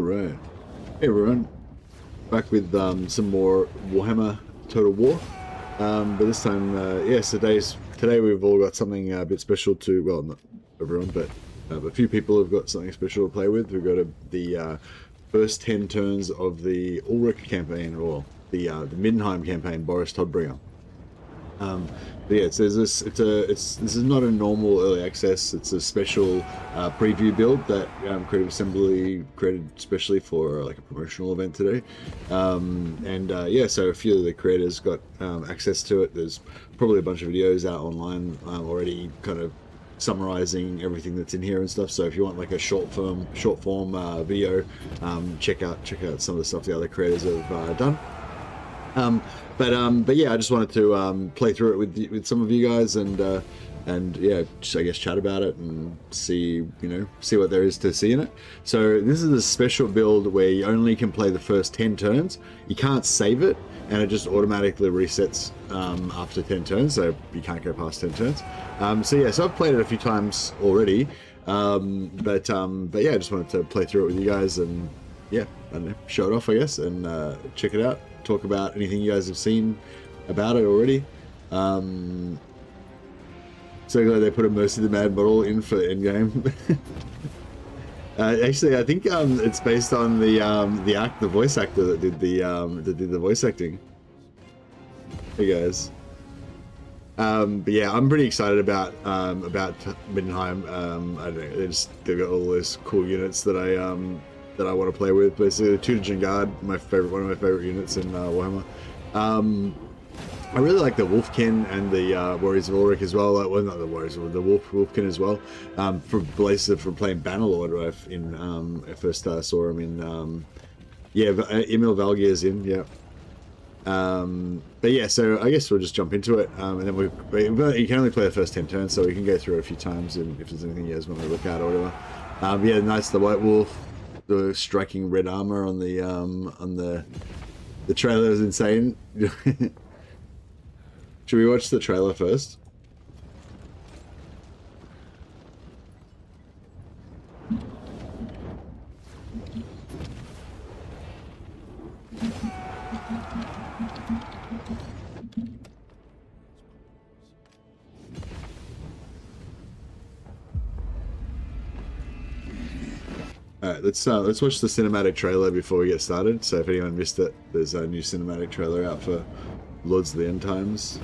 Alright. Hey everyone. Back with some more Warhammer Total War. But this time, today we've all got something a bit special to, well, not everyone, but a few people have got something special to play with. We've got the first 10 turns of the Ulrich campaign, or the Middenheim campaign, Boris Todbringer. But yeah, so this is not a normal early access. It's a special preview build that Creative Assembly created especially for like a promotional event today. Yeah, so a few of the creators got access to it. There's probably a bunch of videos out online already, kind of summarizing everything that's in here and stuff. So if you want like a short form video, check out some of the stuff the other creators have done. But yeah, I just wanted to play through it with some of you guys and yeah, just, I guess, chat about it and see what there is to see in it. So this is a special build where you only can play the first 10 turns. You can't save it, and it just automatically resets after 10 turns, so you can't go past 10 turns. So yeah, so I've played it a few times already, but yeah, I just wanted to play through it with you guys and yeah, I don't know, show it off, I guess, and check it out. Talk about anything you guys have seen about it already. So glad they put a Mercy the Mad model in for Endgame. Actually, I think it's based on the voice actor that did the voice acting. Hey guys. But yeah, I'm pretty excited about Middenheim. I don't know, they've got all those cool units that I want to play with. Basically, the Todbringer Guard, one of my favorite units in Warhammer. I really like the Wolfkin and the Warriors of Ulrich as well. Well, not the Warriors, the Wolfkin as well. From playing Bannerlord, I first saw him in Emil Valgier's in, yeah. But yeah, so I guess we'll just jump into it, and then you can only play the first 10 turns, so we can go through it a few times, and if there's anything you guys want to look at or whatever. Yeah, nice, the White Wolf. The striking red armor on the trailer is insane. Should we watch the trailer first? Alright, let's watch the cinematic trailer before we get started. So if anyone missed it, there's a new cinematic trailer out for Lords of the End Times.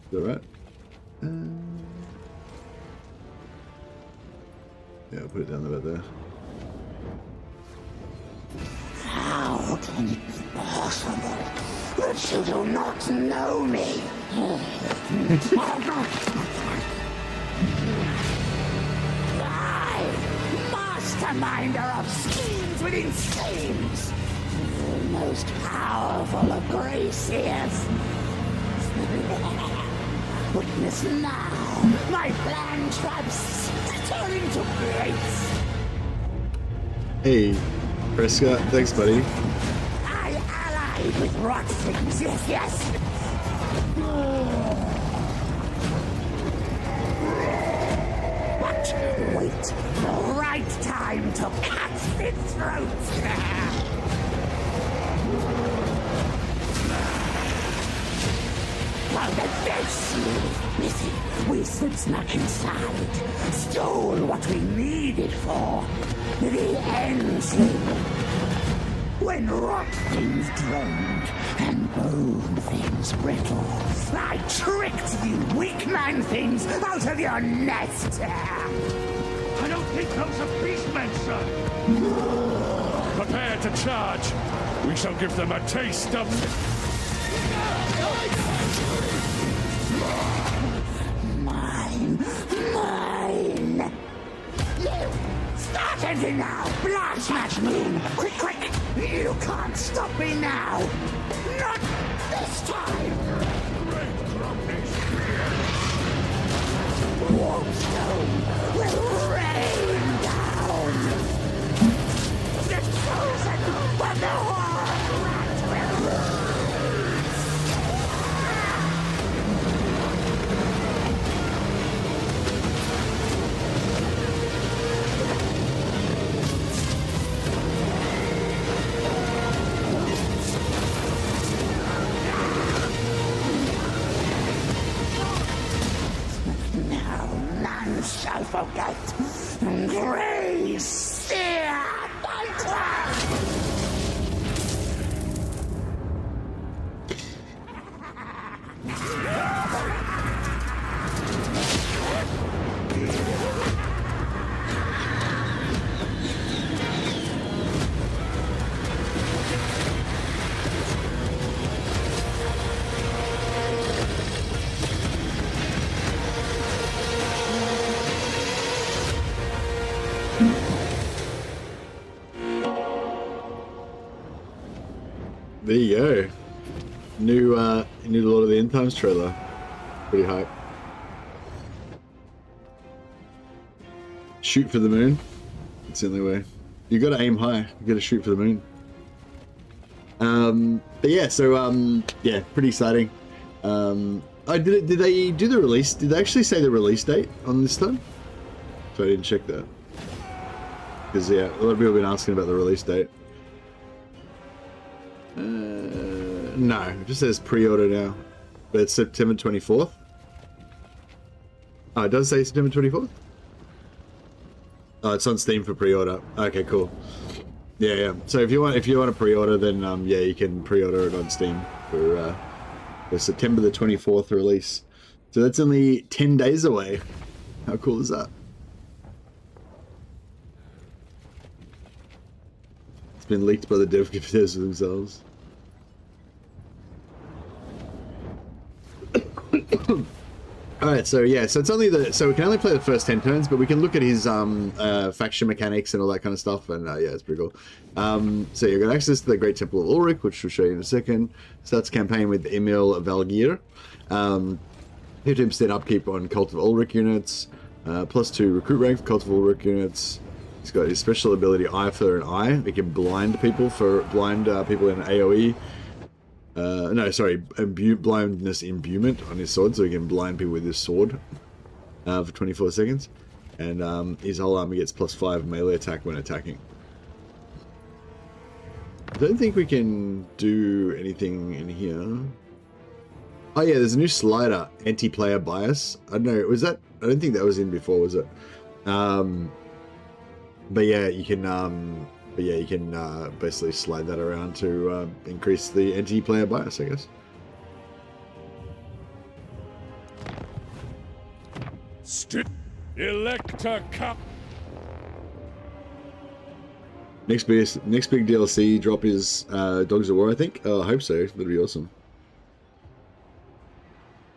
Is that right? Yeah, I'll put it down about there. How can it be possible that you do not know me? I, masterminder of schemes within schemes, the most powerful of Graciers. Witness now my plan traps turn into grace. Hey. Prescott, thanks, buddy. I allied with rot things, yes. But wait, the right time to cut its throat. While the dead sleep busy, we stood snuck inside, stole what we needed for the end sleep. When rot things droned and bone things brittle, I tricked you weak man things out of your nest. I don't think those are beastmen, sir. Prepare to charge. We shall give them a taste of... Mine. You! Start ending now! Blood smash moon! Quick! You can't stop me now! Not this time! Warpstone will rain down! The chosen, but the horror will shall forget. Grace, steer my craft. There you go. New Lord of the End Times trailer. Pretty hype. Shoot for the moon. It's the only way. You gotta aim high. You gotta shoot for the moon. But yeah, so yeah, pretty exciting. Did they do the release? Did they actually say the release date on this time? So I didn't check that. Because yeah, a lot of people have been asking about the release date. No, it just says pre-order now. But it's September 24th. Oh, it does say September 24th? Oh, it's on Steam for pre-order. Okay, cool. Yeah, yeah. So if you want to pre-order, then yeah, you can pre-order it on Steam for September the 24th release. So that's only 10 days away. How cool is that? It's been leaked by the dev devs themselves. Alright, so yeah, so it's only so we can only play the first 10 turns, but we can look at his faction mechanics and all that kind of stuff, and yeah, it's pretty cool. So you've got access to the Great Temple of Ulrich, which we'll show you in a second. Starts campaign with Emil Valgir. 15% upkeep on Cult of Ulrich units, +2 recruit rank for Cult of Ulrich units. He's got his special ability Eye for an Eye. He can blind people people in AoE. No, sorry, blindness imbuement on his sword, so he can blind people with his sword for 24 seconds. And his whole army gets +5 melee attack when attacking. I don't think we can do anything in here. Oh yeah, there's a new slider, anti-player bias. I don't know, was that? I don't think that was in before, was it? But yeah, you can. Basically slide that around to increase the anti-player bias, I guess. Elector Cup. Next big DLC drop is Dogs of War, I think. Oh, I hope so. That'd be awesome.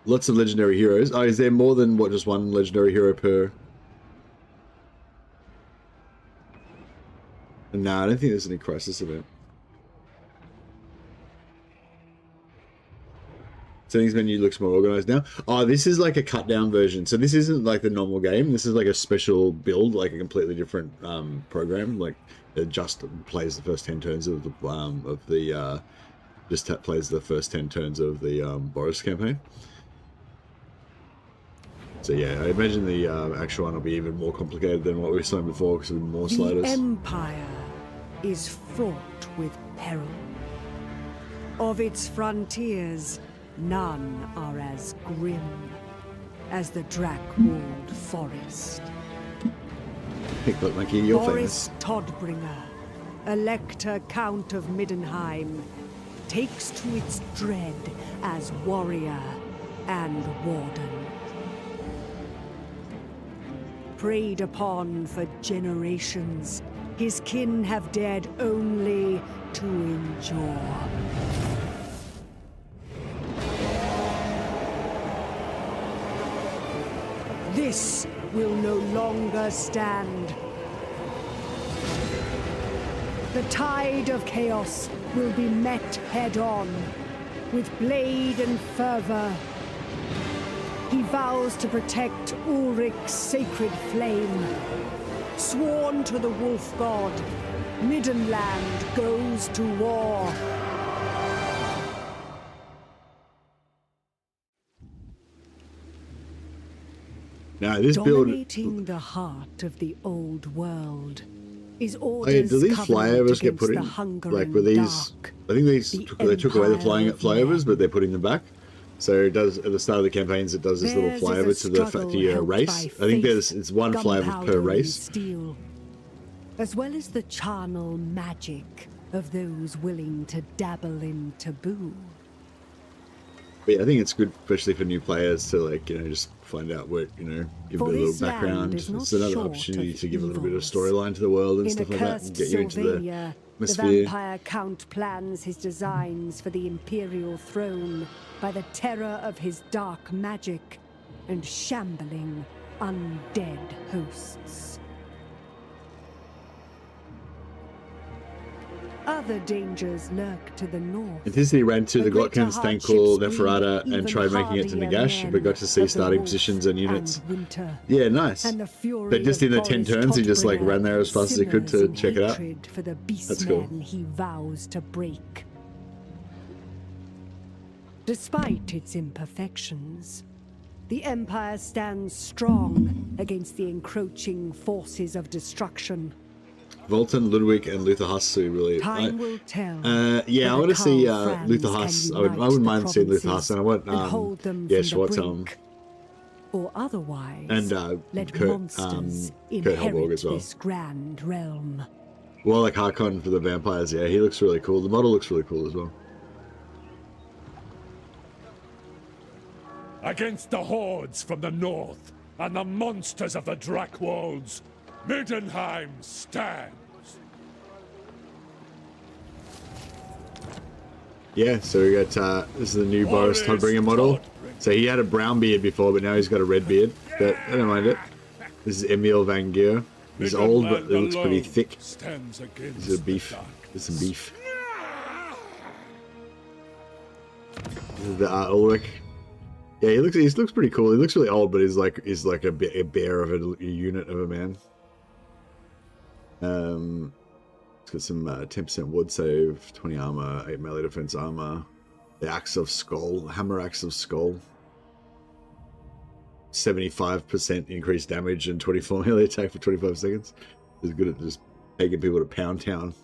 Lots of legendary heroes. Oh, is there more than just one legendary hero per? No, I don't think there's any crisis event. Settings menu looks more organized now. Oh, this is like a cut down version. So this isn't like the normal game. This is like a special build, like a completely different program. Like it just plays the first 10 turns of the plays the first 10 turns of the Boris campaign. So yeah, I imagine the actual one will be even more complicated than what we saw before because of more sliders. The Empire is fraught with peril. Of its frontiers, none are as grim as the Drac-walled forest. Look, Mikey, you're Boris famous. Todbringer, Elector Count of Middenheim, takes to its dread as warrior and warden. Preyed upon for generations, his kin have dared only to endure. This will no longer stand. The tide of chaos will be met head-on, with blade and fervor. He vows to protect Ulrich's sacred flame. Sworn to the wolf god, Middenland goes to war. Now this Dominating the heart of the old world is Order's do these covenant flyovers get against put in? the hungering Like, were these? dark. I think they took away the flyovers, but they're putting them back. So it does at the start of the campaigns. It does this little Theirs flyover is to a the struggle race. helped by I think faith, it's one flyover per gunpowder and race. steel, as well as the charnel magic of those willing to dabble in taboo. But yeah, I think it's good, especially for new players, to like just find out what give For it a little this land background. is not It's another short opportunity of to give a little bit of evils. storyline to the world and In stuff like that, and accursed get you into the Sylvania, the atmosphere. vampire count plans his designs for the imperial throne by the terror of his dark magic and shambling undead hosts. Other dangers lurk to the north. Anticity ran to the The greater Glotkins, Thankful, hardships Neferata, breed and tried making it to even Nagash, hardier but got to see men starting of the positions and units. wolf and winter. Yeah, nice. And the fury But just of in the 10 Boris turns, he just like Todbringer ran there as fast as he could to simmers in check it out. hatred for the That's cool. beastmen he vows to break. Despite its imperfections, the Empire stands strong against the encroaching forces of destruction. Volton, Ludwig, and Luther Huss are really. Time will tell. Yeah, I whether want to see Karl Franz Luther can Huss. I unite wouldn't the mind seeing Luther Huss, provinces and I want hold them yeah, from the Schwartz, brink. Or otherwise, and let Kurt, monsters Kurt Helborg inherit as well. this grand realm. Well, like Harkon for the vampires. Yeah, he looks really cool. The model looks really cool as well. Against the hordes from the north and the monsters of the Drakewolds, Middenheim stands. Yeah, so we got this is the new Boris Todbringer model. So he had a brown beard before, but now he's got a red beard. But I don't mind it. This is Emil Van Geer. He's old, but he looks pretty thick. He's a beef. There's some beef. This is the Ulrich. Yeah, he looks pretty cool. He looks really old, but he's like a bear of a unit of a man. It's got some 10% wood save, 20 armor, 8 melee defense armor. The Axe of Skull, Hammer Axe of Skull. 75% increased damage and 24 melee attack for 25 seconds. He's good at just taking people to Pound Town.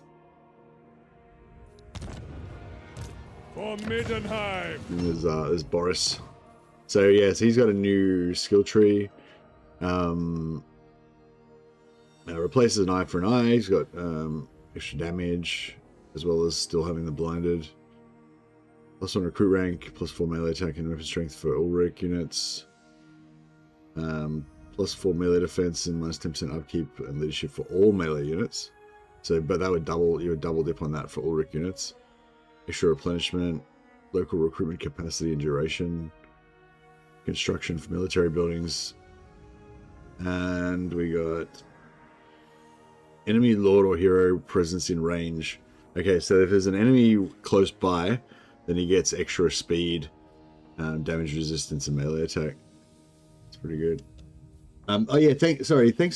For Middenheim. And there's Boris. So yeah, so he's got a new skill tree. Replaces an eye for an eye. He's got extra damage, as well as still having the blinded. +1 recruit rank, +4 melee attack and weapon strength for Ulrich units. +4 melee defense and -10% upkeep and leadership for all melee units. So, but that would you would double dip on that for Ulrich units. Extra replenishment, local recruitment capacity and duration, construction for military buildings, and we got enemy lord or hero presence in range. Okay, so if there's an enemy close by, then he gets extra speed, damage resistance, and melee attack. It's pretty good. Oh yeah, thanks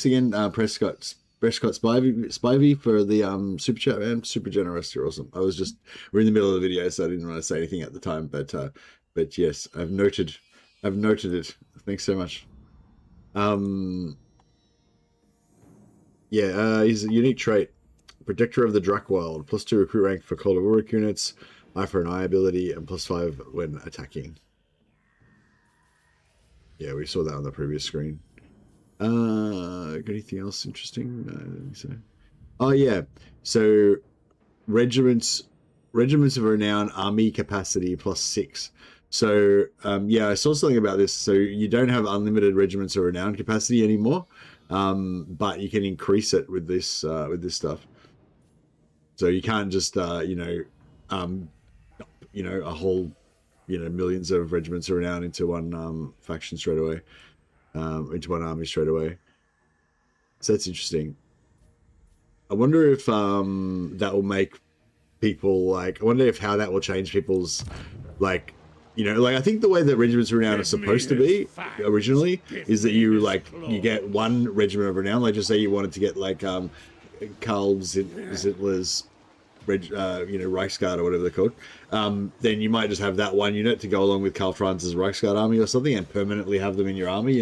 again, Prescott Spivey for the super chat, man. Super generous. You're awesome. We're in the middle of the video, so I didn't want to say anything at the time, but yes, I've noted it. Thanks so much. Yeah, he's a unique trait. Protector of the Drakworld. +2 recruit rank for Cold of Ulrich units. Eye for an eye ability, and +5 when attacking. Yeah, we saw that on the previous screen. Got anything else interesting? No, let me see. Oh yeah, so regiments of renown, army capacity +6. So yeah, I saw something about this. So you don't have unlimited regiments of renown capacity anymore, but you can increase it with this stuff. So you can't just a whole millions of regiments of renown into one faction straight away, into one army straight away. So that's interesting. I wonder if that will make people I wonder if how that will change people's I think the way that regiments of renown are supposed to be originally is that you get one regiment of renown. Like just say you wanted to get Karl Zittler's Reichsguard or whatever they're called, then you might just have that one unit to go along with Karl Franz's Reichsguard army or something and permanently have them in your army,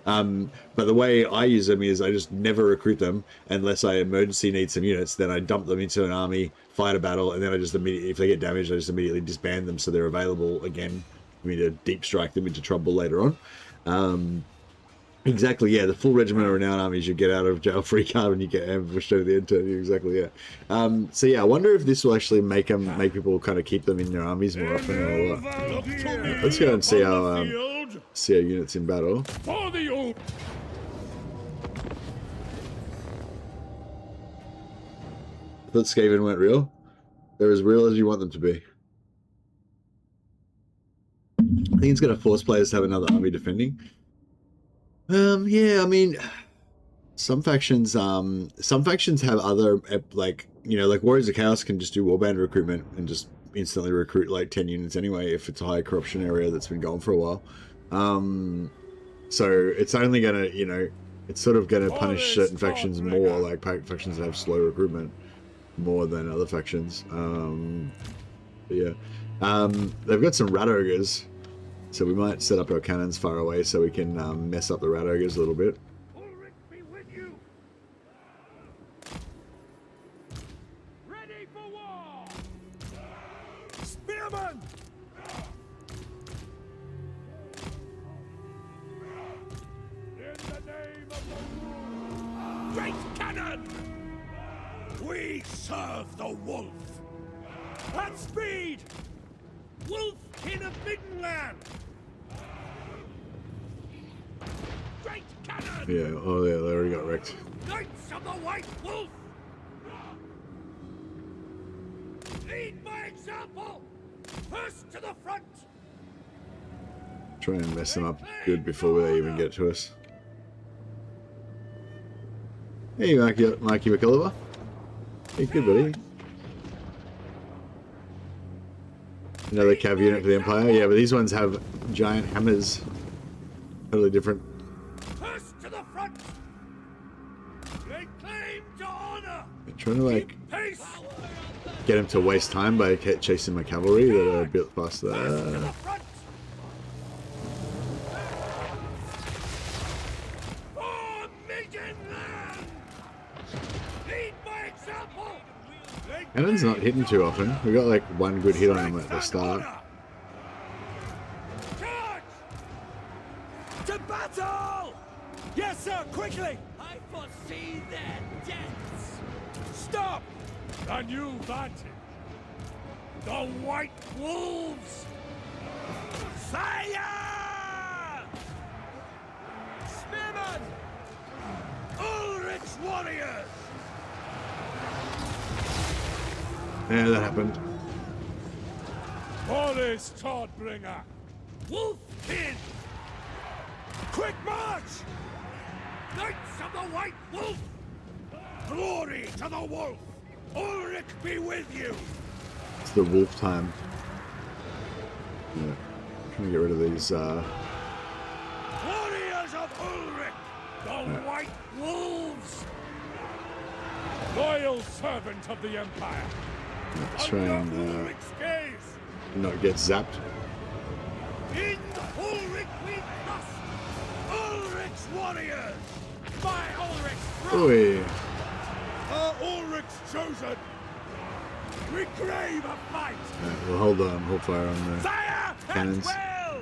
But the way I use them is I just never recruit them unless I emergency need some units. Then I dump them into an army, fight a battle, and then I just immediately, if they get damaged, I just immediately disband them so they're available again me to deep strike them into trouble later on. Exactly, yeah, the full regiment of renowned armies, you get out of jail free card when you get ambushed over the interview. Exactly, yeah. So yeah, I wonder if this will actually make people kind of keep them in their armies more often or what. Let's go and see our units in battle. For the old. I thought Skaven weren't real. They're as real as you want them to be. I think it's going to force players to have another army defending. Yeah, I mean, some factions have other, like, you know, like Warriors of Chaos can just do warband recruitment and just instantly recruit like 10 units anyway if it's a high corruption area that's been going for a while. So it's only gonna, you know, it's sort of gonna punish certain factions more, like factions that have slow recruitment more than other factions. But yeah, they've got some rat ogres. So we might set up our cannons far away so we can mess up the rat ogres a little bit. Ulrich be with you. Ready for war. Spearman. In the name of the great cannon. We serve the wolf. At speed. Wolf King of Middenland. Great cannon! Yeah, oh yeah, they already got wrecked. Knights of the White Wolf! Lead by example! First to the front! Try and mess them up good before they even get to us. Hey, Mikey McIlliver. Hey, good buddy. Another cav unit for the Empire. Yeah, but these ones have giant hammers. Totally different. First to the front! Lay claim to honor! I'm trying to like get him to waste time by chasing my cavalry that are a bit faster. First to the front! For Middenland! Lead by example! Cannon's not hitting too often. We got like one good hit on him at the start. Charge! To battle! Yes, sir, quickly! I foresee their deaths. Stop! A new vantage. The White Wolves! Fire! Spearman! Ulrich's warriors! Yeah, that happened. Boris Todbringer! Wolf King! Quick march! Knights of the White Wolf! Glory to the wolf! Ulrich be with you! It's the wolf time. Yeah. Trying to get rid of these, Warriors of Ulrich! The White Wolves! Loyal servant of the Empire! let's try and Ulrich's gaze! not get zapped. In Ulrich we trust! Ulrich's warriors! By Ulrich's throne! Oi. Ulrich's chosen! We crave a fight! Right, we'll hold fire on the Fire! cannons. At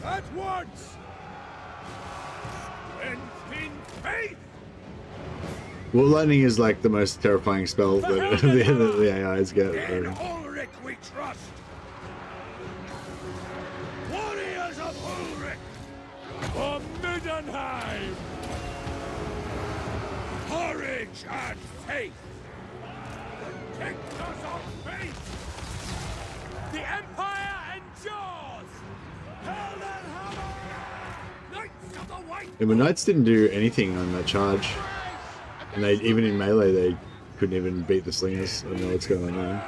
will! At once! And in faith! Well, lightning is like the most terrifying spell that the AIs get. In Ulrich we trust! Warriors of Ulrich! For Middenheim! Courage and faith! Protect us on faith! The Empire endures! Hell and hammer! Knights of the White Yeah, but Knights didn't do anything on that charge. And they, even in melee, they couldn't even beat the slingers. I don't know what's going on there.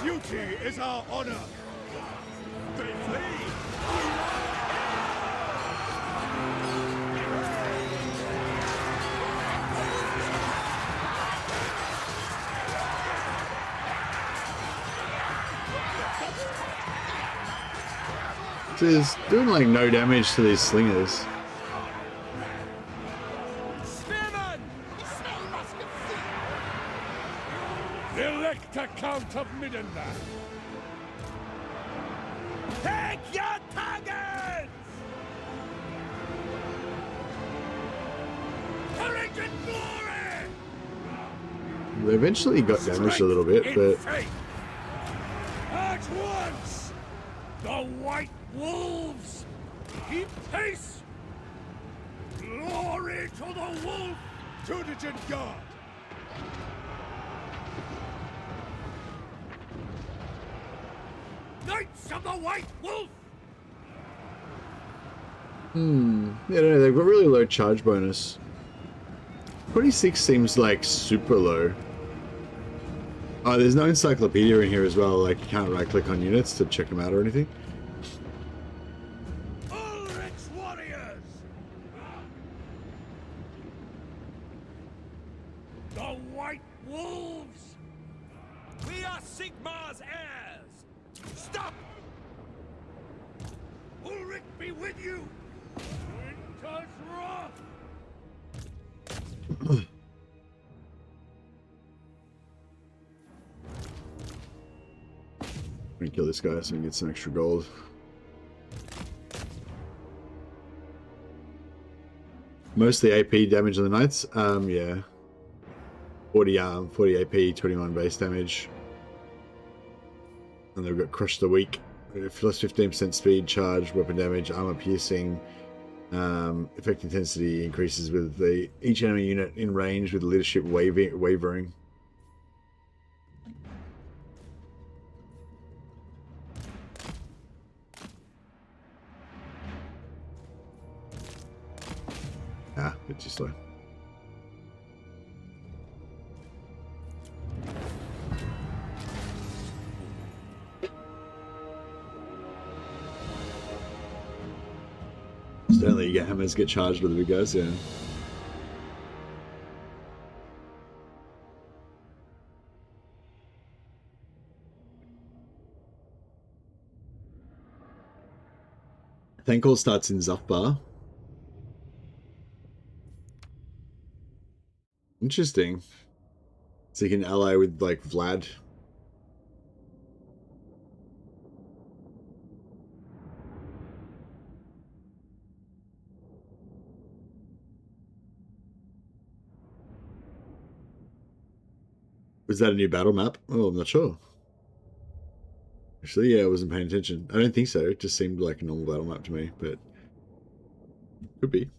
Duty is our honor. They flee. So it's doing like no damage to these slingers. Spearman! The Elector Count of Middenland. Courage and glory! They eventually got damaged a little bit, but At once! The White Wolves! Keep pace! Glory to the wolf! Tutelage guard! Knights of the White Wolf! yeah, no, they've got really low charge bonus. 26 seems like super low. Oh, there's no encyclopedia in here as well, like you can't right click on units to check them out or anything. Ulrich's warriors! The White Wolves! We are Sigmar's heirs! Stop! Ulrich be with you! Winter's wrath! Let me kill this guy so we can get some extra gold. Mostly AP damage on the knights. Yeah. 40 AP, 21 base damage. And they've got Crush the Weak. Plus 15% speed, charge, weapon damage, armor piercing. Effect intensity increases with each enemy unit in range with leadership wavering. Ah, bit too slow. Certainly, you get hammers get charged with the big guys, yeah. Thankall starts in Zufbar. Interesting. So you can ally with, like, Vlad. Was that a new battle map? Oh, I'm not sure. Actually, yeah, I wasn't paying attention. I don't think so. It just seemed like a normal battle map to me, but could be.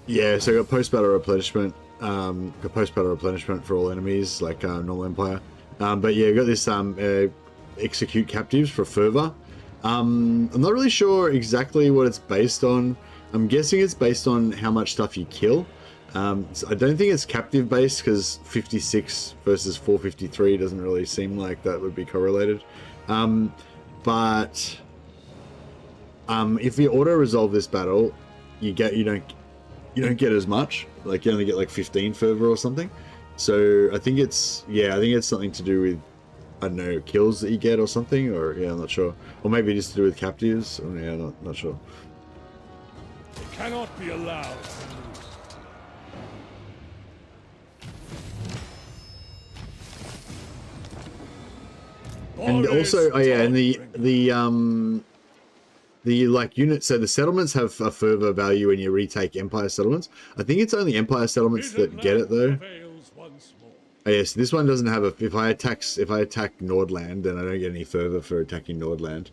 Yeah, so I got post-battle replenishment. Got post-battle replenishment for all enemies, like normal Empire. But yeah, got this execute captives for fervor. I'm not really sure exactly what it's based on. I'm guessing it's based on how much stuff you kill. So I don't think it's captive based because 56 versus 453 doesn't really seem like that would be correlated. But if you auto resolve this battle, you don't get as much. Like you only get like 15 fervor or something. So I think it's something to do with, I don't know, kills that you get or something, or yeah, I'm not sure. Or maybe just to do with captives. Or, yeah, not sure. It cannot be allowed. And also, oh yeah, and the like units, so the settlements have a fervor value when you retake Empire settlements. I think it's only Empire settlements that get it though. Oh yes, yeah, so this one doesn't have a. If I attack Nordland, then I don't get any fervor for attacking Nordland.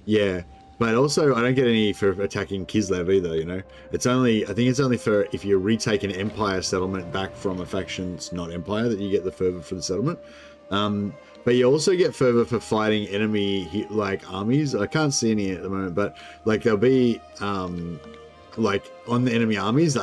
Yeah, but also I don't get any for attacking Kislev either. You know, it's only, I think it's only for if you retake an Empire settlement back from a faction that's not Empire that you get the fervor for the settlement. But you also get fervor for fighting enemy like armies. I can't see any at the moment, but like there'll be like on the enemy armies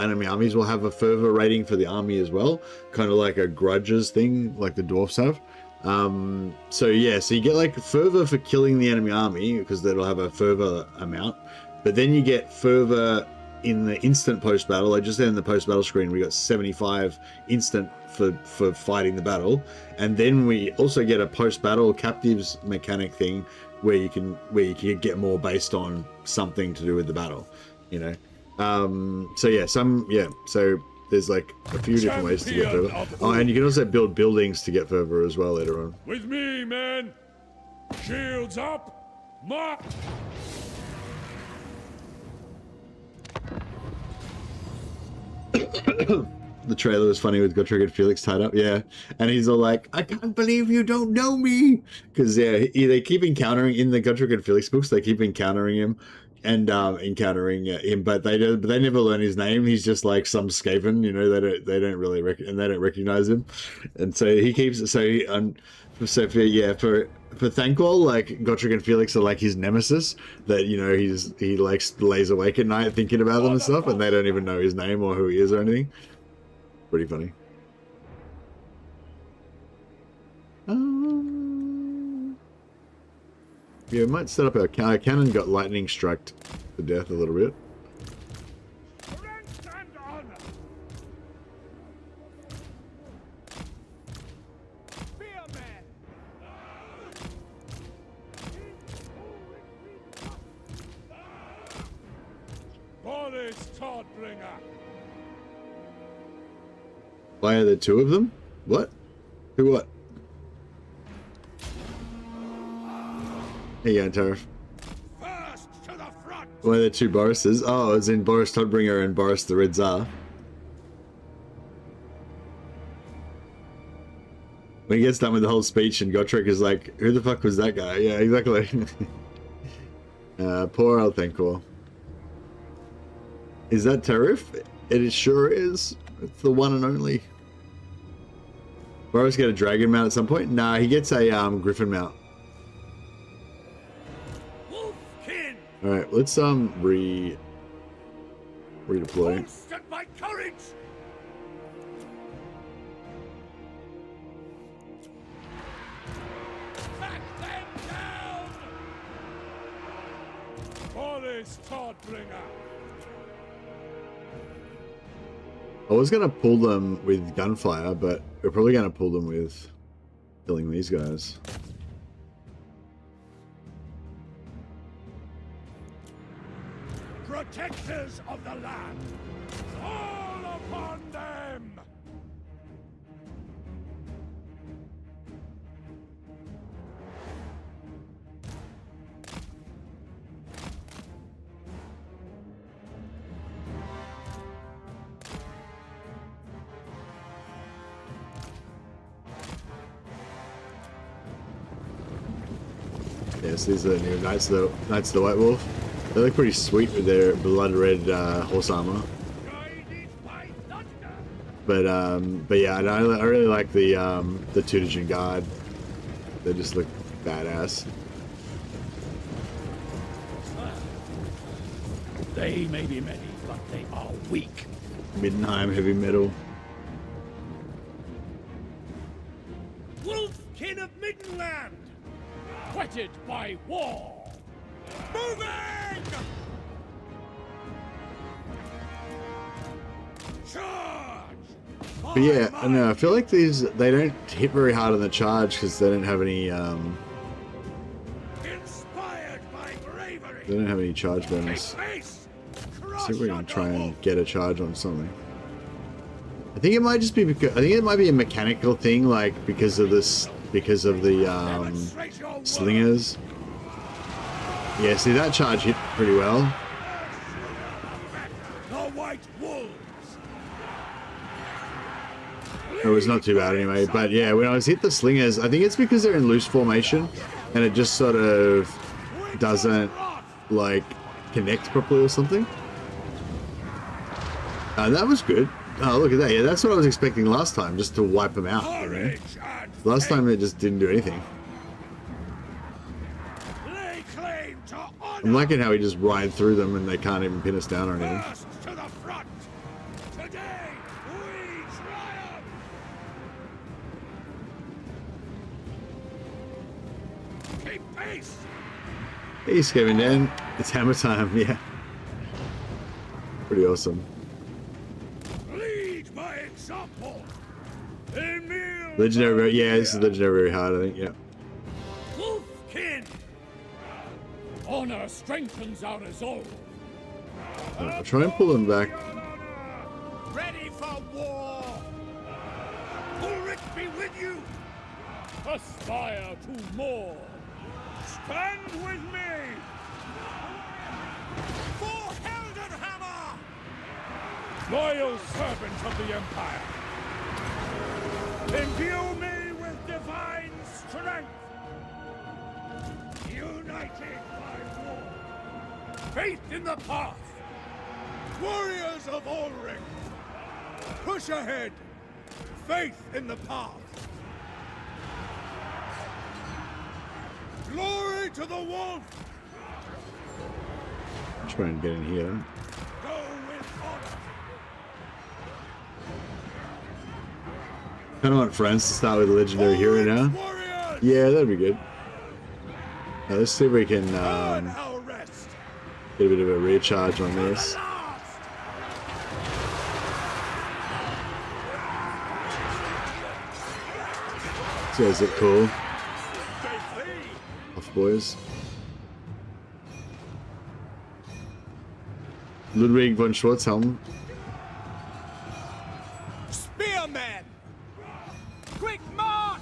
will have a fervor rating for the army as well, kind of like a grudges thing like the dwarfs have. So yeah, so you get like fervor for killing the enemy army because that'll have a fervor amount, but then you get fervor in the instant post battle. Like just in the post battle screen, we got 75 instant for fighting the battle, and then we also get a post battle captives mechanic thing where you can get more based on something to do with the battle, you know. So yeah, so there's like a few different ways to get further. Oh, and you can also build buildings to get further as well later on. With me, men. Shields up. Mark. The trailer was funny with Gotrek and Felix tied up, yeah. And he's all like, I can't believe you don't know me. Because, yeah, they keep encountering, in the Gotrek and Felix books, they keep encountering him and encountering him, but they never learn his name. He's just like some Skaven, you know, they don't really recognize him. And so he keeps, for Thanquol, like Gotrek and Felix are like his nemesis, that, you know, he like lays awake at night thinking about them and stuff, and they don't even know his name or who he is or anything. Pretty funny. Yeah, we might set up our cannon. Got lightning struck to death a little bit. Boris Todbringer. Why are there two of them? What? Who what? Here you go, Tariff. First to the front. Why are there two Borises? Oh, it's in Boris Todbringer and Boris the Red Tsar. When he gets done with the whole speech and Gotrek is like, who the fuck was that guy? Yeah, exactly. Poor old Thanquol. Is that Tariff? It sure is. It's the one and only. Boris get a dragon mount at some point? Nah, he gets a griffin mount. Alright, let's redeploy. Boasted by courage. Back them down. Boris Todbringer. I was gonna pull them with gunfire, but we're probably gonna pull them with killing these guys. Protectors of the land, fall upon them! Yes, these are the new Knights of the White Wolf. They look pretty sweet with their blood red horse armor. But yeah, I really like the Todbringer Guard. They just look badass. They may be many, but they are weak. Middenheim heavy metal. Wolfkin of Middenland, whetted by war. Moving! Charge! But yeah, I know. I feel like they don't hit very hard on the charge because they don't have any Inspired by bravery. they don't have any charge bonus. See if we can try and get a charge on something. I think it might just be because I think it might be a mechanical thing, like because of the slingers. Yeah, see that charge hit pretty well. The White Wolves. It was not too bad anyway, but yeah, when I was hit the slingers, I think it's because they're in loose formation and it just sort of doesn't like connect properly or something. That was good. Oh, look at that. Yeah, that's what I was expecting last time, just to wipe them out. You know? Last time it just didn't do anything. I'm liking how we just ride through them and they can't even pin us down or anything. First to the front. Today we triumph. Keep pace. Hey, Kevin Dan. It's hammer time, yeah. Pretty awesome. Lead by example. Emil. Legendary, yeah, this is legendary very hard, I think, yeah. Wolfkin. Honor strengthens our resolve. I'll try and pull them back. Ready for war! Ulrich be with you! Aspire to more! Stand with me! For Heldenhammer! Loyal servant of the Empire! Imbue me with divine strength! United by war! Faith in the path! Warriors of Ulrich! Push ahead! Faith in the path! Glory to the wolf! Try and get in here. Go with honor! Kind of want friends to start with a legendary hero now. Warriors! Yeah, that'd be good. Now, let's see if we can Earn our rest! get a bit of a recharge on this. Last! So is it cool? Stay free! Off boys. Ludwig von Schwarzhelm. Spearmen! Quick march!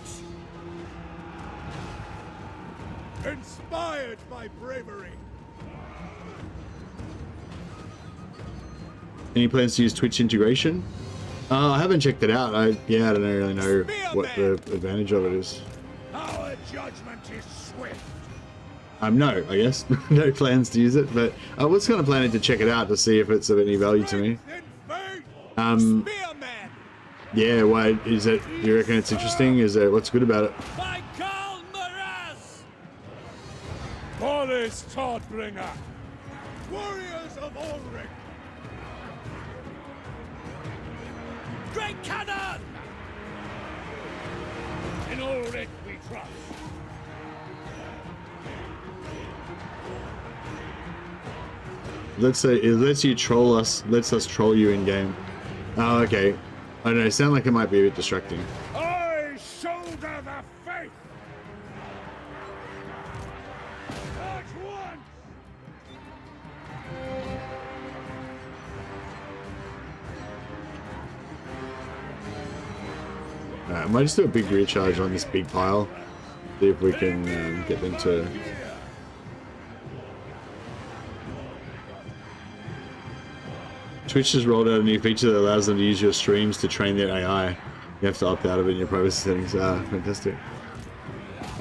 Inspired by bravery. Any plans to use Twitch integration? I haven't checked it out. I don't really know what the advantage of it is. Our judgment is swift. No, I guess. No plans to use it, but I was kind of planning to check it out to see if it's of any value to me. Spearmen! Yeah, why is it? You reckon it's interesting? Is it what's good about it? By Karl Maraz! Boris Todbringer! Warriors of Ulrich! Great cannon! In Ulrich we trust. Let's say it lets you troll us. Lets us troll you in game. Oh, okay. I don't know. It sounds like it might be a bit distracting. I shoulder the faith! At once! I might just do a big recharge on this big pile. See if we can get them to. Twitch has rolled out a new feature that allows them to use your streams to train their AI. You have to opt out of it in your privacy settings. Fantastic.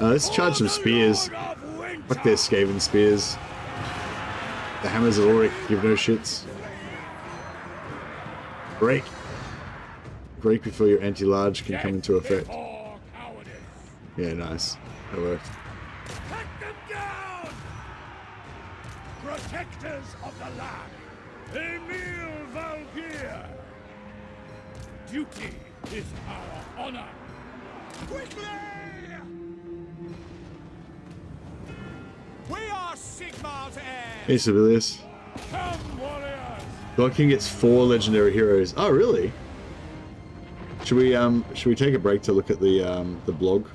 Let's charge some spears. Fuck their Skaven spears. The hammers of Ulrich give no shits. Break. Break before your anti-large can come into effect. Before cowardice. Yeah, nice. That worked. Cut them down! Protectors of the land! Emil Valkyr! Duty is our honor! Quickly! We are Sigmar's heirs! Hey, Sibelius. Come, warriors! God King gets 4 legendary heroes. Oh, really? Should we take a break to look at the blog?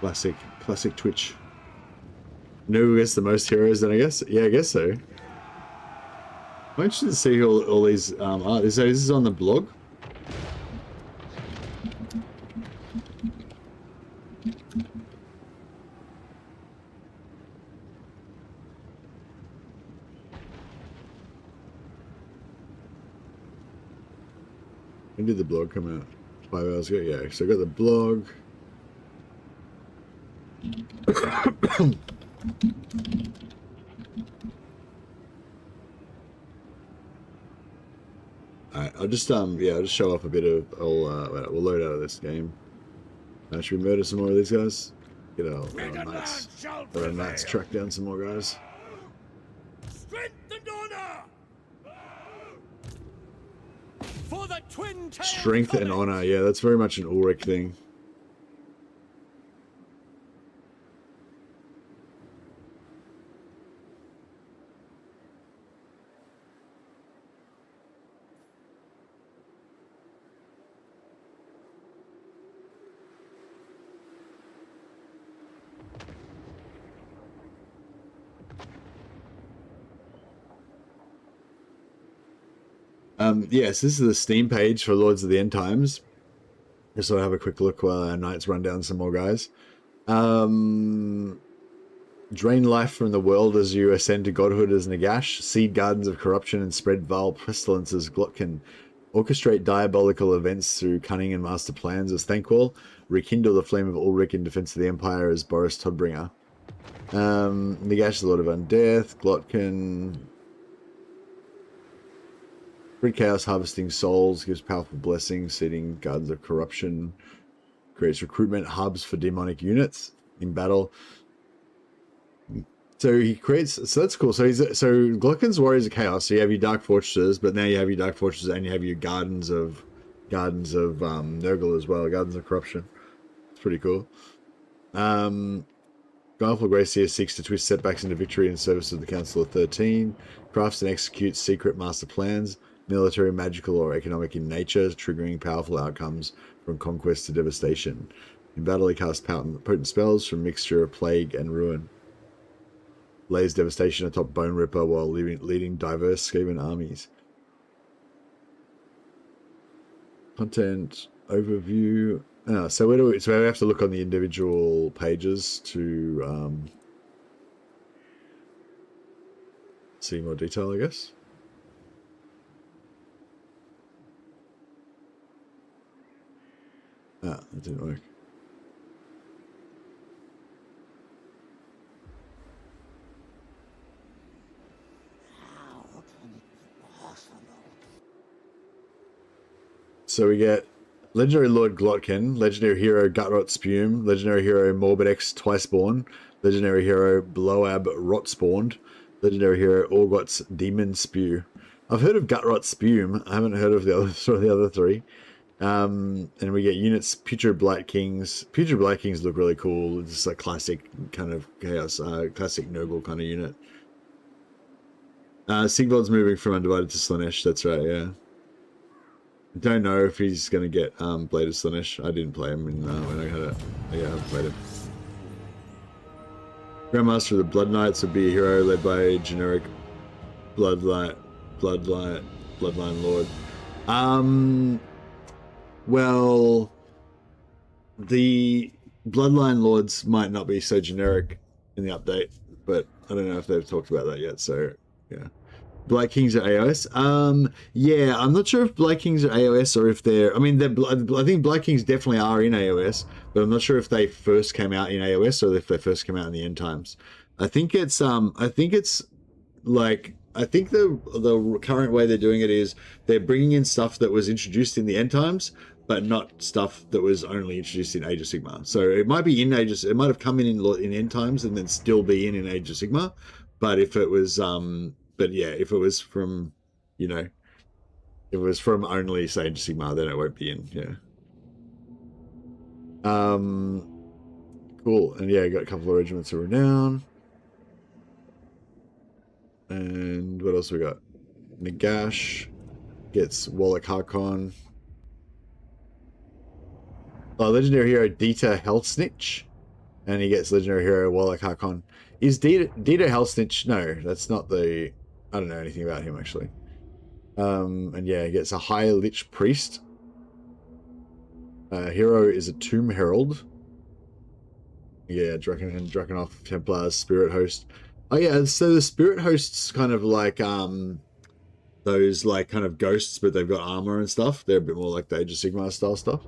Classic Twitch. No, who gets the most heroes? Then I guess, yeah, I guess so. I'm interested to see who all these are. So this is on the blog. When did the blog come out? 5 hours ago? Yeah, so I got the blog. Alright, I'll just show off a bit of we'll load out of this game. Should we murder some more of these guys? Get our knights track down some more guys. Strength and honor! For the twin Strength and honor, yeah, that's very much an Ulrich thing. Yes, this is the Steam page for Lords of the End Times. Just sort of have a quick look while our knights run down some more guys. Drain life from the world as you ascend to godhood as Nagash. Seed gardens of corruption and spread vile pestilences. Glotkin. Orchestrate diabolical events through cunning and master plans as Thankwall. Rekindle the flame of Ulrich in defense of the Empire as Boris Todbringer. Nagash, the Lord of Undeath. Glotkin. Rid chaos, harvesting souls, gives powerful blessings, seeding gardens of corruption, creates recruitment hubs for demonic units in battle. So he creates, so that's cool. So Glotkin's Warriors of Chaos. So you have your Dark Fortresses, but now you have your Dark Fortresses and you have your Gardens of Nurgle as well, Gardens of Corruption. It's pretty cool. Guileful Gracier seeks to twist setbacks into victory in service of the Council of 13. Crafts and executes secret master plans, military, magical, or economic in nature, triggering powerful outcomes from conquest to devastation. In battle, he casts potent spells from mixture of plague and ruin. Lays devastation atop Bone Ripper while leading diverse Skaven armies. Content overview. So we have to look on the individual pages to see more detail, I guess. That didn't work. So we get Legendary Lord Glotkin, Legendary Hero Gutrot Spume, Legendary Hero Morbidex Twiceborn, Legendary Hero Bloab Rotspawned, Legendary Hero Orgot's Demon Spew. I've heard of Gutrot Spume. I haven't heard of the other three. And we get units Putrid Blight Kings. Putrid Blight Kings look really cool. It's a classic kind of chaos, classic noble kind of unit. Sigvald's moving from Undivided to Slaanesh. That's right, yeah. Don't know if he's going to get Blade of Slaanesh. I didn't play him when I had it. Yeah, I haven't played him. Grandmaster of the Blood Knights would be a hero led by a generic Bloodline Lord. Well, the Bloodline Lords might not be so generic in the update, but I don't know if they've talked about that yet, so yeah. Blight Kings are AOS. Yeah, I'm not sure if Blight Kings are AOS or if they're... I mean, I think Blight Kings definitely are in AOS, but I'm not sure if they first came out in AOS or if they first came out in the end times. I think the current way they're doing it is they're bringing in stuff that was introduced in the end times, but not stuff that was only introduced in Age of Sigmar. So it might be in Age of... It might have come in end times and then still be in Age of Sigmar, but if it was... But yeah, if it was from, if it was from only say Age of Sigmar, then it won't be in, yeah. Cool. And yeah, got a couple of regiments of renown. And what else we got? Nagash gets Wallach Harkon. Oh, Legendary Hero Dieter Hellsnitch. And he gets Legendary Hero Wallach Harkon. Is Dieter Hellsnitch? No, that's not the... I don't know anything about him, actually. And yeah, he gets a High Lich Priest. Hero is a Tomb Herald. Yeah, Drakenhof Templars, Spirit Host. Oh yeah, so the Spirit Hosts kind of like those like kind of ghosts, but they've got armor and stuff. They're a bit more like the Age of Sigmar style stuff.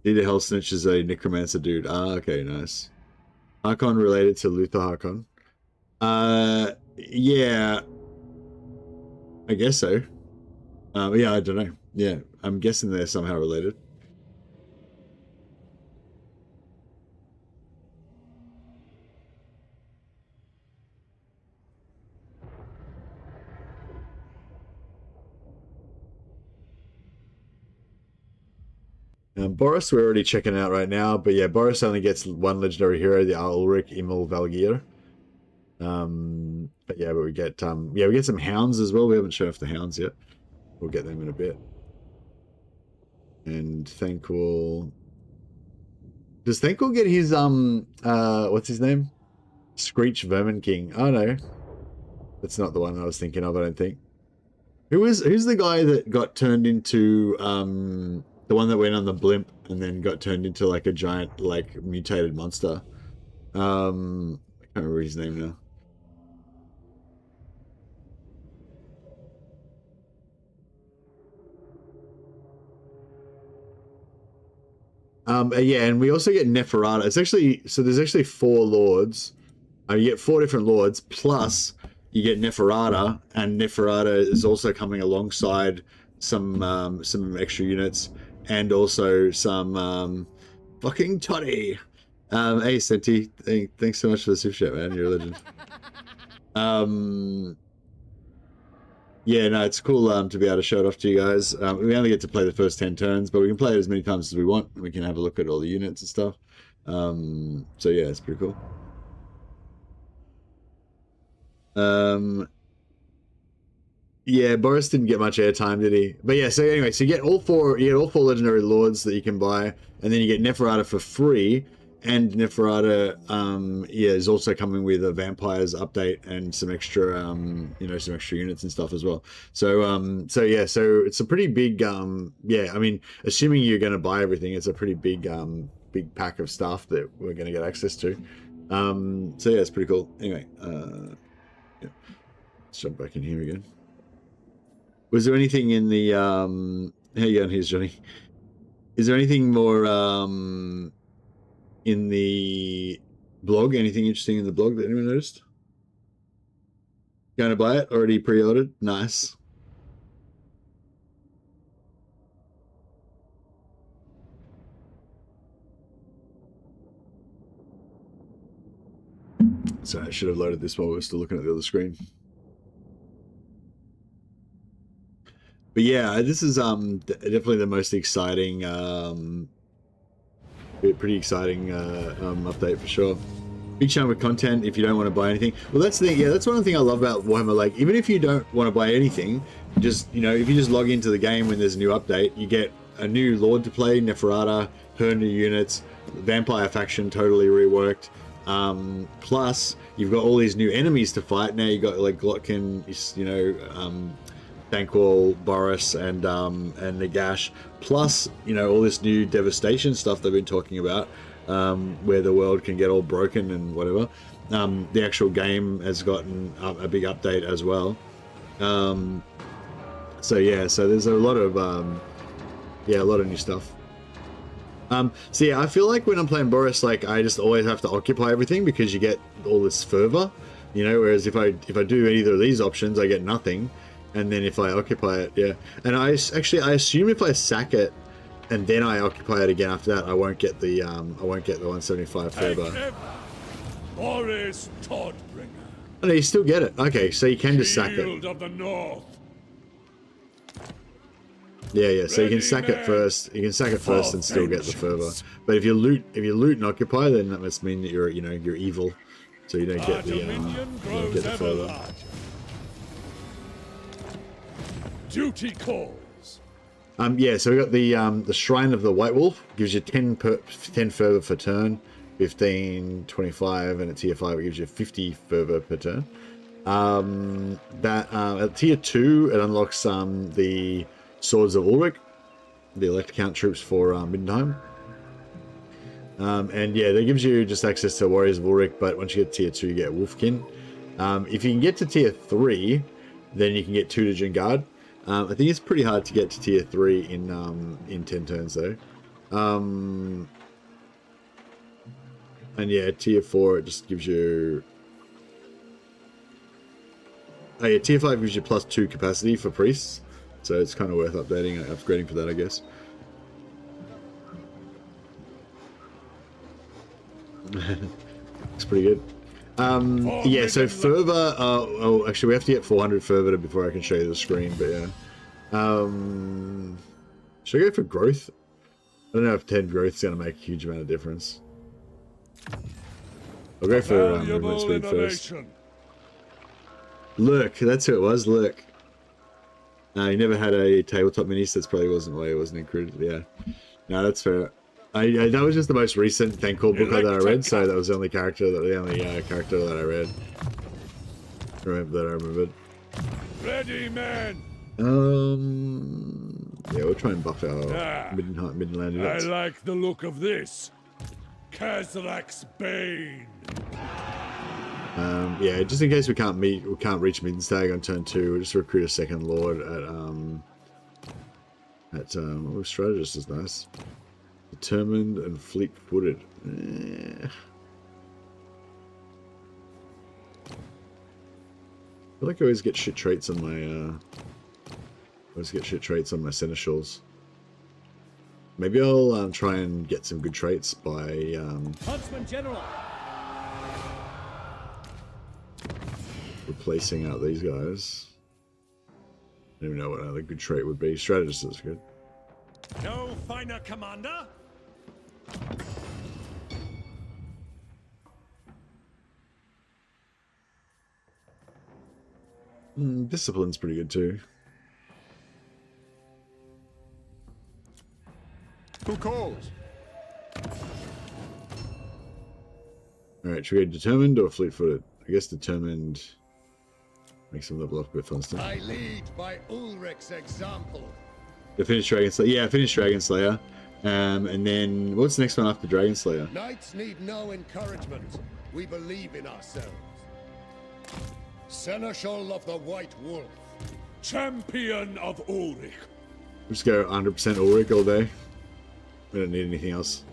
Dieter Hellsnitch is a necromancer dude. Ah, okay, nice. Harkon related to Luther Harkon. Yeah. I guess so. Yeah, I don't know. Yeah, I'm guessing they're somehow related. Boris, we're already checking out right now, but yeah, Boris only gets one legendary hero, the Ulrich Imel Valgir. But yeah, we get some hounds as well. We haven't shown off the hounds yet. We'll get them in a bit. And Thankwall. Does Thankwall get his what's his name? Screech Vermin King. Oh no, that's not the one I was thinking of. I don't think. Who's the guy that got turned into the one that went on the blimp and then got turned into like a giant like mutated monster? I can't remember his name now. Yeah, and we also get Neferata. It's actually, so there's actually 4 lords. You get 4 different lords, plus you get Neferata, and Neferata is also coming alongside some extra units, and also some fucking toddy. Hey Senti, thanks so much for the super chat, man. You're a legend. Yeah, no, it's cool to be able to show it off to you guys. We only get to play the first 10 turns, but we can play it as many times as we want, and we can have a look at all the units and stuff. So yeah, it's pretty cool. Yeah, Boris didn't get much airtime, did he? But yeah, so anyway, so you get all 4 legendary lords that you can buy, and then you get Neferata for free. And Neferata, yeah, is also coming with a vampires update and some extra, some extra units and stuff as well. So, yeah, so it's a pretty big, yeah, I mean, assuming you're going to buy everything, it's a pretty big, big pack of stuff that we're going to get access to. So yeah, it's pretty cool. Anyway, yeah, let's jump back in here again. Was there anything in the, how you going? Here's Johnny. Is there anything more, in the blog? Anything interesting in the blog that anyone noticed? Going to buy it? Already pre-ordered? Nice. Sorry, I should have loaded this while we were still looking at the other screen. But yeah, this is definitely the most exciting pretty exciting update for sure. Big chunk of content if you don't want to buy anything. Well, that's the thing. Yeah, that's one thing I love about Warhammer. Like, even if you don't want to buy anything, just, if you just log into the game when there's a new update, you get a new Lord to play, Neferata, her new units, Vampire faction totally reworked. Plus, you've got all these new enemies to fight. Now you've got like Glotkin, Bankwall, Boris, and Nagash, plus all this new devastation stuff they've been talking about, where the world can get all broken and whatever. The actual game has gotten a big update as well. So yeah, so there's a lot of a lot of new stuff. So yeah, I feel like when I'm playing Boris, like I just always have to occupy everything because you get all this fervor, whereas if I do either of these options, I get nothing. And then if I occupy it, yeah. And I assume if I sack it and then I occupy it again after that, I won't get the 175 fervor. Boris Todbringer. Oh no, you still get it. Okay, so you can just sack it. Shield of the North. Yeah, so you can sack it first. You can sack it first and still get the fervor. But if you loot and occupy, then that must mean that you're evil. So you don't get the fervor. Duty calls. Yeah, so we got the Shrine of the White Wolf, gives you 10 fervor per turn, 15, 25, and at tier 5 it gives you 50 fervor per turn. At tier 2 it unlocks the Swords of Ulrich, the elect count troops for Middenheim. And yeah, that gives you just access to Warriors of Ulrich, but once you get to tier 2 you get Wolfkin. If you can get to tier 3, then you can get 2 to Guard. I think it's pretty hard to get to tier 3 in 10 turns though. And yeah, tier 4 it just gives you... Oh yeah, tier 5 gives you +2 capacity for priests, so it's kind of worth upgrading for that, I guess. It's pretty good. Yeah, so fervor, oh, actually we have to get 400 fervor before I can show you the screen, but yeah. Should I go for growth? I don't know if 10 growth is going to make a huge amount of difference. I'll go for movement speed first. Look, that's who it was, look. He never had a tabletop mini, so that's probably wasn't why it wasn't included, yeah. No, that's fair. That was just the most recent Thankful book that I read, so that was the only character that I read. That I remembered. Ready, man. Yeah, we'll try and buff our mid-land units. I like the look of this. Kazrak's Bane. Yeah, just in case we can't reach Middenstag on turn 2, we'll just recruit a second lord at strategist is nice. Determined and fleet-footed. I feel like I always get shit traits on my seneschals. Maybe I'll try and get some good traits by Huntsman General. replacing out these guys. I don't even know what another good trait would be. Strategist is good. No finer commander. Discipline's pretty good too. Who calls? Alright, should we go determined or fleet-footed? I guess determined makes them level up a bit faster. I lead by Ulrich's example. The finished Dragon Slayer. Yeah, finished Dragon Slayer. And then what's the next one after Dragon Slayer? Knights need no encouragement. We believe in ourselves. Seneschal of the White Wolf. Champion of Ulrich. Just go 100% Ulrich all day. We don't need anything else.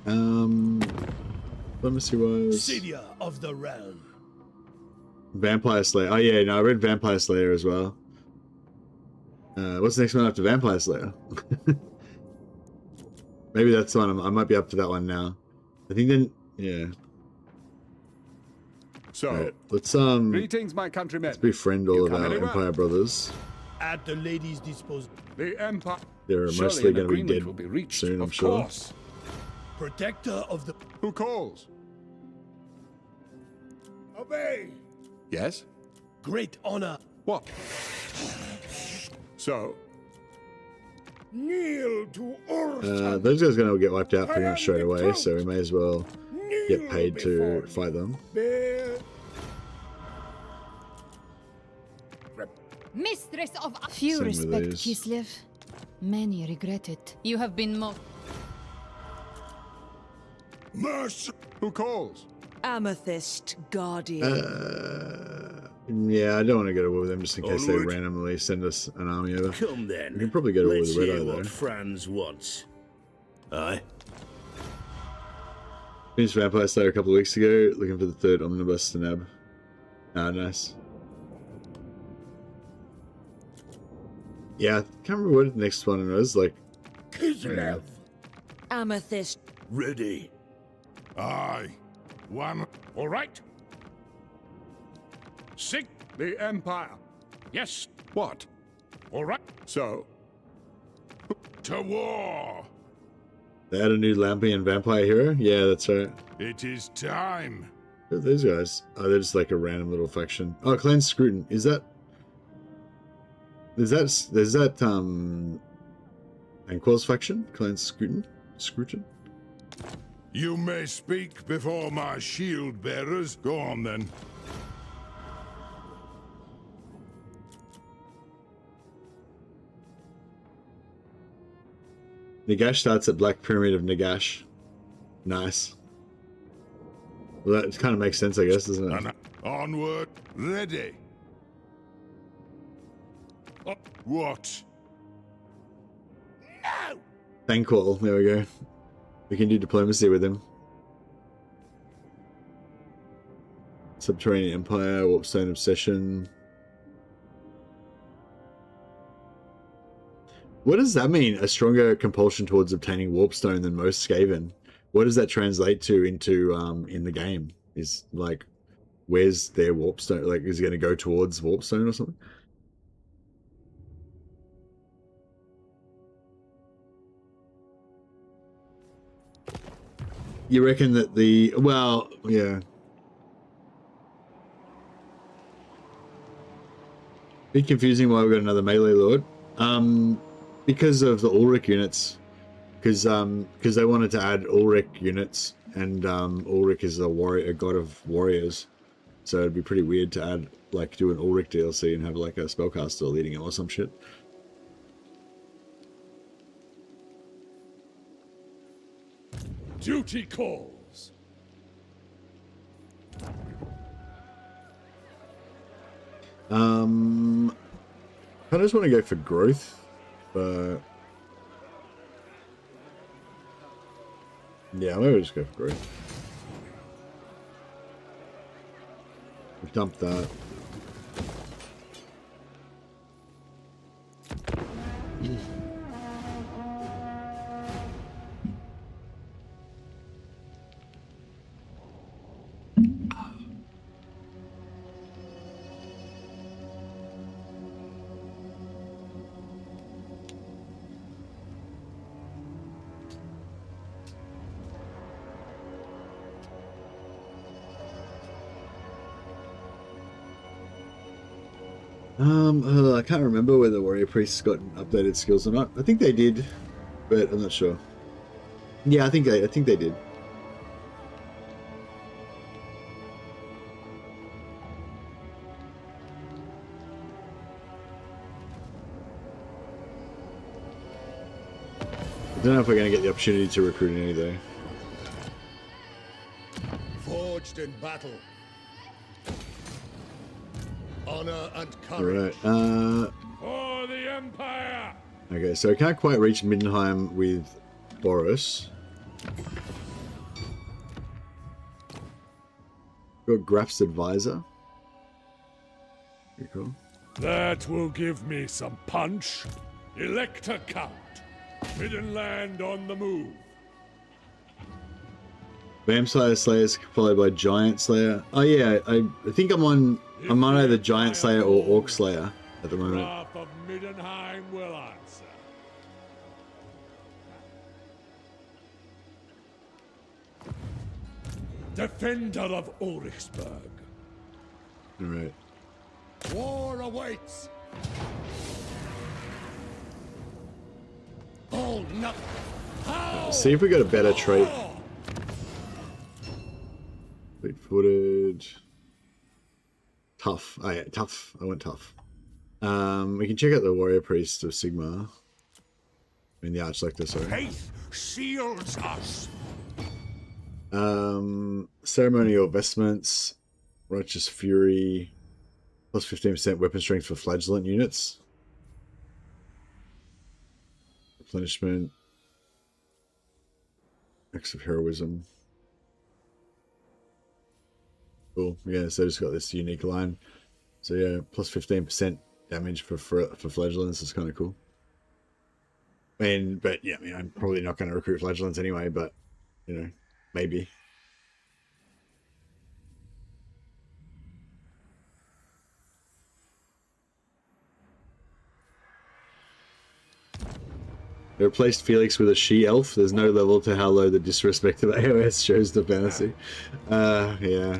Diplomacy was Cydia of the Realm. Vampire Slayer. Oh yeah, no, I read Vampire Slayer as well. What's the next one after Vampire Slayer? Maybe that's the one. I might be up to that one now. I think then, yeah. So, right, let's greetings, my countrymen. let's befriend all of our Empire brothers. At the lady's disposal. The Empire. They're mostly going to be dead will be reached, soon, I'm of sure. Course. Protector of the. Who calls? Obey. Yes. Great honor. What? So. Kneel to Ursa. Those guys are going to get wiped out pretty much straight away, so we may as well get paid to fight them. Mistress of few Same with respect these. Kislev. Many regret it. You have been Mercy. Who calls? Amethyst Guardian. Yeah, I don't want to go to war with them just in case they Onward. randomly send us an army over. Come then. We can probably go to war Let's with the Red hear Eye what though. Franz wants. Aye. Finished Vampire Slayer a couple of weeks ago, looking for the third omnibus to nab. Ah, nice. Yeah, I can't remember what the next one was, like... Kislev. Amethyst. Ready. Aye. One. All right. Sig. The Empire. Yes. What? All right. So. To war. They had a new Lampion vampire hero? Yeah, that's right. It is time. Who are those guys? Oh, they're just like a random little faction. Oh, Clan Scrutin. Is that Anquil's faction? Clan Scrutin? Scrutin? You may speak before my shield bearers. Go on then. Nagash starts at Black Pyramid of Nagash. Nice. Well, that kind of makes sense, I guess, doesn't it? And onward. Ready. What? No! Thankful. There we go. We can do diplomacy with him. Subterranean Empire, Warpstone Obsession. What does that mean? A stronger compulsion towards obtaining Warpstone than most Skaven. What does that translate to into in the game? Is like, where's their Warpstone? Like, is it going to go towards Warpstone or something? You reckon that the... Well, yeah. Bit confusing why we've got another melee lord. Because of the Ulrich units. because they wanted to add Ulrich units, and Ulrich is a god of warriors, so it'd be pretty weird to add do an Ulrich DLC and have like a spellcaster leading him or some shit. Duty calls. I just want to go for growth, but yeah, maybe we'll just go for growth. Dump that. I can't remember whether the warrior priests got updated skills or not. I think they did, but I'm not sure. Yeah, I think they did. I don't know if we're going to get the opportunity to recruit any though. Forged in battle. Honor and Alright, courage. For the Empire! Okay, so I can't quite reach Middenheim with Boris. Got Graf's advisor. Pretty cool. That will give me some punch. Elector Count. Middenland on the move. Vampire Slayers followed by Giant Slayer. Oh yeah, I think I'm on either Giant Slayer or Orc Slayer at the moment. Graf of Middenheim will answer. Defender of Ulrichsburg. Alright. War awaits. Oh no! How? See if we got a better trait. Fleet-footed. Tough. Oh yeah, tough. I went tough. We can check out the warrior priest of Sigmar. I mean the Archlector, sorry. Faith shields us. Ceremonial vestments, righteous fury, plus 15% weapon strength for flagellant units. Replenishment. Acts of heroism. Cool. Yeah, so just got this unique line. So yeah, plus 15% damage for flagellants is kind of cool. I mean, but yeah, I mean, I'm probably not going to recruit flagellants anyway, but you know, maybe. They replaced Felix with a she-elf. There's no level to how low the disrespect of AOS shows to fantasy. Yeah.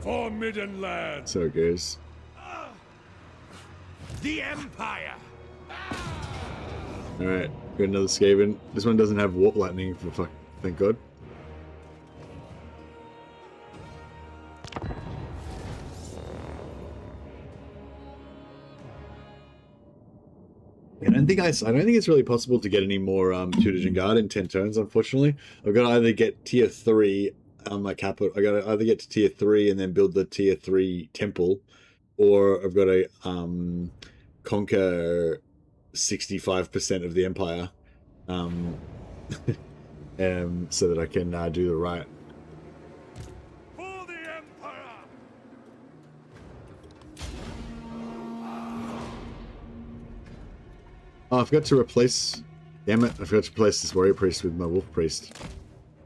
For Middenland. So it goes. The Empire. Alright, got another Skaven. This one doesn't have Warp Lightning, for fuck, thank God. I don't think it's really possible to get any more Tutor Guard in 10 turns, unfortunately. I've got to either get tier 3 on my capital. I got to either get to tier 3 and then build the tier 3 temple, or I've got to conquer 65% of the empire, so that I can do the right. For the Empire. Oh, I forgot to replace. Damn it! I forgot to replace this warrior priest with my wolf priest.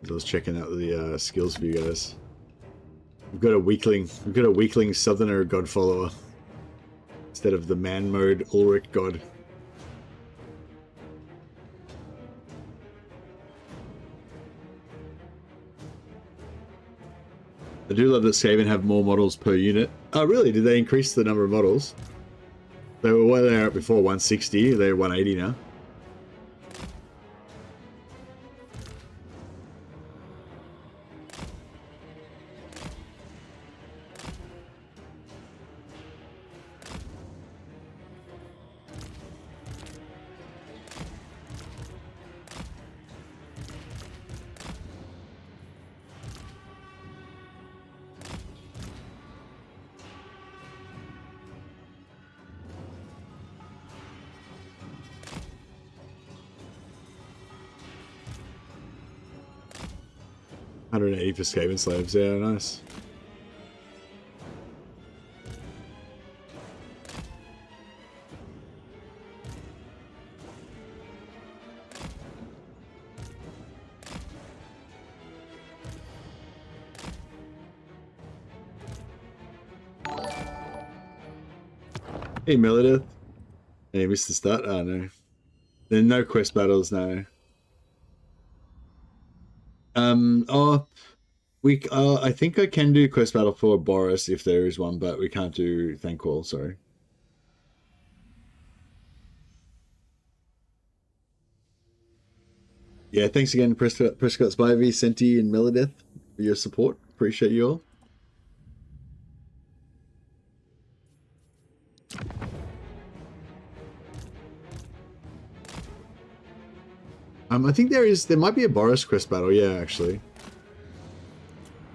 I was checking out the skills for you guys. We've got a weakling. We've got a weakling southerner god follower instead of the man mode Ulrich god. I do love that Skaven have more models per unit. Oh, really? Did they increase the number of models? They were where they were at before, 160. They're 180 now. $180 for Skaven slaves, yeah, nice. Hey, Melodith. Hey, missed the start? Oh, no. There are no quest battles now. I think I can do quest battle for Boris if there is one, but we can't do Thankwall, sorry. Yeah, thanks again, Prescott Spivey, Senti, and Melodeth for your support. Appreciate you all. I think there might be a Boris quest battle, yeah, actually.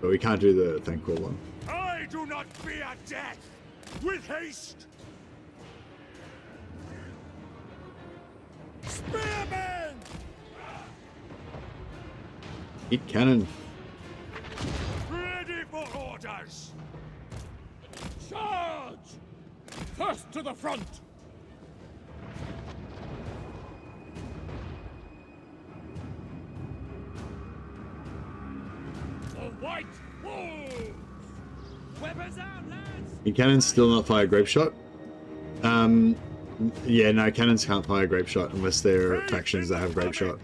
But we can't do the Thankwall one. I do not fear death. With haste. Spearmen! Hit cannon. Ready for orders. Charge! First to the front. White wolves! Weapons out, lads! Can cannons still not fire grape shot? Yeah, no, cannons can't fire grape shot unless they're factions that have grape shot.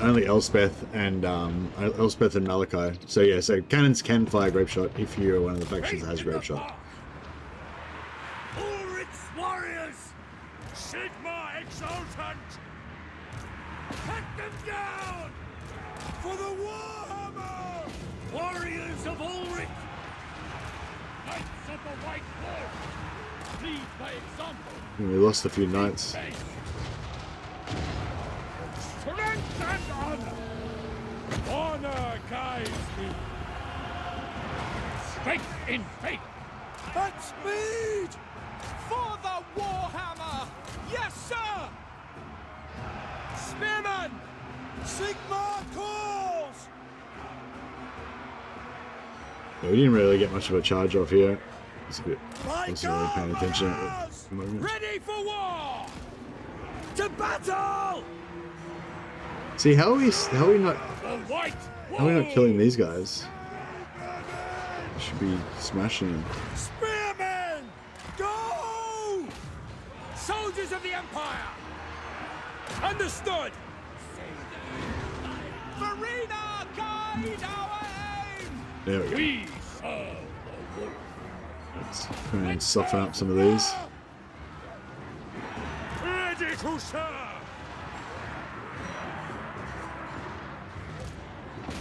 Only Elspeth and Malachi. So yeah, so cannons can fire grape shot if you're one of the factions that has grape shot. Ulrich's warriors! Sigma exultant! Cut them down! For the Warhammer! Warriors of Ulrich! Knights of the White Wolf! Lead by example! We lost a few knights. Strength and honor! Honor guides me! Strength in faith! At speed! For the Warhammer! Yes, sir! Spearman! Sigma calls! Yeah, we didn't really get much of a charge off here. It's a bit. I wasn't really paying attention at the moment. Ready for war! To battle! See, how are we not killing these guys? We should be smashing them. Spearmen! Go! Soldiers of the Empire! Understood! Marina, guide our aim! There we go. We serve the wolf. Let's try and soften up some of these. Ready to serve!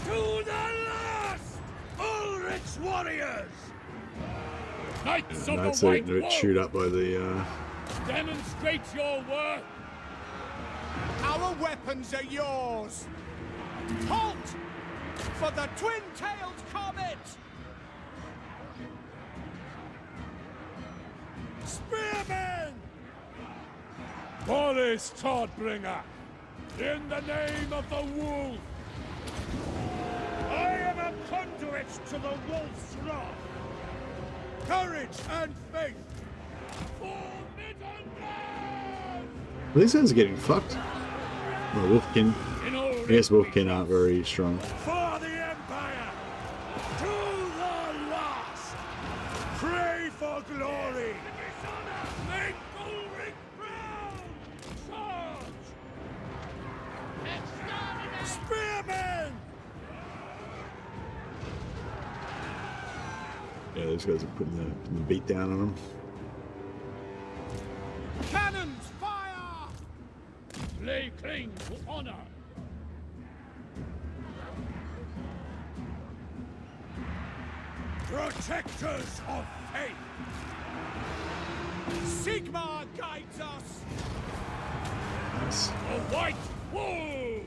To the last! Ulrich's warriors! Knights of Knights the are White getting a bit Wolf! chewed up by the. Demonstrate your worth! Our weapons are yours! Halt! For the twin-tailed comet! Spearmen! Boris Todbringer, in the name of the wolf! I am a conduit to the wolf's wrath! Courage and faith! Forbidden land! Well, these guys are getting fucked. Well, Wolfkin. I guess Wolfkin aren't very strong. For the Empire! To the last! Pray for glory! Make Ulrich proud! Charge! Spearmen! Yeah, those guys are putting the beat down on them. lay claim to honor. Protectors of faith. Sigmar guides us. Nice. The White Wolves.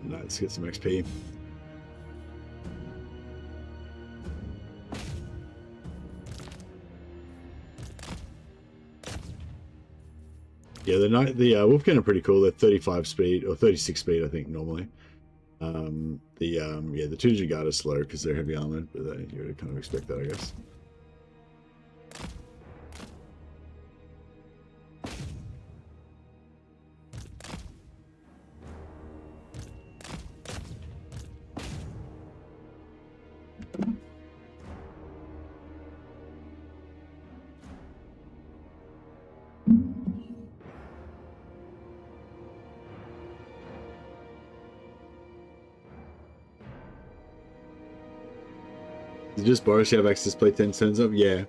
Let's get some XP. Yeah, the Wolfkin are pretty cool. They're 35 speed or 36 speed, I think, normally. The Todbringer guard is slow because they're heavy armored, but you would kind of expect that, I guess. Just Boris, you have access to play 10 turns up? Yeah.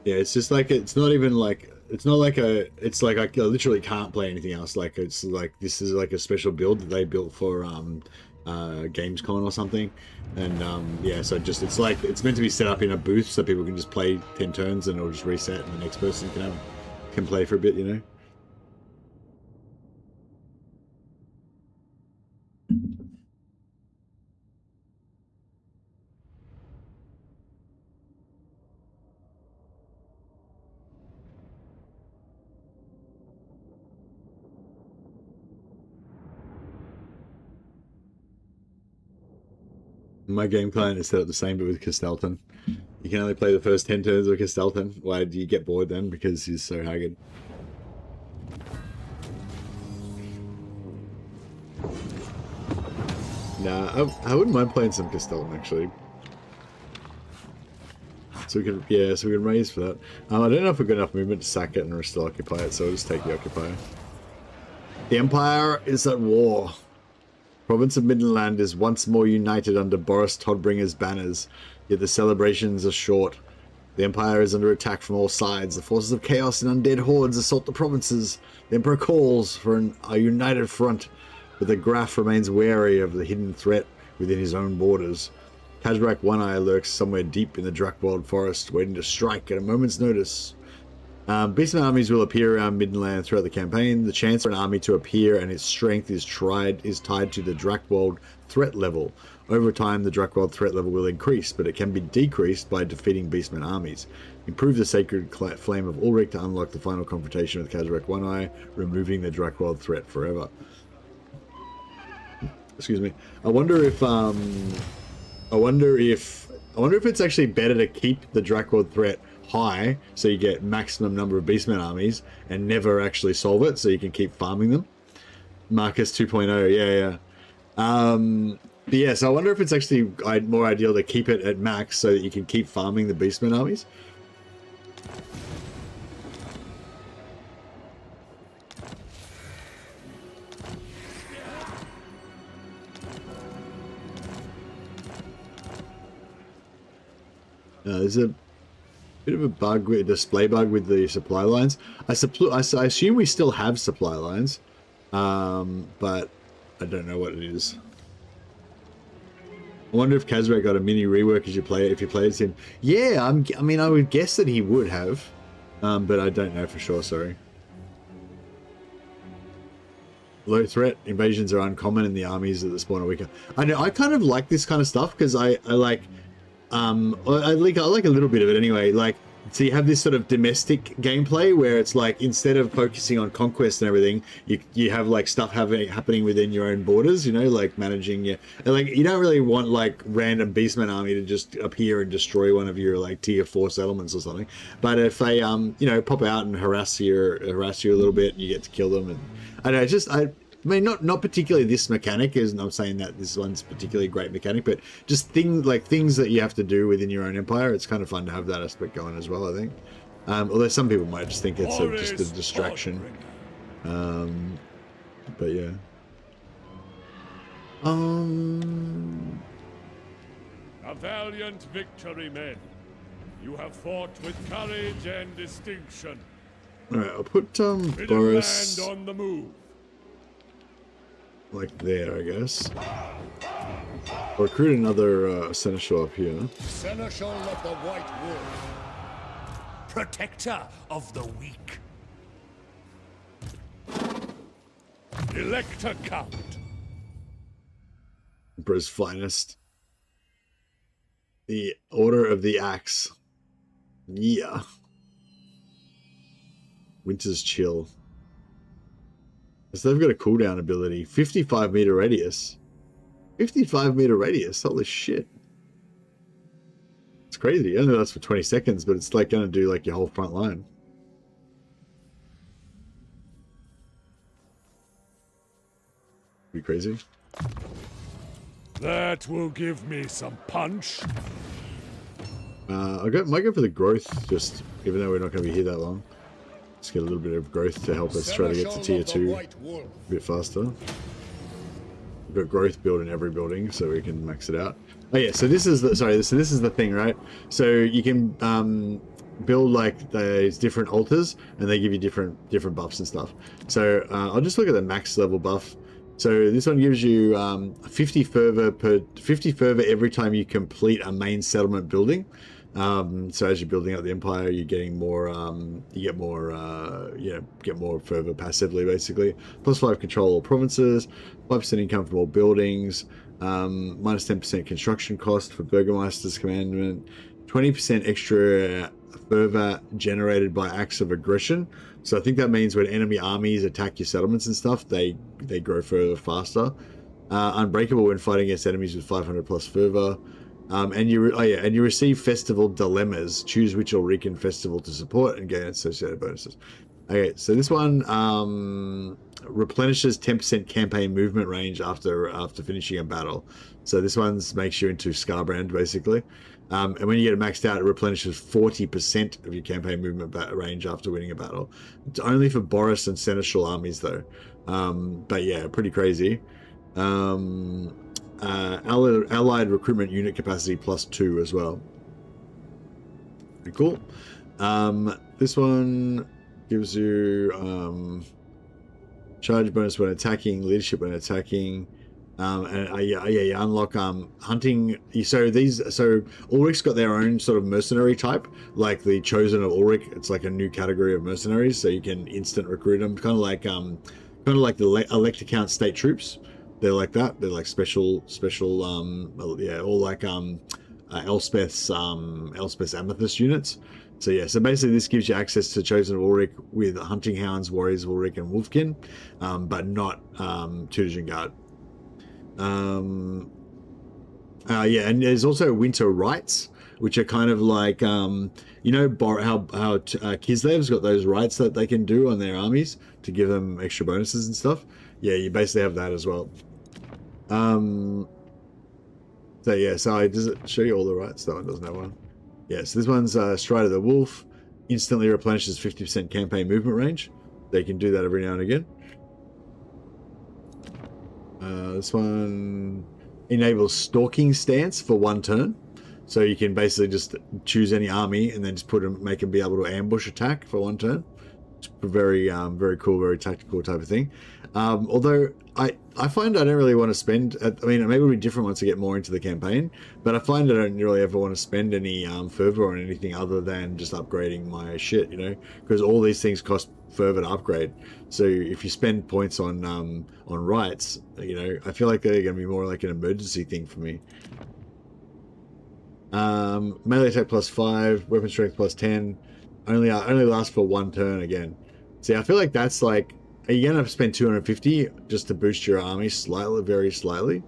It's just like, it's not even like, it's not like it's like I literally can't play anything else. Like, it's like, this is like a special build that they built for Gamescom or something. And yeah, so just, it's like, it's meant to be set up in a booth so people can just play 10 turns and it'll just reset and the next person can play for a bit, you know? My game client is set up the same, but with Castelton. You can only play the first 10 turns with Castelton. Why do you get bored then? Because he's so haggard. Nah, I wouldn't mind playing some Castelton actually. So we can raise for that. I don't know if we've got enough movement to sack it and still occupy it, so I'll just take the occupier. The Empire is at war. Province of Midland is once more united under Boris Todbringer's banners, yet the celebrations are short. The Empire is under attack from all sides. The forces of chaos and undead hordes assault the provinces. The Emperor calls for a united front, but the Graf remains wary of the hidden threat within his own borders. Kazrak One-Eye lurks somewhere deep in the Drakwold forest, waiting to strike at a moment's notice. Beastman armies will appear around Midland throughout the campaign. The chance for an army to appear and its strength is tied to the Drakwold threat level. Over time, the Drakwold threat level will increase, but it can be decreased by defeating Beastman armies. Improve the Sacred Flame of Ulrich to unlock the final confrontation with Kazrak One-Eye, removing the Drakwold threat forever. Excuse me. I wonder if it's actually better to keep the Drakwold threat high, so you get maximum number of Beastman armies and never actually solve it, so you can keep farming them. Marcus 2.0, but yeah, so I wonder if it's actually more ideal to keep it at max so that you can keep farming the Beastman armies. There's a bit of a bug, a display bug with the supply lines. I assume we still have supply lines, but I don't know what it is. I wonder if Kazrak got a mini rework as you play it, if you played as him. Yeah, I mean, I would guess that he would have, but I don't know for sure, sorry. Low threat invasions are uncommon in the armies at the spawn are weaker. I know, I kind of like this kind of stuff because I like a little bit of it anyway. Like, so you have this sort of domestic gameplay where it's like, instead of focusing on conquest and everything, you have like stuff happening within your own borders, you know, like managing your, like, you don't really want like random Beastman army to just appear and destroy one of your like tier 4 settlements or something. But if they you know, pop out and harass you a little bit, and you get to kill them, and I don't know, I mean, not particularly this mechanic, isn't I'm saying that this one's particularly great mechanic, but just things that you have to do within your own empire. It's kind of fun to have that aspect going as well, I think. Although some people might just think it's just a distraction. But yeah. valiant victory, men. You have fought with courage and distinction. Alright, I'll put Bit Boris of land on the move. like there, I guess. Or recruit another seneschal up here. Seneschal of the White Wolf. Protector of the weak. Elector Count. Emperor's finest. The Order of the Axe. Yeah. Winter's Chill. So they've got a cooldown ability. 55 meter radius. 55 meter radius. Holy shit. It's crazy. I know that's for 20 seconds, but it's like going to do like your whole front line. Pretty crazy. That will give me some punch. Might go for the growth, just even though we're not going to be here that long. Let's get a little bit of growth to help us try to get to tier 2 a bit faster. We've got growth built in every building, so we can max it out. Oh yeah, so this is the this is the thing, right? So you can build like these different altars, and they give you different buffs and stuff. So I'll just look at the max level buff. So this one gives you 50 fervor every time you complete a main settlement building. So as you're building up the empire, you're getting more, you get more fervor passively, basically. +5 control all provinces, 5% income from all buildings, minus 10% construction cost for Burgermeister's commandment, 20% extra fervor generated by acts of aggression. So I think that means when enemy armies attack your settlements and stuff, they grow further faster. Unbreakable when fighting against enemies with 500+ fervor. And you receive festival dilemmas. Choose which Ulrican festival to support and gain associated bonuses. Okay, so this one replenishes 10% campaign movement range after finishing a battle. So this one's makes you into Scarbrand basically. And when you get it maxed out, it replenishes 40% of your campaign movement range after winning a battle. It's only for Boris and Seneschal armies though. But yeah, pretty crazy. Allied recruitment unit capacity +2 as well. Pretty cool. This one gives you charge bonus when attacking, leadership when attacking, and you unlock hunting. So Ulrich's got their own sort of mercenary type, like the Chosen of Ulrich. It's like a new category of mercenaries, so you can instant recruit them, kind of like the Elector Count state troops. They're like that. They're like special, all like Elspeth's Amethyst units. So yeah, so basically this gives you access to Chosen of Ulrich with Hunting Hounds, Warriors of Ulrich, and Wolfkin, but not Tutors and Guard. Yeah, and there's also Winter Rites, which are kind of like how Kislev's got those rites that they can do on their armies to give them extra bonuses and stuff. Yeah, you basically have that as well. So yeah, so does it show you all the rights? That one doesn't have one. Yeah, so this one's Stride of the Wolf. Instantly replenishes 50% campaign movement range. They can do that every now and again. This one enables Stalking Stance for 1 turn. So you can basically just choose any army and then just make them be able to ambush attack for 1 turn. It's very cool, very tactical type of thing. Although I find I don't really want to spend, maybe it'll be different once I get more into the campaign, but I find I don't really ever want to spend any fervor on anything other than just upgrading my shit, because all these things cost fervor to upgrade. So if you spend points on rights, I feel like they're going to be more like an emergency thing for me. Melee attack +5, weapon strength +10, only lasts for 1 turn again. See, I feel like that's like, you're gonna spend 250 just to boost your army slightly, very slightly,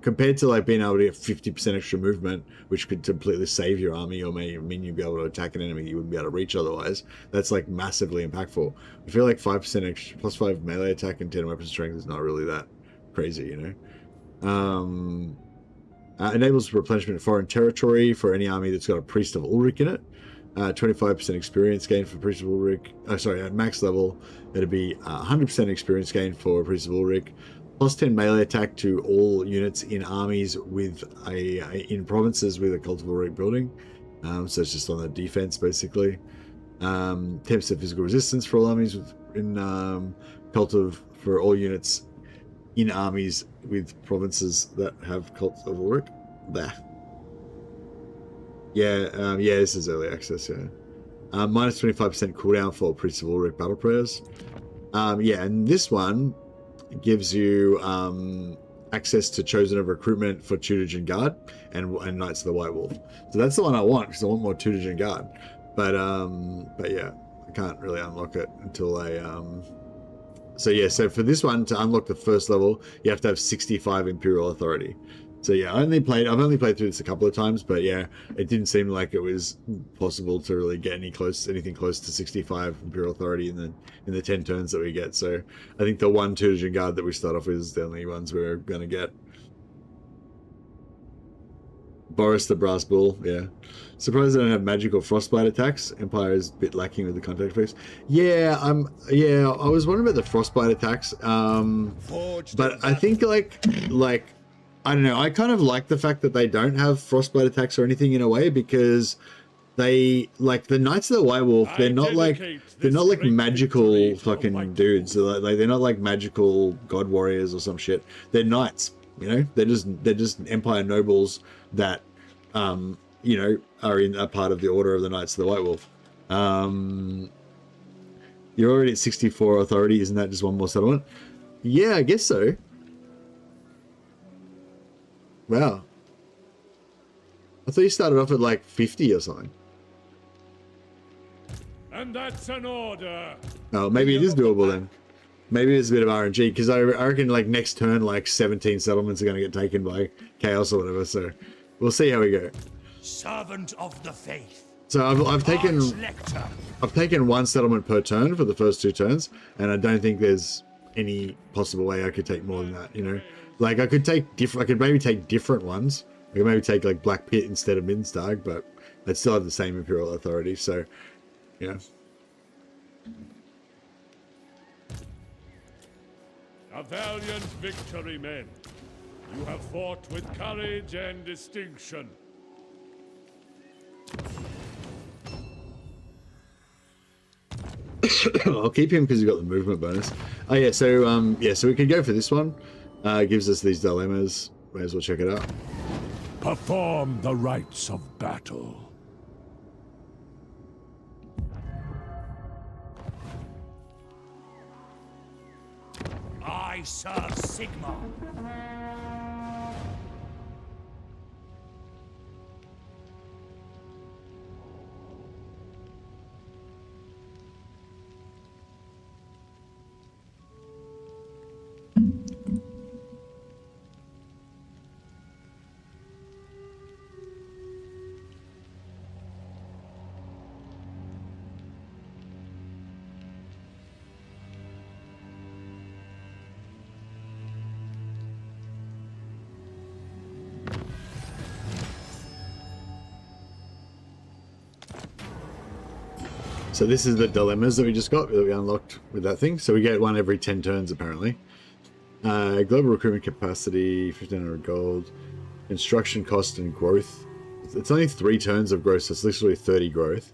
compared to like being able to get 50% extra movement, which could completely save your army or may mean you'd be able to attack an enemy you wouldn't be able to reach otherwise. That's like massively impactful. I feel like 5% extra, +5 melee attack and 10 weapon strength is not really that crazy, Enables replenishment of foreign territory for any army that's got a Priest of Ulrich in it. 25% experience gain for Priest of Ulrich. At max level, it'd be 100% experience gain for Priest of Ulrich, Plus 10 melee attack to all units in armies with in provinces with a cult of Ulrich building. So it's just on the defense basically. 10% physical resistance for all armies for all units in armies with provinces that have cults of Ulrich. Yeah, this is early access. Yeah, minus 25% cooldown for Priests of Ulrich battle prayers. Yeah, and this one gives you access to Chosen of Recruitment for Tutorage and Guard and Knights of the White Wolf. So that's the one I want because I want more Tutorage and Guard. But yeah, I can't really unlock it until I so for this one to unlock the first level, you have to have 65 Imperial Authority. So yeah, I've only played through this a couple of times, but yeah, it didn't seem like it was possible to really get anything close to 65 Imperial Authority in the 10 turns that we get. So I think the one Tutorage and Guard that we start off with is the only ones we're gonna get. Boris the Brass Bull, yeah. Surprised I don't have magical frostbite attacks. Empire is a bit lacking with the contact effects. Yeah, I was wondering about the frostbite attacks. But I think like I don't know, I kind of like the fact that they don't have frostbite attacks or anything in a way, because they, like, the Knights of the White Wolf, they're not like magical fucking dudes. They're not like magical god warriors or some shit. They're knights, you know? They're just Empire nobles that you know, are in a part of the Order of the Knights of the White Wolf. You're already at 64 authority, isn't that just one more settlement? Yeah, I guess so. Wow. I thought you started off at like 50 or something. And that's an order. Oh, maybe it is doable then. Maybe it's a bit of RNG, because I reckon like next turn like 17 settlements are going to get taken by Chaos or whatever, so we'll see how we go. Servant of the faith. So I've taken one settlement per turn for the first 2 turns, and I don't think there's any possible way I could take more than that, you know? Like I could maybe take different ones. I could maybe take like Black Pit instead of Minstag, but I'd still have the same Imperial Authority, so yeah. A valiant victory, men. You have fought with courage and distinction. I'll keep him because he's got the movement bonus. Oh yeah, so so we could go for this one. It gives us these dilemmas. May as well check it out. Perform the rites of battle. I serve Sigma. So this is the dilemmas that we just got, that we unlocked with that thing. So we get one every 10 turns, apparently. Global recruitment capacity, 1,500 gold. Construction cost and growth. It's only 3 turns of growth, so it's literally 30 growth.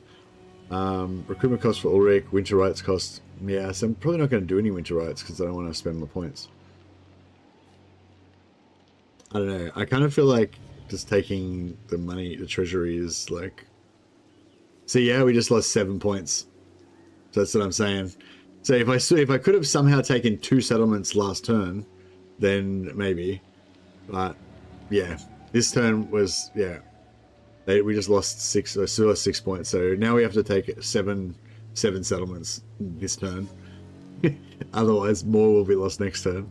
Recruitment cost for Ulrich. Winter rights cost. Yeah, so I'm probably not going to do any winter rights because I don't want to spend my points. I don't know. I kind of feel like just taking the money, the treasury is like... So yeah, we just lost 7 points. So that's what I'm saying. So if I could have somehow taken 2 settlements last turn, then maybe. But yeah, this turn was, yeah. We just lost 6, or still lost 6 points. So now we have to take 7 settlements this turn. Otherwise, more will be lost next turn.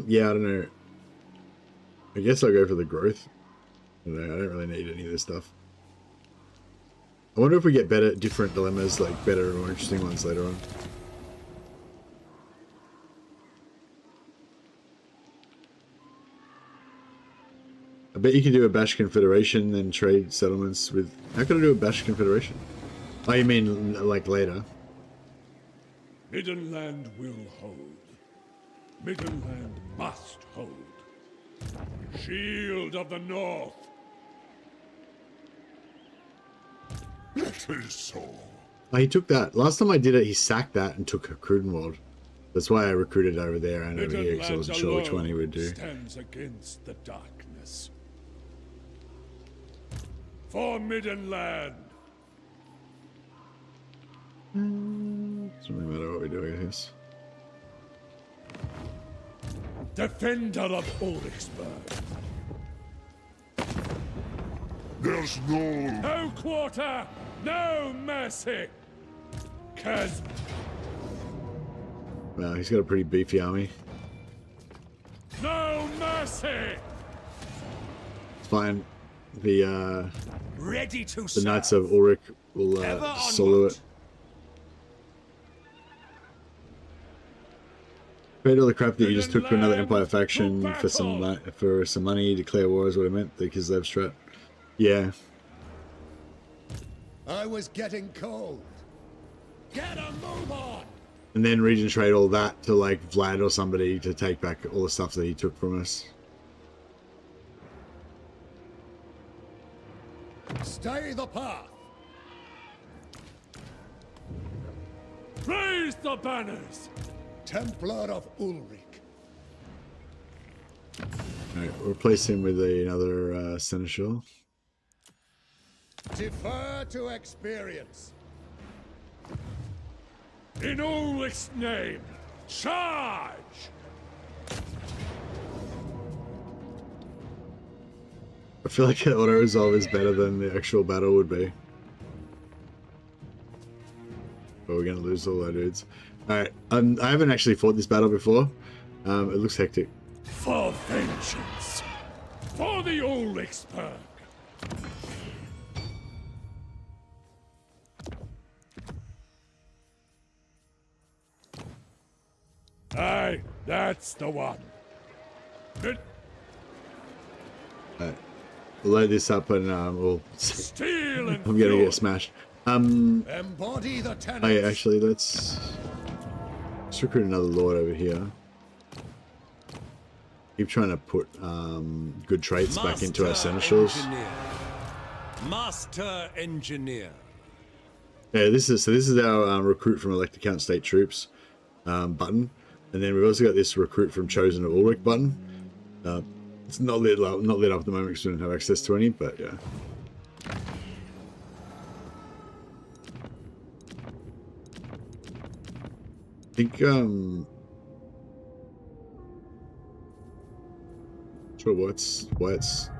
Yeah, I don't know. I guess I'll go for the growth. I don't really need any of this stuff. I wonder if we get different dilemmas, like better or more interesting ones later on. I bet you can do a Bash Confederation and trade settlements with... How can I do a Bash Confederation? Oh, you mean like later? Middenland will hold. Middenland must hold. Shield of the North. It is so. Oh, he took that. Last time I did it, he sacked that and took Crudenwald. That's why I recruited over there and over here, because I wasn't sure which one he would do. Stands against the darkness. For Middenland. Doesn't really matter what we do, I guess. Defender of Ulrichsburg. There's no... No quarter, no mercy. Cause Wow, he's got a pretty beefy army. no mercy. It's fine. The Ready to the Knights of Ulrich will solo it. Paid all the crap that you just took to another Empire faction for some money. Declare war is what I meant. The Kislev strat. Yeah. I was getting cold. Get a move on. And then region trade all that to like Vlad or somebody to take back all the stuff that he took from us. Stay the path. Raise the banners. Templar of Ulrich. Alright, replace him with another Seneschal. Defer to experience. In Ulrich's name, charge! I feel like auto resolve is better than the actual battle would be. But we're gonna lose all our dudes. Alright, I haven't actually fought this battle before. It looks hectic. For vengeance. For the Ulrichsburg. Aye, that's the one. It Alright, we'll load this up and we'll... steel and I'm gonna fury. get smashed. Embody the tenets. Oh yeah, actually, let's recruit another lord over here. Keep trying to put good traits back into our seneschals. Master engineer. Yeah, this is our recruit from Elected Count State Troops button, and then we've also got this recruit from Chosen of Ulrich button. It's not lit up at the moment because we don't have access to any, but yeah. I think sure why it's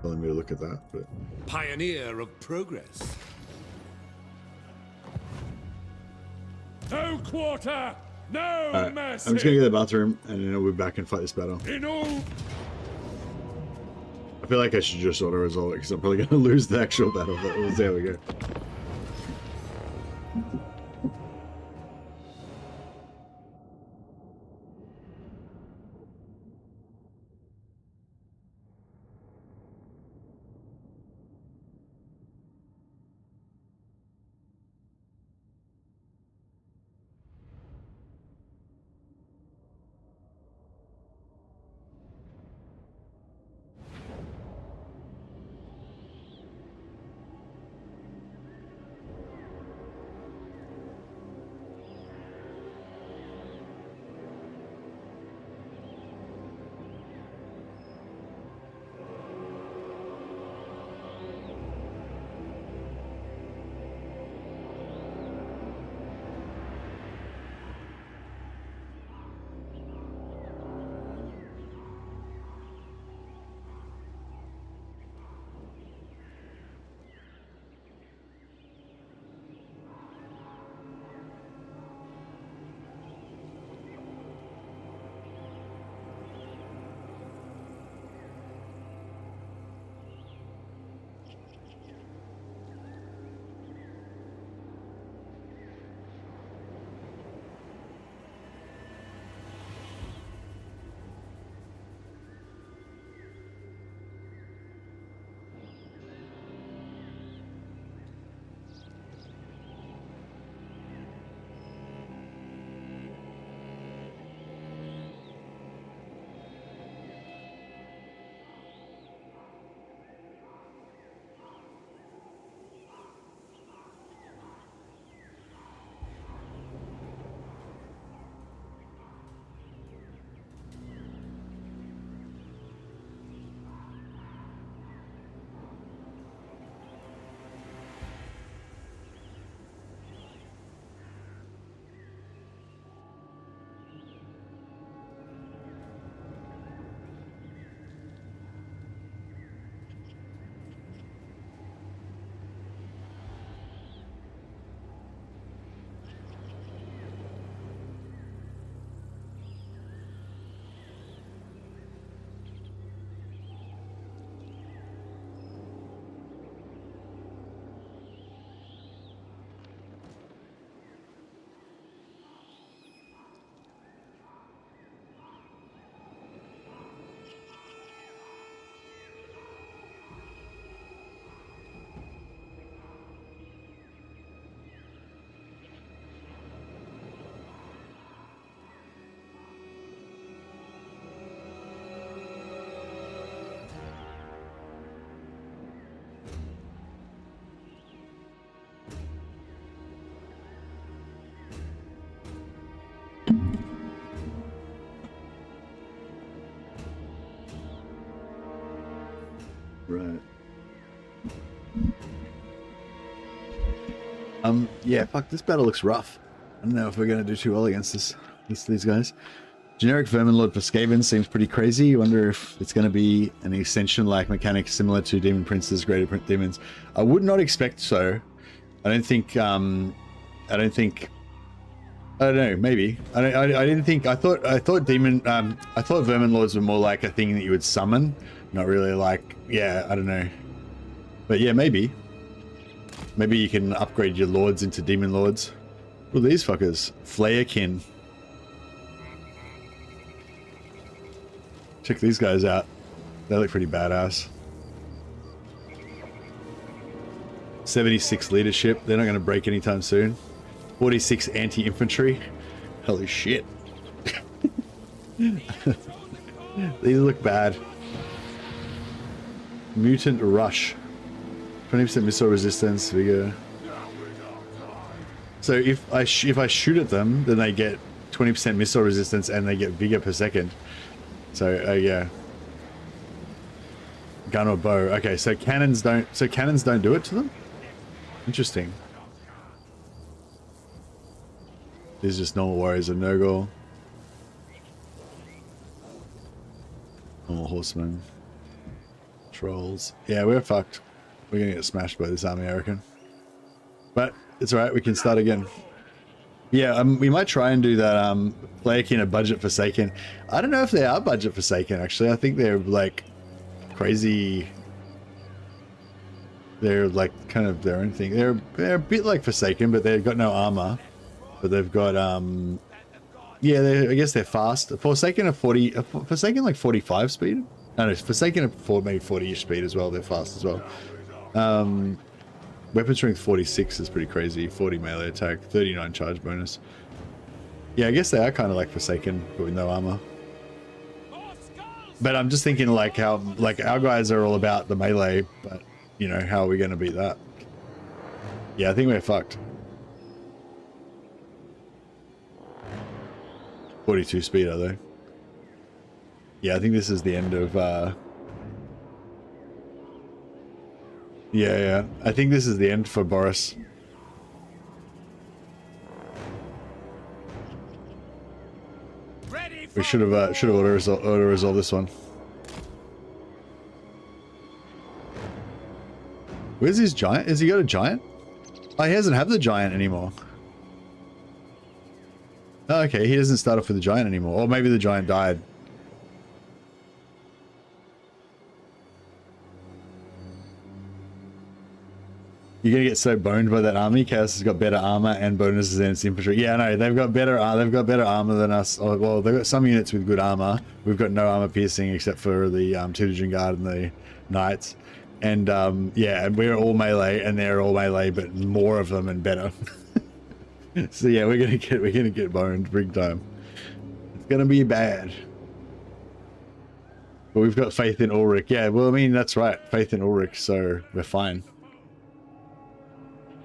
telling me to look at that, but Pioneer of progress. No quarter, no alright, mercy. I'm just gonna go to the bathroom and then we'll be back and fight this battle. In all I feel like I should just auto resolve it because I'm probably gonna lose the actual battle, but there we go. Right. Yeah, fuck, this battle looks rough. I don't know if we're gonna do too well against these guys. Generic Vermin Lord for Skaven seems pretty crazy. You wonder if it's gonna be an extension-like mechanic similar to Demon Prince's Greater Demons. I would not expect so. I don't know, maybe. I didn't think, I thought Vermin Lords were more like a thing that you would summon. Not really like, yeah, I don't know. But yeah, maybe. Maybe you can upgrade your lords into demon lords. What are these fuckers? Flayerkin. Check these guys out. They look pretty badass. 76 leadership. They're not going to break anytime soon. 46 anti-infantry. Holy shit. These look bad. Mutant Rush. 20% missile resistance, vigor. So if I shoot at them, then they get 20% missile resistance and they get vigor per second. So yeah. Gun or bow. Okay, so cannons don't do it to them? Interesting. These are just normal warriors of Nurgle. Normal horsemen. Trolls. Yeah, we're fucked. We're gonna get smashed by this army, I reckon. But it's alright, we can start again. Yeah, we might try and do that, Flayerkin a budget Forsaken. I don't know if they are budget Forsaken, actually. I think they're, like, crazy... They're, like, kind of their own thing. They're a bit like Forsaken, but they've got no armor. But they've got, yeah, I guess they're fast. Forsaken are 40... Forsaken, like, 45 speed? No, Forsaken are maybe 40-ish speed as well. They're fast as well. Weapon strength 46 is pretty crazy. 40 melee attack, 39 charge bonus. Yeah, I guess they are kind of like Forsaken, but with no armor. But I'm just thinking like how, like our guys are all about the melee, but you know, how are we going to beat that? Yeah, I think we're fucked. 42 speed, are they? Yeah, I think this is the end of, yeah. I think this is the end for Boris. We should have auto-resolved this one. Where's his giant? Has he got a giant? Oh, he doesn't have the giant anymore. Oh, okay, he doesn't start off with the giant anymore. Or maybe the giant died. You're gonna get so boned by that army. Chaos has got better armor and bonuses than its infantry. Yeah, no, they've got better armor than us. Oh, well, they've got some units with good armor. We've got no armor piercing except for the Todbringer Guard and the Knights. And yeah, we're all melee and they're all melee, but more of them and better. So yeah, we're gonna get boned big time. It's gonna be bad. But we've got faith in Ulrich. Yeah, well, I mean, that's right. Faith in Ulrich, so we're fine.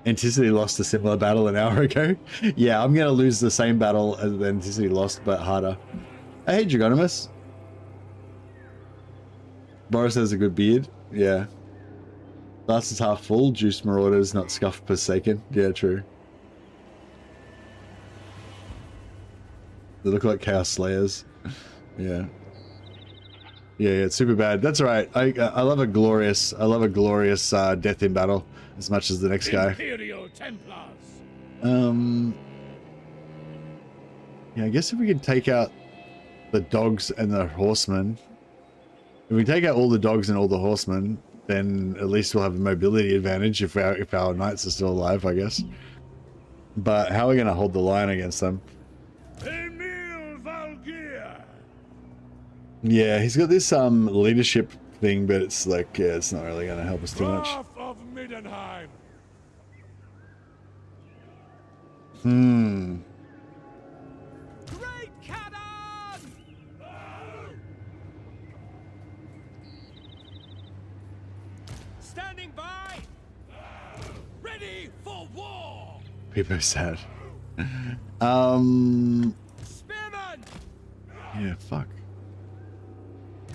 Anticity lost a similar battle an hour ago. Yeah, I'm going to lose the same battle as the Anticity lost, but harder. Hey, Dragonimus. Boris has a good beard. Yeah. Glass is half full. Juice Marauders, not scuffed Forsaken. Yeah, true. They look like Chaos Slayers. Yeah. Yeah, it's super bad. That's all right. I love a glorious death in battle. As much as the next guy. Imperial Templars. Yeah, I guess if we could take out the dogs and the horsemen. If we take out all the dogs and all the horsemen, then at least we'll have a mobility advantage if our knights are still alive, I guess. But how are we gonna hold the line against them? Emil Valgeir. Yeah, he's got this leadership thing, but it's like, yeah, it's not really gonna help us too much. Middenheim. Great cannon! Standing by! Ready for war! People are sad. Spearman! Yeah, fuck.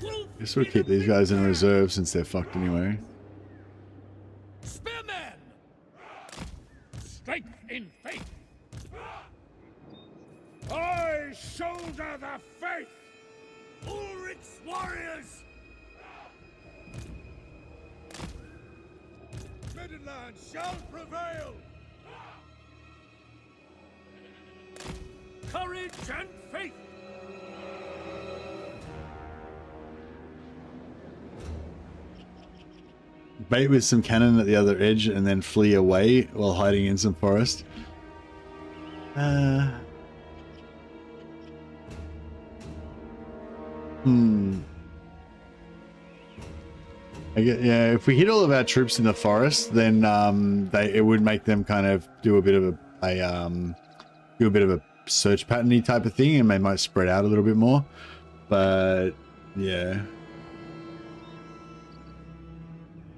Wolf Guess we'll keep these guys in reserve since they're fucked anyway. Spearmen! Strength in faith! I shoulder the faith! Ulrich's warriors! Midland shall prevail! Courage and faith! Bait with some cannon at the other edge and then flee away while hiding in some forest. I get, yeah, if we hit all of our troops in the forest, then it would make them kind of do a bit of a search pattern-y type of thing, and they might spread out a little bit more. But yeah,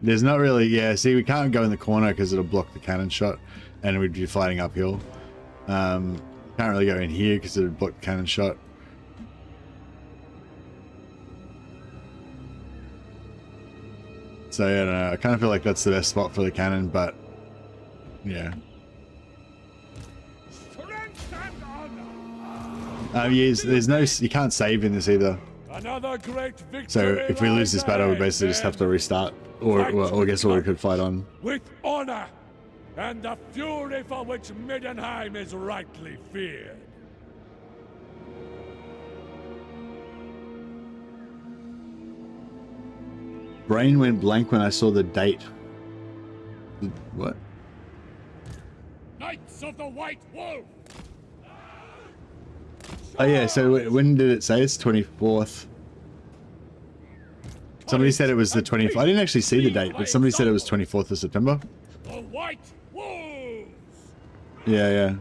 there's not really, yeah, see, we can't go in the corner because it'll block the cannon shot and we'd be fighting uphill. Can't really go in here because it would block the cannon shot. So yeah, I don't know. I kind of feel like that's the best spot for the cannon, but yeah. Yes, there's no, you can't save in this either. Another great victory. So if we lose this battle, we basically just have to restart, or I guess we could fight on. With honor and the fury for which Middenheim is rightly feared. Brain went blank when I saw the date. What? Knights of the White Wolf. Oh yeah, so when did it say it's 24th? Somebody said it was the 24th. I didn't actually see the date, but somebody said it was 24th of September. The White Wolves. Yeah, yeah.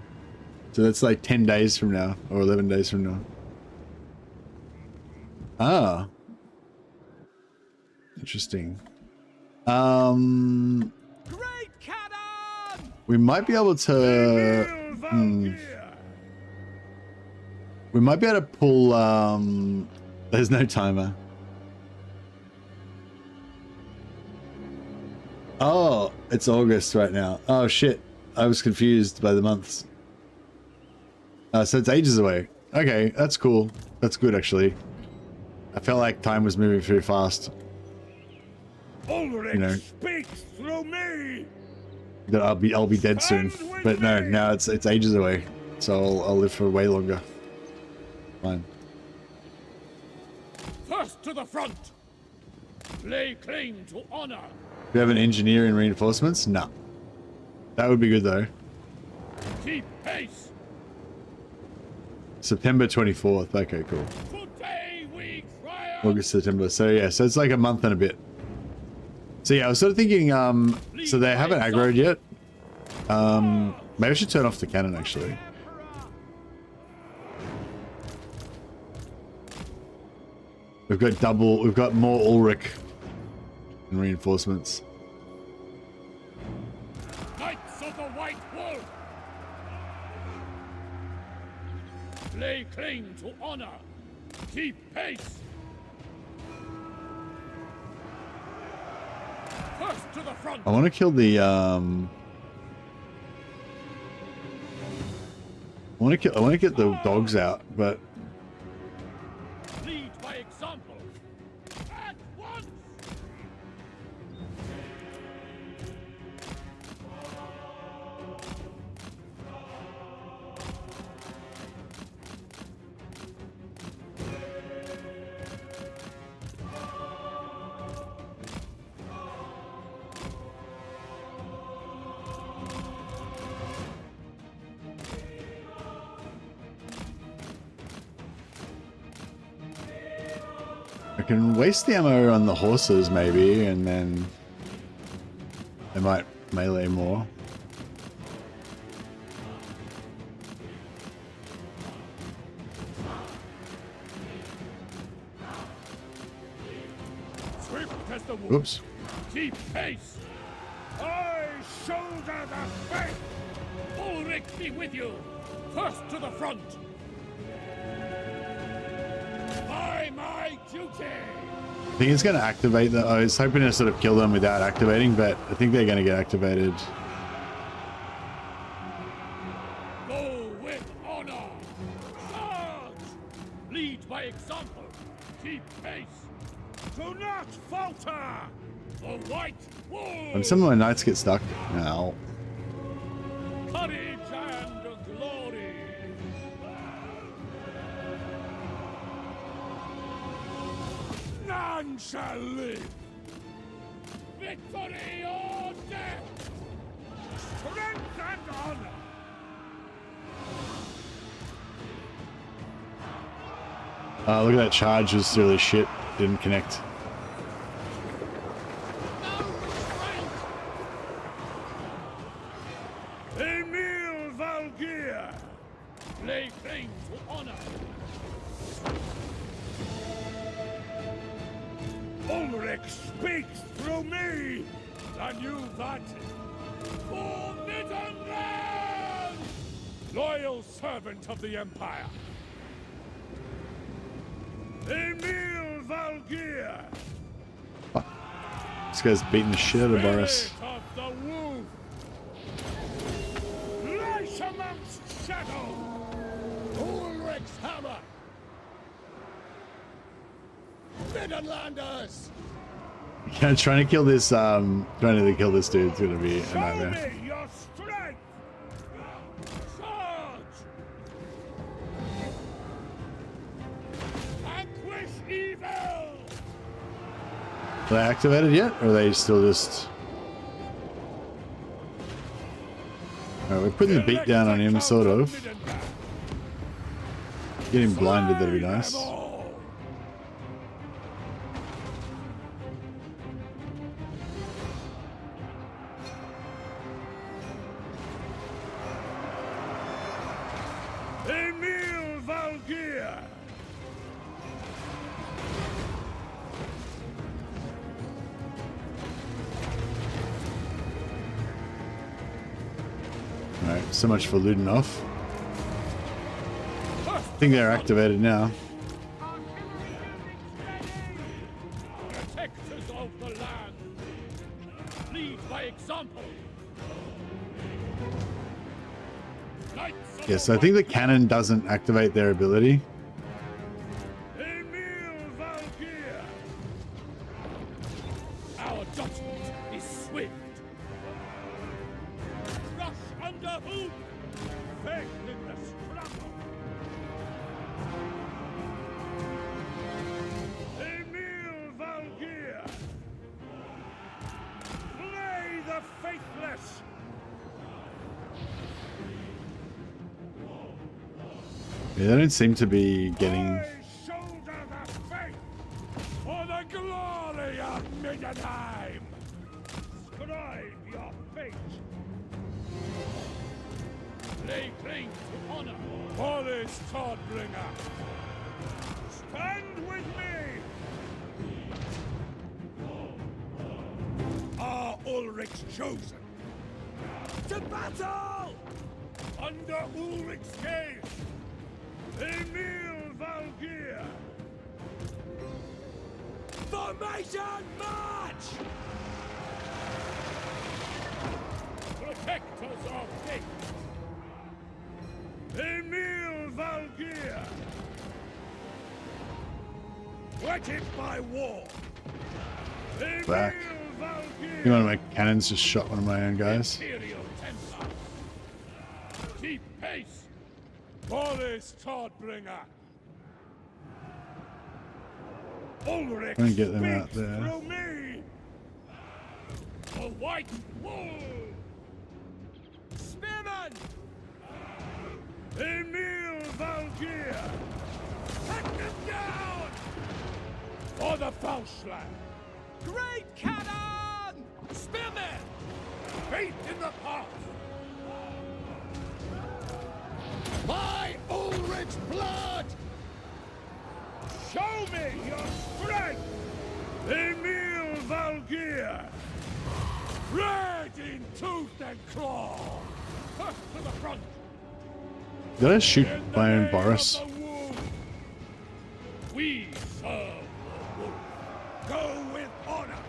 So that's like 10 days from now, or 11 days from now. Ah. Interesting. Great cannon! We might be able to... We might be able to pull... There's no timer. Oh, it's August right now. Oh shit. I was confused by the months. So it's ages away. Okay, that's cool. That's good actually. I felt like time was moving very fast. Ulrich speaks through me. That I'll be dead soon. But no, now it's ages away. So I'll live for way longer. Fine. First to the front. Lay claim to honor. Do you have an engineer in reinforcements? No. That would be good though. Keep pace. September 24th. Okay, cool. Today we triumph. August, September. So yeah, so it's like a month and a bit. So yeah, I was sort of thinking, so they haven't aggroed yet. Maybe I should turn off the cannon actually. We've got more Ulrich in reinforcements. Knights of the White Wolf. Lay claim to honor. Keep pace. First to the front. I want to kill the I want to get the dogs out, but Lead by example. At once. I can waste the ammo on the horses maybe, and then they might melee more. Swift as the wolf. Oops. Keep pace. I shoulder the faith. Ulrich be with you. First to the front. By my duty! I think it's going to activate the... I was hoping to sort of kill them without activating, but I think they're going to get activated. Go with honor! Charge! Lead by example! Keep pace! Do not falter! The white wolf! And some of my knights get stuck now. Courage and glory! None shall live! Victory or death! Strength and honor! Look at that charge, was really shit. Didn't connect. Emil Valgeir! Lay claim to honor! Ulrich speaks through me! The new that forbidden land! Loyal servant of the Empire! Emil Valgeir! This guy's beating the shit out of Boris. Spirit of the wolf! Light amongst shadows! Ulrich's hammer! Midlanders! Yeah, trying to kill this dude is gonna be a Show nightmare. me your strength! Charge! Vanquish evil! Are they activated yet? Or are they still just... Alright, we're putting the beat down on him, sort of. Get him blinded, that'd be nice. Emil Valgeir! Alright, so much for looting off. I think they're activated now. Protectors of the land! Lead by example! Knights of Yes, the I think the White cannon doesn't activate their ability. Emil Valgeir! Our judgment is swift. Rush under hoop! Faith in the struggle! Emil Valgeir! Slay the faithless! Yeah, they don't seem to be getting... I shoulder the faith for the glory of Middenheim! Scribe your fate! Lay claim to honor! Boris Todbringer! Stand with me! Are Ulrich's chosen? To battle! Under Ulrich's gaze! Emil Valgeir! Formation march! Protectors of faith! Emil Valgeir! Wetted by war! Emil Back. Valgeir! One of my cannons just shot one of my own guys. Imperial Templar! Keep pace! Boris Todbringer! Ulrich Try and get them speaks out there. through me! The White Wolf! Spearman! Emil Valgeir! Cut them down! For the Faustland! Great cannon! Spearman! Faith in the path! By Ulrich's blood! Show me your strength! Emil Valgeir! Red in tooth and claw! First to the front! Did I shoot In the my own name Boris? of the wolf, We serve the wolf. Go with honor.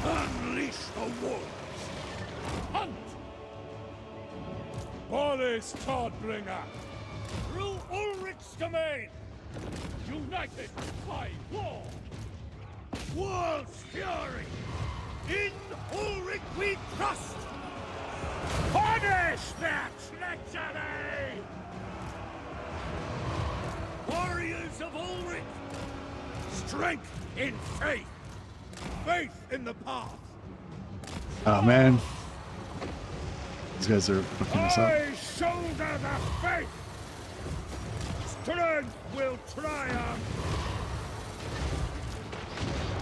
Unleash the wolves. Hunt. Boris Todbringer. Through Ulrich's domain. United by war. Wolf's fury. In Ulrich we trust. Punish that treachery! Warriors of Ulrich! Strength in faith! Faith in the path! Oh man. These guys are fucking us up. I shoulder the faith! Strength will triumph!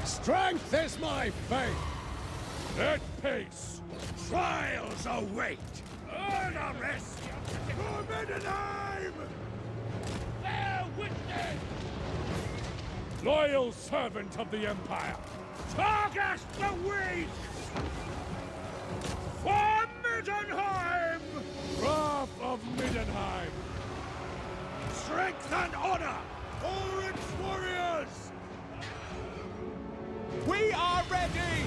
Strength is my faith. At pace! Trials await! Earn a rest! For Middenheim! Bear witness! Loyal servant of the Empire! Target the weak! For Middenheim! Wrath of Middenheim! Strength and honor! Ulrich's warriors! We are ready.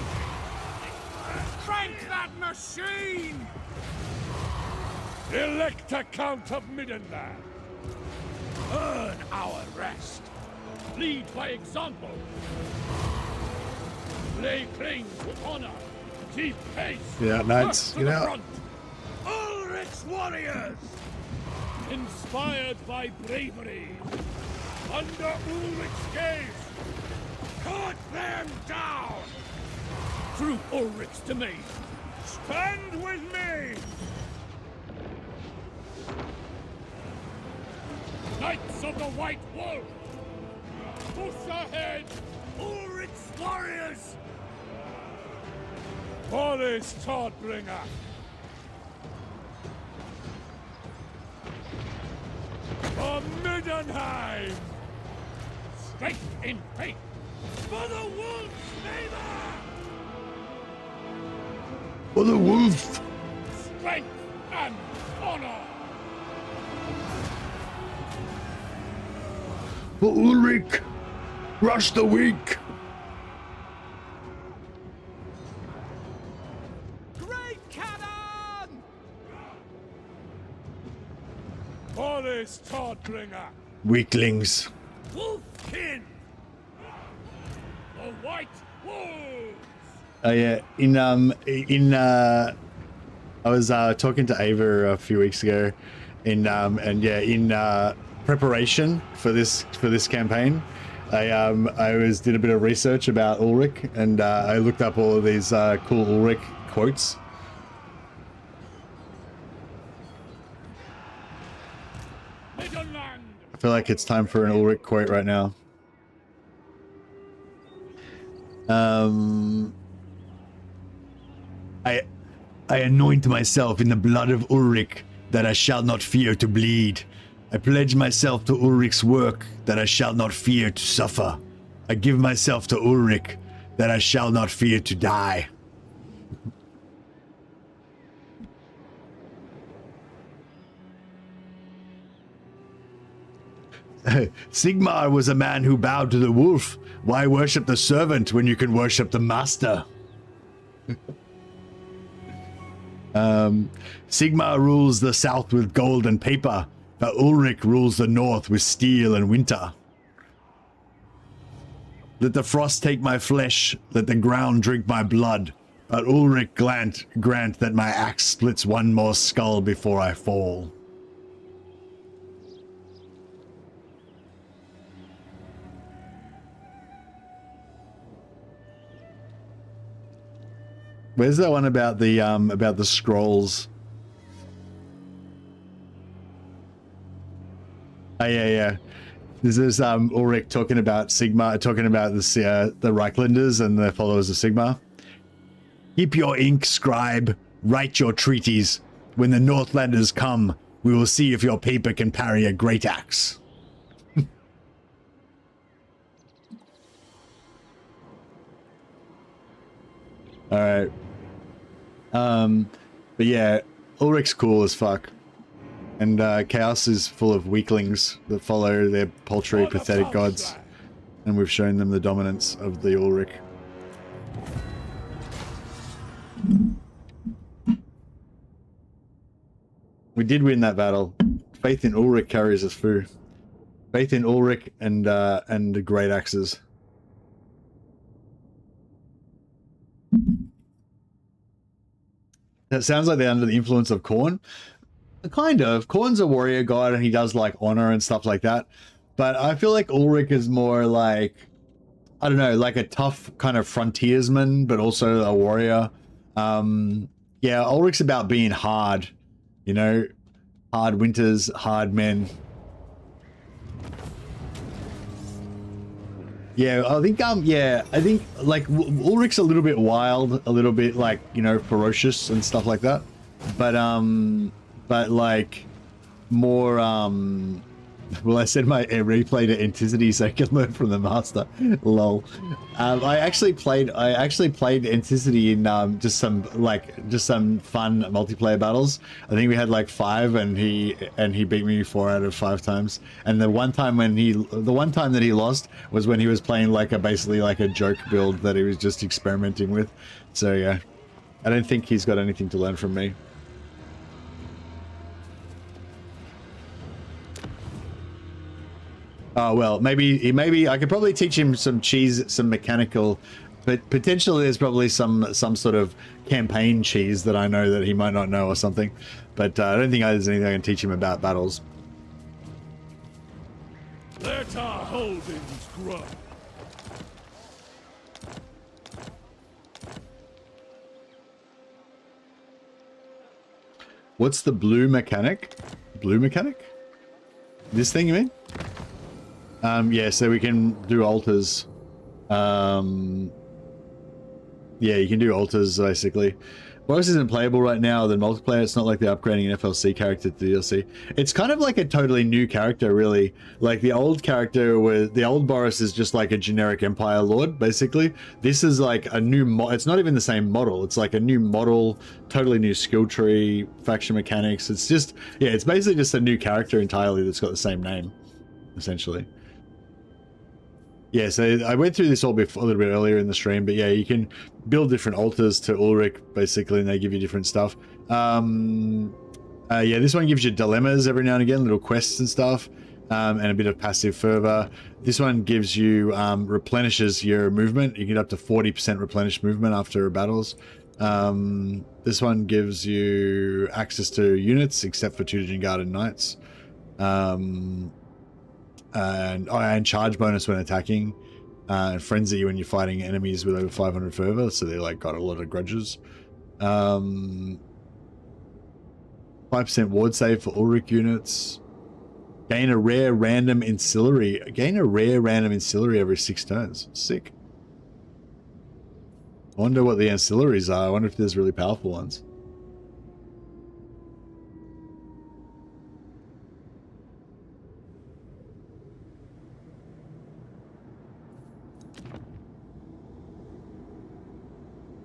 Crank that machine! Elect a Count of Middenland. Earn our rest. Lead by example. Lay claim to honor. Keep pace. Yeah, knights, To get the out. front. Ulrich's warriors! Inspired by bravery. Under Ulrich's gaze. Cut them down! Through Ulrich's domain. Stand with me! Knights of the White Wolf! Push ahead! Ulrich's warriors! Boris Todbringer! For Middenheim! Strength in faith! For the wolf's favor! For the wolf! Strength and honor! For Ulrich! Crush the weak! Great cannon. Boris Todbringer! Weaklings. Wolfkin! The White Wolves! Oh yeah, I was talking to Ava a few weeks ago, and yeah, in preparation for this campaign, I did a bit of research about Ulrich, and I looked up all of these cool Ulrich quotes. Middenland! I feel like it's time for an Ulrich quote right now. I anoint myself in the blood of Ulrich, that I shall not fear to bleed. I pledge myself to Ulrich's work, that I shall not fear to suffer. I give myself to Ulrich, that I shall not fear to die. Sigmar was a man who bowed to the wolf. Why worship the servant when you can worship the master? Sigmar rules the south with gold and paper, but Ulrich rules the north with steel and winter. Let the frost take my flesh, let the ground drink my blood, but Ulrich grant that my axe splits one more skull before I fall. Where's that one about the scrolls? Oh yeah. This is Ulrich talking about Sigmar, talking about this the Reichlanders and the followers of Sigmar. Keep your ink, scribe. Write your treaties. When the Northlanders come, we will see if your paper can parry a great axe. All right. But yeah, Ulrich's cool as fuck. And Chaos is full of weaklings that follow their paltry, pathetic gods. And we've shown them the dominance of the Ulrich. We did win that battle. Faith in Ulrich carries us through. Faith in Ulrich and the great axes. That sounds like they're under the influence of Khorne. Kind of. Khorne's a warrior god and he does like honor and stuff like that. But I feel like Ulrich is more like, I don't know, like a tough kind of frontiersman, but also a warrior. Yeah, Ulrich's about being hard, you know, hard winters, hard men. Yeah, I think like Ulrich's a little bit wild, a little bit like, you know, ferocious and stuff like that. But like more, well, I said my replay to Anticity so I can learn from the master. Lol. I actually played Anticity in just some fun multiplayer battles. I think we had like 5, and he beat me 4 out of 5 times. And the one time that he lost was when he was playing like basically like a joke build that he was just experimenting with. So yeah, I don't think he's got anything to learn from me. Oh, well, maybe I could probably teach him some mechanical, but potentially there's probably some sort of campaign cheese that I know that he might not know or something. But I don't think there's anything I can teach him about battles. Let our holdings grow. What's the blue mechanic? Blue mechanic? This thing, you mean? Yeah, so we can do altars. Yeah, you can do altars, basically. Boris isn't playable right now, then multiplayer, it's not like they're upgrading an FLC character to DLC. It's kind of like a totally new character, really. Like, the old character the old Boris is just like a generic Empire Lord, basically. This is like a new it's not even the same model. It's like a new model, totally new skill tree, faction mechanics. It's just, yeah, it's basically just a new character entirely that's got the same name, essentially. Yeah, so I went through this a little bit earlier in the stream, but yeah, you can build different altars to Ulrich, basically, and they give you different stuff. Yeah, this one gives you dilemmas every now and again, little quests and stuff, and a bit of passive fervor. This one gives you, replenishes your movement. You get up to 40% replenished movement after battles. This one gives you access to units, except for Todbringer Guard and Knights. And charge bonus when attacking, and frenzy when you're fighting enemies with over 500 fervor, so they like got a lot of grudges. 5% ward save for Ulrich units. Gain a rare random ancillary. Gain a rare random ancillary every 6 turns. Sick. I wonder what the ancillaries are. I wonder if there's really powerful ones.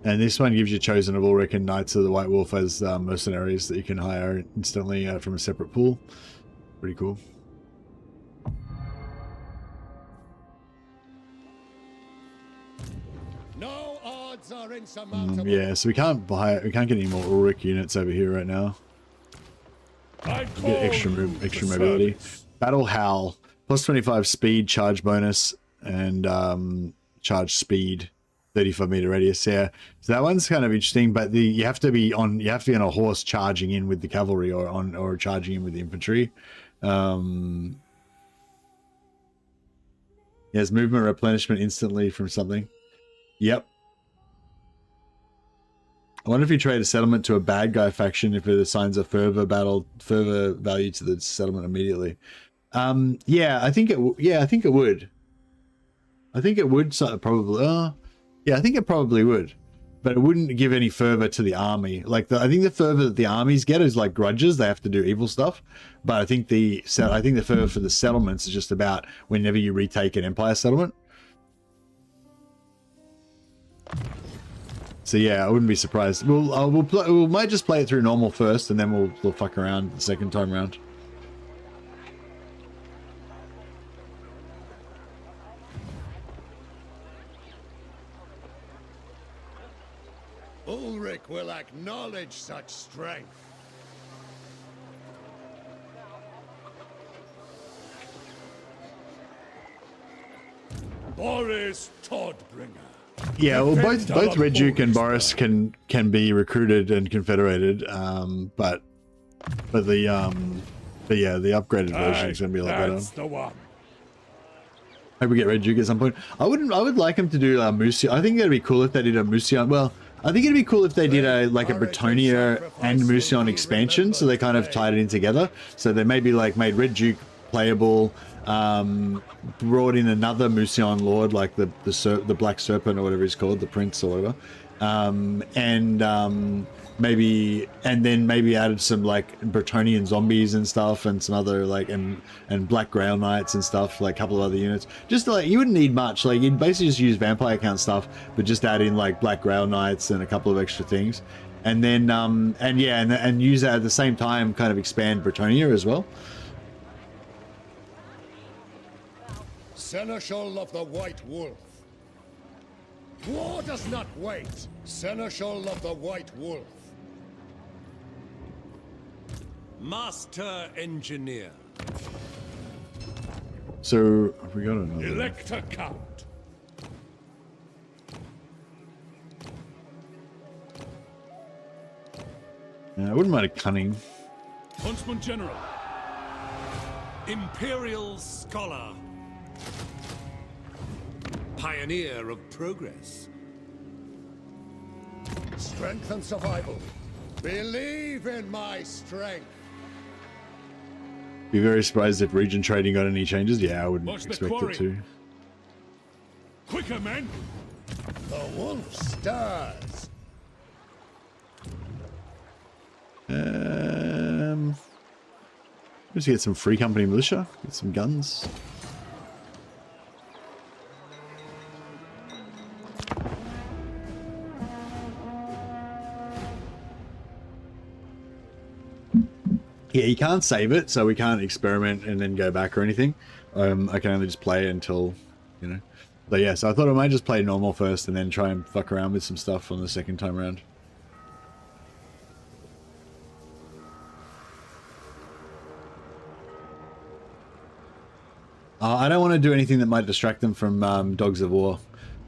And this one gives you Chosen of Ulrich and Knights of the White Wolf as mercenaries that you can hire instantly from a separate pool. Pretty cool. No odds are insurmountable. Yeah, so we can't get any more Ulrich units over here right now. Get extra mobility. Battle Howl, plus 25 speed, charge bonus, and charge speed. 35-meter radius. Yeah, so that one's kind of interesting, but you have to be on a horse charging in with the cavalry, or charging in with the infantry. Yes, movement replenishment instantly from something. Yep. I wonder if you trade a settlement to a bad guy faction, if it assigns a fervor value to the settlement immediately. Yeah, I think it would. I think it would, so probably. Yeah, I think it probably would, but it wouldn't give any fervor to the army. Like I think the fervor that the armies get is like grudges; they have to do evil stuff. But I think the fervor for the settlements is just about whenever you retake an empire settlement. So yeah, I wouldn't be surprised. We might just play it through normal first, and then we'll fuck around the second time around. Ulrich will acknowledge such strength. Boris Todbringer. Yeah, well, both Red Duke and Boris can be recruited and confederated, but the upgraded version is gonna be a lot better. That's the one. Hope we get Red Duke at some point. I would like him to do Musion. I think it'd be cool if they did a Musion. Well, I think it'd be cool if they did a Bretonia and Musion expansion, so they kind of tied it in together. So they maybe like made Red Duke playable, brought in another Musion Lord, like the Black Serpent or whatever he's called, the Prince or whatever, maybe added some like Bretonian zombies and stuff, and some other like and Black Grail Knights and stuff, like a couple of other units. Just like, you wouldn't need much, like you'd basically just use vampire count stuff, but just add in like Black Grail Knights and a couple of extra things, and then and use that at the same time, kind of expand Bretonia as well. Seneschal of the White Wolf. War does not wait. Seneschal of the White Wolf. Master Engineer. So have we got another? Elector Count. Yeah, I wouldn't mind a cunning. Huntsman General. Imperial Scholar. Pioneer of Progress. Strength and survival. Believe in my strength. Be very surprised if region trading got any changes. Yeah, I wouldn't Watch the expect quarry. it to. Quicker, men. The wolf stirs. Let's get some free company militia, get some guns. Yeah, you can't save it, so we can't experiment and then go back or anything. I can only just play it until, you know. But yeah, so I thought I might just play normal first and then try and fuck around with some stuff on the second time around. I don't want to do anything that might distract them from Dogs of War.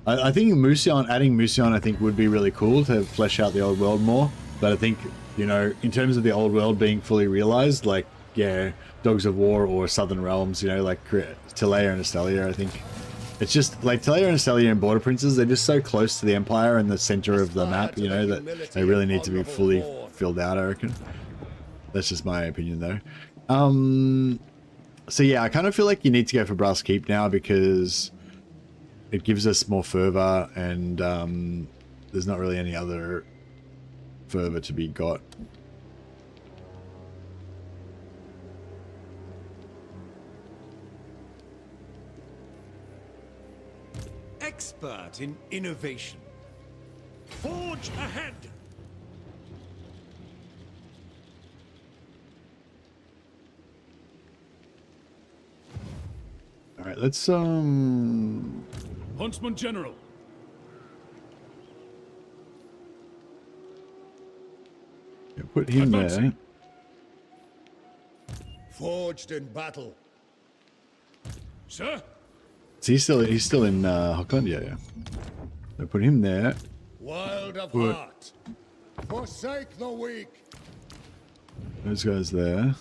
I think adding Musion, I think would be really cool to flesh out the old world more. But I think, you know, in terms of the old world being fully realized, like, yeah, Dogs of War or Southern Realms, you know, like Tilea and Estelia, I think. It's just, like, Tilea and Estelia and Border Princes, they're just so close to the Empire and the center of the map, you know, that they really need to be fully filled out, I reckon. That's just my opinion, though. So yeah, I kind of feel like you need to go for Brass Keep now because it gives us more fervor, and there's not really any other fervor to be got. Expert in innovation. Forge ahead. All right, let's Huntsman General. yeah, put him there. Forged in battle. Sir? He's still in Hockland, yeah. So put him there. Wild of heart. Forsake the weak. Those guys there.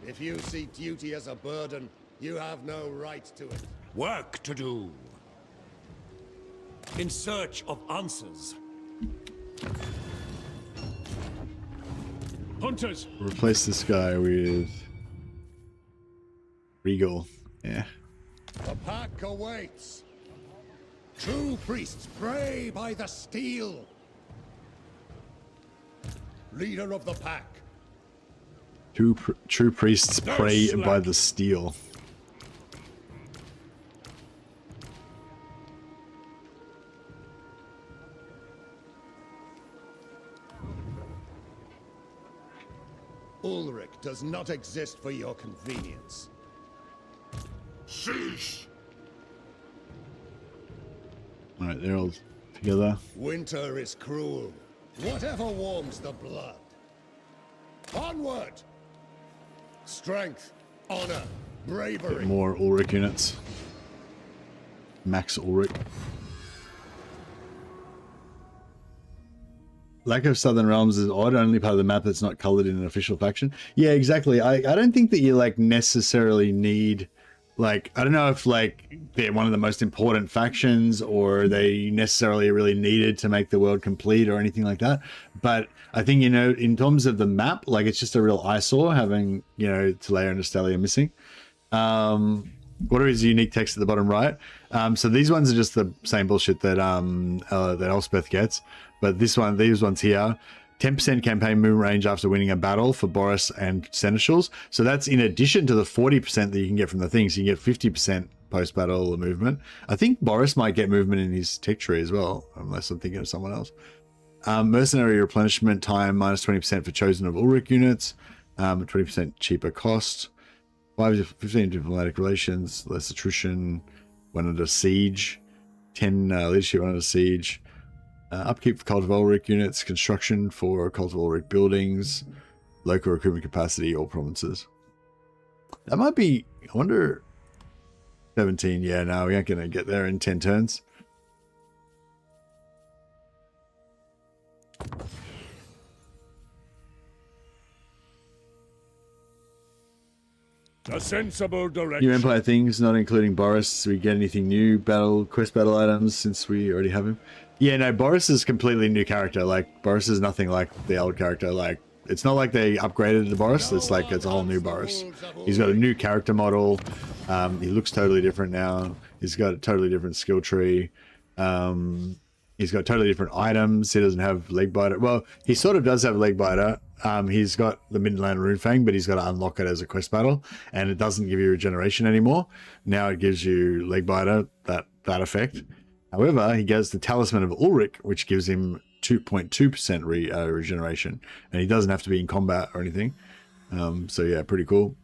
If you see duty as a burden, you have no right to it. Work to do. In search of answers. Hunters. Replace this guy with Regal. Yeah. The pack awaits. True priests pray by the steel. Leader of the pack. True priests pray by the steel. Ulrich does not exist for your convenience. Cease! Alright, they're all together. Winter is cruel. Whatever warms the blood. Onward! Strength, honor, bravery. More Ulrich units. Max Ulrich. Lack of Southern Realms is odd, only part of the map that's not colored in an official faction. Yeah, exactly. I don't think that you like necessarily need, like, I don't know if like they're one of the most important factions or they necessarily really needed to make the world complete or anything like that. But I think, you know, in terms of the map, like it's just a real eyesore having, you know, Talea and Estelia missing. What are his unique text at the bottom right? So these ones are just the same bullshit that that Elspeth gets. But these ones here, 10% campaign movement range after winning a battle for Boris and Seneschals. So that's in addition to the 40% that you can get from the things. You can get 50% post-battle movement. I think Boris might get movement in his tech tree as well, unless I'm thinking of someone else. Mercenary replenishment time, minus 20% for chosen of Ulrich units. 20% cheaper cost. 15 diplomatic relations, less attrition when under siege. 10 leadership when under siege. Upkeep for Cult of Ulrich units, construction for Cult of Ulrich buildings, local recruitment capacity, all provinces. That might be, I wonder, 17. Yeah, no, we aren't going to get there in 10 turns. A sensible direction. New Empire things, not including Boris. Do we get anything new? Quest battle items, since we already have him. Yeah, no, Boris is a completely new character. Like, Boris is nothing like the old character. Like, it's not like they upgraded the Boris. It's like, it's a whole new Boris. He's got a new character model. He looks totally different now. He's got a totally different skill tree. He's got totally different items. He doesn't have leg biter. Well, he sort of does have leg biter. He's got the Midland Runefang, but he's got to unlock it as a quest battle, and it doesn't give you regeneration anymore. Now it gives you leg biter, that effect. However, he gets the Talisman of Ulrich, which gives him 2.2% regeneration, and he doesn't have to be in combat or anything. So yeah, pretty cool.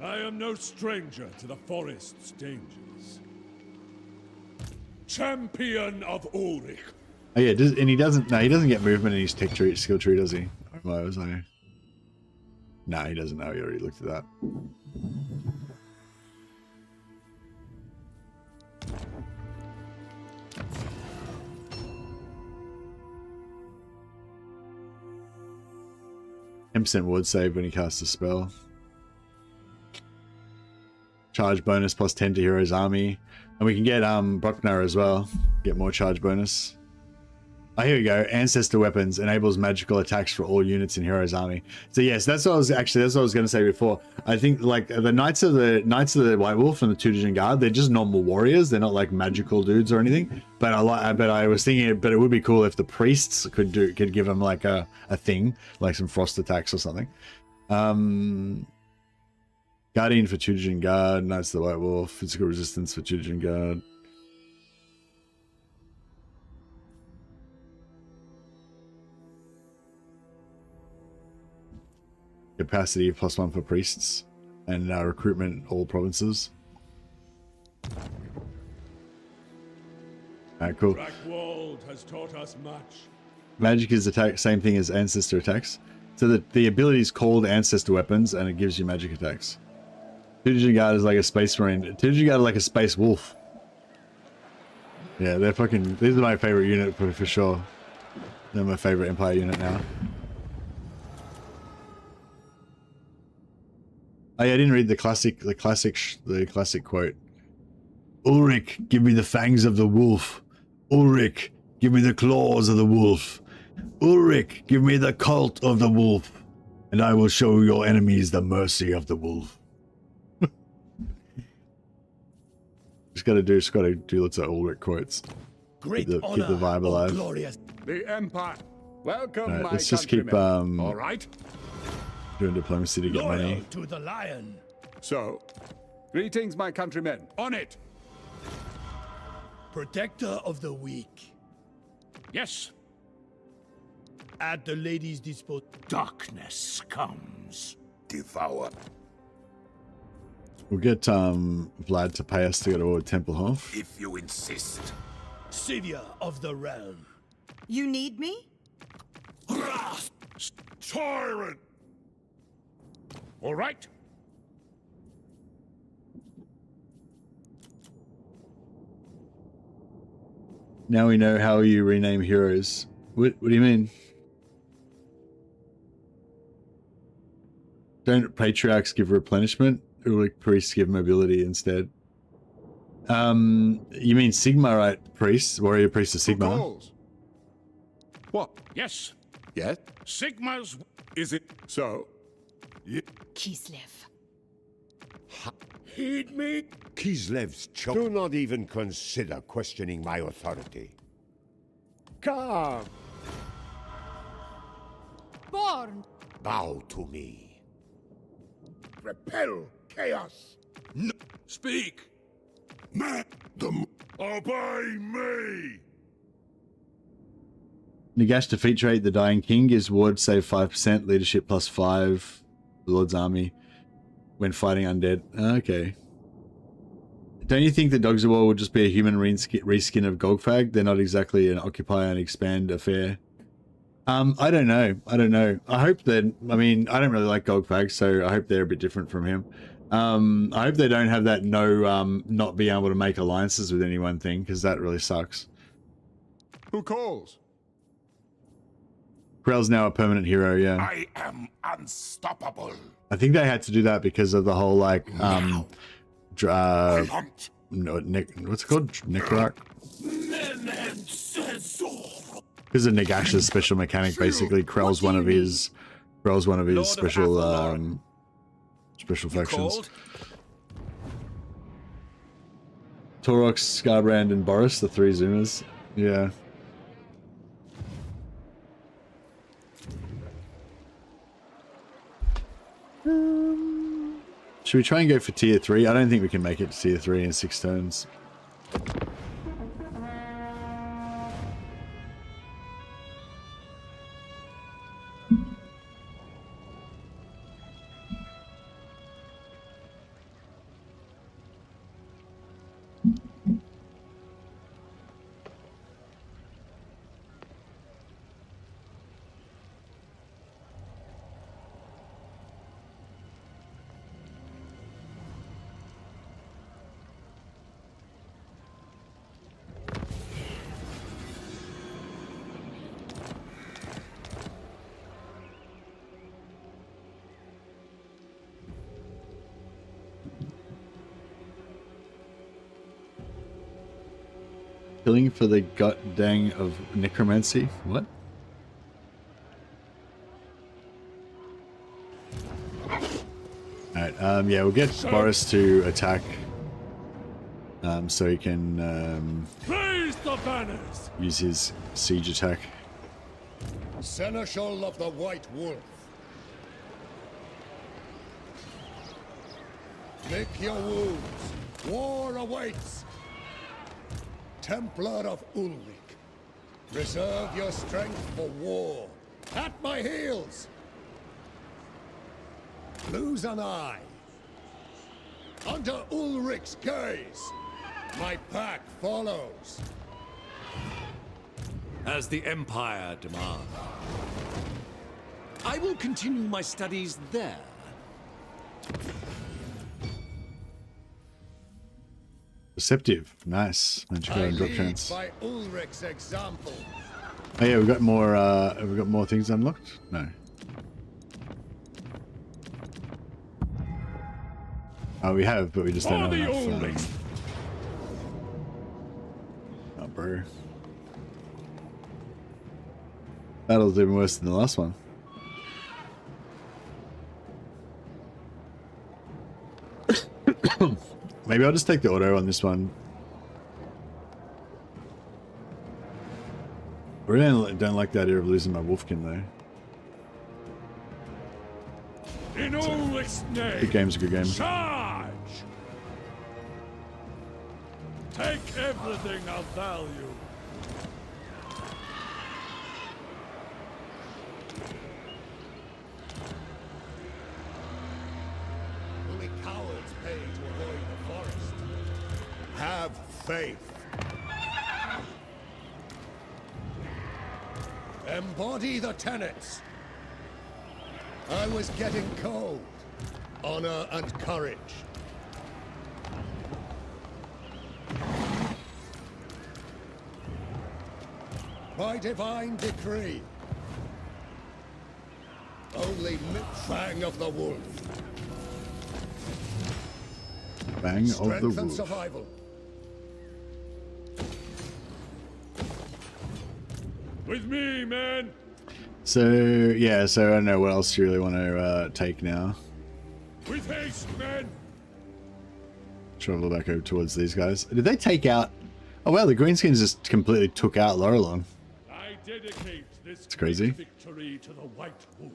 I am no stranger to the forest's dangers. Champion of Ulrich. Oh yeah, and he doesn't get movement in his tech tree, skill tree, does he? Why was I? No, he doesn't know. He already looked at that. %, ward save when he casts a spell. Charge bonus plus 10 to hero's army. And we can get Bruckner as well. Get more charge bonus. Oh, here we go. Ancestor weapons enables magical attacks for all units in hero's army. So yes, that's what I was going to say before. I think like the Knights of the White Wolf and the Two Division Guard, they're just normal warriors. They're not like magical dudes or anything. But I was thinking, but it would be cool if the priests could give them like a thing, like some frost attacks or something. Guardian for Two Division Guard, Knights of the White Wolf, physical resistance for Two Division Guard. Capacity +1 for priests, and recruitment all provinces. Alright, cool. Brackwald has taught us much. Magic is same thing as ancestor attacks. So the ability is called ancestor weapons, and it gives you magic attacks. Two Division Guard is like a space marine. Two Division Guard is like a space wolf. Yeah, they're fucking. These are my favorite unit for sure. They're my favorite Empire unit now. Oh yeah, I didn't read the classic quote. Ulrich, give me the fangs of the wolf. Ulrich, give me the claws of the wolf. Ulrich, give me the cult of the wolf, and I will show your enemies the mercy of the wolf. Just gotta do lots of Ulrich quotes. Great keep the vibe alive. Glorious. The Empire. Welcome, Right, my let's just keep all right. doing diplomacy to get money. Loyal to the lion. So, greetings, my countrymen. On it. Protector of the weak. Yes. At the lady's disposal. Darkness comes. Devour. We'll get Vlad to pay us to go to Templehof. If you insist. Savior of the realm. You need me? Tyrant! All right. Now we know how you rename heroes. What do you mean? Don't patriarchs give replenishment? Or like priests give mobility instead? You mean Sigma, right? Priests? Warrior priest of Sigma. What? Yes. Yes? Sigma's... Is it so? Kislev. Heed me. Kislev's choke. Do not even consider questioning my authority. Come, Born. bow to me. Repel chaos. No. Speak. Madam. Obey me. Nagash defeat rate the Dying King gives ward save 5%, leadership +5, the Lord's army when fighting undead. Okay. Don't you think that Dogs of War would just be a human reskin of Gogfag? They're not exactly an occupy and expand affair. I don't know. I hope that, I mean, I don't really like Gogfag, so I hope they're a bit different from him. I hope they don't have that not being able to make alliances with anyone thing, because that really sucks. Who calls? Krell's now a permanent hero, yeah. I am unstoppable. I think they had to do that because of the whole, like, Hunt. no, what's it called? Necroarch? Because of Nagash's special mechanic, basically, Krell's one of his special special factions. Torox, Scarbrand, and Boris, the 3 Zoomers. Yeah. Should we try and go for tier 3? I don't think we can make it to tier 3 in 6 turns. Killing for the gut dang of necromancy? What? Alright, yeah, we'll get Boris to attack. So he can Raise the banners. use his siege attack. Seneschal of the White Wolf. Lick your wounds. War awaits. Templar of Ulrich. Reserve your strength for war. At my heels. Lose an eye. Under Ulrich's gaze. My pack follows. As the Empire demands. I will continue my studies there. Receptive. Nice. Magical I and drop lead chance. by Ulrich's example. Oh yeah, we've got more have we got more things unlocked? No. Oh, we have, but we just don't have enough. Oh, bro. Battle's even worse than the last one. Maybe I'll just take the auto on this one. I really don't like the idea of losing my Wolfkin though. In Ulrich's name. Good game's a good game. Charge! Take everything of value. Only cowards pay to avoid the forest. Have faith. Embody the tenets. I was getting cold. Honor and courage. By divine decree. Only fang of the wolf. Bang of the Strength and wolf. survival. With me, man. So yeah, so I don't know what else you really want to take now. With haste, men. Travel back over towards these guys. Did they take out? Oh wow, the greenskins just completely took out Lorelong. I dedicate this It's crazy. victory to the White Wolf.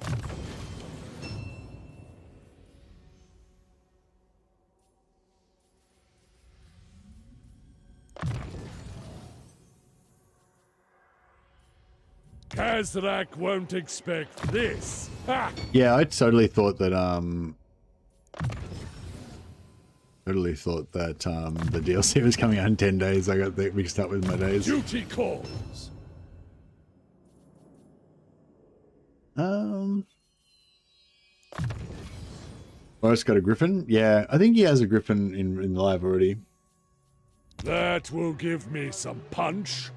Kazrak won't expect this. Ha! Yeah, I totally thought that the DLC was coming out in 10 days. I got that mixed up with my days. Duty calls. Boris got a griffin? Yeah, I think he has a griffin in live already. That will give me some punch.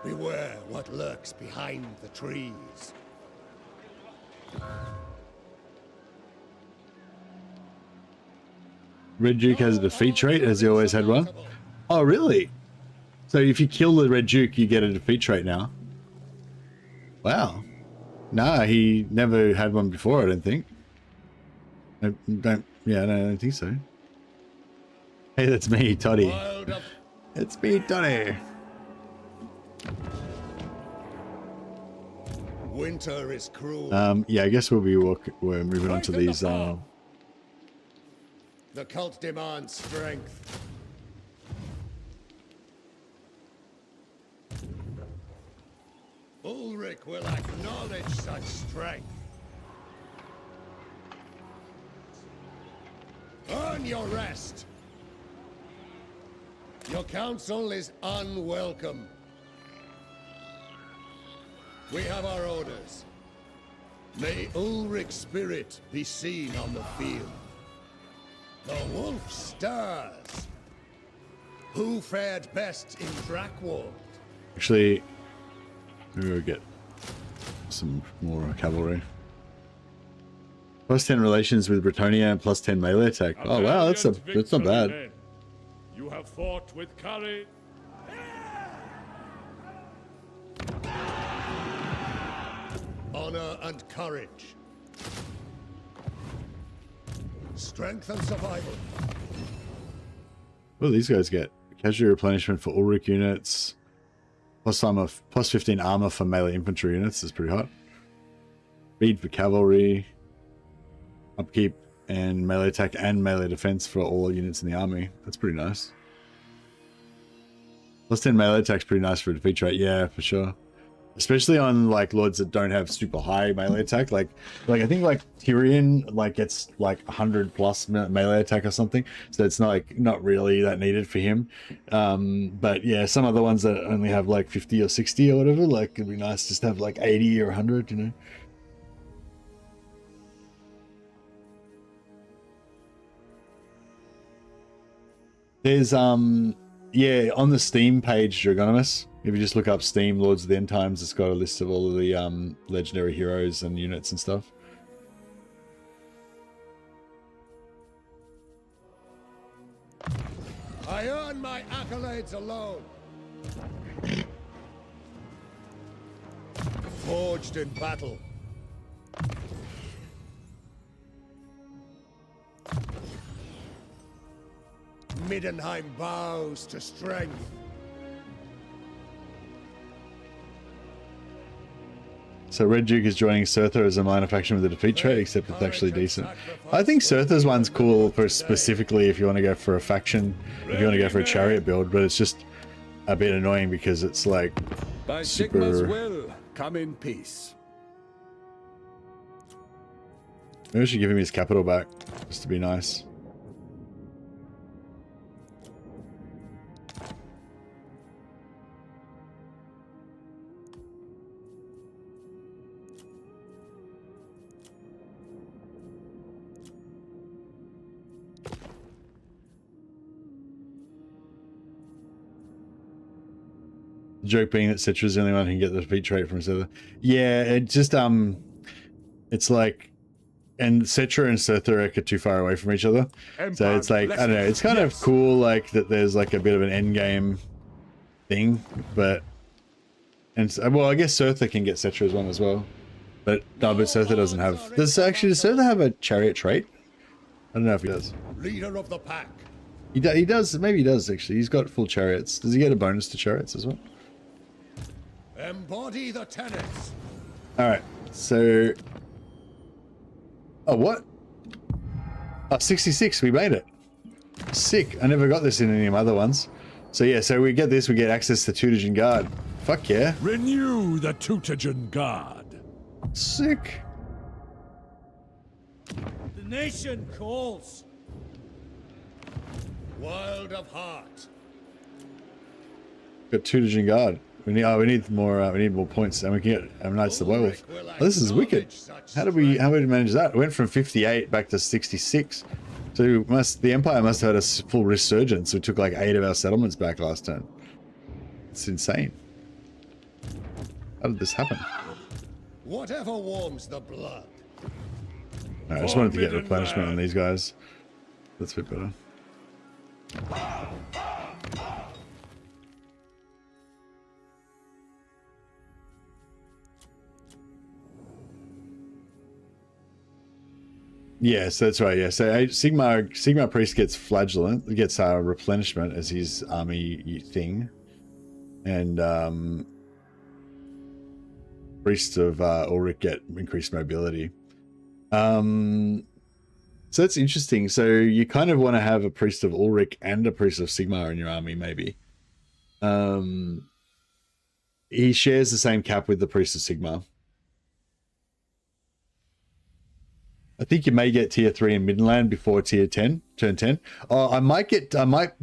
Beware what lurks behind the trees. Red Duke has a defeat trait, as he always had one. Oh, really? So if you kill the Red Duke, you get a defeat trait now? Wow. Nah, he never had one before, I don't think. I don't think so. Hey, that's me, Toddy. It's me, Toddy. Winter is cruel. Yeah, I guess we're moving on to these. The cult demands strength. Ulrich will acknowledge such strength. Earn your rest. Your counsel is unwelcome. We have our orders. May Ulrich's spirit be seen on the field. The wolf stirs. Who fared best in Drakworld? Actually, maybe we'll get some more cavalry. +10 relations with Bretonia and +10 melee attack. Oh wow, that's not bad. Men. You have fought with courage. Honor and courage. Strength and survival. What do these guys get? Casualty replenishment for Ulrich units. +15 armor for melee infantry units. That's pretty hot. Speed for cavalry. Upkeep and melee attack and melee defense for all units in the army. That's pretty nice. +10 melee attack's pretty nice for a defeat rate. Yeah, for sure. Especially on like lords that don't have super high melee attack. Like I think like Tyrion gets like 100+ melee attack or something. So it's not really that needed for him. But yeah, some other ones that only have like 50 or 60 or whatever, like it'd be nice just to have like 80 or 100, you know. There's yeah, on the Steam page, Dragonimus, if you just look up Steam Lords of the End Times, it's got a list of all of the legendary heroes and units and stuff. I earn my accolades alone. Forged in battle. Middenheim bows to strength. So Red Duke is joining Surtha as a minor faction with a defeat trait, except it's actually decent. I think Surtha's one's cool for specifically if you want to go for a faction, if you want to go for a chariot build, but it's just a bit annoying because it's like By super... Sigma's will, come in peace. Maybe I should give him his capital back, just to be nice. The joke being that Citra's the only one who can get the defeat trait from Surtha. Yeah, it just it's like, and Citra and Surtha are too far away from each other. So it's like, I don't know, it's kind of cool like that there's like a bit of an end game thing, but well, I guess Surtha can get Citra's one as well. But no, but Surtha doesn't have. Does Surtha have a chariot trait? I don't know if he does. Leader of the pack. He does, maybe he does actually. He's got full chariots. Does he get a bonus to chariots as well? Embody the tenets. Alright, so... Oh, what? Oh, 66, we made it. Sick. I never got this in any of my other ones. So yeah, so we get this, we get access to Tutorage and Guard. Fuck yeah. Renew the Tutorage and Guard. Sick. The nation calls. Wild of heart. Got Tutorage and Guard. We need more points, and we can get Knights of the Werewolf. Oh, this is wicked. How did we manage that? It went from 58 back to 66. So the Empire must have had a full resurgence. We took like 8 of our settlements back last turn. It's insane. How did this happen? Whatever warms the blood. I just wanted to get replenishment on these guys. That's a bit better. Yes, that's right. Yeah, so Sigma Priest gets Flagellant, gets replenishment as his army thing, and Priests of Ulrich get increased mobility. So that's interesting. So you kind of want to have a Priest of Ulrich and a Priest of Sigmar in your army, maybe. He shares the same cap with the Priest of Sigmar. I think you may get tier 3 in Midland before tier 10, turn 10. Oh, I might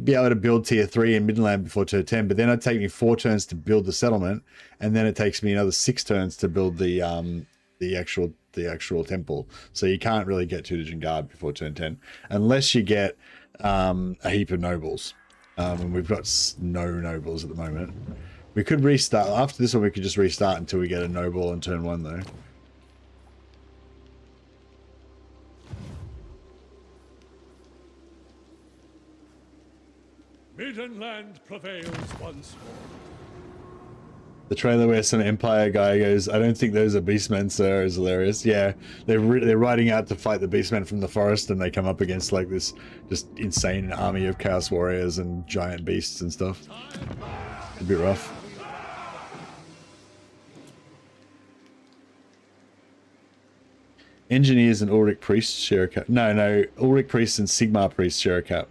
be able to build tier 3 in Midland before turn 10, but then it'd take me 4 turns to build the settlement, and then it takes me another 6 turns to build the actual temple. So you can't really get Tutorage and Guard before turn 10 unless you get a heap of nobles. And we've got no nobles at the moment. We could restart after this one. We could just restart until we get a noble on turn 1 though. Middenland prevails once more. The trailer where some Empire guy goes, "I don't think those are beastmen, sir," is hilarious. Yeah, they're riding out to fight the beastmen from the forest, and they come up against like this just insane army of chaos warriors and giant beasts and stuff. A bit rough. Engineers and Ulrich Priests share a cap. No, Ulrich Priests and Sigmar Priests share a cap.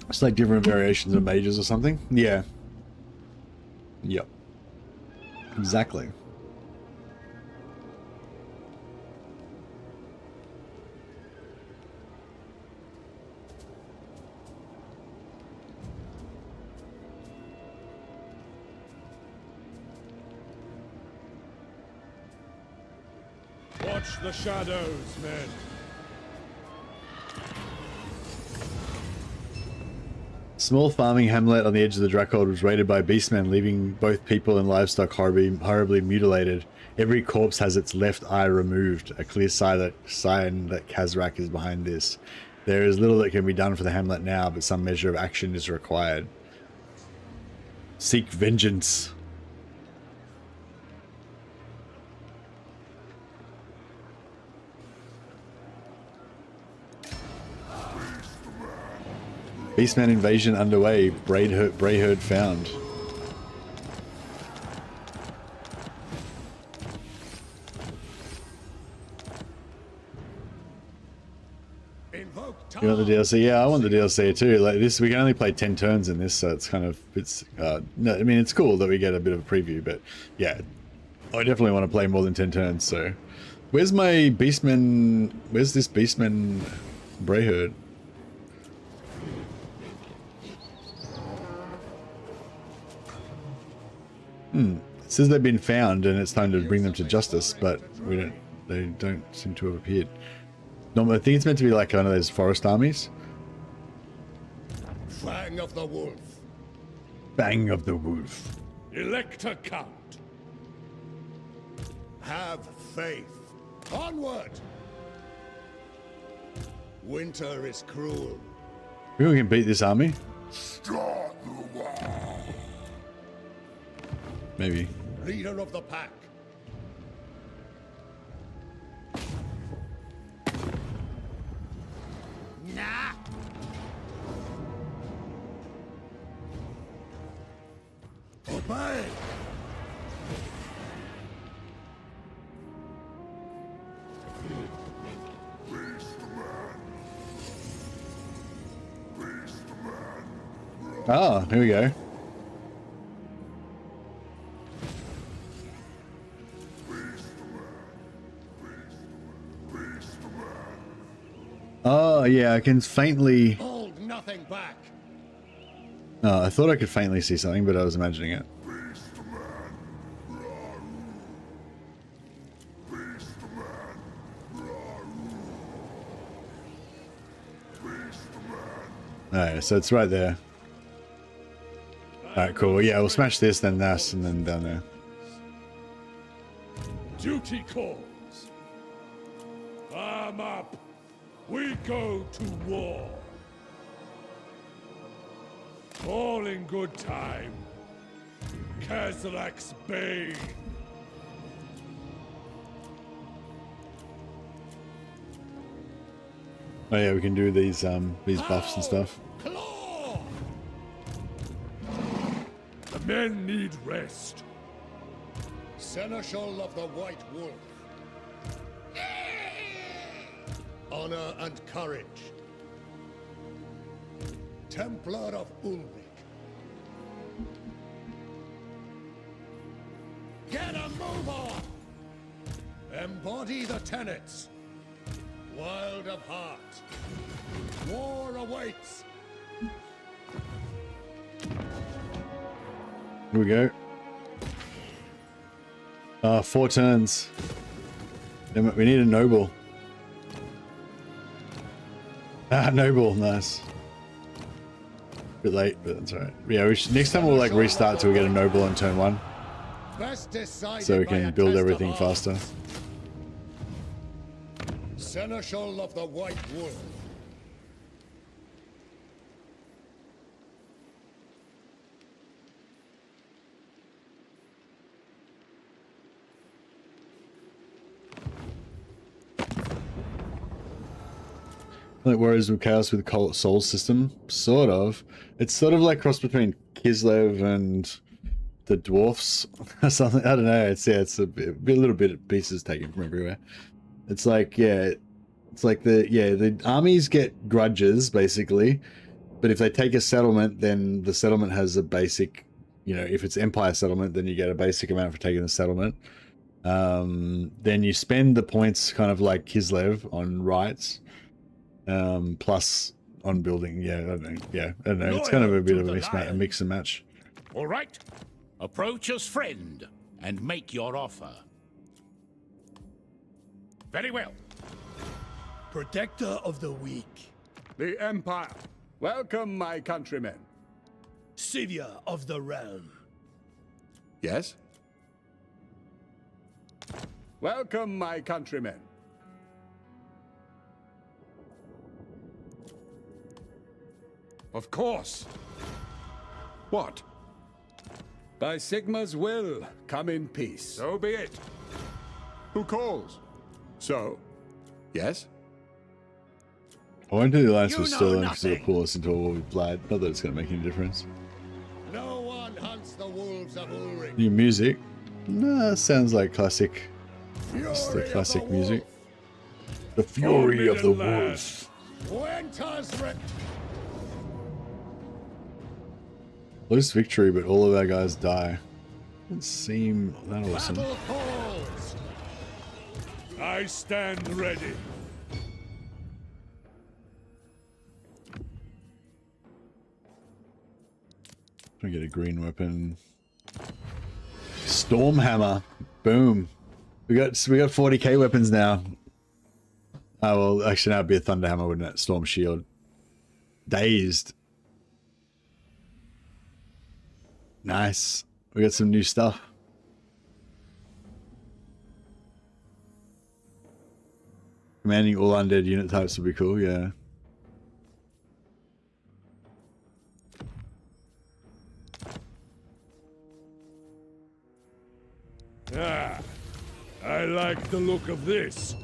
It's like different variations of mages or something. Yeah. Yep. Exactly. Watch the shadows, men. Small farming hamlet on the edge of the Dracold was raided by beastmen, leaving both people and livestock horribly mutilated. Every corpse has its left eye removed, a clear sign that Kazrak is behind this. There is little that can be done for the hamlet now, but some measure of action is required. Seek vengeance. Beastman invasion underway. Brayherd found. You want the DLC? Yeah, I want the DLC too. Like this, we can only play 10 turns in this, so it's kind of no. I mean, it's cool that we get a bit of a preview, but yeah, I definitely want to play more than 10 turns. So, where's my Beastman? Where's this Beastman Brayherd? It says they've been found and it's time to bring them to justice, but we don't. They don't seem to have appeared. No, I think it's meant to be like one of those forest armies. Fang of the wolf. Bang of the wolf. Elector Count. Have faith. Onward. Winter is cruel. Maybe we can beat this army. Start the war. Maybe. Leader of the pack. Nah. Obey. Oh, here we go. Oh, yeah, I can faintly... Hold nothing back. Oh, I thought I could faintly see something, but I was imagining it. Alright, so it's right there. Alright, cool. Yeah, we'll smash this, then this, and then down there. Duty calls. Arm up. We go to war. All in good time. Kazrak's bane. Oh yeah, we can do these buffs and stuff. Claw! The men need rest. Seneschal of the White Wolf. Honor and courage. Templar of Ulrich. Get a move on! Embody the tenets. Wild of heart. War awaits. Here we go. 4 turns. Damn it, we need a noble. Ah, noble, nice. Bit late, but that's alright. Yeah, next time we'll like restart till we get a noble on turn 1. So we can build everything faster. Seneschal of the White Wolf. Like Warriors of Chaos with Cult Soul system, sort of. It's sort of like cross between Kislev and the dwarfs or something. I don't know. It's a little bit of pieces taken from everywhere. It's like it's like the armies get grudges basically, but if they take a settlement, then the settlement has a basic, if it's Empire settlement, then you get a basic amount for taking the settlement. Then you spend the points kind of like Kislev on rights. Plus on building, I don't know. It's kind of a bit of a mix and match. All right, approach as friend and make your offer. Very well. Protector of the weak. The Empire. Welcome, my countrymen. savior of the realm. Yes? Welcome, my countrymen. Of course. What? By Sigma's will, come in peace. So be it. Who calls? So? Yes? I went to the Alliance You was know still in to nothing. pull us into a war with Vlad. Not that it's going to make any difference. No one hunts the wolves of Ulrich. New music. Nah, sounds like classic. Just the Fury of classic the music. wolf. The fury of the middle wolf. Winter's re- Lose victory, but all of our guys die. Doesn't seem that awesome. Battle calls. I stand ready. Trying to get a green weapon. Stormhammer. Boom. We got 40k weapons now. Oh well, actually now it'd be a thunderhammer, wouldn't it? Storm shield. Dazed. Nice. We got some new stuff. Commanding all undead unit types would be cool, yeah. Ah, I like the look of this.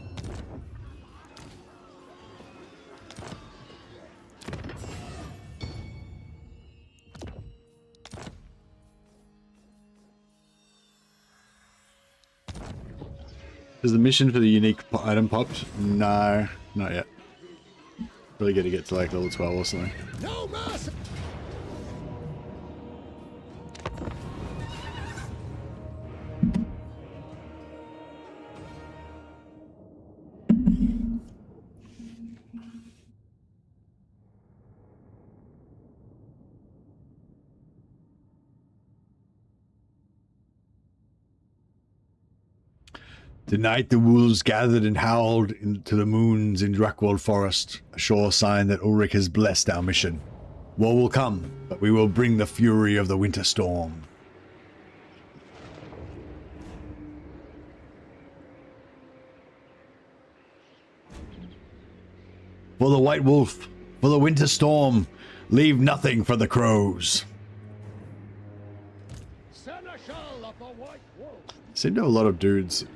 Is the mission for the unique item popped? No, not yet. Really got to get to like level 12 or something. No mercy. Tonight the wolves gathered and howled into the moons in Drakwold Forest, a sure sign that Ulrich has blessed our mission. War will come, but we will bring the fury of the winter storm. For the White Wolf, for the winter storm, leave nothing for the crows. Seneschal of the White Wolf. Seem to have a lot of dudes.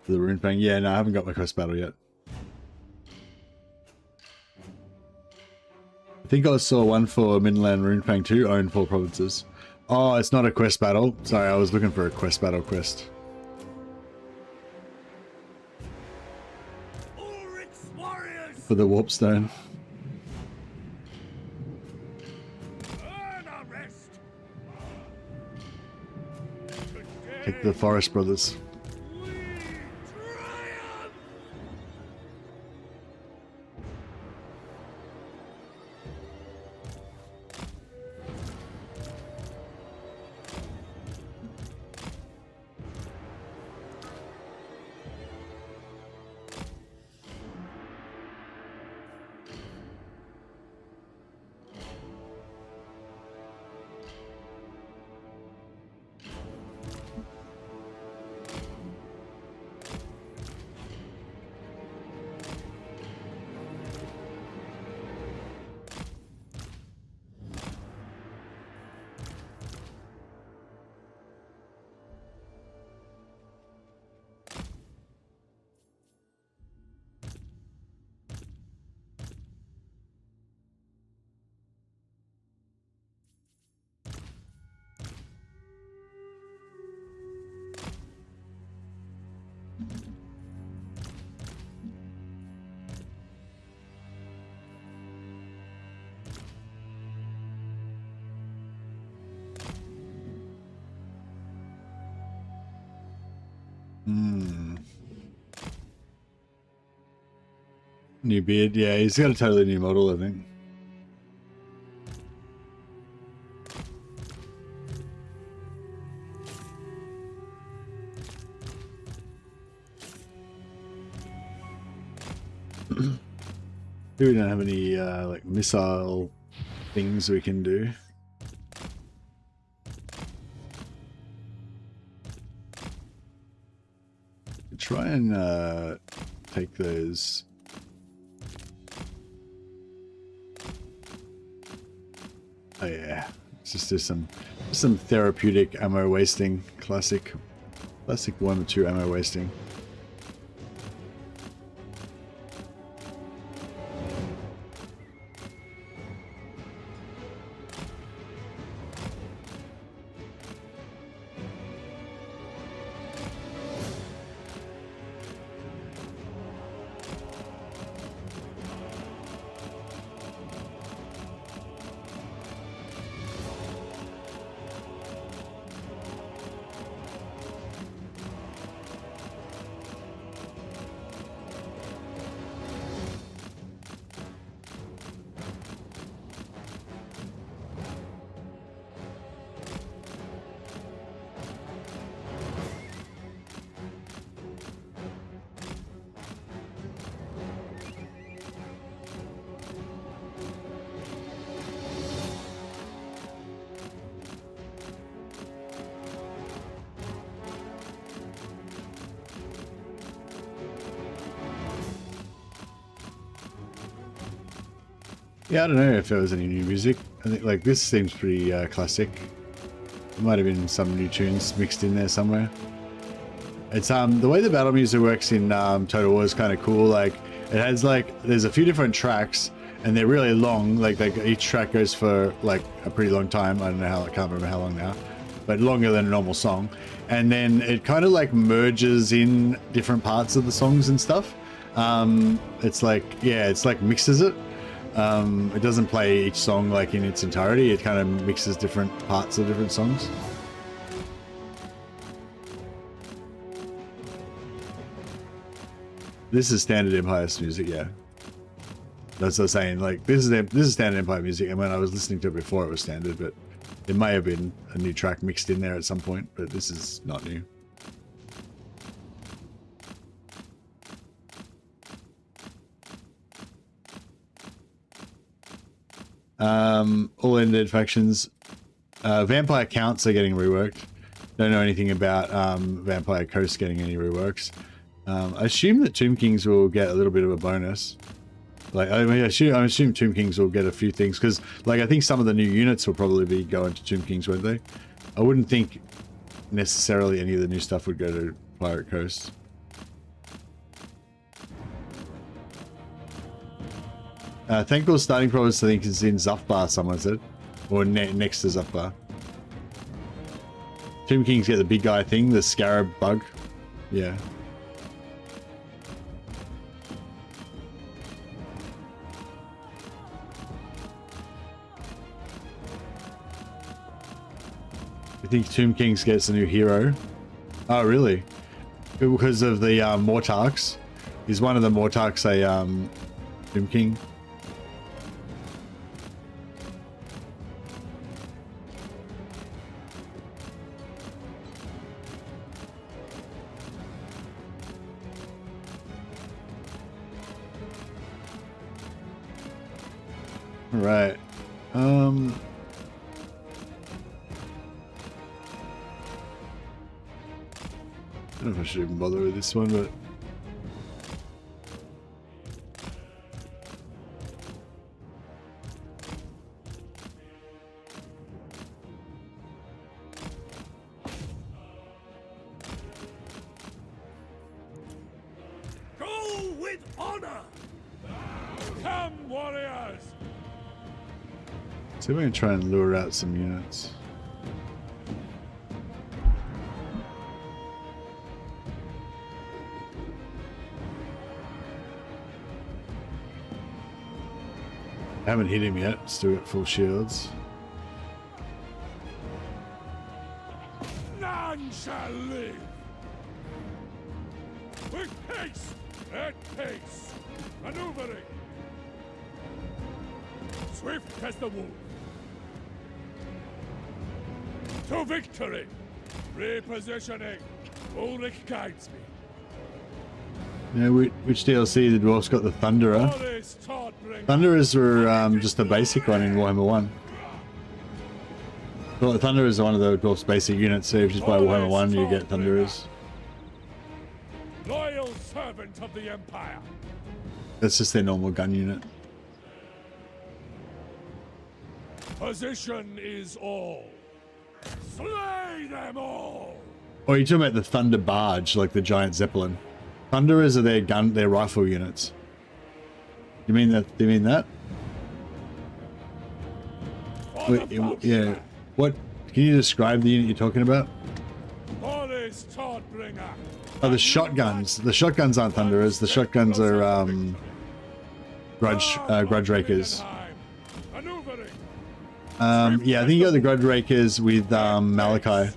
The rune fang. Yeah, no, I haven't got my quest battle yet. I think I saw one for Midland Rune Fang 2, own 4 provinces. Oh, it's not a quest battle. Sorry, I was looking for a quest battle quest. Ulrich's warriors. For the Warpstone. Earn a rest. Pick the Forest Brothers. We triumph. New beard, yeah, he's got a totally new model, I think. We don't have any like missile things we can do. Try and take those. Oh yeah, let's just do some therapeutic ammo wasting. Classic 1 or 2 ammo wasting. Yeah, I don't know if there was any new music. I think like this seems pretty classic. There might have been some new tunes mixed in there somewhere. It's the way the battle music works in Total War is kind of cool. Like it has like there's a few different tracks and they're really long. Like each track goes for like a pretty long time. I don't know how, I can't remember how long now, but longer than a normal song. And then it kind of like merges in different parts of the songs and stuff. It's like, yeah, it's like mixes it. It doesn't play each song like in its entirety. It kind of mixes different parts of different songs. This is standard Empire's music, yeah. That's what I'm saying. Like this is standard Empire music, and when I was listening to it before, it was standard, but it may have been a new track mixed in there at some point. But this is not new. All ended factions. Vampire counts are getting reworked. Don't know anything about Vampire Coast getting any reworks. I assume that Tomb Kings will get a little bit of a bonus. Like I assume Tomb Kings will get a few things because, like, I think some of the new units will probably be going to Tomb Kings, won't they? I wouldn't think necessarily any of the new stuff would go to Pirate Coast. Thankful's starting province, I think, is in Zufbar, someone said. Or next to Zufbar. Tomb Kings get the big guy thing, the scarab bug. Yeah. I think Tomb Kings gets a new hero. Oh, really? Because of the Mortarks. Is one of the Mortarks a Tomb King? Right. I don't know if I should even bother with this one, but Go with honor. Come, warriors. see if I can try and lure out some units. I haven't hit him yet, still got full shields. None shall live. With haste, at pace. Maneuvering. Swift as the wolf. To victory. Repositioning. Ulrich guides me. Yeah, which DLC did Dwarfs got the Thunderer? Boris, Todbringer. Thunderers were just a basic one in Warhammer 1. Well, Thunderers are one of the Dwarfs' basic units, so if you just buy Warhammer 1, you get Thunderers. Loyal servant of the Empire. That's just their normal gun unit. Position is all. Slay them all. Or you're talking about the Thunder Barge, like the giant Zeppelin. Thunderers are their rifle units. You mean that? Do you mean that? Wait, yeah. What? Can you describe the unit you're talking about? Boris, Todbringer. Oh, the shotguns. The shotguns aren't Thunderers. The shotguns are Grudge Rakers. Yeah, I think you got the Grudge Rakers with Malachi.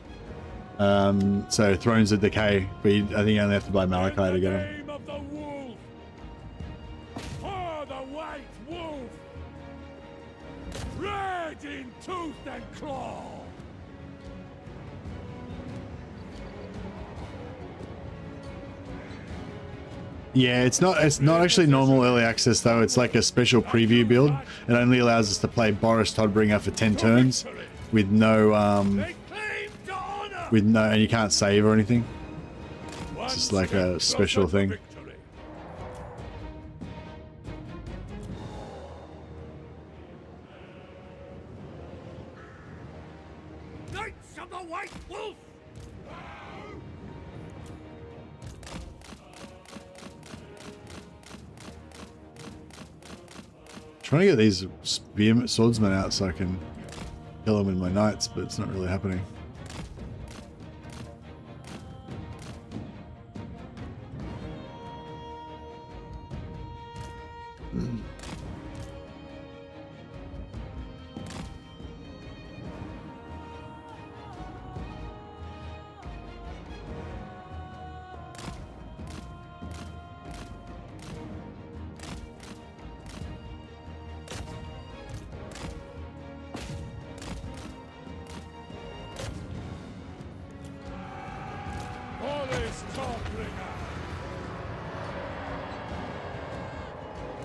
So Thrones of Decay, but I think you only have to buy Malachi to get them. For the white wolf, red in tooth and claw. Yeah, it's not actually normal early access though. It's like a special preview build. It only allows us to play Boris Todbringer for 10 turns with no and you can't save or anything. It's just like a special thing. Knights of the White Wolf. Trying to get these swordsmen out so I can kill them with my knights, but it's not really happening. Boris Todbringer.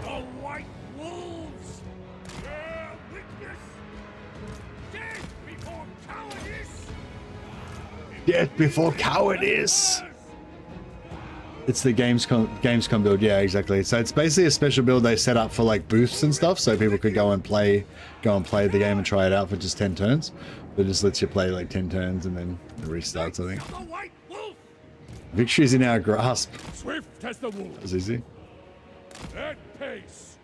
The White Wolves. Their witness. Death before cowardice. Death before cowardice. It's the Gamescom build, yeah, exactly. So it's basically a special build they set up for like booths and stuff, so people could go and play the game and try it out for just 10 turns. But it just lets you play like 10 turns and then it restarts, I think. Victory's in our grasp. Swift as the wolf. That's easy. At pace.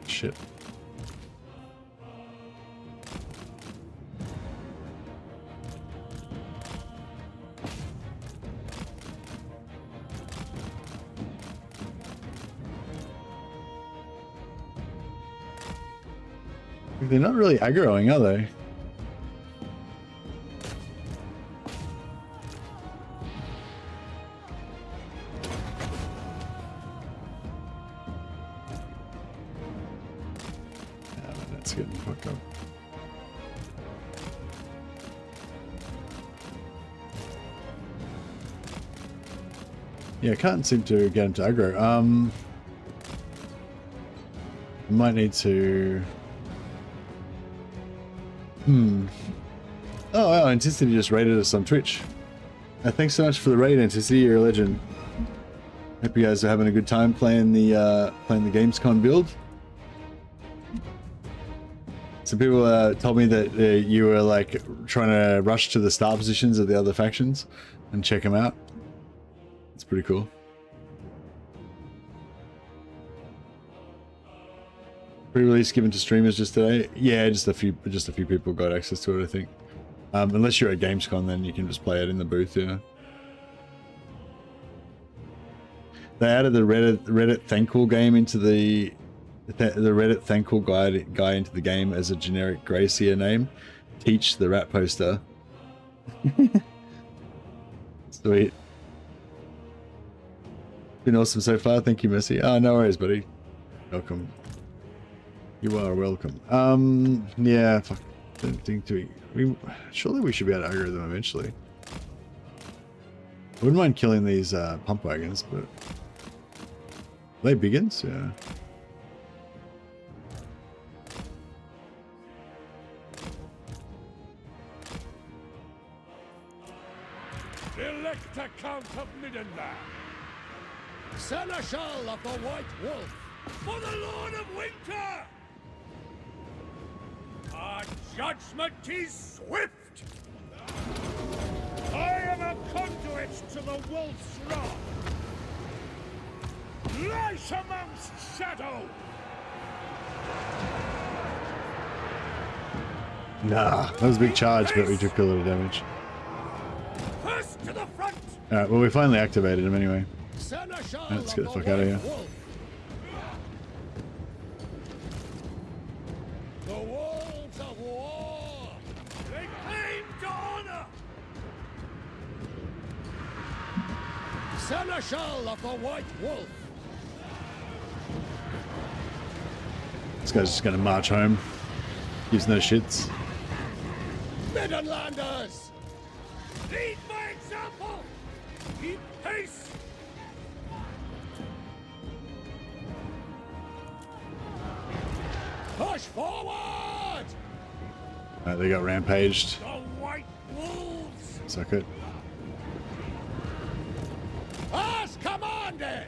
Shit. They're not really aggroing, are they? Yeah, that's getting fucked up. Yeah, I can't seem to get him to aggro. I might need to... Oh wow, Anticity just raided us on Twitch. Thanks so much for the raid, Anticity, you're a legend. Hope you guys are having a good time playing the Gamescom build. Some people told me that you were like trying to rush to the start positions of the other factions and check them out. It's pretty cool. Pre-release given to streamers just today. Yeah, just a few people got access to it, I think. Unless you're at Gamescom, then you can just play it in the booth. Yeah. They added the Reddit Thankful game into the Reddit Thankful guy into the game as a generic Gracia name. Teach the rat poster. Sweet. Been awesome so far. Thank you, Mercy. Oh, no worries, buddy. Welcome. You are welcome. Yeah. Fuck. Don't think surely we should be able to aggro them eventually. I wouldn't mind killing these pump wagons, but are they biggins? Yeah. Elect a Count of Middenland, Seneschal of the White Wolf, for the Lord of Winter! Our judgment is swift! I am a conduit to the wolf's wrath! Light amongst shadow! Nah, that was a big charge, but we took a little damage. First to the front! Alright, well we finally activated him anyway. Seneschal Let's get the of fuck out of here. Wolf. The wolves of war! They claim to honor! Seneschal of the White Wolf! This guy's just gonna march home. Gives no shits. Middenlanders! Lead by example! Keep pace! Push forward! Alright, they got rampaged. The White Wolves! Suck it. As commanded!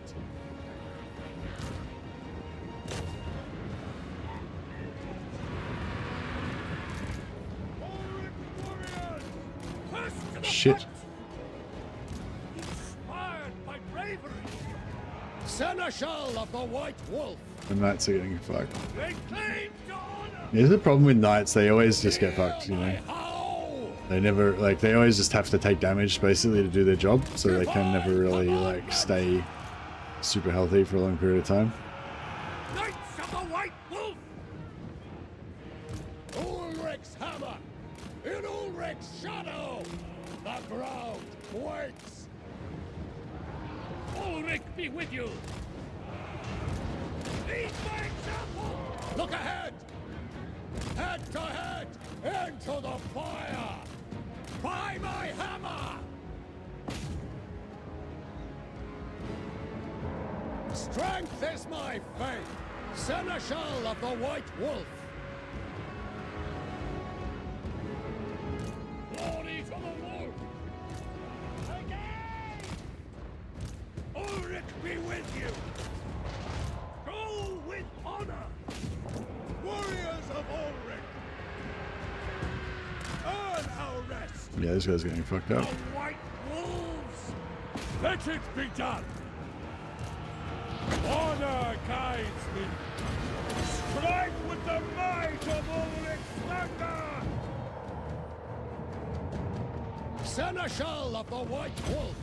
Shit. Inspired by bravery! Seneschal of the White Wolf! The knights are getting fucked. They claim to honor! Here's the problem with knights, they always just get fucked, you know. They never, like, they always just have to take damage, basically, to do their job, so they can never really, like, stay super healthy for a long period of time. Knights of the White Wolf! Ulrich's hammer! In Ulrich's shadow! The ground waits! Ulrich be with you! Lead by example! Look ahead! Head to head! Into the fire! By my hammer! Strength is my faith! Seneschal of the White Wolf! Glory to the wolf! Again! Ulrich be with you! Go with honor! Warriors of Ulrich! Earn our rest! Yeah, this guy's getting fucked up. The White Wolves! Let it be done! Honor guides me! Strike with the might of Ulrich's thunder! Seneschal of the White Wolf!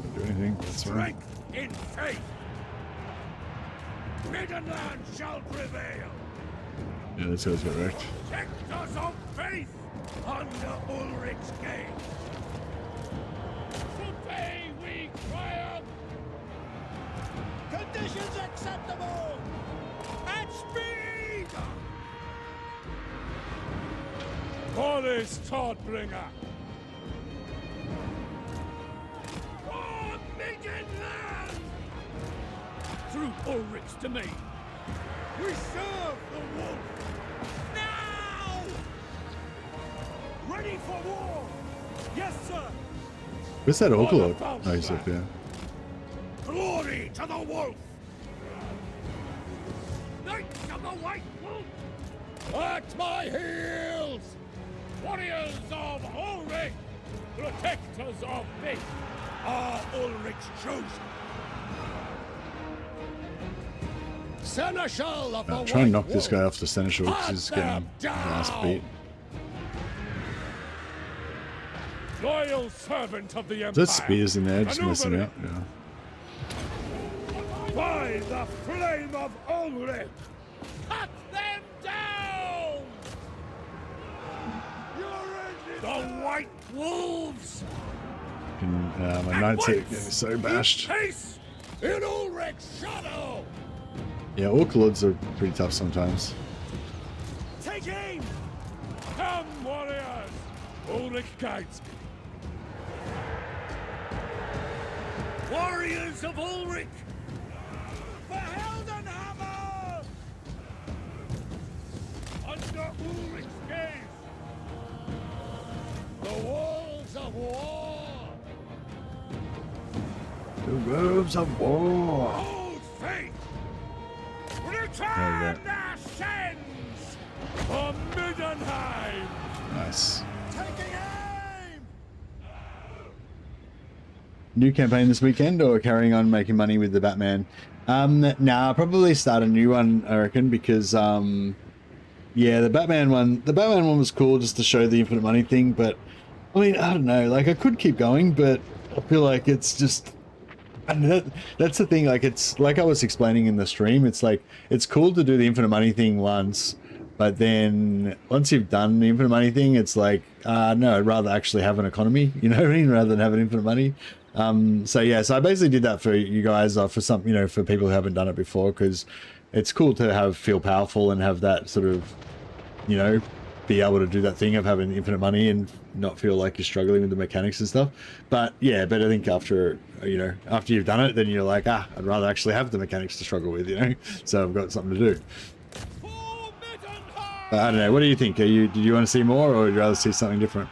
Don't do anything, that's fine. Strength in faith! Middenland shall prevail! Yeah, this guy's got wrecked. Protectors of faith under Ulrich's gate! Today we triumph! Conditions acceptable! At speed! Boris Todbringer! For Middenland! Through Ulrich's domain, we serve the wolf! Now! Ready for war! Yes, sir! Where's that Orcolog? Oh, he's up there. Glory to the wolf! Knights of the White Wolf! At my heels! Warriors of Ulrich! Protectors of faith! Are Ulrich's chosen! Seneschal of the White Try and knock Wolf. this guy off the Seneschal because he's getting his ass beat. Loyal servant of the Empire! There's spears in there, just messing Maneuvering. out. Yeah. By the flame of Ulrich! Cut them down! The White Wolves! My knights are getting so bashed. Peace in Ulrich's shadow! Yeah, Orc Lords are pretty tough sometimes. Take aim! Come, warriors! Ulrich guides me. Warriors of Ulrich! For Heldenhammer! Under Ulrich's gaze! The walls of war! The robes of war! Hold faith! Return their sins! For Middenheim! Nice. Taking aim! New campaign this weekend or carrying on making money with the Batman? Nah, I'll probably start a new one, I reckon, because yeah, the Batman one was cool just to show the infinite money thing, but I mean, I don't know, like I could keep going, but I feel like it's just, I don't know, that's the thing, like it's like I was explaining in the stream, it's like it's cool to do the infinite money thing once, but then once you've done the infinite money thing, it's like no, I'd rather actually have an economy, you know what I mean, rather than having infinite money. So yeah, so I basically did that for you guys, for some, you know, for people who haven't done it before, because it's cool to feel powerful and have that sort of, you know, be able to do that thing of having infinite money and not feel like you're struggling with the mechanics and stuff. But yeah, but I think after, you know, after you've done it, then you're like, I'd rather actually have the mechanics to struggle with, you know, so I've got something to do. But I don't know, what do you think? Did you want to see more, or would you rather see something different?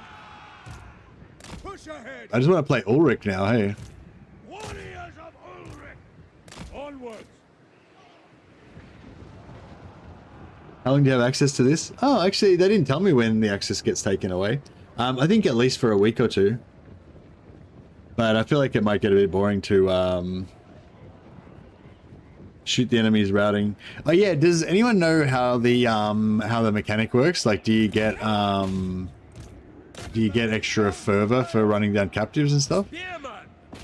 I just want to play Ulrich now, hey. Warriors of Ulrich! Onwards! How long do you have access to this? Oh, actually, they didn't tell me when the access gets taken away. I think at least for a week or two. But I feel like it might get a bit boring to shoot the enemy's routing. Oh yeah, does anyone know how the mechanic works? Like, do you get extra fervor for running down captives and stuff?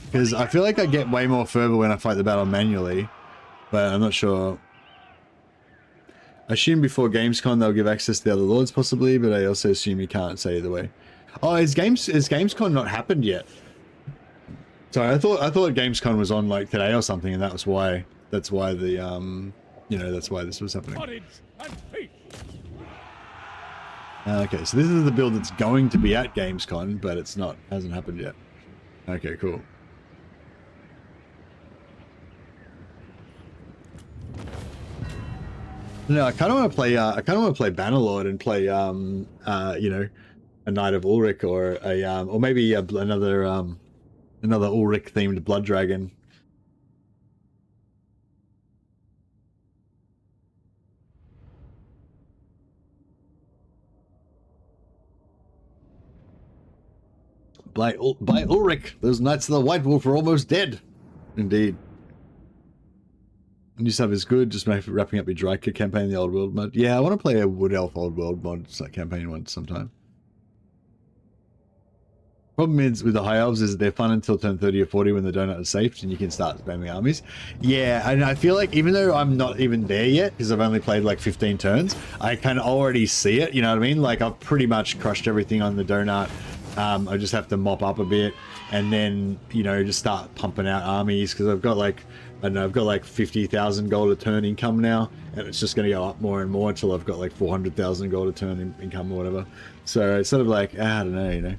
Because I feel like I get way more fervor when I fight the battle manually, but I'm not sure. I assume before Gamescom they'll give access to the other lords possibly, but I also assume you can't say either way. Oh, is Gamescom not happened yet? Sorry, I thought Gamescom was on like today or something, and that's why the you know, that's why this was happening. Okay, so this is the build that's going to be at Gamescom, but it's not, hasn't happened yet. Okay, cool. No, I kind of want to play. I kind of want to play Bannerlord and play, you know, a Knight of Ulrich or a, or maybe another Ulrich themed Blood Dragon. By Ulrich, those Knights of the White Wolf are almost dead. Indeed. New stuff is good, just wrapping up your Dryker campaign in the Old World mod. Yeah, I want to play a Wood Elf Old World mod campaign once sometime. Problem is with the High Elves is they're fun until turn 30 or 40 when the donut is safe and you can start spamming armies. Yeah, and I feel like even though I'm not even there yet, because I've only played like 15 turns, I can already see it, you know what I mean? Like I've pretty much crushed everything on the donut. I just have to mop up a bit and then, you know, just start pumping out armies because I've got like, I don't know, I've got like 50,000 gold a turn income now, and it's just going to go up more and more until I've got like 400,000 gold a turn income or whatever. So it's sort of like, I don't know, you know.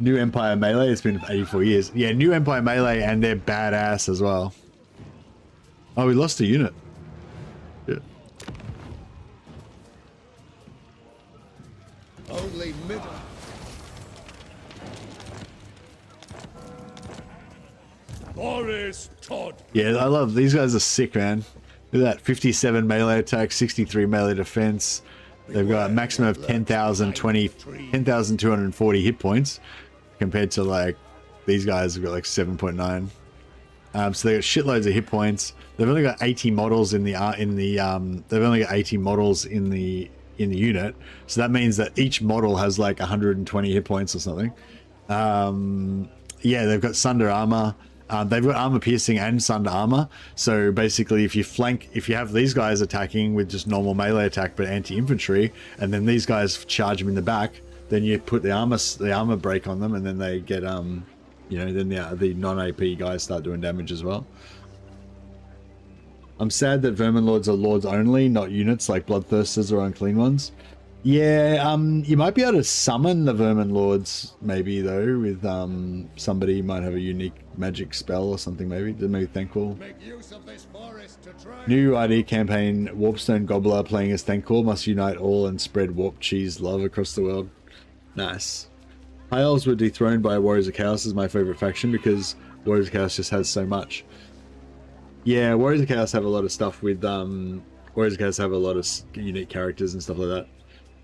New Empire Melee, it's been 84 years. Yeah, New Empire Melee, and they're badass as well. Oh, we lost a unit. Yeah. Only middle. Boris Todd. Yeah, I love these guys. Are sick, man. Look at that, 57 melee attack, 63 melee defense. They've got a maximum of 10,240 hit points, compared to like these guys have got like 7.9. So they got shitloads of hit points. They've only got 80 models in the they've only got 80 models in the unit. So that means that each model has like 120 hit points or something. Yeah, they've got Sunder armor. they've got armor piercing and sunder armor. So basically, if you have these guys attacking with just normal melee attack but anti-infantry, and then these guys charge them in the back, then you put the armor break on them, and then they get you know, then the non-AP guys start doing damage as well. I'm sad that Vermin Lords are lords only, not units like Bloodthirsters or Unclean Ones. Yeah, you might be able to summon the Vermin Lords, maybe, though, with somebody might have a unique magic spell or something, maybe. Maybe Thankful. Make use of this forest to try. New ID campaign, Warpstone Gobbler playing as Thankful must unite all and spread warp cheese love across the world. Nice. High Elves were dethroned by Warriors of Chaos as my favorite faction because Warriors of Chaos just has so much. Yeah, Warriors of Chaos have a lot of stuff with Warriors of Chaos have a lot of unique characters and stuff like that.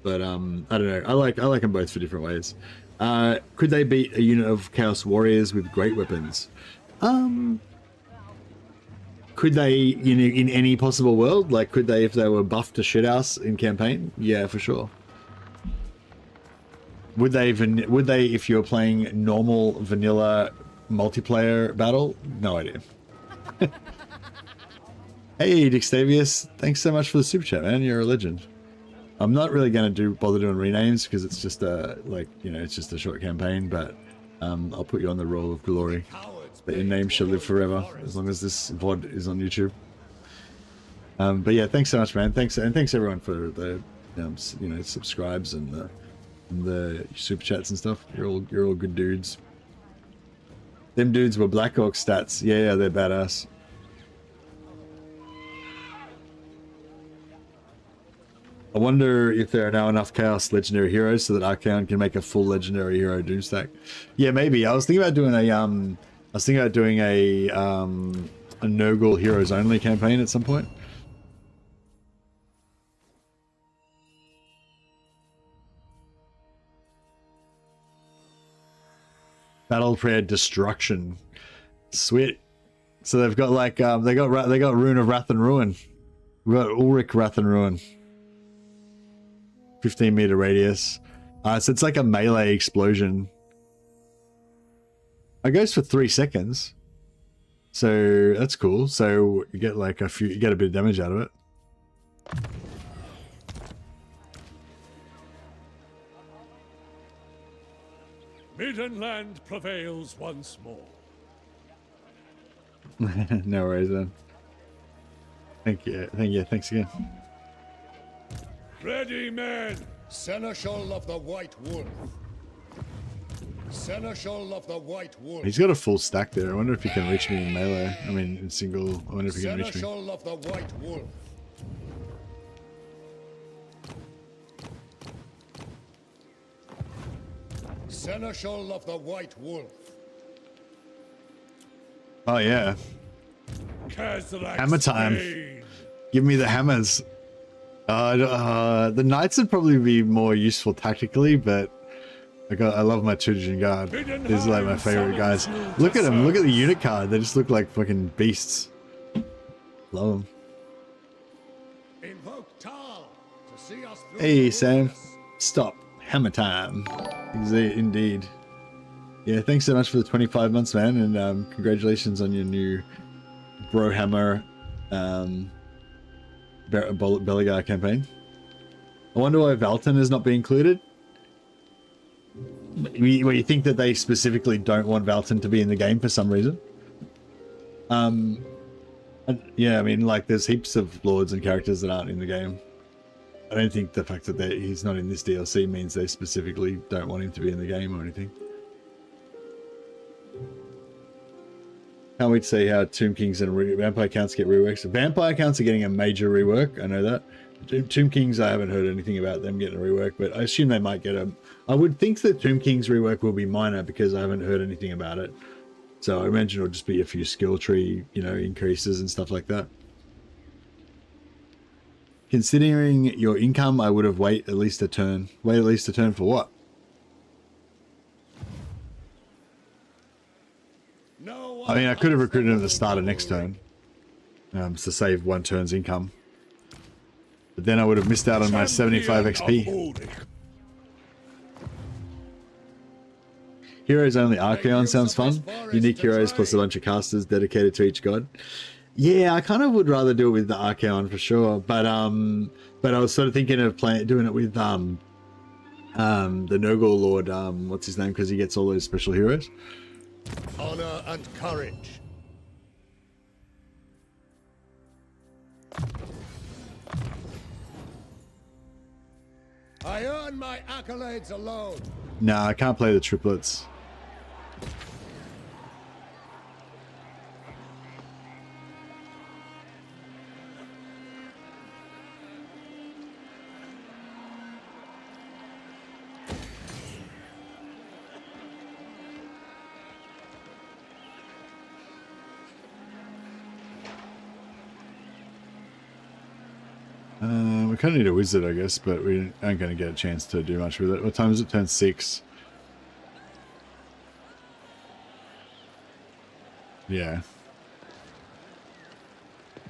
But I don't know. I like them both for different ways. Could they beat a unit of Chaos Warriors with great weapons? Could they, you know, in any possible world? Like, could they if they were buffed to shithouse in campaign? Yeah, for sure. Would they if you were playing normal vanilla multiplayer battle? No idea. Hey, Dixtavius, thanks so much for the super chat, man. You're a legend. I'm not really going to bother doing renames because it's just like, you know, it's just a short campaign, but I'll put you on the roll of glory. That your name shall live forever as long as this VOD is on YouTube. But yeah, thanks so much, man. Thanks everyone for the you know, subscribes and the super chats and stuff. You're all good dudes. Them dudes were Blackhawk stats. Yeah, they're badass. I wonder if there are now enough Chaos Legendary Heroes so that Archaon can make a full Legendary Hero Doomstack. Yeah, maybe. I was thinking about doing a Nurgle Heroes Only campaign at some point. Battle Prayer Destruction. Sweet. So they've got like they got Rune of Wrath and Ruin. We've got Ulrich Wrath and Ruin. 15-meter radius. So it's like a melee explosion. It goes for 3 seconds. So that's cool. So you get like you get a bit of damage out of it. Middenland prevails once more. No worries then. Thank you. Thanks again. Ready, men! Seneschal of the White Wolf. Seneschal of the White Wolf. He's got a full stack there. I wonder if he can reach me in melee. I mean, in single. I wonder if he can reach me. Seneschal of the White Wolf. Seneschal of the White Wolf. Oh yeah. Hammer time. Give me the hammers. The knights would probably be more useful tactically, but I love my Tudor Guard. These are like my favorite guys. Look at them. Look at the unit card. They just look like fucking beasts. Love them. Hey Sam, stop. Hammer time. Indeed. Yeah, thanks so much for the 25 months, man, and congratulations on your new Brohammer Belegar campaign. I wonder why Valton is not being included. Well, you think that they specifically don't want Valton to be in the game for some reason? Yeah, I mean, like, there's heaps of lords and characters that aren't in the game. I don't think the fact that he's not in this DLC means they specifically don't want him to be in the game or anything. Can't wait to see how Tomb Kings and Vampire Counts get reworked. Vampire Counts are getting a major rework, I know that. Tomb Kings, I haven't heard anything about them getting a rework, but I assume they might get a... I would think that Tomb Kings rework will be minor because I haven't heard anything about it. So I imagine it'll just be a few skill tree, you know, increases and stuff like that. Considering your income, I would have waited at least a turn. Wait at least a turn for what? I mean, I could have recruited him at the start of next turn. To save one turn's income. But then I would have missed out on my 75 XP. Heroes only Archaon sounds fun. Unique heroes plus a bunch of casters dedicated to each god. Yeah, I kind of would rather do it with the Archaon for sure, but I was sort of thinking of doing it with the Nurgle Lord, what's his name, because he gets all those special heroes. Honor and courage. I earn my accolades alone. Nah, I can't play the triplets. We kind of need a wizard, I guess, but we aren't going to get a chance to do much with it. What time is it? Turn 6. Yeah.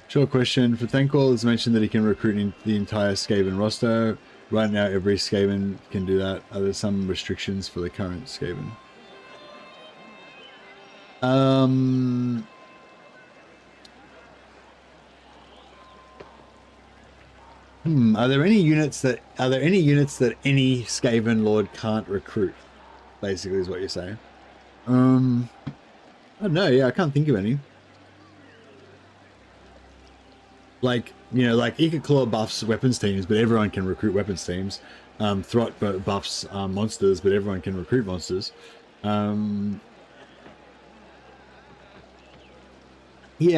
Short question. For Thankwall, it's mentioned that he can recruit the entire Skaven roster. Right now, every Skaven can do that. Are there some restrictions for the current Skaven? Are there any units that any Skaven Lord can't recruit? Basically, is what you're saying. I don't know. Yeah, I can't think of any. Like, you know, like Ika Claw buffs weapons teams, but everyone can recruit weapons teams. Throt buffs monsters, but everyone can recruit monsters. Yeah,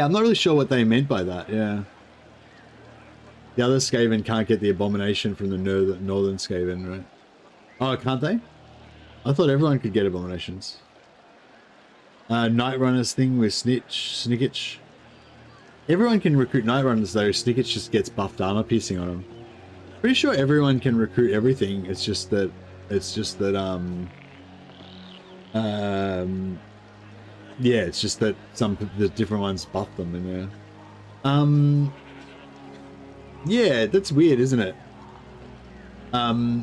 I'm not really sure what they meant by that. Yeah. The other Skaven can't get the Abomination from the Northern Skaven, right? Oh, can't they? I thought everyone could get Abominations. Night Runners thing with Snickich. Everyone can recruit Night Runners though. Snickich just gets buffed armor piercing on them. Pretty sure everyone can recruit everything. It's just that yeah, it's just that the different ones buff them in there. Yeah, that's weird, isn't it? I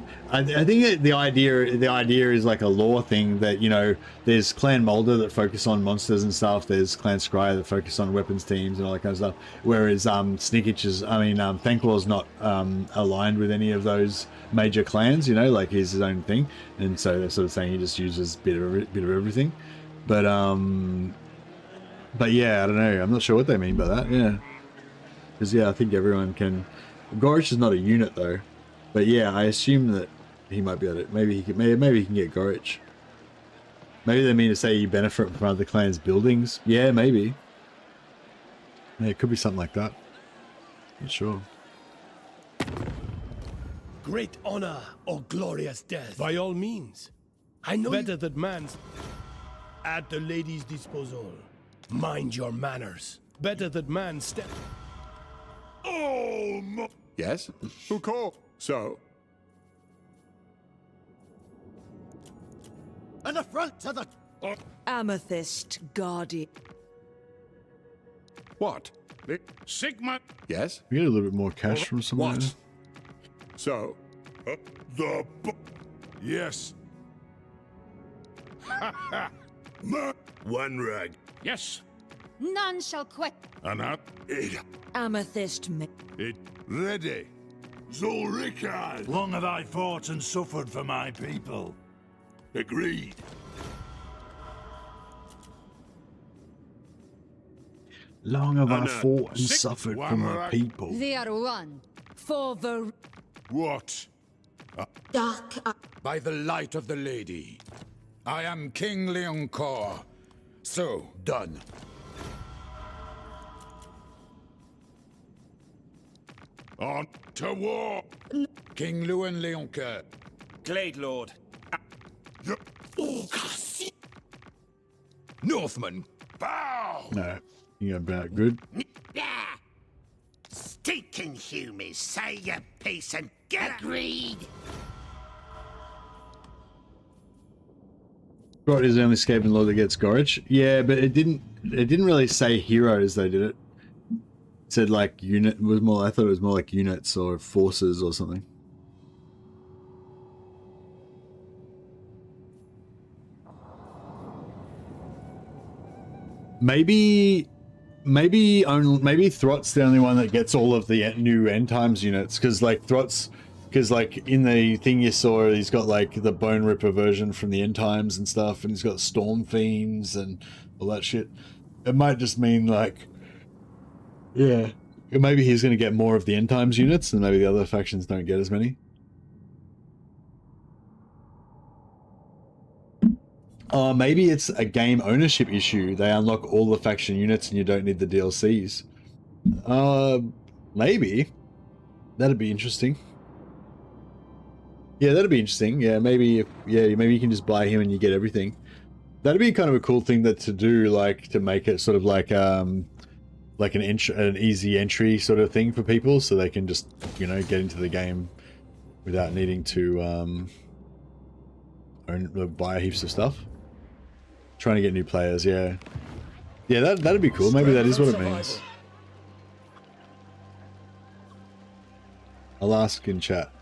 think the idea is like a lore thing that, you know, there's Clan Mulder that focus on monsters and stuff. There's Clan Scryer that focus on weapons teams and all that kind of stuff. Whereas Snickich is, Thankwall's not aligned with any of those major clans. You know, like he's his own thing, and so they're sort of saying he just uses a bit of everything. But yeah, I don't know. I'm not sure what they mean by that. Yeah. Because, yeah, I think everyone can... Gorich is not a unit, though. But, yeah, I assume that he might be able to... Maybe he can get Gorich. Maybe they mean to say you benefit from other clans' buildings. Yeah, maybe. Yeah, it could be something like that. Not sure. Great honor or glorious death. By all means. I know better that man's... At the lady's disposal. Mind your manners. Better that man step... Oh, yes? Who called? So? An affront to the... Amethyst Guardian. What? Sigma. Yes? We get a little bit more cash from someone. What? So? Yes. One rag. Yes. None shall quit. And up. Amethyst It ready. Zulrika. Long have I fought and suffered for my people. Agreed. Long have I fought and suffered for my people. They are one. for the... What? By the light of the lady. I am King Leoncor. So, done. On to war! King Lewin Leoncor. Glade Lord. Northman, bow! No, you're about good. Stinking humies, say your piece and get agreed. Right, is the only Skaven Lord that gets Gorich. Yeah, but it didn't really say heroes though, did it? It said like unit, it was more, I thought it was more like units or forces or something. maybe Throt's the only one that gets all of the new end times units, because like in the thing you saw, he's got like the Bone Ripper version from the end times and stuff, and he's got Storm Fiends and all that shit. It might just mean like, yeah, maybe he's going to get more of the end times units, and maybe the other factions don't get as many. Maybe it's a game ownership issue. They unlock all the faction units and you don't need the DLCs. Maybe. That'd be interesting. Yeah, that'd be interesting. Yeah, maybe maybe you can just buy him and you get everything. That'd be kind of a cool thing to do, like to make it sort of like an easy entry sort of thing for people, so they can just, you know, get into the game without needing to buy heaps of stuff. Trying to get new players, yeah. Yeah, that'd be cool. Maybe that is what it means. I'll ask in chat.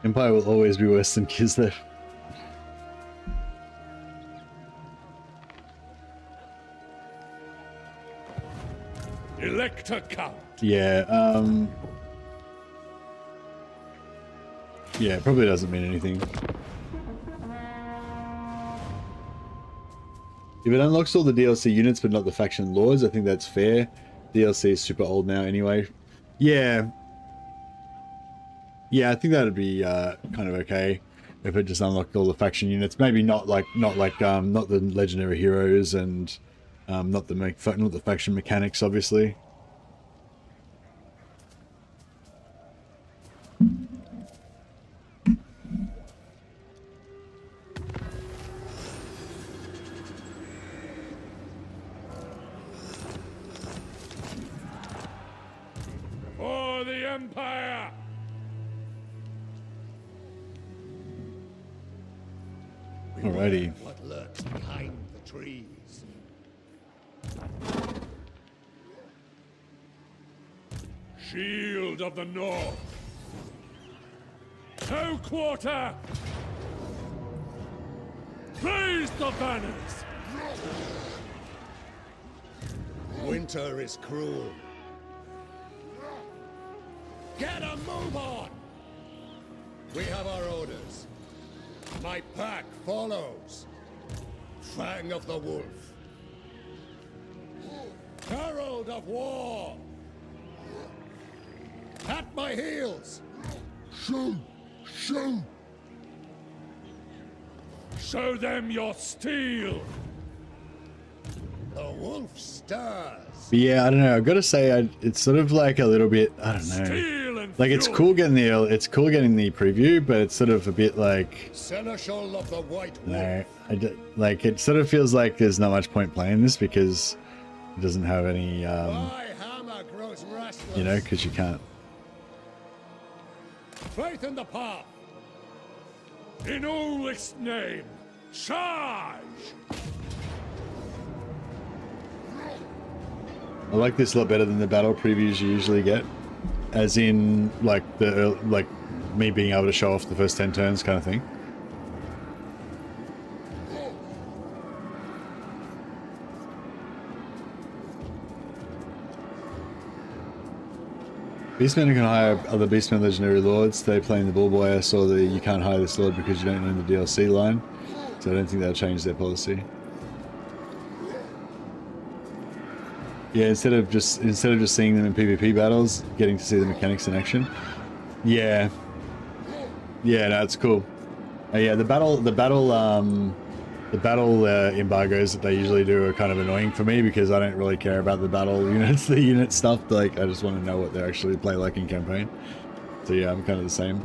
Empire will always be worse than Kislev. Elector Count. Yeah, yeah, it probably doesn't mean anything. If it unlocks all the DLC units but not the faction lords, I think that's fair. DLC is super old now anyway. Yeah. Yeah, I think that'd be kind of okay if it just unlocked all the faction units. Maybe not the legendary heroes and not the faction mechanics, obviously. For the Empire! Alrighty. What lurks behind the trees? Shield of the North. No quarter. Raise the banners. Winter is cruel. Get a move on. We have our orders. My pack follows. Fang of the Wolf. Herald of War. At my heels. Shoot! Shoot! Show them your steel. The wolf stirs. But yeah, I don't know. I've got to say, it's sort of like a little bit. I don't know. Like it's cool getting the preview, but it's sort of a bit like. Seneschal of the White Wolf. No, like it sort of feels like there's not much point playing this because it doesn't have any. My hammer grows restless. You know, because you can't. Faith in the path. In Ulrich's name, charge! I like this a lot better than the battle previews you usually get, as in like me being able to show off the first 10 turns kind of thing. Beastmen can hire other Beastmen legendary lords. They play in the Bull Boy. I saw that you can't hire this lord because you don't own the DLC line. So I don't think they'll change their policy. Yeah, instead of just seeing them in PvP battles, getting to see the mechanics in action. Yeah. Yeah, no, it's cool. Yeah, the battle embargoes that they usually do are kind of annoying for me because I don't really care about the battle units, the unit stuff. Like, I just want to know what they actually play like in campaign. So yeah, I'm kind of the same.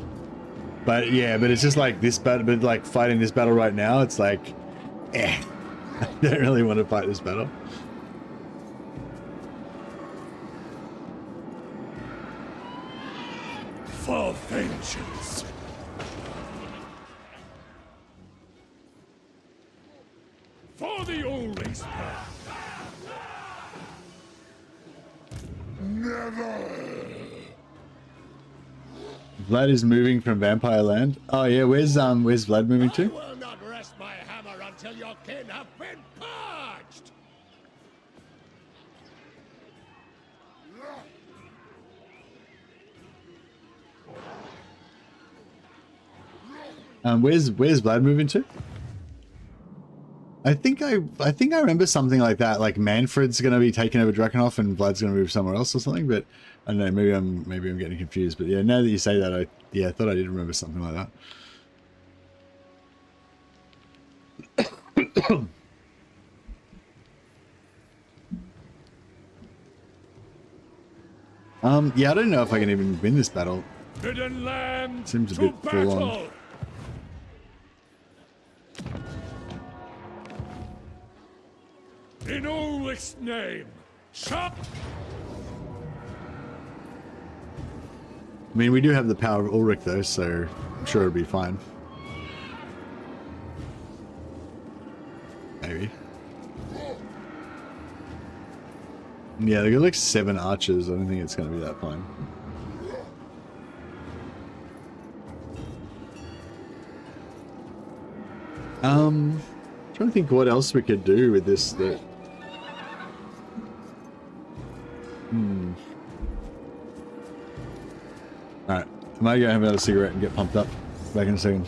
But yeah, but it's just like this battle, but like fighting this battle right now, it's like, I don't really want to fight this battle. For vengeance. For the Ulrich's path. Never. Vlad is moving from Vampire Land. Oh yeah, where's Vlad moving to? I will not rest my hammer until your kin have been purged. Where's Vlad moving to? I think I remember something like that. Like Manfred's gonna be taking over Drakenhof and Vlad's gonna move somewhere else or something. But I don't know. Maybe I'm getting confused. But yeah, now that you say that, I thought I did remember something like that. Yeah, I don't know if I can even win this battle. Hidden land Seems a to bit full on. battle. In Ulrich's name, shut. I mean, we do have the power of Ulrich though, so I'm sure it'll be fine. Maybe. Yeah, they got like 7 archers. I don't think it's going to be that fine. Trying to think what else we could do with this. Alright, I might go have another cigarette and get pumped up. Back in a second.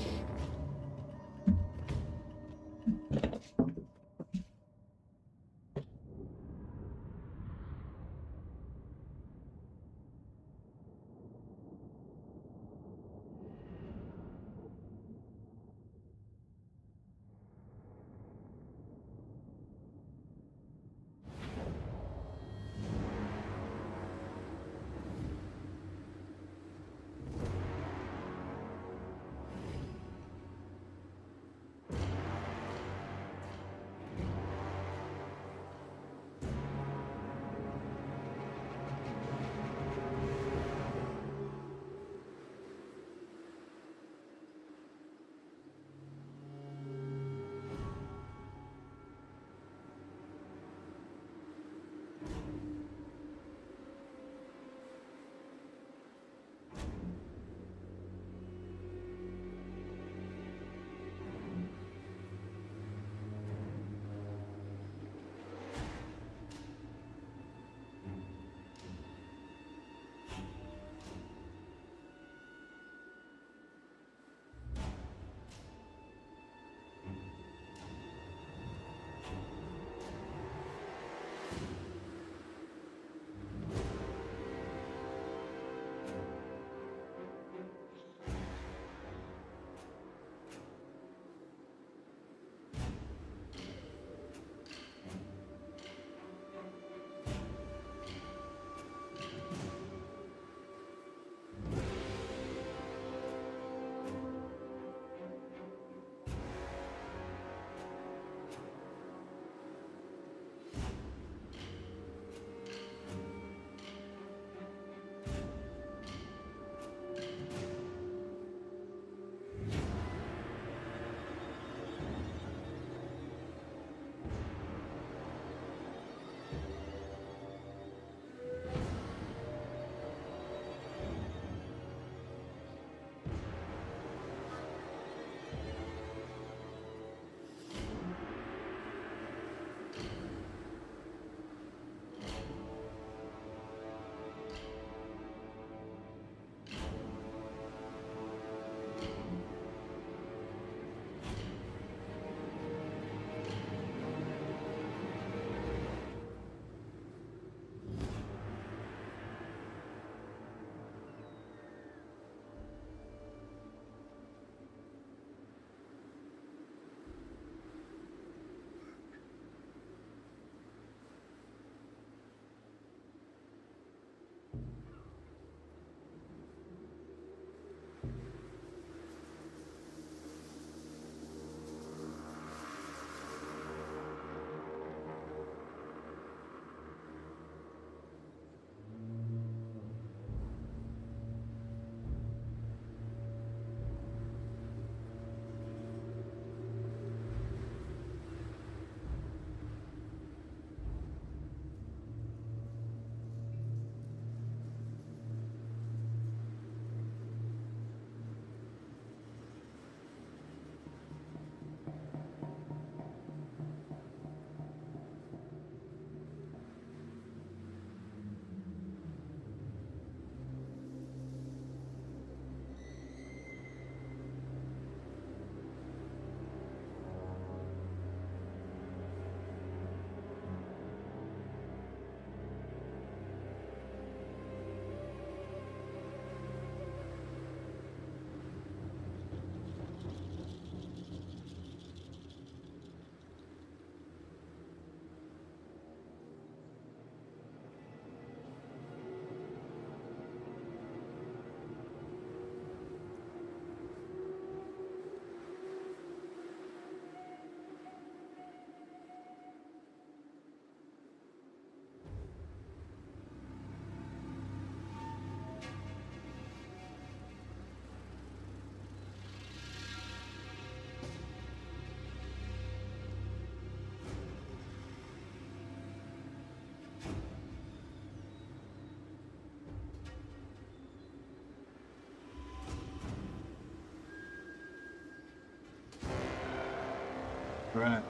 Right.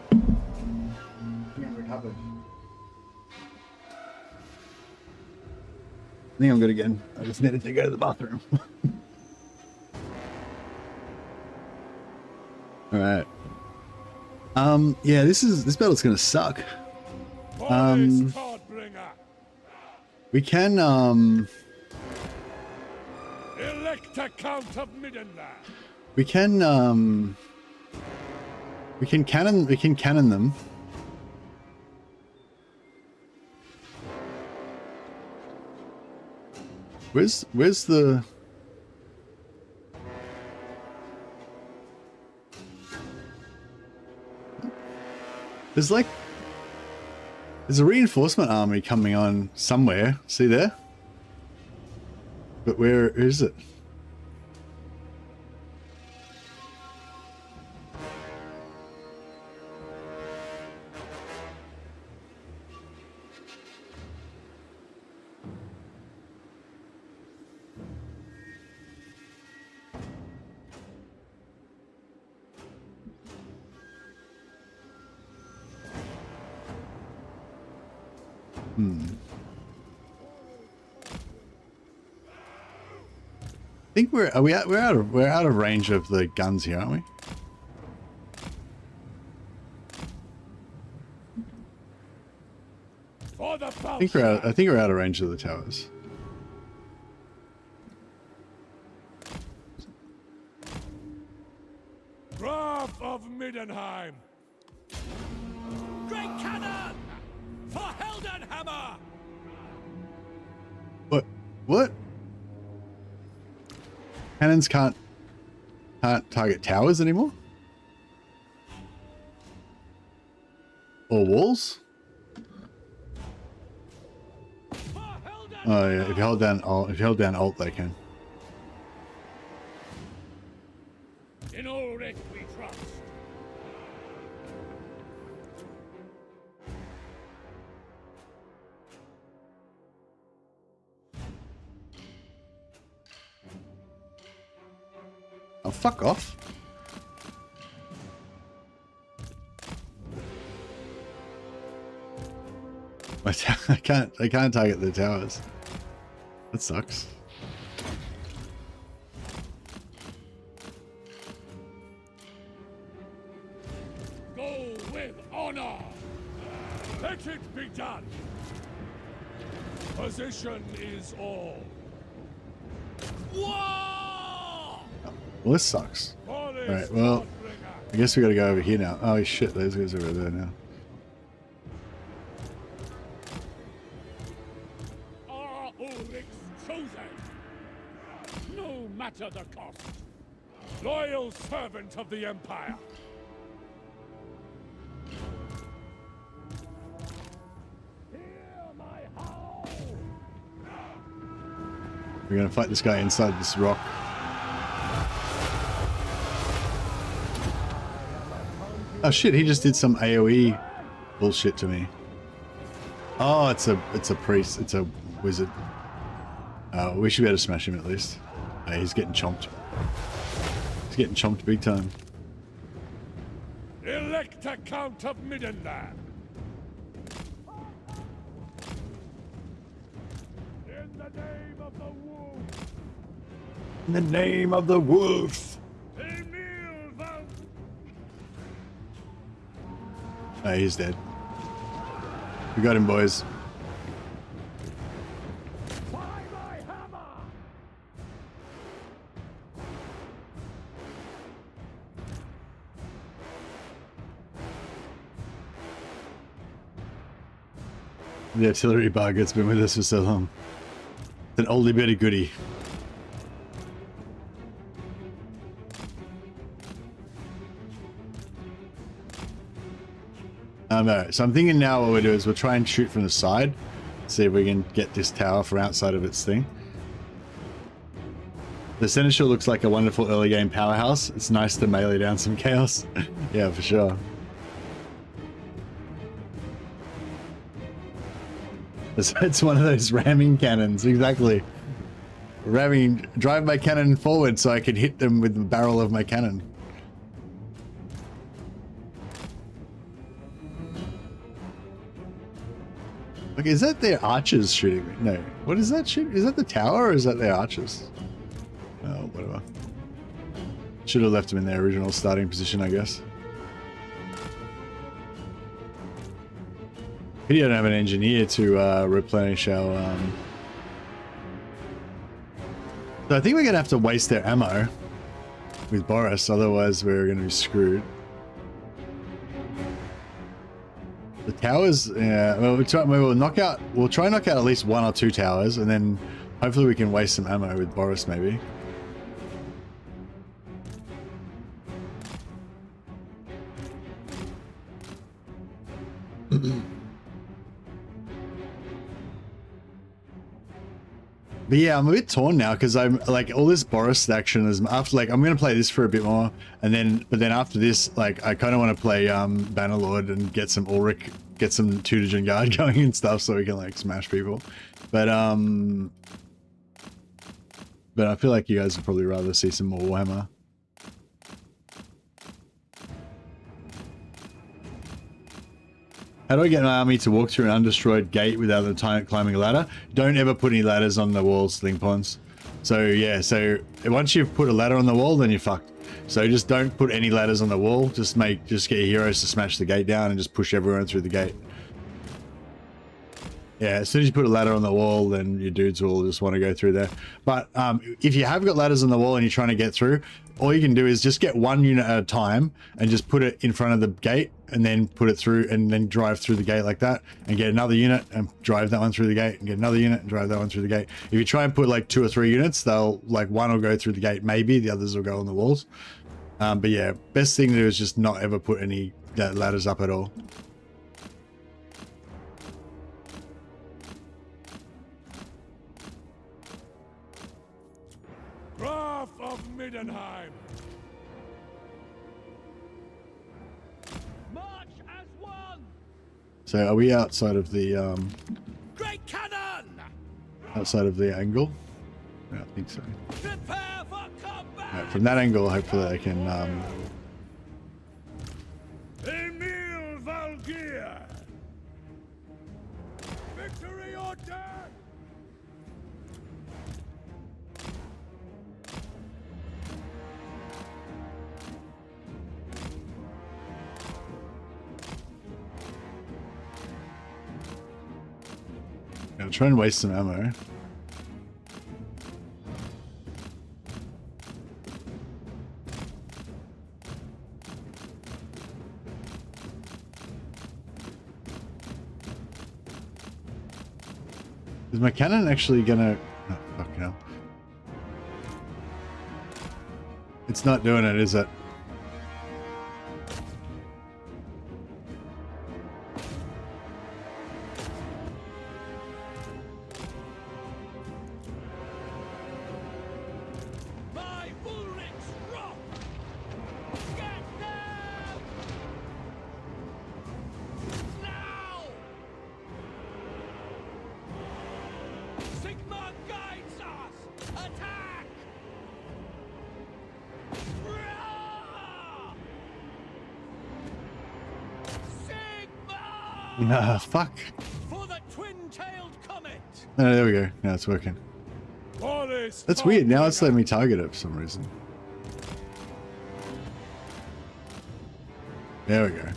Recovered. I think I'm good again. I just needed to go to the bathroom. All right. Yeah, this battle's gonna suck. Boris, Todbringer. We can Elect a Count of Middenland. we can cannon them. Where's the There's a reinforcement army coming on somewhere. See there? But where is it? I think we're out of range of the guns here, aren't we? I think we're out of range of the towers. Graf of Middenheim. Great cannon for Heldenhammer. What? Cannons can't target towers anymore? Or walls? Oh yeah, if you hold down Alt, they can. In Ulrich we trust. Oh, fuck off. I can't target the towers. That sucks. Go with honor. Let it be done. Position is all. Whoa! Well, this sucks. Alright, well, I guess we gotta go over here now. Oh shit, those guys are over there now. Are Ulrich's chosen? No matter the cost. Loyal servant of the Empire. We're gonna fight this guy inside this rock. Oh shit, he just did some AoE bullshit to me. Oh, it's a priest, it's a wizard. We should be able to smash him at least. He's getting chomped. He's getting chomped big time. Elect a Count of Middenland. In the name of the wolf. In the name of the wolf. He's dead. We got him, boys. The artillery bug's been with us for so long. It's an oldie but a goodie. Alright, so I'm thinking now what we'll do is we'll try and shoot from the side. See if we can get this tower from outside of its thing. The Seneschal looks like a wonderful early game powerhouse. It's nice to melee down some chaos. Yeah, for sure. It's one of those ramming cannons, exactly. Drive my cannon forward so I can hit them with the barrel of my cannon. Like, is that their archers shooting me? No. What is that shit? Is that the tower or is that their archers? Oh, whatever. Should have left them in their original starting position, I guess. We don't have an engineer to replenish our... So I think we're going to have to waste their ammo with Boris, otherwise we're going to be screwed. The towers, yeah, well, we'll try and knock out at least 1 or 2 towers, and then hopefully we can waste some ammo with Boris, maybe. But yeah, I'm a bit torn now because I'm like all this Boris action is after like I'm gonna play this for a bit more, and then after this, like I kind of want to play Bannerlord and get some Ulrich, get some Todbringer Guard going and stuff so we can like smash people. But I feel like you guys would probably rather see some more Warhammer. How do I get my army to walk through an undestroyed gate without the time climbing a ladder? Don't ever put any ladders on the walls, Lingpons. So yeah, so once you've put a ladder on the wall, then you're fucked. So just don't put any ladders on the wall. Just get your heroes to smash the gate down and just push everyone through the gate. Yeah, as soon as you put a ladder on the wall, then your dudes will just want to go through there. But if you have got ladders on the wall and you're trying to get through, all you can do is just get 1 unit at a time and just put it in front of the gate and then put it through and then drive through the gate like that and get another unit and drive that one through the gate and get another unit and drive that one through the gate. If you try and put like 2 or 3 units, they'll like one will go through the gate, maybe the others will go on the walls. But yeah, best thing to do is just not ever put any ladders up at all. Graf of Middenheim! March as one! So are we outside of the Great cannon! outside of the angle? Yeah, I think so. Prepare for combat! Right, from that angle, hopefully I can Emil Valkyr! Victory or death! I'll try and waste some ammo. Is my cannon actually gonna... Oh, fuck hell. It's not doing it, is it? My Ulrich's rock! Get them! Now! Sigma guides us! Attack! Rah! Sigma! Ah, fuck. For the twin-tailed comet! No, there we go. Now it's working. Boris! That's weird. Now it's letting me target it for some reason. There we go.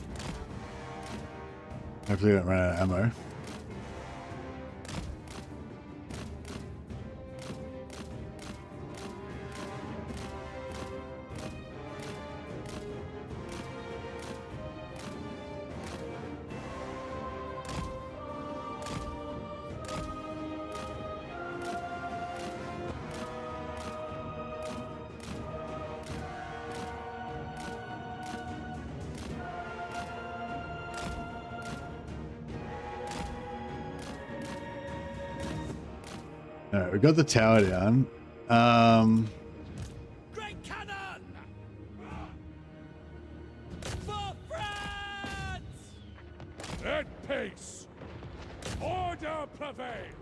Hopefully we don't run out of ammo. Alright, we got the tower down. Great cannon! For France! At pace! Order prevails!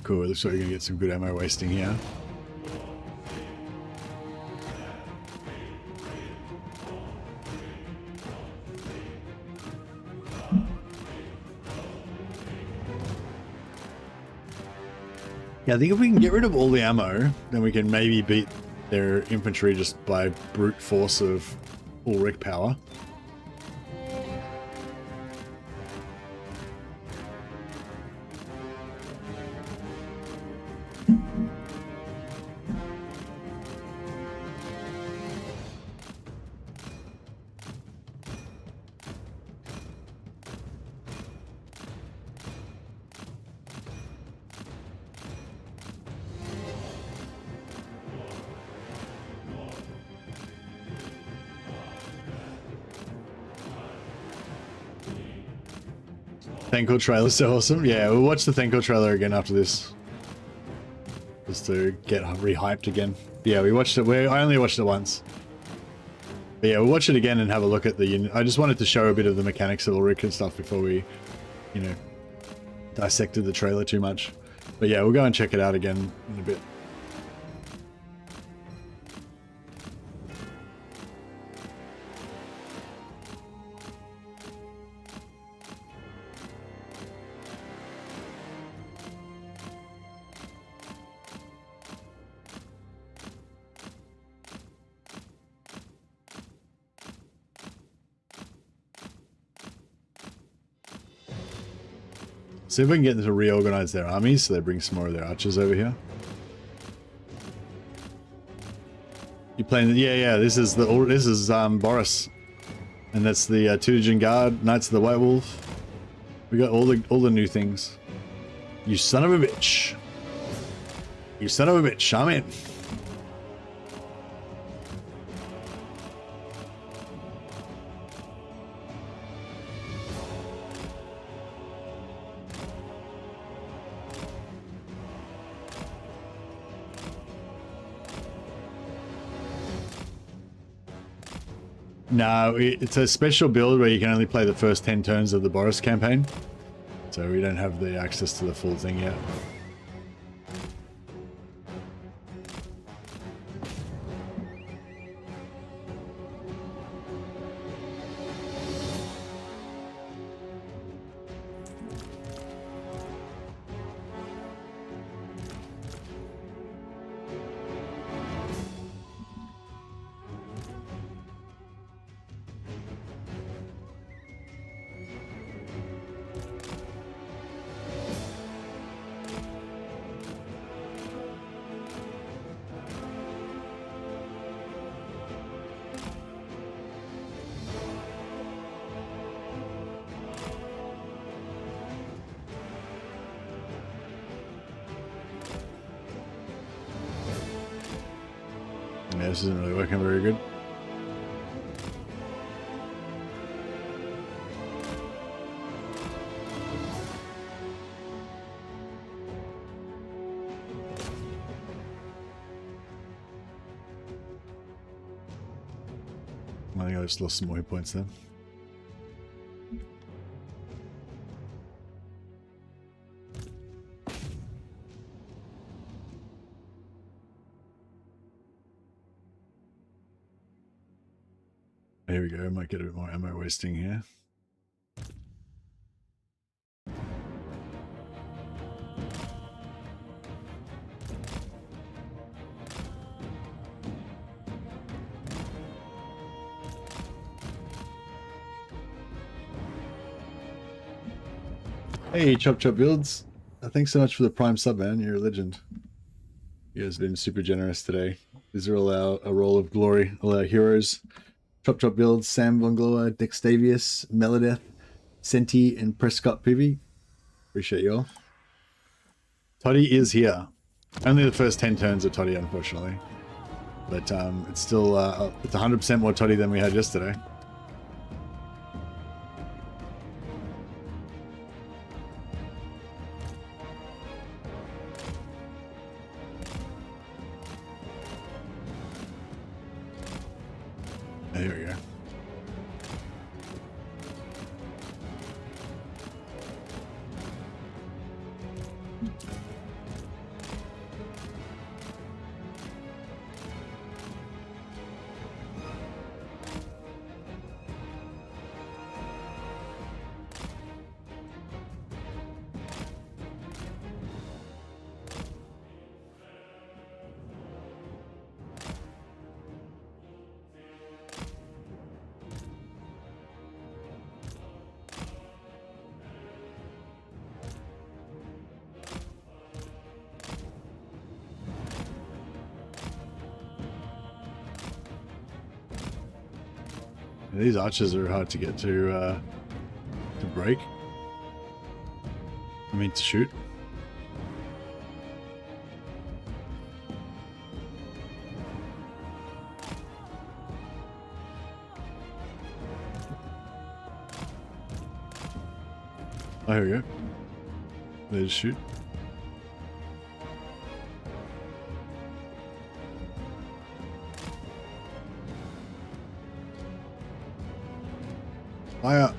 cool. It looks like we're going to get some good ammo wasting here. Yeah, I think if we can get rid of all the ammo, then we can maybe beat their infantry just by brute force of Ulrich power. Thanko trailer so awesome. Yeah, we'll watch the Thanko trailer again after this. Just to get rehyped again. Yeah, we watched it. I only watched it once. But yeah, we'll watch it again and have a look at the... I just wanted to show a bit of the mechanics of Ulrich and stuff before we, you know, dissected the trailer too much. But yeah, we'll go and check it out again in a bit. See if we can get them to reorganize their armies so they bring some more of their archers over here. You playing? Yeah. This is Boris, and that's the Todbringer Guard, Knights of the White Wolf. We got all the new things. You son of a bitch! You son of a bitch! I'm in. No, it's a special build where you can only play the first 10 turns of the Boris campaign. So we don't have the access to the full thing yet. Yeah, this isn't really working very good. I think I just lost some more hit points then. Here we go, might get a bit more ammo wasting here. Hey, Chop Builds. Thanks so much for the Prime sub, man. You're a legend. You guys have been super generous today. These are all a roll of glory, all our heroes. Chop Builds, Sam Vongloa, Dextavius, Melodeth, Senti, and Prescott PV. Appreciate you all. Toddy is here. Only the first 10 turns of Toddy, unfortunately. But it's still it's 100% more Toddy than we had yesterday. There we go. These archers are hard to get to break. I mean, to shoot. Oh, here we go. They just shoot. Fire!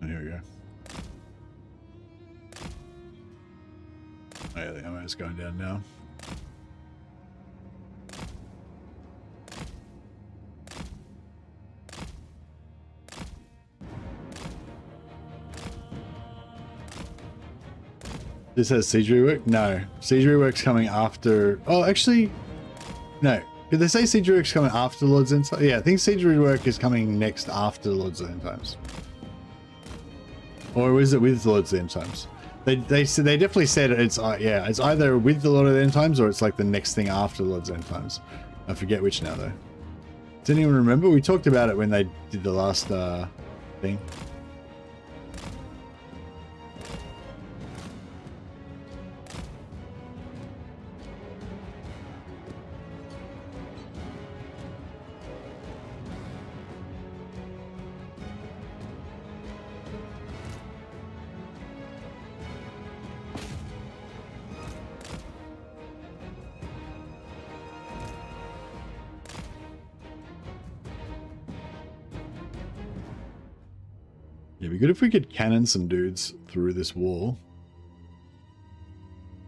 Here we go. Oh yeah, the ammo is going down now. This has siege rework? No. Siege rework's coming after... Oh, actually... No. Did they say siege rework's coming after Lord's End Times? Yeah, I think siege rework is coming next after Lord's End Times. Or is it with Lord's End Times? They definitely said it's yeah, it's either with the Lord of the End Times or it's like the next thing after Lord's End Times. I forget which now though. Does anyone remember? We talked about it when they did the last thing. Yeah, it'd be good if we could cannon some dudes through this wall.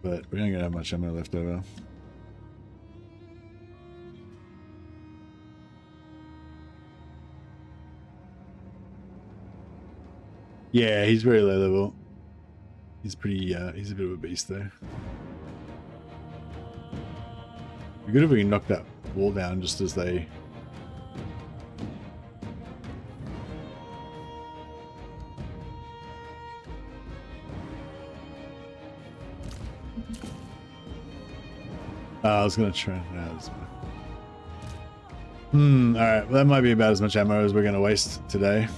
But we ain't gonna have much ammo left over. Yeah, he's very low level. He's pretty, he's a bit of a beast there. It'd be good if we can knock that wall down just as they... I was gonna try. Alright, well, that might be about as much ammo as we're gonna waste today.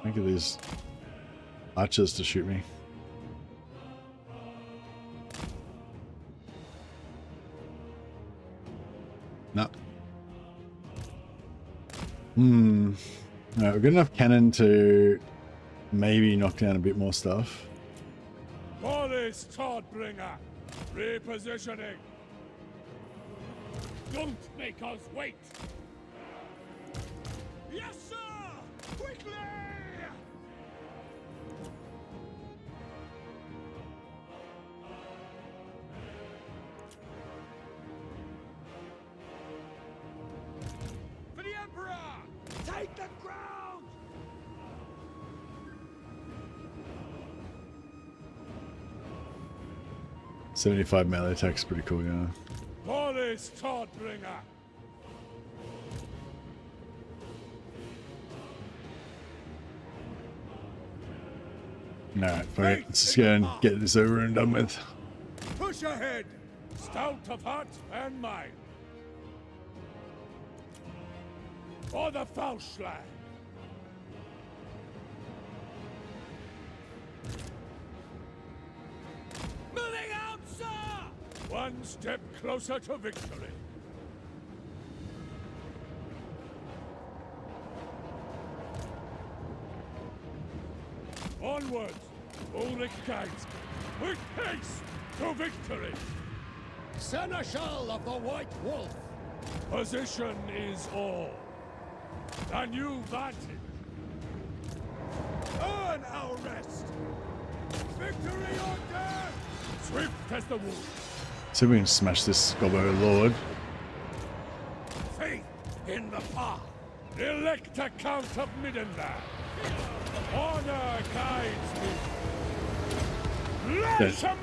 Think of these archers to shoot me. No. Alright, we've got enough cannon to maybe knock down a bit more stuff. Boris, Todbringer, repositioning. Don't make us wait. Yes, sir! Quickly! For the Emperor! Take the ground! .75 melee attack's pretty cool, yeah. Boris, Todbringer. No, fuck it. Let's just go and get this over and done with. Push ahead, stout of heart and mind. For the Faustschlag. Moving out, sir! One step closer to victory. Onwards! Ulrich guides me. With haste to victory! Seneschal of the White Wolf! Position is all. A new vantage. Earn our rest! Victory or death! Swift as the wolf. See if we can smash this Gobbo Lord. Faith in the path. Elect a Count of Middenland. Honor guides me.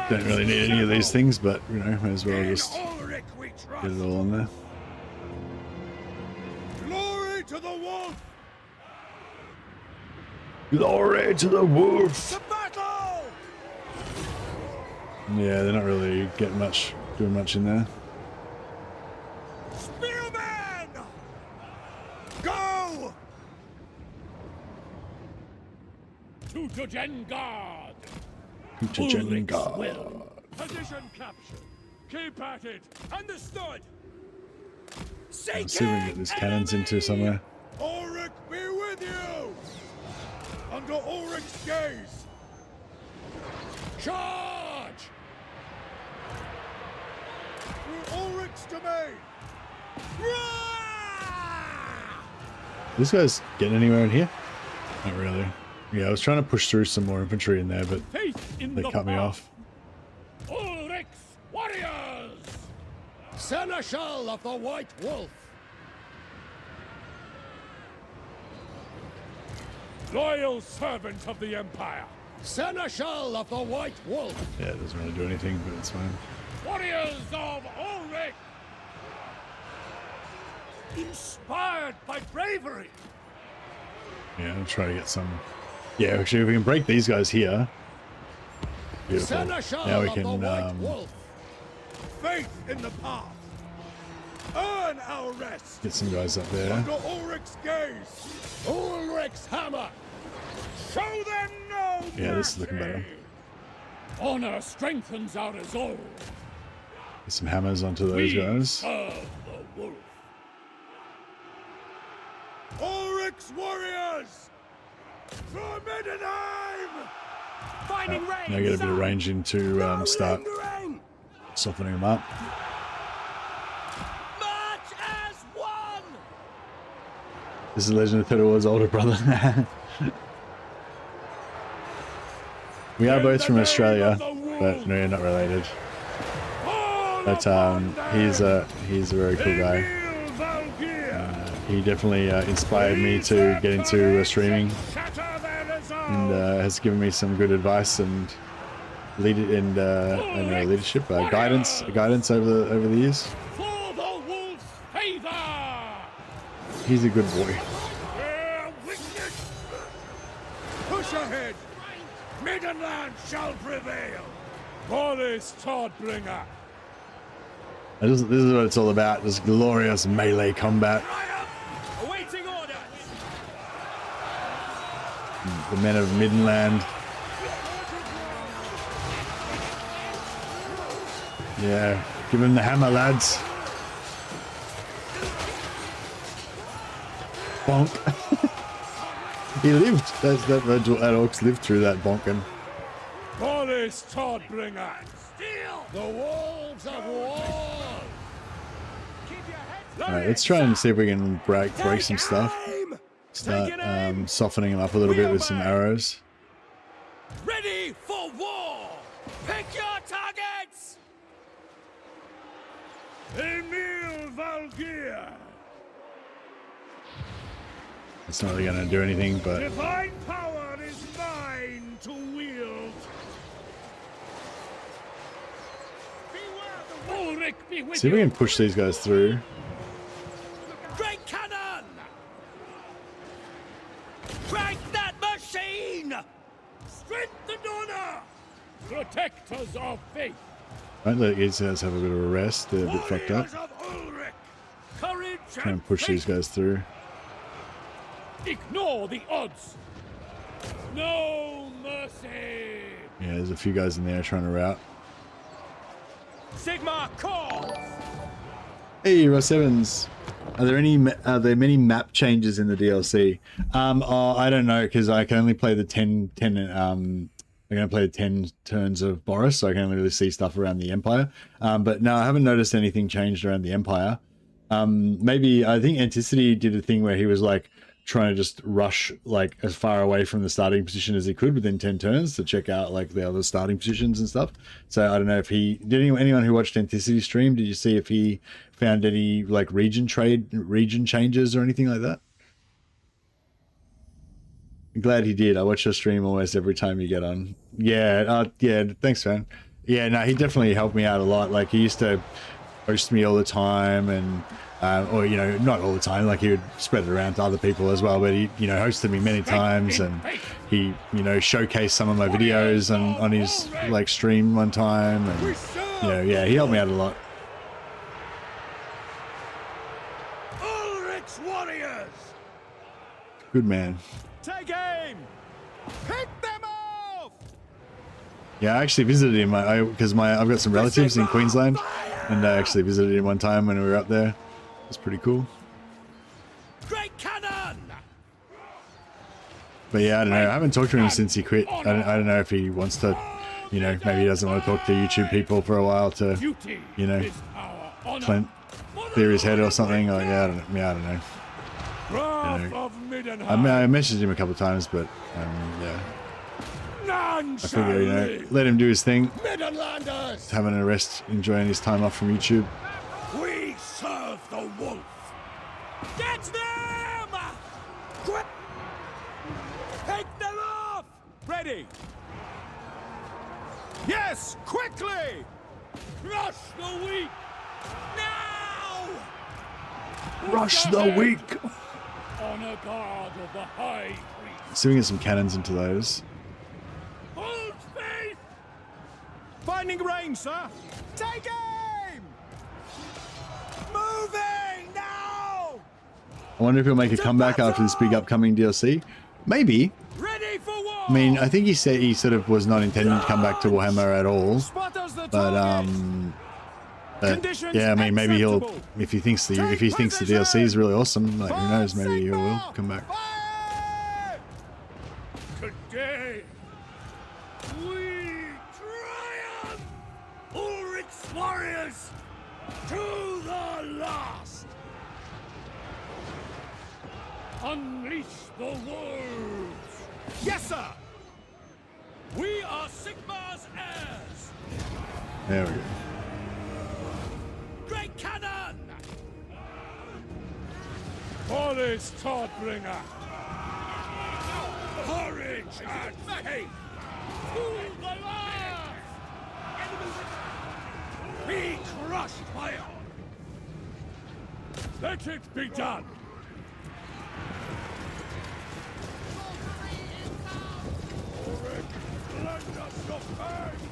Don't really need any of these things, but you know, may as well just get it all on there. Glory to the wolf! Glory to the wolf! To battle! Yeah, they're not really getting much, doing much in there. Spearman! Go! To Todbringer! Position captured. Keep at it. Understood. Let's see if we can get these cannons into somewhere. Ulrich be with you! Under Ulrich's gaze! Charge! Through Ulrich's domain! This guy's getting anywhere in here? Not really. Yeah, I was trying to push through some more infantry in there, but they cut me off. Ulrich's warriors! Seneschal of the White Wolf! Loyal servant of the Empire! Seneschal of the White Wolf! Yeah, it doesn't really do anything, but it's fine. Warriors of Ulrich! Inspired by bravery! Yeah, I'll try to get some... Yeah, actually, if we can break these guys here... Beautiful. Now we can Faith in the path! Earn our rest! get some guys up there. Under Ulrich's gaze! Ulrich's hammer! Show them no Yeah, this is looking better. Honor strengthens our resolve. Get some hammers onto those guys. Serve the wolf. Ulrich's warriors! For Middenheim! Finding range! Now get a bit of range into start softening them up. March as one! This is Legend of Total War's older brother. We are both from Australia, but no, not related. But he's a very cool guy. He definitely inspired me to get into streaming, and has given me some good advice and leadership, guidance over the years. For the wolf's favor! He's a good boy. Push ahead! Middenland shall prevail! Boris Todbringer! This is what it's all about, this glorious melee combat. Awaiting orders! The men of Middenland. Yeah, give him the hammer, lads. Bonk. He lived. That orcs lived through that bonking. Boris Todbringer! Steal! The wolves of war! Alright, let's try and see if we can break some stuff. Start softening them up a little bit with some arrows. Ready for war! Pick your targets! Emil Valkyr! It's not really going to do anything, but Divine power is mine to wield. Ulrich be with see if we can push these guys through. Great cannon! Crank that machine! Strengthen Protectors of faith. Right, let these guys have a bit of a rest. They're a bit fucked up. Courage Try and push these guys through. Ignore the odds. No mercy. Yeah, there's a few guys in there trying to rout. Sigma calls. Hey, Ross Evans. Are there many map changes in the DLC? I don't know, because I can only play the 10 I'm going to play the 10 turns of Boris, so I can only really see stuff around the Empire. But no, I haven't noticed anything changed around the Empire. Maybe, I think Anticity did a thing where he was like trying to just rush like as far away from the starting position as he could within 10 turns to check out like the other starting positions and stuff. So I don't know if anyone who watched Anticity stream, did you see if he found any like region changes or anything like that? I'm glad he did. I watch your stream almost every time you get on. Yeah, yeah, thanks, man. Yeah, no, he definitely helped me out a lot. Like, he used to host me all the time, and or, you know, not all the time, like he would spread it around to other people as well, but he, you know, hosted me many times, and he, you know, showcased some of my videos on his, like, stream one time, and, you know, yeah, he helped me out a lot. Ulrich's warriors. Good man. Take aim! Pick them off! Yeah, I actually visited him because I've got some relatives in Queensland, and I actually visited him one time when we were up there. It was pretty cool. Great cannon! But yeah, I don't know. I haven't talked to him since he quit. I don't know if he wants to, you know, maybe he doesn't want to talk to YouTube people for a while to, you know, clear his head or something. Like, yeah, I don't know. You know, I messaged him a couple of times, but yeah. I figure, you know, let him do his thing. He's having a rest, enjoying his time off from YouTube. We serve the wolf. Get them! Take them off! Ready! Yes, quickly! Rush the weak! Now! Rush the weak! Honor guard of the high priest. So we can get some cannons into those. Hold faith! Finding range, sir! Take aim! Moving now! I wonder if he'll make a comeback after this big upcoming DLC. Maybe. Ready for war! I mean, I think he said he sort of was not intending to come back to Warhammer at all. But yeah, I mean, maybe he'll, if he thinks the DLC is really awesome, like, who knows, maybe he will come back. Today, we triumph! Ulrich's warriors to the last! Unleash the wolves! Yes, sir! We are Sigmar's heirs! There we go. Great cannon! Boris Todbringer! Courage and faith! To the last! Be crushed by it! Let it be done! Ulrich, lend us your faith!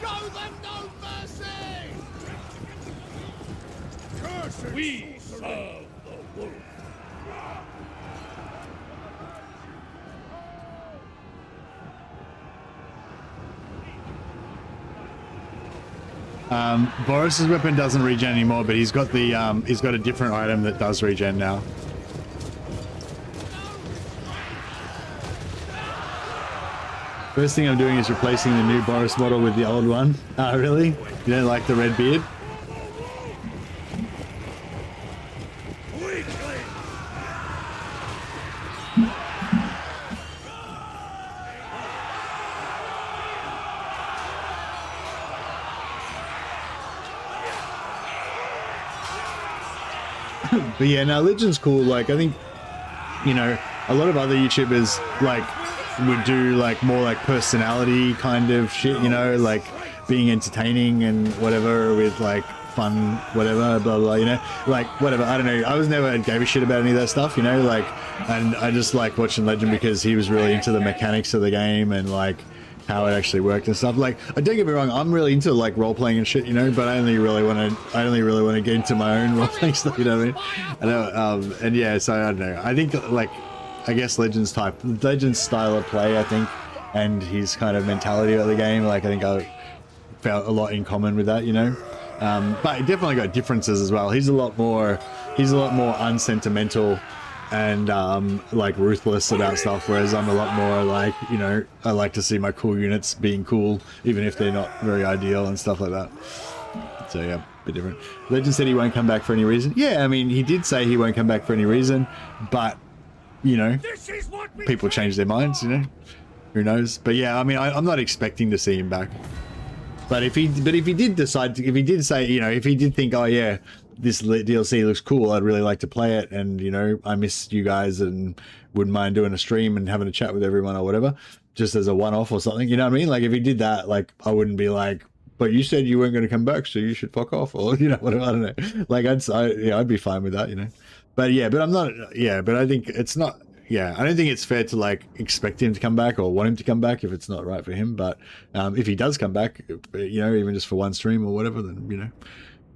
Show them no mercy! Curses! We serve the wolf! Boris's weapon doesn't regen anymore, but he's got the he's got a different item that does regen now. First thing I'm doing is replacing the new Boris model with the old one. Oh, really? You don't like the red beard? But yeah, now Legion's cool. Like, I think, you know, a lot of other YouTubers, like, would do like more like personality kind of shit, you know, like being entertaining and whatever with like fun, whatever, blah, blah, you know, like, whatever, I don't know, I was never gave a shit about any of that stuff, you know, like, and I just like watching Legend because he was really into the mechanics of the game and, like, how it actually worked and stuff. Like, don't get me wrong, I'm really into, like, role-playing and shit, you know, but I only really want to get into my own role-playing stuff, you know what I mean? I know, and yeah, so I don't know, I think, like, I guess Legend's style of play, I think, and his kind of mentality of the game, like, I think I felt a lot in common with that, you know. But it definitely got differences as well. He's a lot more unsentimental and like ruthless about stuff, whereas I'm a lot more like, you know, I like to see my cool units being cool, even if they're not very ideal and stuff like that. So yeah, a bit different. Legend said he won't come back for any reason. Yeah, I mean, he did say he won't come back for any reason, but you know, people change their minds, you know, who knows. But yeah, I mean, I'm not expecting to see him back. But if he did decide to, if he did say, you know, if he did think, oh yeah, this DLC looks cool, I'd really like to play it, and you know, I miss you guys and wouldn't mind doing a stream and having a chat with everyone or whatever, just as a one-off or something, you know what I mean? Like if he did that, like I wouldn't be like, but you said you weren't going to come back, so you should fuck off, or you know, whatever. I don't know. Like I'd be fine with that, you know. But yeah, but I'm not. Yeah, but I think it's not. Yeah, I don't think it's fair to like expect him to come back or want him to come back if it's not right for him. But if he does come back, you know, even just for one stream or whatever, then you know,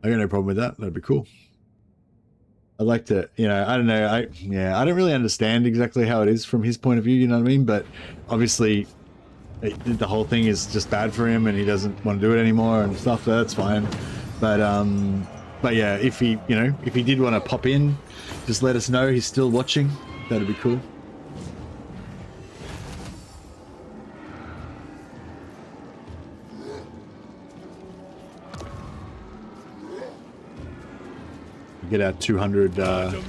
I got no problem with that. That'd be cool. I'd like to, you know, I don't know. I don't really understand exactly how it is from his point of view. You know what I mean? But obviously, the whole thing is just bad for him, and he doesn't want to do it anymore and stuff. So that's fine. But yeah, if he, you know, if he did want to pop in, just let us know he's still watching. That'd be cool. Get our 200 further.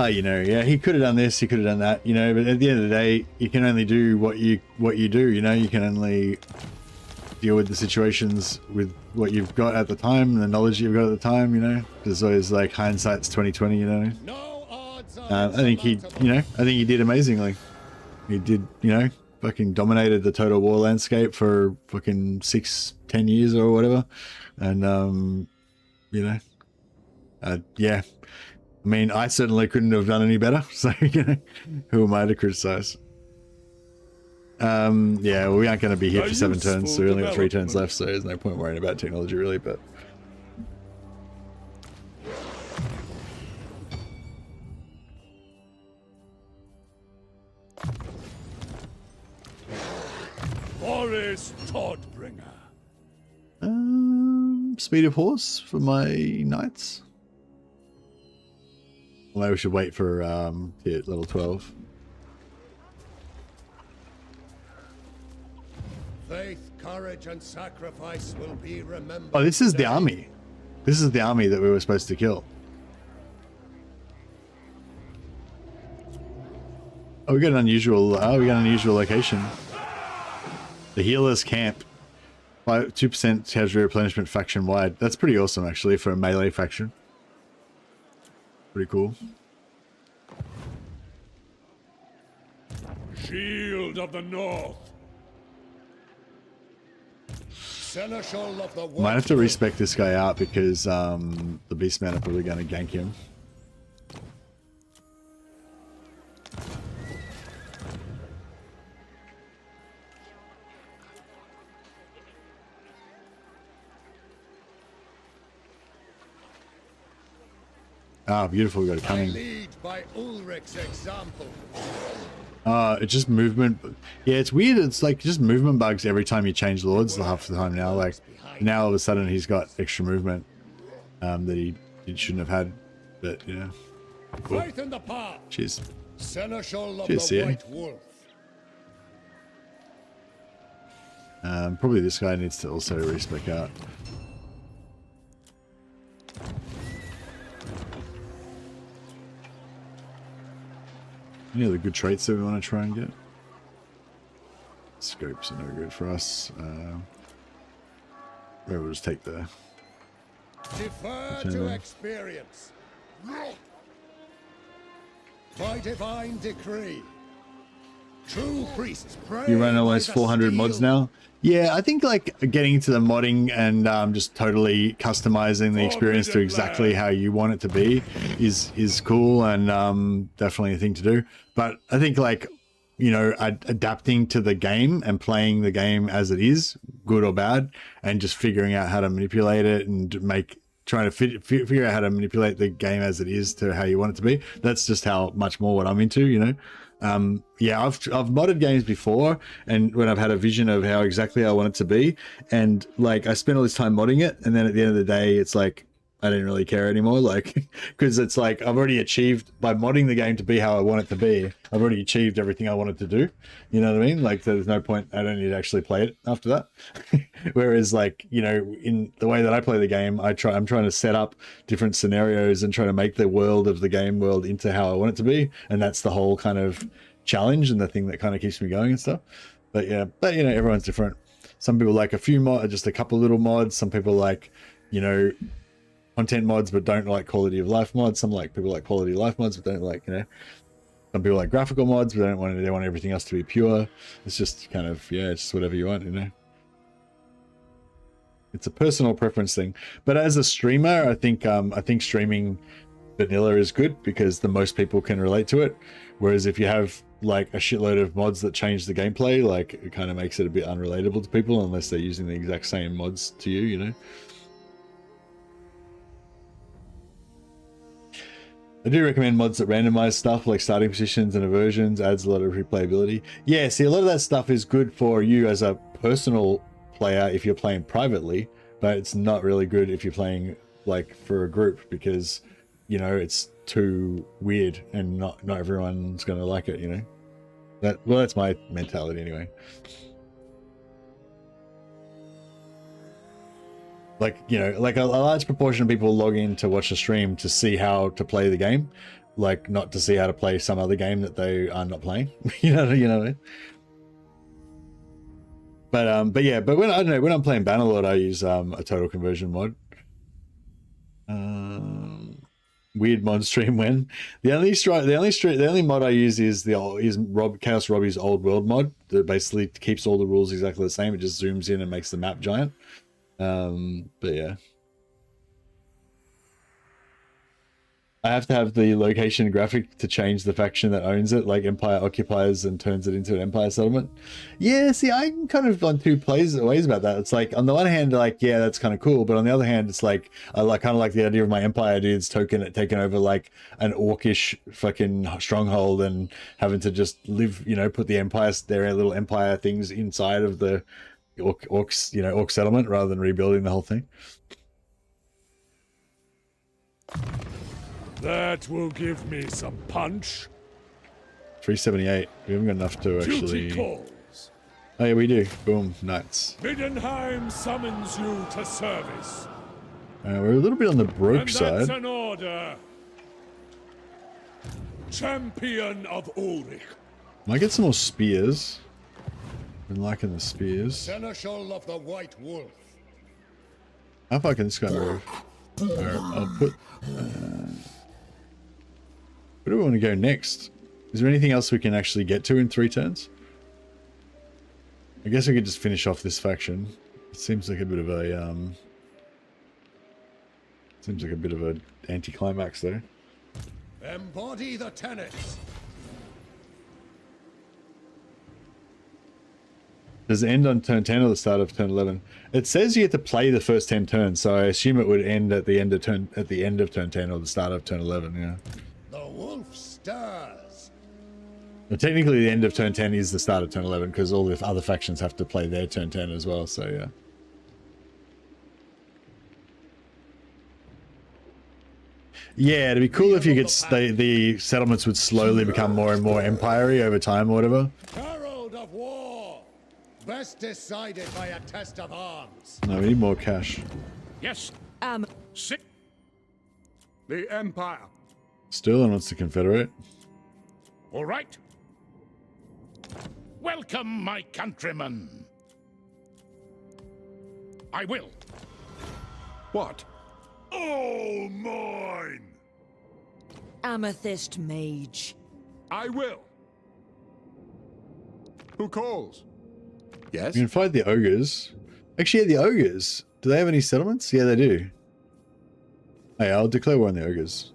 You know, yeah, he could have done this, he could have done that, you know, but at the end of the day, you can only do what you do, you know, you can only deal with the situations with what you've got at the time and the knowledge you've got at the time, you know. There's always like hindsight's 20/20, you know. I think he did amazingly. He did, you know, fucking dominated the Total War landscape for fucking 6-10 years or whatever, and you know, yeah. I mean, I certainly couldn't have done any better, so, you know, who am I to criticize? Yeah, well, we aren't going to be here for 7 turns, so we only got 3 turns left, so there's no point worrying about technology, really, but... Boris Todbringer. Speed of horse for my knights. Well, we should wait for level 12. Faith, courage, and sacrifice will be remembered. Oh, this is the army. This is the army that we were supposed to kill. Oh, we got an unusual. Oh, we got an unusual location. The healers camp. 2% casualty replenishment faction wide. That's pretty awesome, actually, for a melee faction. Pretty cool. Shield of the North. Seneschal of the Might have to respec this guy out because the Beastmen are probably going to gank him. Ah, beautiful. We got it coming. Lead by Ulrich's example. It's just movement. Yeah, it's weird. It's like just movement bugs every time you change lords half the time now. Like now all of a sudden he's got extra movement that he shouldn't have had. But you know. Cool. Faith in the path. Cheers. Seneschal of Cheers, the yeah. White Wolf. Probably this guy needs to also respec out. Any other good traits that we want to try and get? Scopes are no good for us. Maybe we'll just take the... Defer to experience. by divine decree. True priests pray. You run almost 400 mods now. Yeah, I think like getting into the modding and just totally customizing the experience to exactly how you want it to be is cool and definitely a thing to do. But I think like, you know, adapting to the game and playing the game as it is, good or bad, and just figuring out how to manipulate it and trying to figure out how to manipulate the game as it is to how you want it to be. That's just how much more what I'm into, you know. Yeah, I've modded games before, and when I've had a vision of how exactly I want it to be, and like I spent all this time modding it, and then at the end of the day, it's like I didn't really care anymore, like because it's like I've already achieved by modding the game to be how I want it to be. I've already achieved everything I wanted to do. You know what I mean? Like there's no point. I don't need to actually play it after that. Whereas like, you know, in the way that I play the game, I'm trying to set up different scenarios and try to make the world of the game world into how I want it to be, and that's the whole kind of challenge and the thing that kind of keeps me going and stuff. But yeah, but you know, everyone's different. Some people like a few mods, just a couple little mods. Some people like, you know, content mods but don't like quality of life mods. Some like people like quality of life mods but don't like, you know, some people like graphical mods but they want everything else to be pure. It's just kind of, yeah, it's just whatever you want, you know. It's a personal preference thing. But as a streamer, I think streaming vanilla is good because the most people can relate to it. Whereas if you have like a shitload of mods that change the gameplay, like it kind of makes it a bit unrelatable to people unless they're using the exact same mods to you, you know. I do recommend mods that randomize stuff like starting positions and aversions, adds a lot of replayability. Yeah, see, a lot of that stuff is good for you as a personal player if you're playing privately, but it's not really good if you're playing like for a group because, you know, it's too weird and not everyone's going to like it, you know. That's my mentality anyway. Like, you know, like a large proportion of people log in to watch the stream to see how to play the game, like not to see how to play some other game that they are not playing. you know what I mean? But yeah, but when I don't know, when I'm playing Bannerlord, I use a total conversion mod. Weird mod stream when the only mod I use is Chaos Robbie's old world mod that basically keeps all the rules exactly the same. It just zooms in and makes the map giant. But yeah, I have to have the location graphic to change the faction that owns it, like Empire occupies and turns it into an Empire settlement. Yeah, see, I'm kind of on two ways about that. It's like on the one hand, like, yeah, that's kind of cool, but on the other hand, it's like I kind of like the idea of my Empire dudes taking over like an orcish fucking stronghold and having to just live, you know, put their little Empire things inside of the orcs, you know, orc settlement rather than rebuilding the whole thing. That will give me some punch. 378. We haven't got enough to actually. Duty calls. Oh yeah, we do. Boom, nuts. Middenheim summons you to service. We're a little bit on the broke side. That's an order. Champion of Ulrich. Might get some more spears. Been liking the spears. Seneschal of the White Wolf. How far can this guy move? Alright, I'll put. Where do we want to go next? Is there anything else we can actually get to in 3 turns? I guess we could just finish off this faction. It seems like a bit of a anticlimax there. Embody the tenets. Does it end on turn 10 or the start of turn 11? It says you get to play the first 10 turns, so I assume it would end at the end of turn 10 or the start of turn 11. Yeah. The wolf stirs. Well, technically, the end of turn 10 is the start of turn 11 because all the other factions have to play their turn 10 as well. So yeah. Yeah, it'd be cool if you could the settlements would slowly become more and more empire-y over time or whatever. Herald of war. Best decided by a test of arms. No, we need more cash. Yes. Sit. The Empire. Sterling wants to confederate. All right. Welcome, my countrymen. I will. What? All mine. Amethyst Mage. I will. Who calls? Yes? You can fight the ogres. Actually, yeah, the ogres. Do they have any settlements? Yeah, they do. Hey, I'll declare war on the ogres.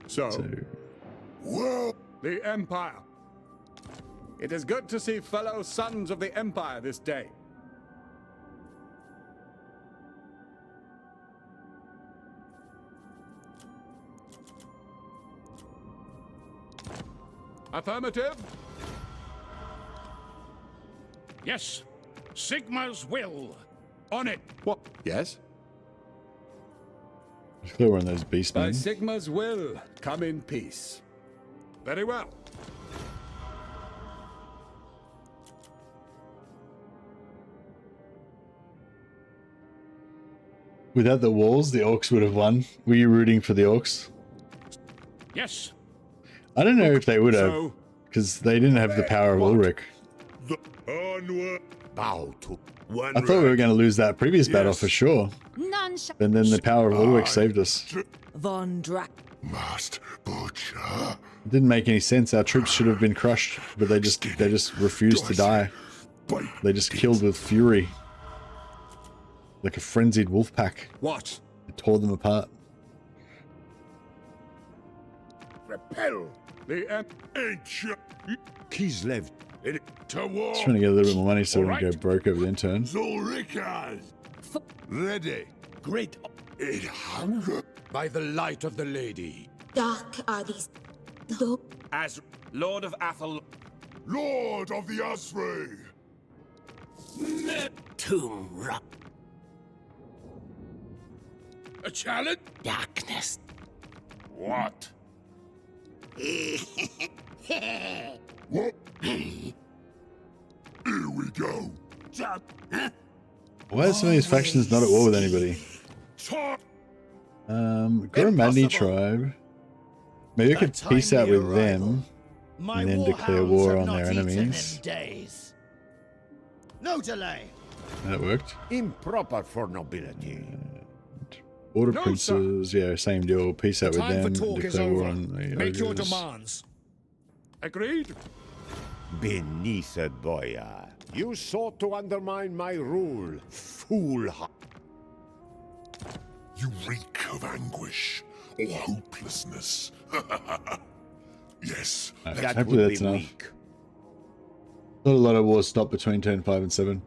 So. Well, the Empire. It is good to see fellow sons of the Empire this day. Affirmative. Yes. Sigma's will. On it. What? Yes? Declare war on those beastmen. By Sigma's will, come in peace. Very well. Without the walls, the orcs would have won. Were you rooting for the orcs? Yes. I don't know if they would have, because they didn't have the power of Ulrich. Bow to one. I thought we were going to lose that previous battle for sure. And then the power of Ulrich saved us. Von Drac. Master Butcher. It didn't make any sense. Our troops should have been crushed, but they just refused to die. They just killed with fury. Like a frenzied wolf pack. What? It tore them apart. Repel the ancient Kislev. To war. Just trying to get a little bit more money so we don't go broke over the intern. Zulrikas. Ready. Great. In hunger. By the light of the lady. Dark are these. Though. As Lord of Athel. Lord of the Asray. Tomb Rock. A challenge? Darkness. What? What? Here we go. Why are some of these factions not at war with anybody? Goromandi tribe. Maybe I could peace out with them and then declare war on their enemies. No delay. That worked. Improper for nobility. Order princes, yeah, same deal. Peace out with them. Declare war on the Make your ogres. demands. Agreed. Beneath it, Boya. You sought to undermine my rule, fool. You reek of anguish or hopelessness. Yes. That Hopefully would that's be enough. weak. Not a lot of wars stop between turn 5 and 7.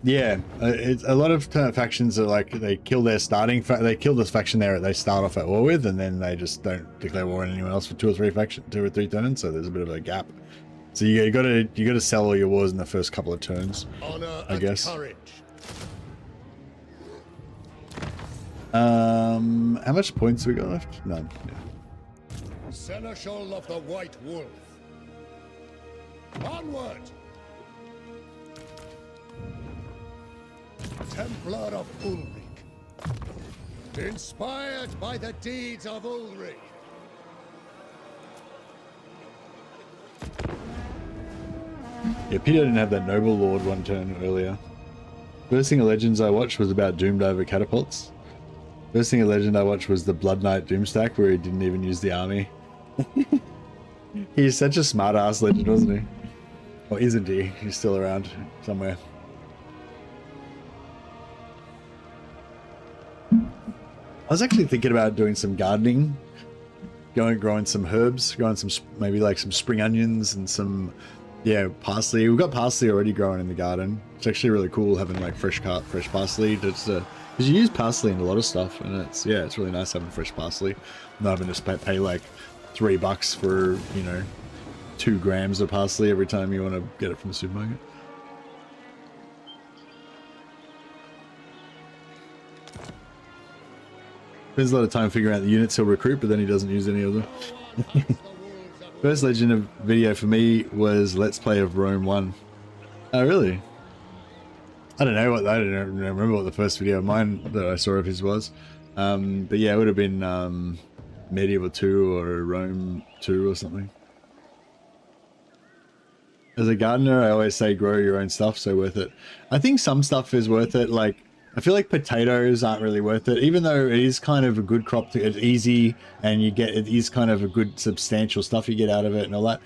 Yeah, it's a lot of factions are like they kill their starting. They kill this faction they start off at war with, and then they just don't declare war on anyone else for 2 or 3 turns. So there's a bit of a gap. So you got to sell all your wars in the first couple of turns. Honor I guess. and courage. How much points we got left? None. Yeah. Seneschal of the White Wolf. Onward! Templar of Ulrich. Inspired by the deeds of Ulrich. Yeah, Peter didn't have that Noble Lord one turn earlier. First thing of Legends I watched was about Doomdiver catapults. First thing of Legend I watched was the Blood Knight Doomstack, where he didn't even use the army. He's such a smart-ass legend, wasn't he? Or isn't he? He's still around somewhere. I was actually thinking about doing some gardening, growing some herbs, growing some maybe like some spring onions and some parsley. We've got parsley already growing in the garden. It's actually really cool having like fresh parsley. Just because you use parsley in a lot of stuff, and it's really nice having fresh parsley, not having to pay like $3 for 2 grams of parsley every time you want to get it from the supermarket. Spends a lot of time figuring out the units he'll recruit, but then he doesn't use any of them. First Legend of video for me was Let's Play of Rome 1. Oh, really? I don't remember what the first video of mine that I saw of his was. But yeah, it would have been Medieval 2 or Rome 2 or something. As a gardener, I always say grow your own stuff, so worth it. I think some stuff is worth it, like I feel like potatoes aren't really worth it, even though it is kind of a good crop. It's easy, and it is kind of a good substantial stuff you get out of it and all that.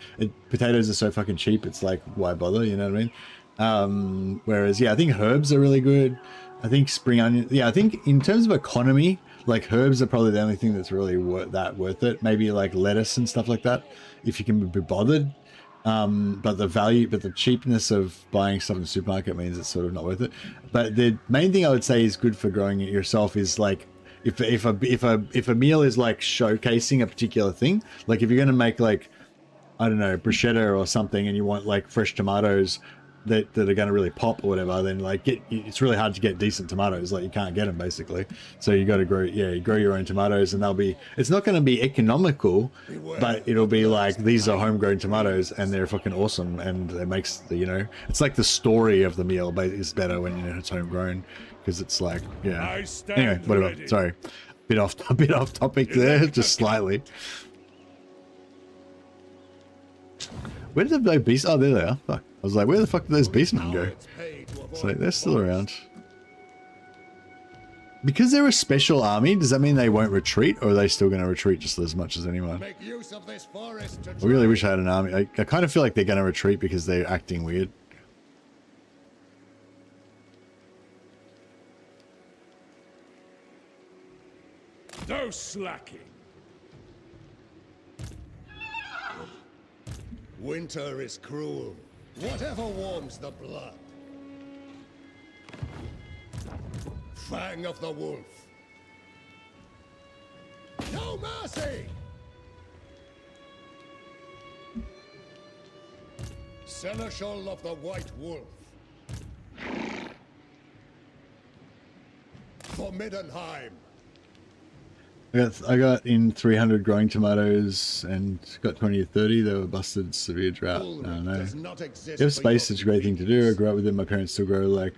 Potatoes are so fucking cheap. It's like, why bother? You know what I mean? Whereas, yeah, I think herbs are really good. I think spring onion. Yeah, I think in terms of economy, like herbs are probably the only thing that's really worth it. Maybe like lettuce and stuff like that, if you can be bothered. But the cheapness of buying stuff in the supermarket means it's sort of not worth it. But the main thing I would say is good for growing it yourself is like if a meal is like showcasing a particular thing, like if you're gonna make like, I don't know, bruschetta or something, and you want like fresh tomatoes that are going to really pop or whatever, then like it's really hard to get decent tomatoes. Like you can't get them basically. So you got to grow your own tomatoes, and it's not going to be economical, but it'll be like, these are homegrown tomatoes and they're fucking awesome. And it makes it's like the story of the meal is better when it's homegrown, because it's like, yeah. Anyway, whatever. Ready. Sorry, a bit off topic there, just slightly. Where did the beasts? Oh, there they are. Fuck. I was like, where the fuck did those beastmen go? It's like, they're still around. Because they're a special army, does that mean they won't retreat, or are they still going to retreat just as much as anyone? I really wish I had an army. I kind of feel like they're going to retreat because they're acting weird. No slacking. Winter is cruel. Whatever warms the blood. Fang of the wolf. No mercy! Seneschal of the White Wolf. For Middenheim. I got in 300 growing tomatoes and got 20 or 30. They were busted, severe drought. I don't know. If you have space, it's a great thing to do. I grew up with them. My parents still grow like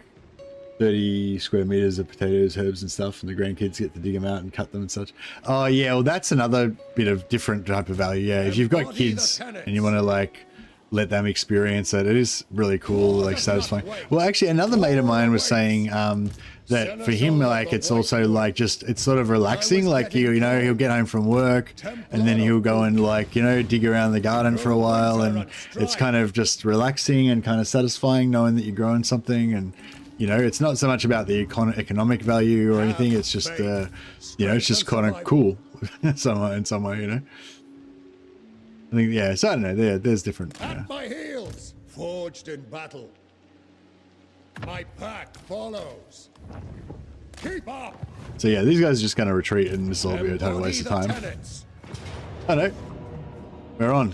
30 square meters of potatoes, herbs and stuff, and the grandkids get to dig them out and cut them and such. Oh yeah, well that's another bit of different type of value. Yeah, if you've got kids and you want to like let them experience it, it is really cool, like satisfying. Well, actually, another mate of mine was saying that for him, like it's also like just it's sort of relaxing. Like he'll get home from work and then he'll go and like dig around the garden for a while, and it's kind of just relaxing and kind of satisfying knowing that you're growing something. And it's not so much about the economic value or anything. It's just it's just kind of cool in some way. I think, yeah, so I don't know, there's different. At my heels, forged in battle. My pack follows. Keep up. So yeah, these guys are just going to retreat, and this will be a total waste of time. I know. We're on.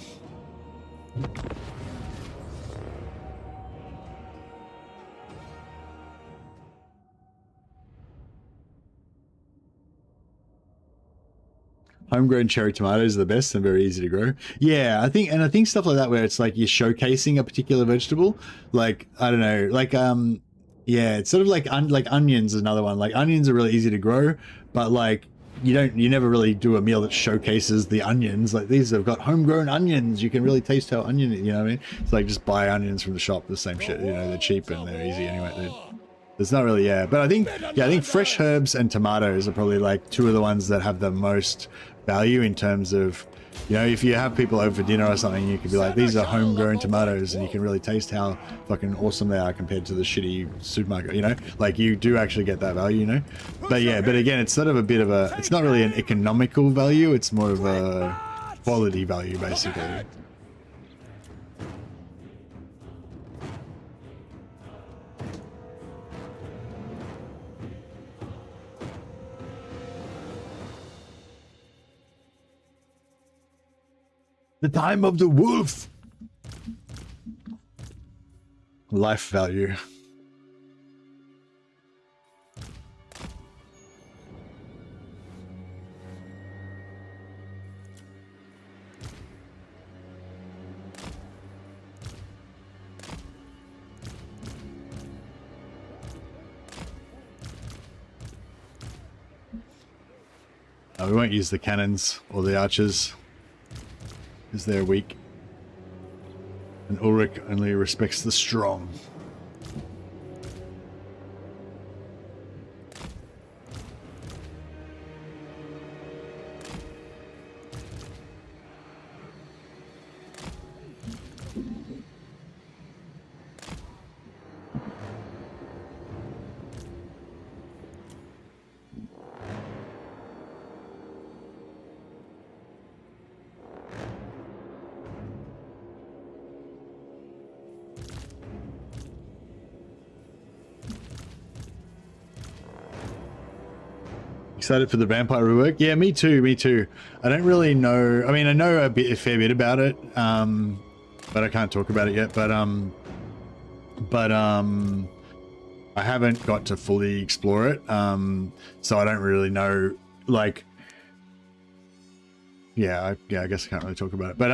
Homegrown cherry tomatoes are the best and very easy to grow. Yeah, I think stuff like that where it's like you're showcasing a particular vegetable, like I don't know, like yeah, it's sort of like onions is another one. Like onions are really easy to grow, but like you never really do a meal that showcases the onions. Like these have got homegrown onions. You can really taste how onion, you know what I mean? It's like just buy onions from the shop, the same shit. They're cheap and they're easy anyway. It's not really, yeah. But I think fresh herbs and tomatoes are probably like two of the ones that have the most value in terms of, if you have people over for dinner or something, you could be like, these are homegrown tomatoes, and you can really taste how fucking awesome they are compared to the shitty supermarket, like you do actually get that value, But yeah, but again, it's sort of a bit of it's not really an economical value, it's more of a quality value, basically. The time of the wolf. Life value. We won't use the cannons or the archers, because they're weak. And Ulrich only respects the strong. Excited for the vampire rework? Yeah, me too, me too. I don't really know. I mean, I know a fair bit about it, but I can't talk about it yet. But I haven't got to fully explore it, so I don't really know. Like, yeah, I guess I can't really talk about it. But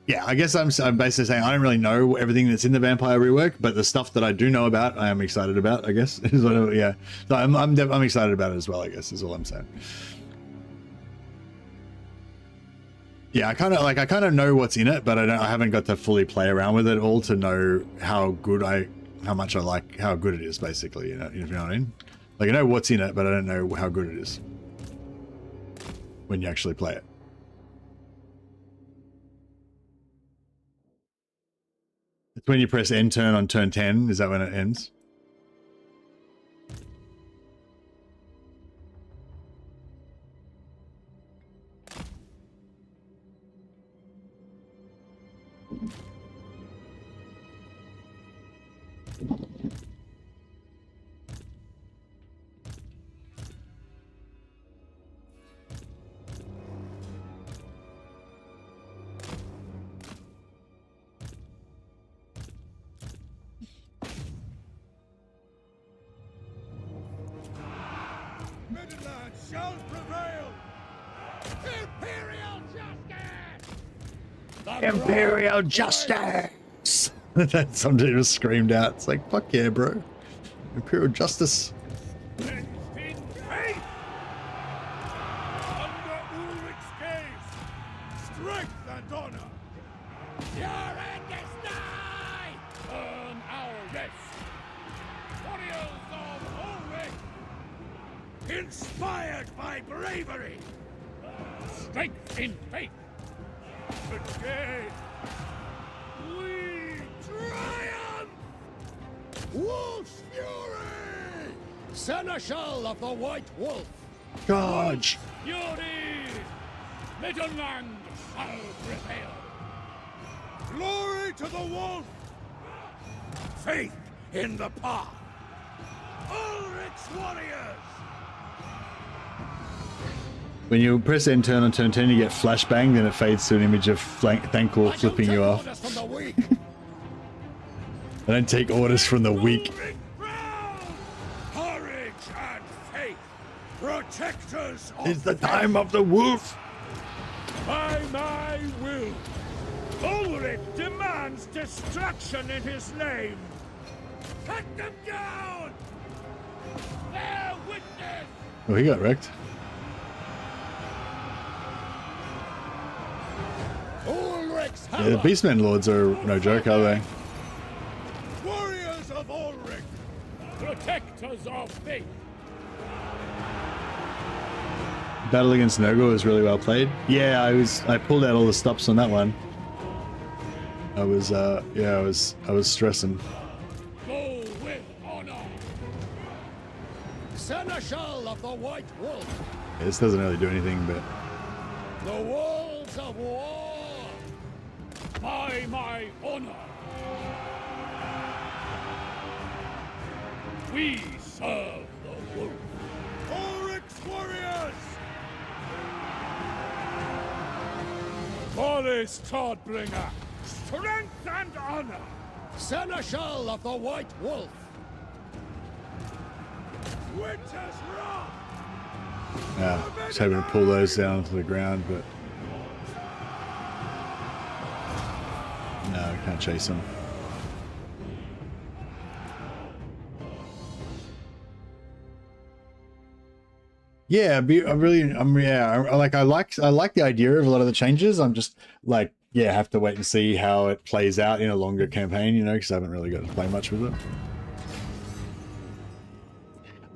yeah, I guess I'm basically saying I don't really know everything that's in the vampire rework, but the stuff that I do know about, I am excited about. I guess is what. Yeah, so I'm excited about it as well. I guess is all I'm saying. Yeah, I kind of know what's in it, but I haven't got to fully play around with it all to know how good how good it is, basically. You know what I mean? Like, I know what's in it, but I don't know how good it is when you actually play it. It's when you press end turn on turn 10. Is that when it ends? Midland shall prevail! Imperial justice! Imperial justice! Somebody just screamed out. It's like, fuck yeah, bro. Imperial justice. In faith! Under Ulrich's gaze, strength and honor! Your end is nigh! Earn our rest! Warriors of Ulrich! Inspired by bravery! Strength in faith! Today, we triumph! Wolf's fury! Seneschal of the White Wolf! Charge! Fury! Midland shall prevail! Glory to the wolf! Faith in the path! Ulrich's warriors! When you press end turn on turn 10, you get flashbang, then it fades to an image of Thankor flipping you off. I don't take orders from the weak. Courage and faith, protectors of It's the time of the wolf! By my will, Ulrich demands destruction in his name. Cut them down! Bear witness! Oh, he got wrecked. Ulrich's Yeah, the Beastmen Lords are no joke, are they? Warriors of Ulrich, protectors of faith. Battle against Nurgle was really well played. Yeah, I pulled out all the stops on that one. I was stressing. Go with honor. Seneschal of the White Wolf! Yeah, this doesn't really do anything, but The walls of war. By my honor. We serve the wolf. Ulrich's warriors. Boris Todbringer. Strength and honor. Seneschal of the White Wolf! Winter's wrath. yeah, I was hoping to pull those down to the ground, but no, we can't chase them. Yeah, I like the idea of a lot of the changes. I'm just like, yeah, have to wait and see how it plays out in a longer campaign, you know, because I haven't really got to play much with it.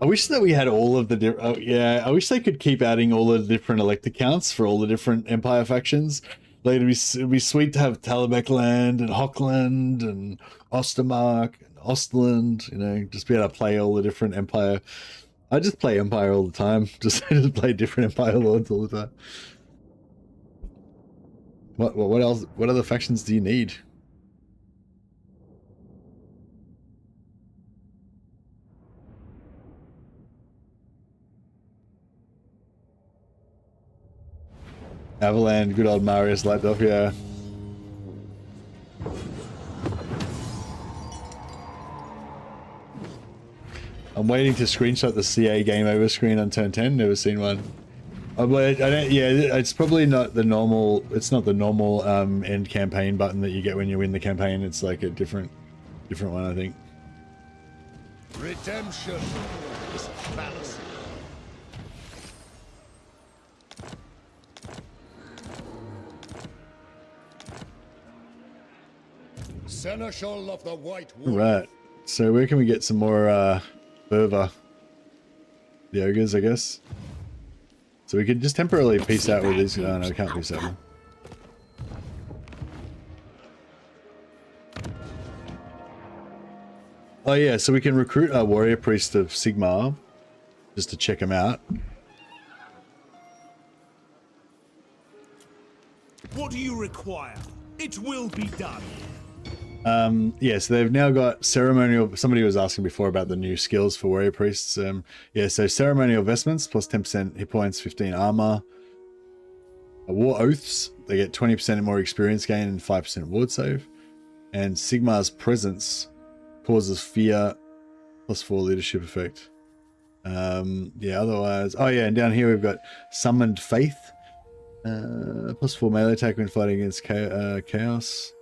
I wish that we had all of the I wish they could keep adding all the different elector counts for all the different Empire factions. Like, it'd be sweet to have Talabecland and Hockland and Ostermark and Ostland, you know, just be able to play all the different Empire. I just play Empire all the time. Just play different Empire Lords all the time. What else? What other factions do you need? Avalan, good old Marius laptop, yeah. I'm waiting to screenshot the CA game over screen on turn 10. Never seen one. I don't. Yeah, it's probably not the normal. It's not the normal end campaign button that you get when you win the campaign. It's like a different one, I think. Redemption is a fallacy. Seneschal of the White Wolf. Right. So where can we get some more fervor? The ogres, I guess. So we could just temporarily peace out with these. Oh no, we can't peace out. Oh yeah, so we can recruit our warrior priest of Sigmar just to check him out. What do you require? It will be done. Yeah, so they've now got ceremonial. Somebody was asking before about the new skills for warrior priests. Yeah, so ceremonial vestments plus 10% hit points, 15 armor. War oaths, they get 20% more experience gain and 5% ward save. And Sigmar's presence causes fear plus 4 leadership effect. Yeah, otherwise, oh yeah, and down here we've got summoned faith, plus 4 melee attack when fighting against chaos.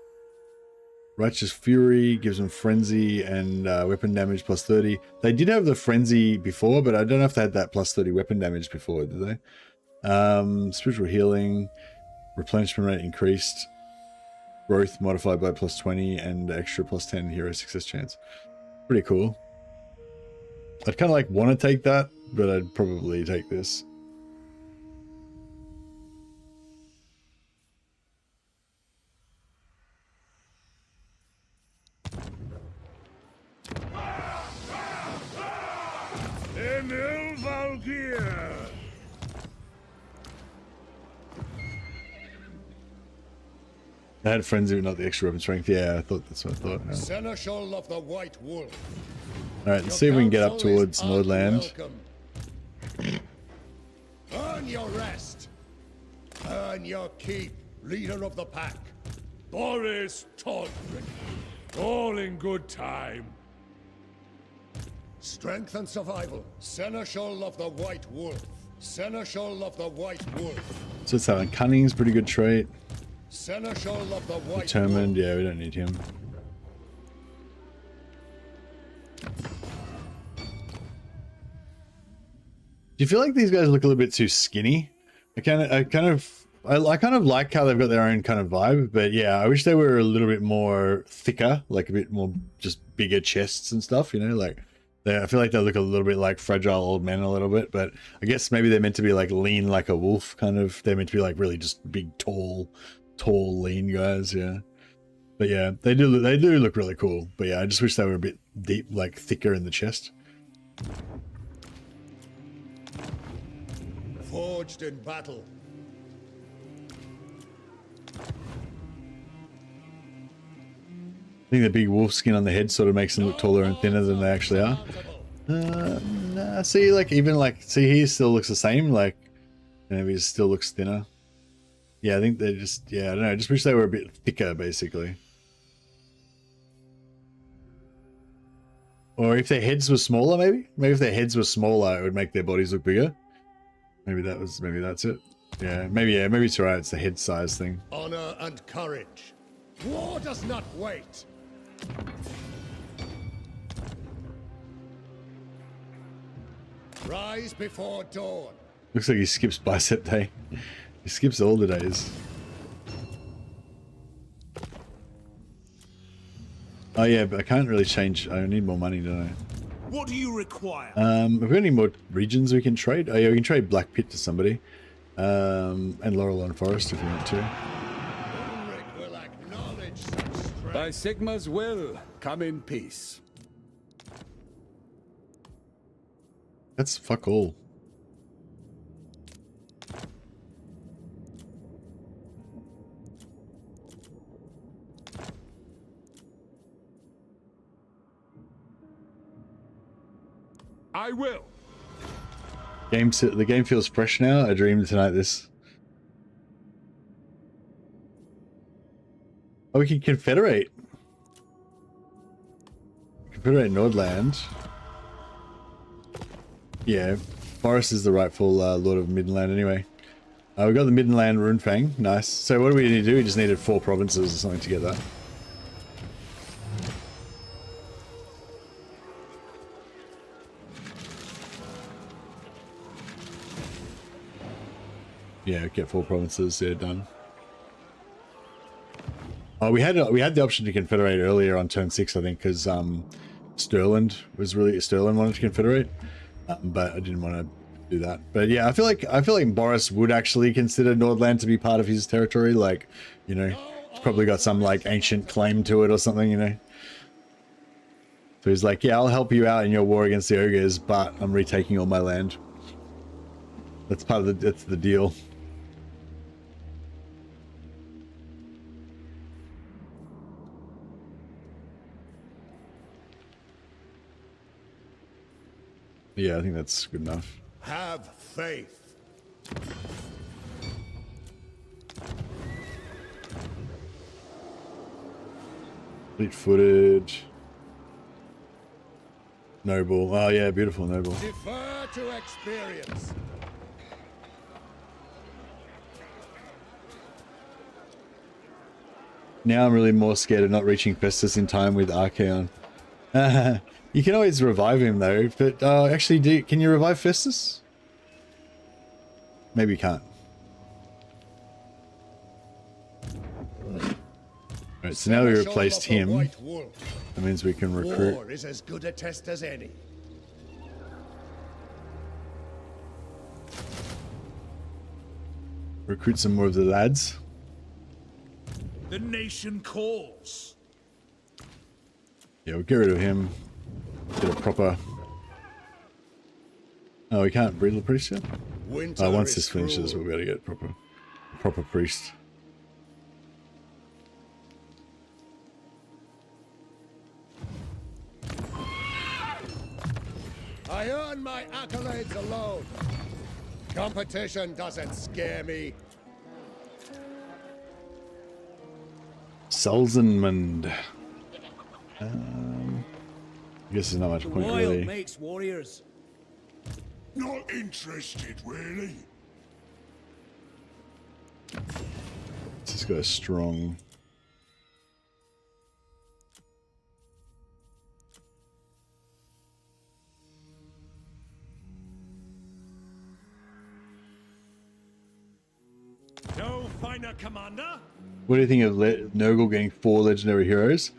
Righteous Fury gives them Frenzy and weapon damage plus 30. They did have the Frenzy before, but I don't know if they had that plus 30 weapon damage before, did they? Spiritual Healing, Replenishment Rate increased, Growth modified by plus 20, and extra plus 10 hero success chance. Pretty cool. I'd kind of like want to take that, but I'd probably take this. I had Frenzy, but not the extra weapon strength. Yeah, I thought that's what I thought. Yeah. Seneschal of the White Wolf. Alright, let's see if we can get up towards Nordland. Earn your rest. Earn your keep, leader of the pack. Boris Todbringer. All in good time. Strength and survival. Seneschal of the White Wolf. Seneschal of the White Wolf. So it's that cunning's pretty good trait. Seneschal of the White Determined, Wolf. Yeah, we don't need him. Do you feel like these guys look a little bit too skinny? I kind of like how they've got their own kind of vibe, but yeah, I wish they were a little bit more thicker, like a bit more just bigger chests and stuff, you know, like I feel like they look a little bit like fragile old men a little bit, but I guess maybe they're meant to be like lean like a wolf kind of. They're meant to be like really just big, tall, lean guys, yeah. But yeah, they do look really cool. But yeah, I just wish they were a bit deep, like thicker in the chest. Forged in battle. I think the big wolf skin on the head sort of makes them look taller and thinner than they actually are. Nah, see, like even like see he still looks the same. Like maybe he still looks thinner. Yeah, I think they just I don't know. I just wish they were a bit thicker, basically. Or if their heads were smaller, maybe if their heads were smaller, it would make their bodies look bigger. Maybe that's it. Yeah, maybe it's alright. It's the head size thing. Honor and courage. War does not wait. Rise before dawn. Looks like he skips bicep day. He skips all the days. Oh yeah, but I can't really change. I need more money, don't I? What do you require? Have we got any more regions we can trade? Oh yeah, we can trade Black Pit to somebody. And Laurel and Forest if we want to. By Sigma's will, come in peace. That's fuck all. I will. The game feels fresh now. I dreamed tonight this. Oh, we can confederate. Confederate Nordland. Yeah, Boris is the rightful Lord of Midland anyway. We got the Midland Runefang. Nice. So what do we need to do? We just needed 4 provinces or something to get that. Yeah, get 4 provinces. Yeah, done. Oh, we had the option to confederate earlier on turn 6, I think, because Stirland wanted to confederate, but I didn't want to do that. But yeah, I feel like Boris would actually consider Nordland to be part of his territory. Like, you know, he's probably got some like ancient claim to it or something, you know. So he's like, yeah, I'll help you out in your war against the ogres, but I'm retaking all my land. That's that's the deal. Yeah, I think that's good enough. Have faith. Fleet-footed. Noble. Oh yeah, beautiful noble. Defer to experience. Now I'm really more scared of not reaching Festus in time with Archaon. You can always revive him though, but actually, can you revive Festus? Maybe you can't. Alright, so now we replaced him. That means we can recruit. War is as good a test as any. Recruit some more of the lads. The nation calls. Yeah, we'll get rid of him. Get a proper... Oh, we can't breed the priest yet? Once this finishes, we'll be able to get proper priest. I earn my accolades alone. Competition doesn't scare me. Salzenmund. I guess there's not much point really. Makes warriors. Not interested, really. It's just got a strong... No finer commander. What do you think of Nurgle getting 4 legendary heroes?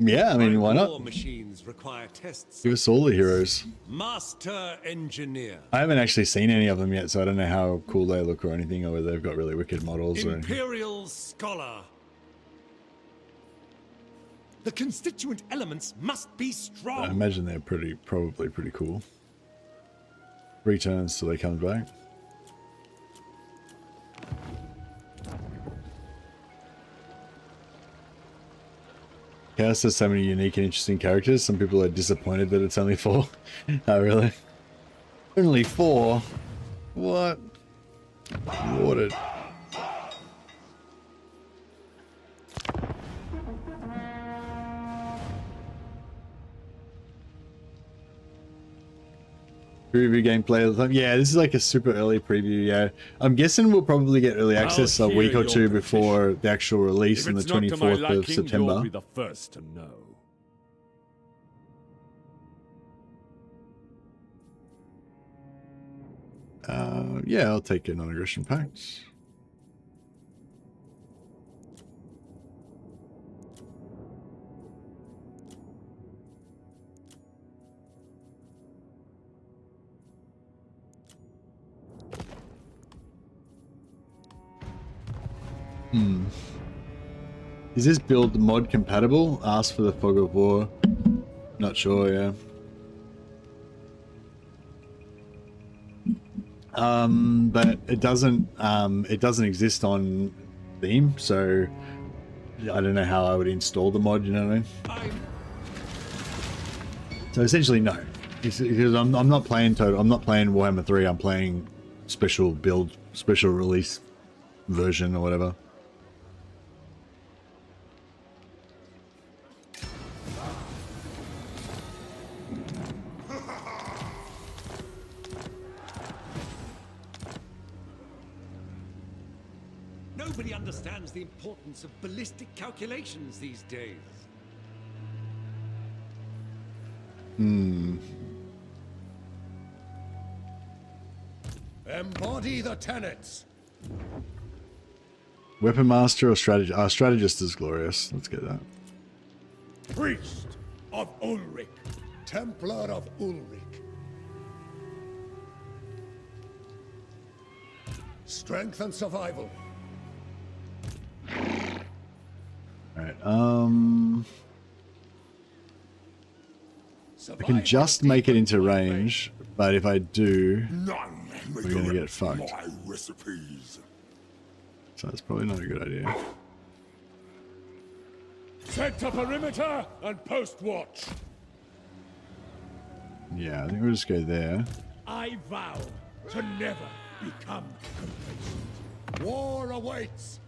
Yeah, I mean, why not? Machines require tests. Give us all the heroes. Master engineer. I haven't actually seen any of them yet, so I don't know how cool they look or anything, or whether they've got really wicked models or anything. Imperial scholar. The constituent elements must be strong. I imagine they're probably pretty cool. 3 turns till they come back. Chaos has so many unique and interesting characters. Some people are disappointed that it's only 4. Oh, really? Only 4? What? Watered. Preview gameplay. Yeah, this is like a super early preview. Yeah, I'm guessing we'll probably get early access a week or 2 before the actual release on the 24th of September. You'll be the first to know. Yeah, I'll take a non-aggression pact. Is this build mod compatible? Ask for the Fog of War. Not sure, yeah. But it doesn't exist on Steam, so I don't know how I would install the mod, you know what I mean? So essentially no. Because I'm not playing Warhammer 3, I'm playing special build, special release version or whatever. Nobody understands the importance of ballistic calculations these days. Embody the tenets. Weapon master or strategist? Strategist is glorious. Let's get that. Priest of Ulrich. Templar of Ulrich. Strength and survival. Alright, I can just make it into range, but if I do, we're gonna get fucked. So that's probably not a good idea. Set a perimeter and post watch. Yeah, I think we'll just go there. I vow to never become complacent. War awaits.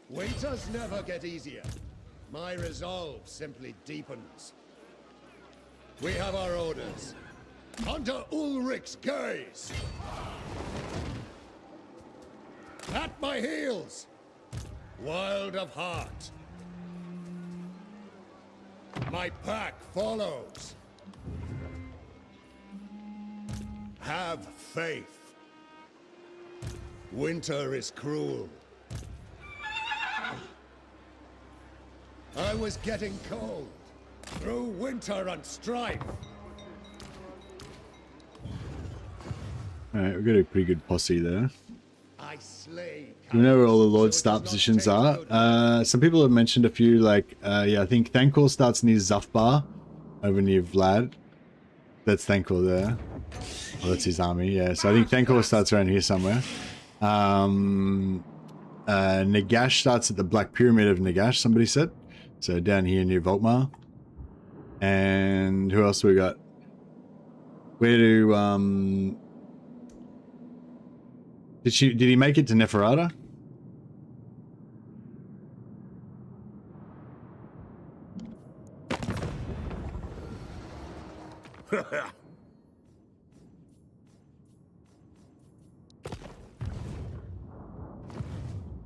Winters never get easier. My resolve simply deepens. We have our orders. Under Ulrich's gaze. At my heels. Wild of heart. My pack follows. Have faith. Winter is cruel. I was getting cold. Through winter and strife. Alright, we've got a pretty good posse there. I slay. Do you know where all the Lord start positions are? Some people have mentioned a few, like, yeah, I think Thankor starts near Zufbar, over near Vlad. That's Thankor there. Oh, that's his army, yeah. So I think Thankor starts around here somewhere. Nagash starts at the Black Pyramid of Nagash, somebody said. So down here near Volkmar. And who else we got? Where do did he make it to Neferata?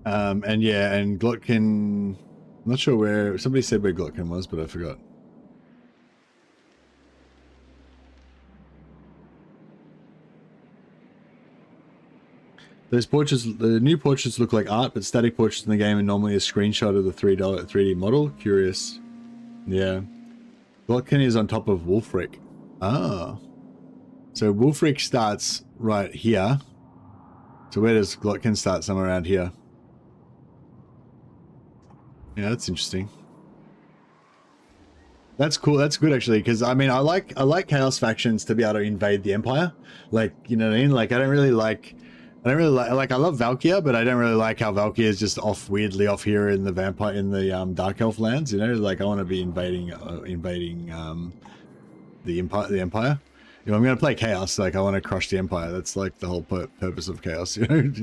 And yeah, and Glotkin, I'm not sure where, somebody said where Glotkin was, but I forgot. Those portraits, the new portraits look like art, but static portraits in the game are normally a screenshot of the $3 model. Curious. Yeah. Glotkin is on top of Wulfric. Ah. So Wulfric starts right here. So where does Glotkin start? Somewhere around here. Yeah, that's interesting. That's cool. That's good actually, because I mean, I like Chaos factions to be able to invade the Empire. Like, you know what I mean? Like, I don't really like, I love Valkyr, but I don't really like how Valkyr is just off weirdly off here in the Dark Elf lands. You know, like I want to be invading the Empire. You know, I'm going to play Chaos. Like I want to crush the Empire. That's like the whole purpose of Chaos. You know.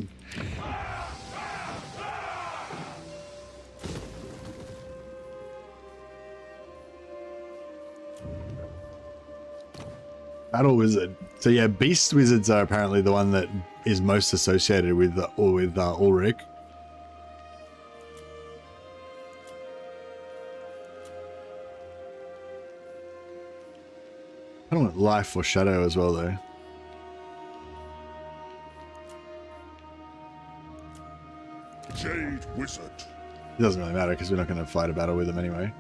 Battle Wizard. So yeah, Beast Wizards are apparently the one that is most associated with Ulrich. I don't want Life or Shadow as well though. Jade Wizard. It doesn't really matter because we're not going to fight a battle with them anyway.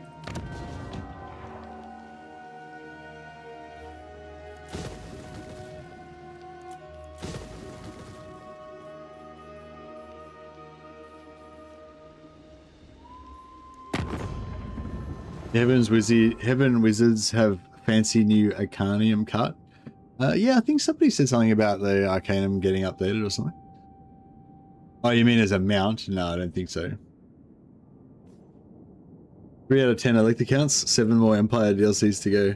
Heaven Wizards have fancy new Arcanium cut. Yeah, I think somebody said something about the Arcanum getting updated or something. Oh, you mean as a mount? No, I don't think so. 3 out of 10 elite accounts, 7 more Empire DLCs to go.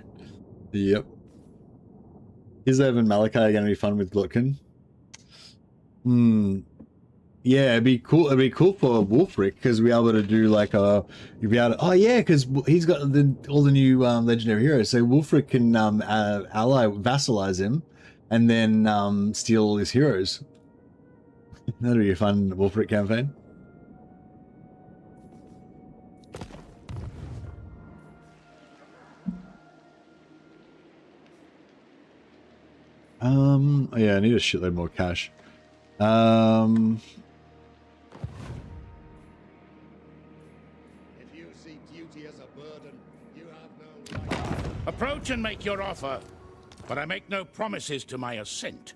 Yep. Kislev and Malachi are going to be fun with Glutkin. Yeah, it'd be cool. It'd be cool for Wulfric because we'd be able to do like you'd be able to. Oh yeah, because he's got all the new legendary heroes. So Wulfric can vassalize him, and then steal all his heroes. That'd be a fun Wulfric campaign. Oh yeah, I need a shitload more cash. Approach and make your offer, but I make no promises to my assent.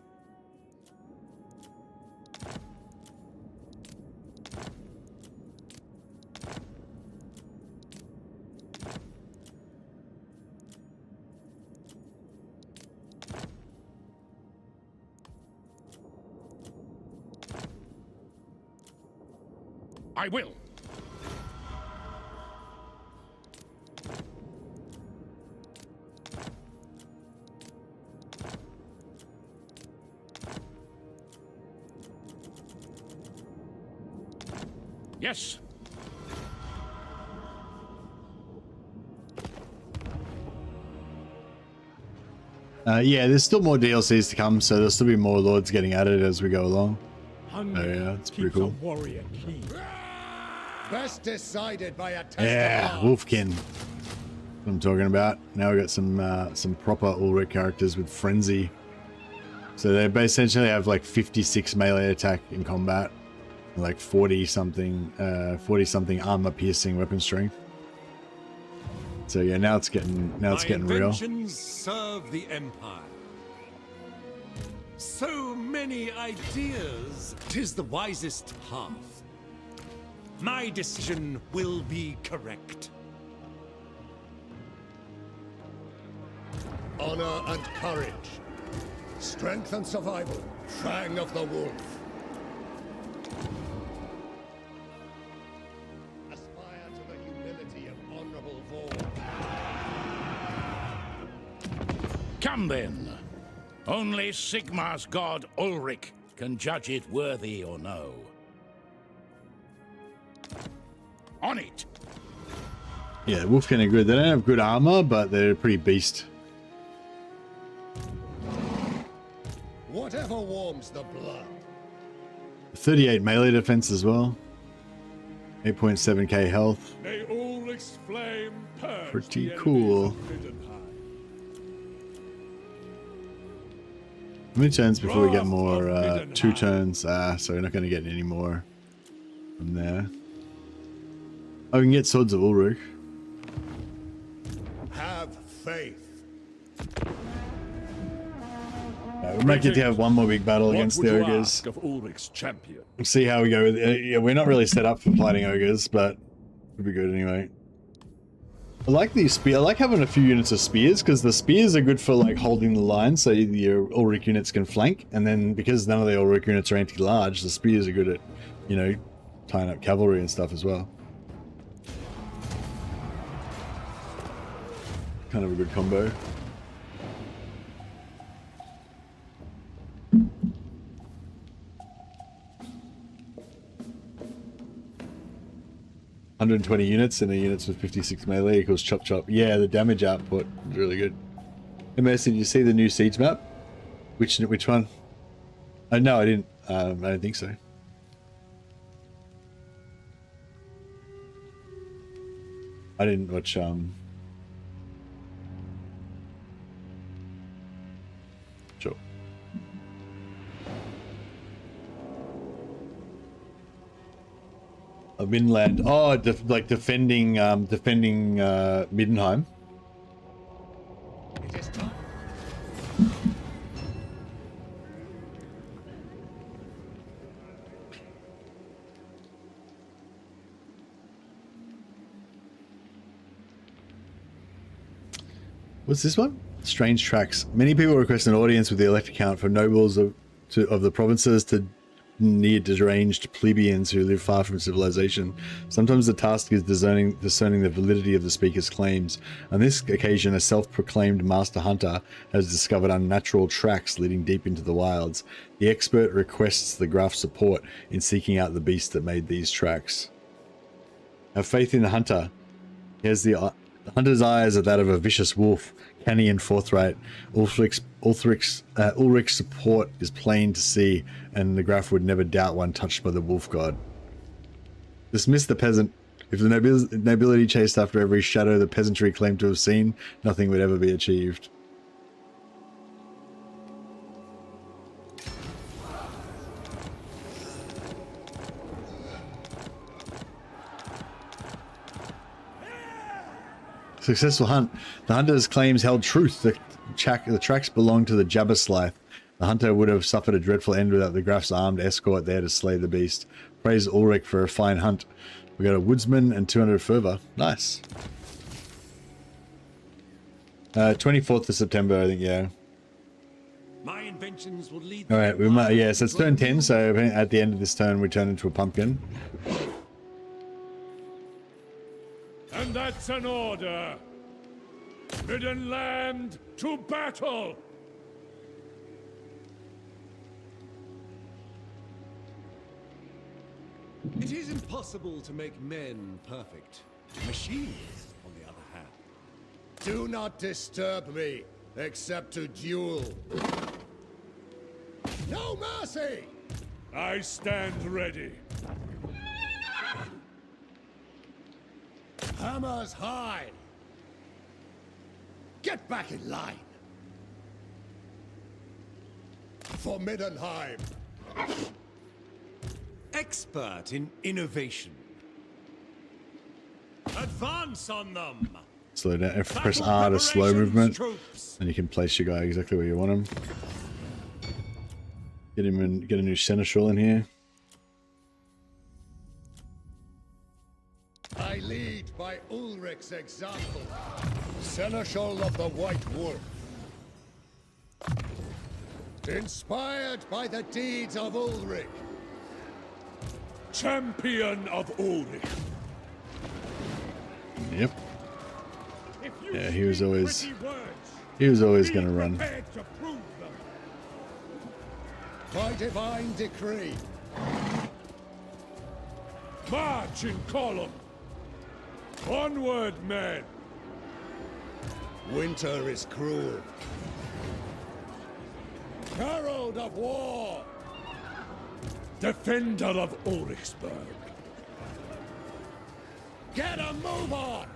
I will. Yes. Yeah, there's still more DLCs to come, so there'll still be more lords getting added as we go along. Oh yeah, it's pretty cool. Warrior key. Best decided by a test. Yeah, Wolfkin. What I'm talking about. Now we've got some proper Ulrich characters with frenzy. So they essentially have like 56 melee attack in combat, like 40 something armor piercing weapon strength. So yeah, now it's getting real. Inventions serve the Empire. So many ideas. 'Tis the wisest path. My decision will be correct. Honor and courage. Strength and survival. Fang of the wolf. Aspire to the humility of honorable Vor. Come then. Only Sigmar's god Ulrich can judge it worthy or no. On it! Yeah, Wolfkin are good. They don't have good armor, but they're pretty beast. Whatever warms the blood. 38 melee defense as well. 8.7k health. May Ulrich's flame purge Pretty cool. How many turns before we get more? 2 turns. So we're not going to get any more from there. Oh, we can get Swords of Ulrich. Have faith. We might get to have one more big battle against the ogres. Of Ulrich's champion? We'll see how we go with it. Yeah, we're not really set up for fighting ogres, but it'll be good anyway. I like these spears. I like having a few units of spears because the spears are good for like holding the line, so your Ulrich units can flank, and then because none of the Ulrich units are anti-large, the spears are good at, you know, tying up cavalry and stuff as well. Kind of a good combo. $120 units and the units with 56 melee equals chop chop. Yeah, the damage output is really good. Hey Mason, did you see the new siege map? Which one? Oh no, I didn't. I don't think so. I didn't watch Sure. Of Midland. Oh, like defending Middenheim. It is time. What's this one? Strange tracks. Many people request an audience with the elect account for nobles of the provinces to near deranged plebeians who live far from civilization. Sometimes the task is discerning the validity of the speaker's claims. On this occasion, a self-proclaimed master hunter has discovered unnatural tracks leading deep into the wilds. The expert requests the Graf's support in seeking out the beast that made these tracks. Have faith in the hunter. He has the hunter's eyes are that of a vicious wolf, canny and forthright. Ulrich's support is plain to see, and the Graf would never doubt one touched by the wolf god. Dismiss the peasant. If the nobility chased after every shadow the peasantry claimed to have seen, nothing would ever be achieved. Successful hunt. The hunter's claims held truth. The tracks belonged to the Jabberslaith. The hunter would have suffered a dreadful end without the Graf's armed escort there to slay the beast. Praise Ulrich for a fine hunt. We got a woodsman and 200 fervor. Nice. 24th of September, I think, yeah. My inventions will lead. Alright, we might, yeah, so it's turn 10, so at the end of this turn we turn into a pumpkin. And that's an order. Midden Land to battle! It is impossible to make men perfect. Machines, on the other hand. Do not disturb me, except to duel. No mercy! I stand ready. Hammers high! Get back in line! For Middenheim! Expert in innovation. Advance on them! Slow down. If you press R to slow movement, and you can place your guy exactly where you want him. Get him in, get a new seneschal in here. I lead by Ulrich's example. Seneschal of the White Wolf. Inspired by the deeds of Ulrich. Champion of Ulrich. Yep. Yeah, he was always gonna run. By divine decree. March in column. Onward, men. Winter is cruel. Herald of war. Defender of Ulrichsburg. Get a move on.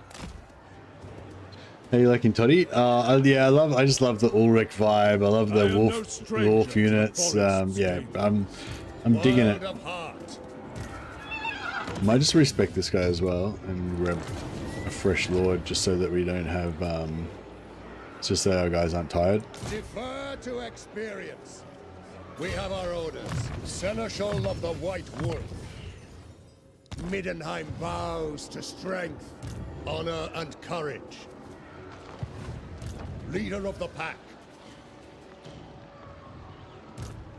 How you liking Toddy? Yeah, I just love the Ulrich vibe. I love the wolf units. Yeah, I'm digging it. Might just respect this guy as well and grab a fresh lord just so that we don't have just so our guys aren't tired. Defer to experience. We have our orders. Seneschal of the White Wolf. Middenheim bows to strength, honor, and courage. Leader of the pack.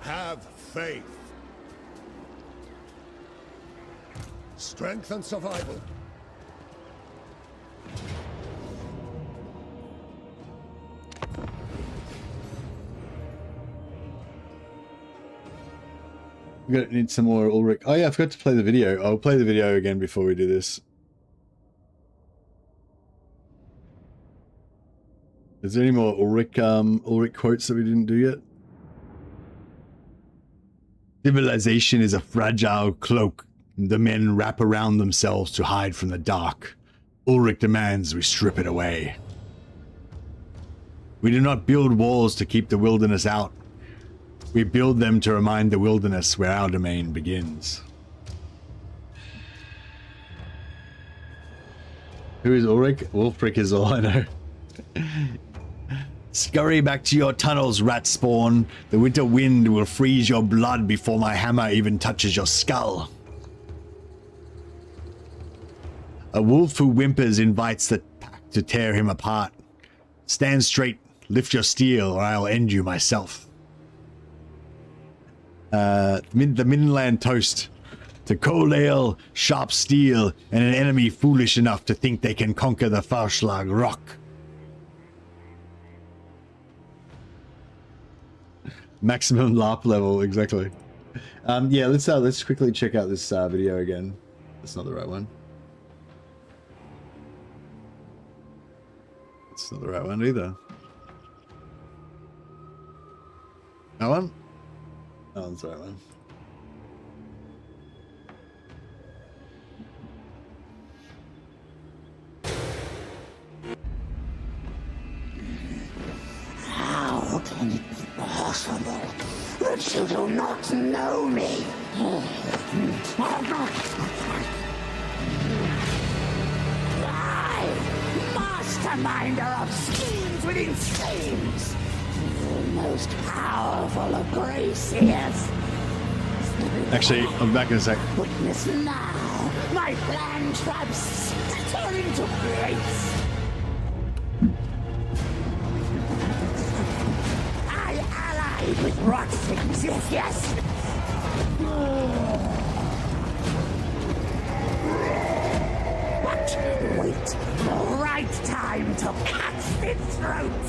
Have faith. Strength and survival. We're gonna need some more Ulrich. Oh yeah, I forgot to play the video. I'll play the video again before we do this. Is there any more Ulrich quotes that we didn't do yet? Civilization is a fragile cloak the men wrap around themselves to hide from the dark. Ulrich demands we strip it away. We do not build walls to keep the wilderness out. We build them to remind the wilderness where our domain begins. Who is Ulrich? Wolfric is all I know. Scurry back to your tunnels, rat spawn. The winter wind will freeze your blood before my hammer even touches your skull. A wolf who whimpers invites the pack to tear him apart. Stand straight, lift your steel, or I'll end you myself. the Midland toast. To cold ale, sharp steel, and an enemy foolish enough to think they can conquer the Farschlag rock. Maximum LARP level, exactly. Yeah, let's quickly check out this video again. That's not the right one. It's not the right one either. That one? Oh, that's the right one. How can it be possible that you do not know me? I, masterminder of schemes within schemes, the most powerful of Graciers. Actually, I'm back in a sec. Witness now, my plan traps turn into grace. I allied with rot things, yes. But wait, the right time to cut its throat.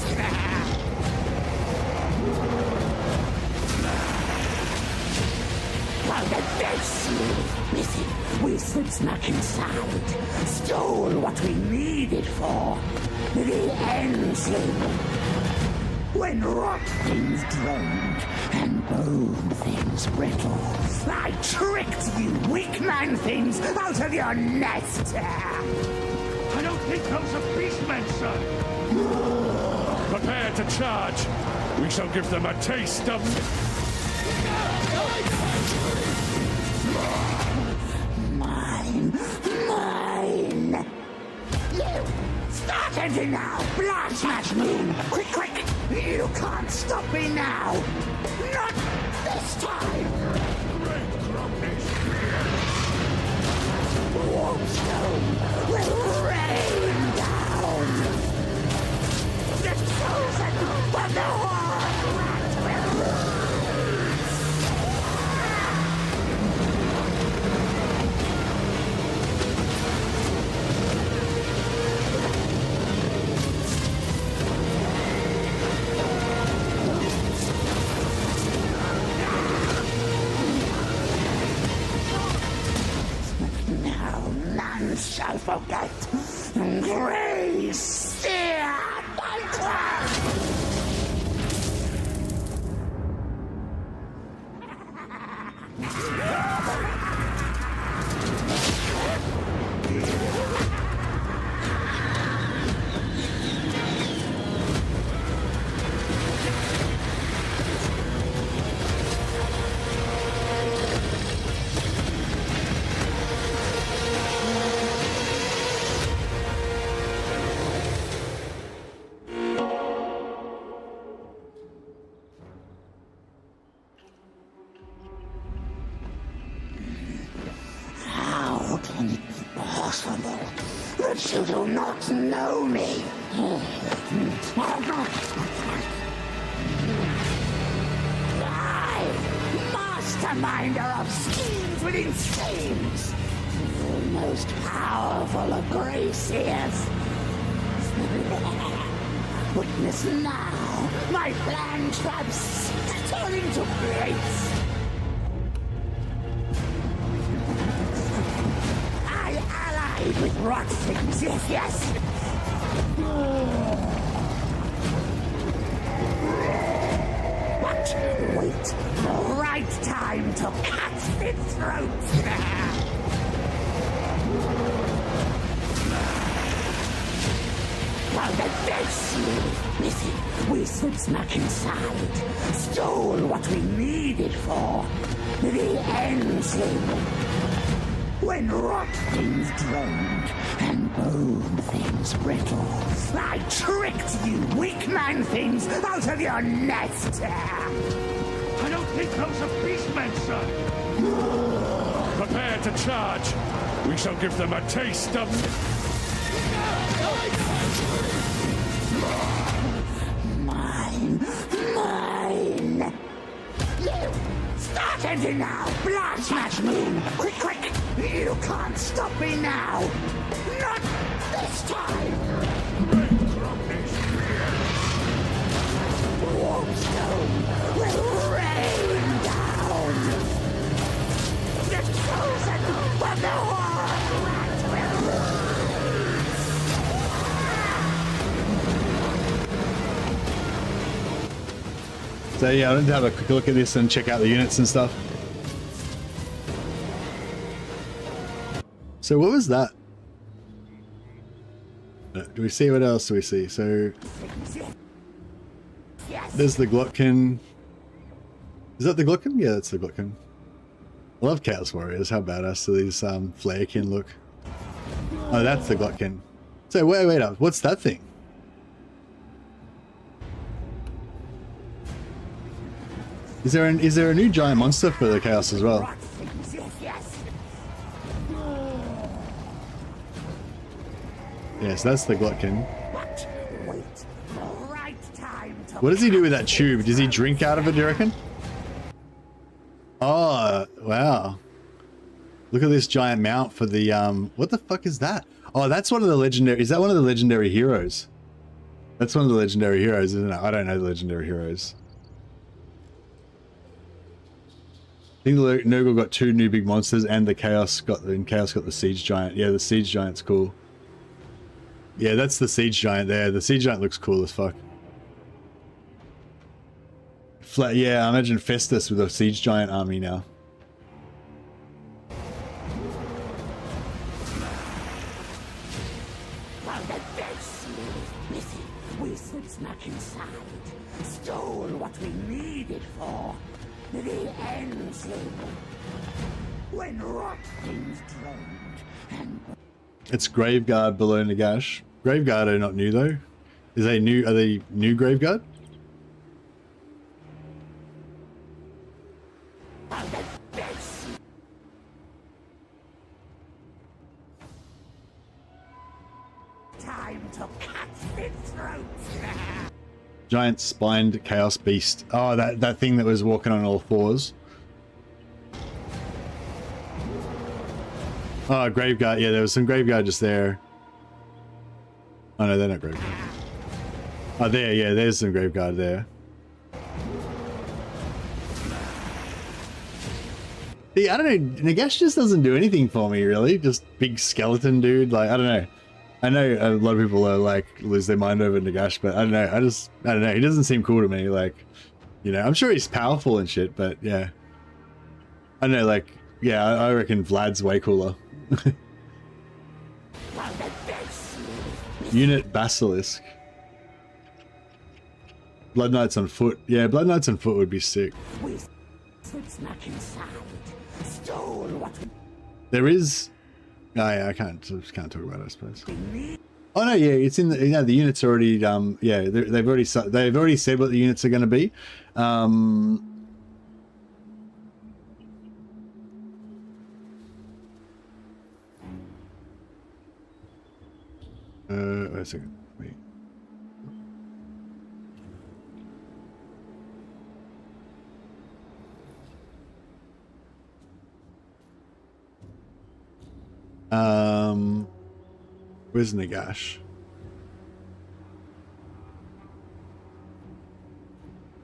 While the dead sleep, busy, we snuck inside, stole what we needed for the Endling. When rot things droned and bone things brittle, I tricked you weak man things out of your nest. I don't think those are beastmen, sir. Prepare to charge. We shall give them a taste of... Mine. You! Start engine now! Blood smash moon! Quick! You can't stop me now! Not this time! Warpstone will rain down! The chosen of the Horde Rat will shall forget grace, sear, and craft. You do not know me. I, masterminder of schemes within schemes, the most powerful of Graciers. Witness now, my plan traps turn into grace. With rot things, yes. But wait, the right time to cut its throat. While the dead sleep, busy, we snuck inside, stole what we needed for the Endling. When rot things droned and bone things brittle, I tricked you weak man things out of your nest. I don't think those are beastmen, sir. Prepare to charge. We shall give them a taste of... Mine. You! Start Looking now! Blood smash moon! Quick, quick! You can't stop me now! Not this time! Warpstone will rain down! The chosen of the Warhammer will rise! So yeah, I wanted to have a quick look at this and check out the units and stuff. So what was that? Do we see what else do we see? So there's the Glotkin. Is that the Glotkin? Yeah, that's the Glotkin. I love Chaos Warriors. How badass do these Flarekin look? Oh, that's the Glotkin. So wait up. What's that thing? Is there a new giant monster for the Chaos as well? Yes, that's the Glotkin. What does he do with that tube? Does he drink out of it, do you reckon? Oh, wow. Look at this giant mount for the, what the fuck is that? Oh, that's one of the legendary, is that one of the legendary heroes? That's one of the legendary heroes, isn't it? I don't know the legendary heroes. I think the Nurgle got 2 new big monsters, and the Chaos got the Siege Giant. Yeah, the Siege Giant's cool. Yeah, that's the Siege Giant there. The Siege Giant looks cool as fuck. Flat, yeah, I imagine Festus with a Siege Giant army now. While the dead sleep, busy, we snuck inside, stole what we needed for the end sleep. When rot things droned and It's Graveguard below Nagash. Graveguard are not new though. Are they new Graveguard? time to cut its throat. Giant spined Chaos Beast. Oh, that thing that was walking on all fours. Oh, Graveguard. Yeah, there was some Graveguard just there. Oh no, they're not Graveguard. Oh, there, yeah, there's some Graveguard there. See, I don't know, Nagash just doesn't do anything for me, really. Just big skeleton dude, like, I don't know. I know a lot of people are like, lose their mind over Nagash, but I don't know, I don't know, he doesn't seem cool to me, like, you know, I'm sure he's powerful and shit, but yeah. I don't know, like, yeah, I reckon Vlad's way cooler. Unit Basilisk. Blood Knights on foot. Yeah, Blood Knights on foot would be sick. There is. Oh yeah, I can't talk about it, I suppose. Oh no, yeah, it's in the. You know, the units already. Yeah, they've already said what the units are going to be. Wait a second. Wait. Where's Nagash?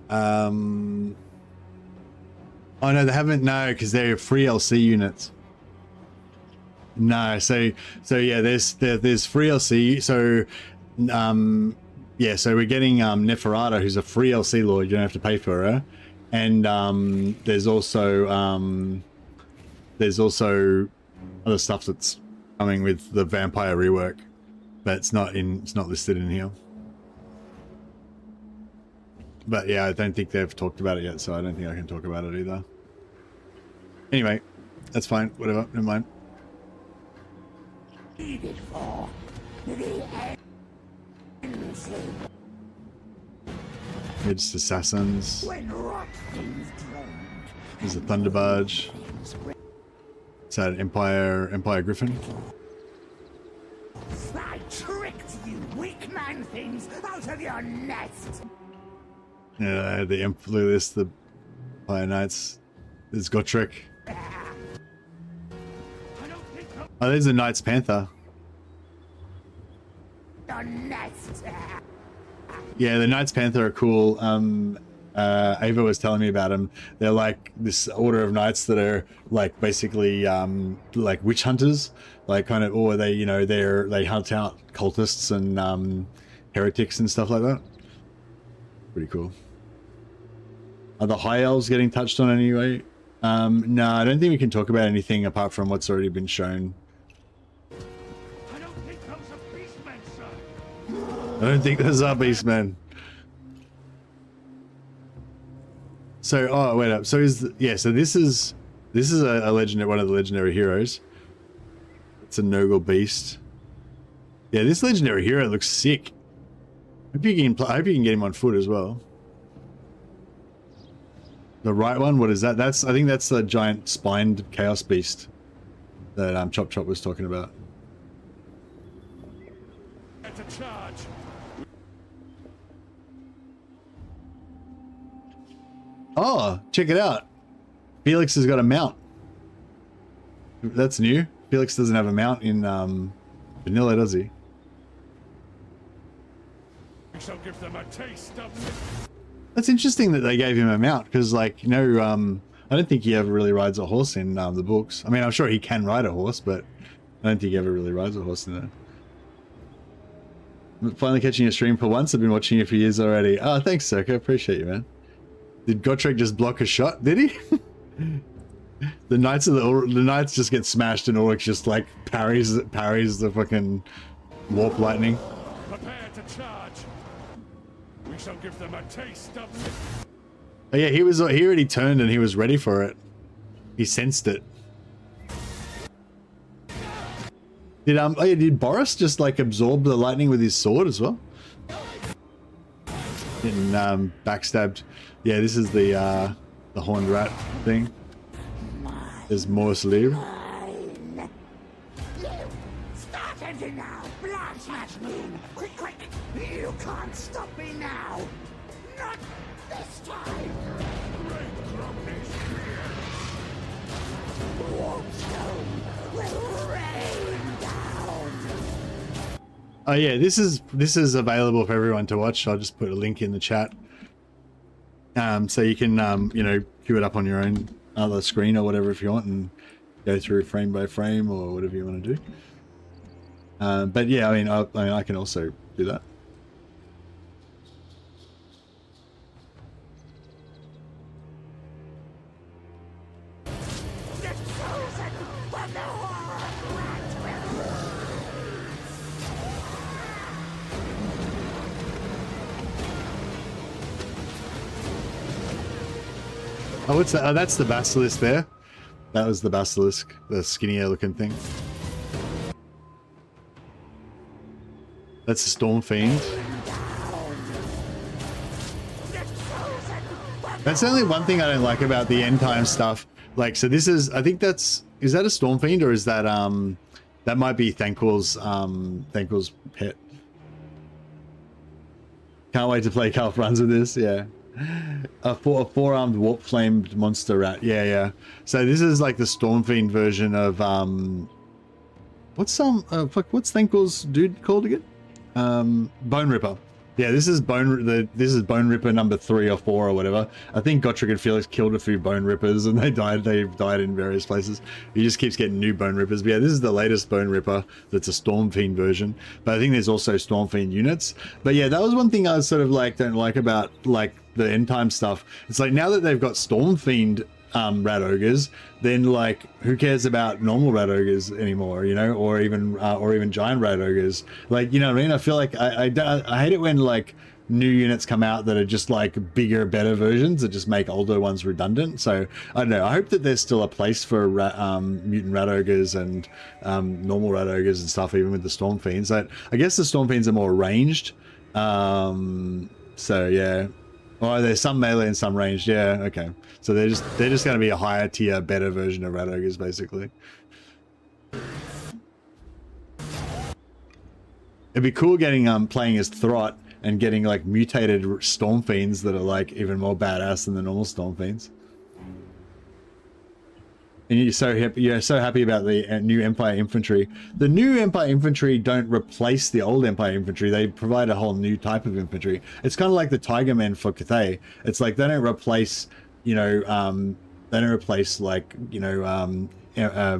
Oh no, they haven't. No, because they're free LC units. No, so yeah, there's free LC. So yeah, so we're getting Neferata, who's a free LC lord. You don't have to pay for her, and there's also other stuff that's coming with the vampire rework, but it's not listed in here. But yeah, I don't think they've talked about it yet, so I don't think I can talk about it either. Anyway, that's fine. Whatever. Never mind. It's assassins. There's a Thunder Barge. Is that an Empire Griffin? I tricked you weak man things out of your nest. Yeah, the Empire Knights. There's Gotrek. Oh, there's a Knight's Panther. Yeah, the Knights Panther are cool. Ava was telling me about them. They're like this order of knights that are like basically like witch hunters, like kind of, or they, you know, they hunt out cultists and heretics and stuff like that. Pretty cool. Are the High Elves getting touched on anyway? No, I don't think we can talk about anything apart from what's already been shown. I don't think those are beastmen, sir. I don't think those are beastmen. So, oh, wait up. So yeah, so this is a legendary, one of the legendary heroes. It's a Nurgle beast. Yeah, this legendary hero looks sick. I hope you can get him on foot as well. The right one, what is that? I think that's the giant spined chaos beast that Chop Chop was talking about. To charge. Oh, check it out. Felix has got a mount. That's new. Felix doesn't have a mount in vanilla, does he? We shall give them a taste of... That's interesting that they gave him a mount, because, like, you know, I don't think he ever really rides a horse in the books. I mean, I'm sure he can ride a horse, but I don't think he ever really rides a horse in there. Finally catching a stream for once. I've been watching you for years already. Oh, thanks, Circa. Appreciate you, man. Did Gotrek just block a shot? Did he? The knights just get smashed, and Ulrich just like parries the fucking warp lightning. Prepare to charge. We shall give them a taste of... Oh, yeah, he already turned and he was ready for it. He sensed it. Did Boris just like absorb the lightning with his sword as well? And backstabbed. Yeah, this is the horned rat thing. There's Morris Lee. Start engine now! Blood smash moon! Quick, quick! You can't stop me now! Not this time! Warpstone will rain down! Oh yeah, this is available for everyone to watch. I'll just put a link in the chat. So you can you know, queue it up on your own other screen or whatever if you want, and go through frame by frame or whatever you want to do. But yeah, I mean I can also do that. Oh, what's that? Oh, that's the basilisk there. That was the basilisk, the skinnier looking thing. That's the Storm Fiend. That's the only one thing I don't like about the end time stuff. Like, so this is, I think that's, is that a Storm Fiend, or is that, that might be Thanquil's pet. Can't wait to play Calf runs with this, yeah. A four-armed warp-flamed monster rat. Yeah. So this is like the Stormfiend version of what's Thanquil's dude called again? Bone Ripper. Yeah, this is Bone Ripper number 3 or 4 or whatever. I think Gotrek and Felix killed a few Bone Rippers and they've died in various places. He just keeps getting new Bone Rippers. But yeah, this is the latest Bone Ripper that's a Stormfiend version. But I think there's also Stormfiend units. But yeah, that was one thing I was sort of like don't like about like the end time stuff. It's like now that they've got Stormfiend rat ogres, then like who cares about normal rat ogres anymore, you know, or even giant rat ogres, like, you know what I mean? I feel like I hate it when like new units come out that are just like bigger, better versions that just make older ones redundant. So I don't know, I hope that there's still a place for mutant rat ogres and normal rat ogres and stuff, even with the Storm Fiends. I guess the Storm Fiends are more ranged, so yeah. Oh, there's some melee and some ranged. Yeah, okay. So they're just going to be a higher tier, better version of rat ogres, basically. It'd be cool getting playing as Throt and getting like mutated Storm Fiends that are like even more badass than the normal Storm Fiends. And you're so happy about the new Empire infantry. The new Empire infantry don't replace the old Empire infantry. They provide a whole new type of infantry. It's kind of like the Tiger Men for Cathay. It's like they don't replace, you know, they don't replace like, you know,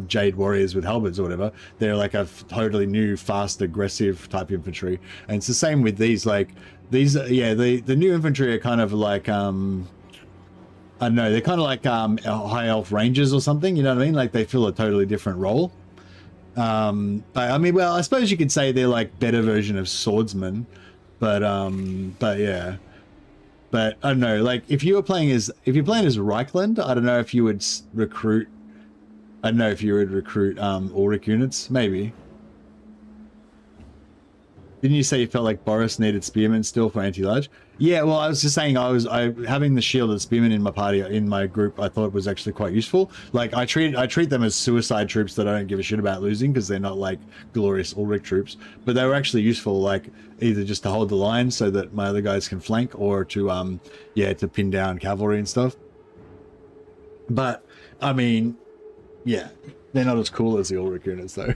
Jade Warriors with halberds or whatever. They're like a totally new, fast, aggressive type infantry. And it's the same with these. Like these, yeah, the new infantry are kind of like I don't know, they're kind of like high elf rangers or something, you know what I mean? Like they fill a totally different role. But I mean, well, I suppose you could say they're like better version of swordsmen, but yeah. But I don't know, like if you're playing as Reichland, I don't know if you would recruit, Ulrich units, maybe. Didn't you say you felt like Boris needed spearmen still for anti-large? Yeah, well, I was just saying having the shielded spearmen in my party, in my group, I thought was actually quite useful. Like I treat them as suicide troops that I don't give a shit about losing because they're not like glorious Ulrich troops, but they were actually useful, like either just to hold the line so that my other guys can flank, or to to pin down cavalry and stuff. But I mean, yeah, they're not as cool as the Ulrich units though.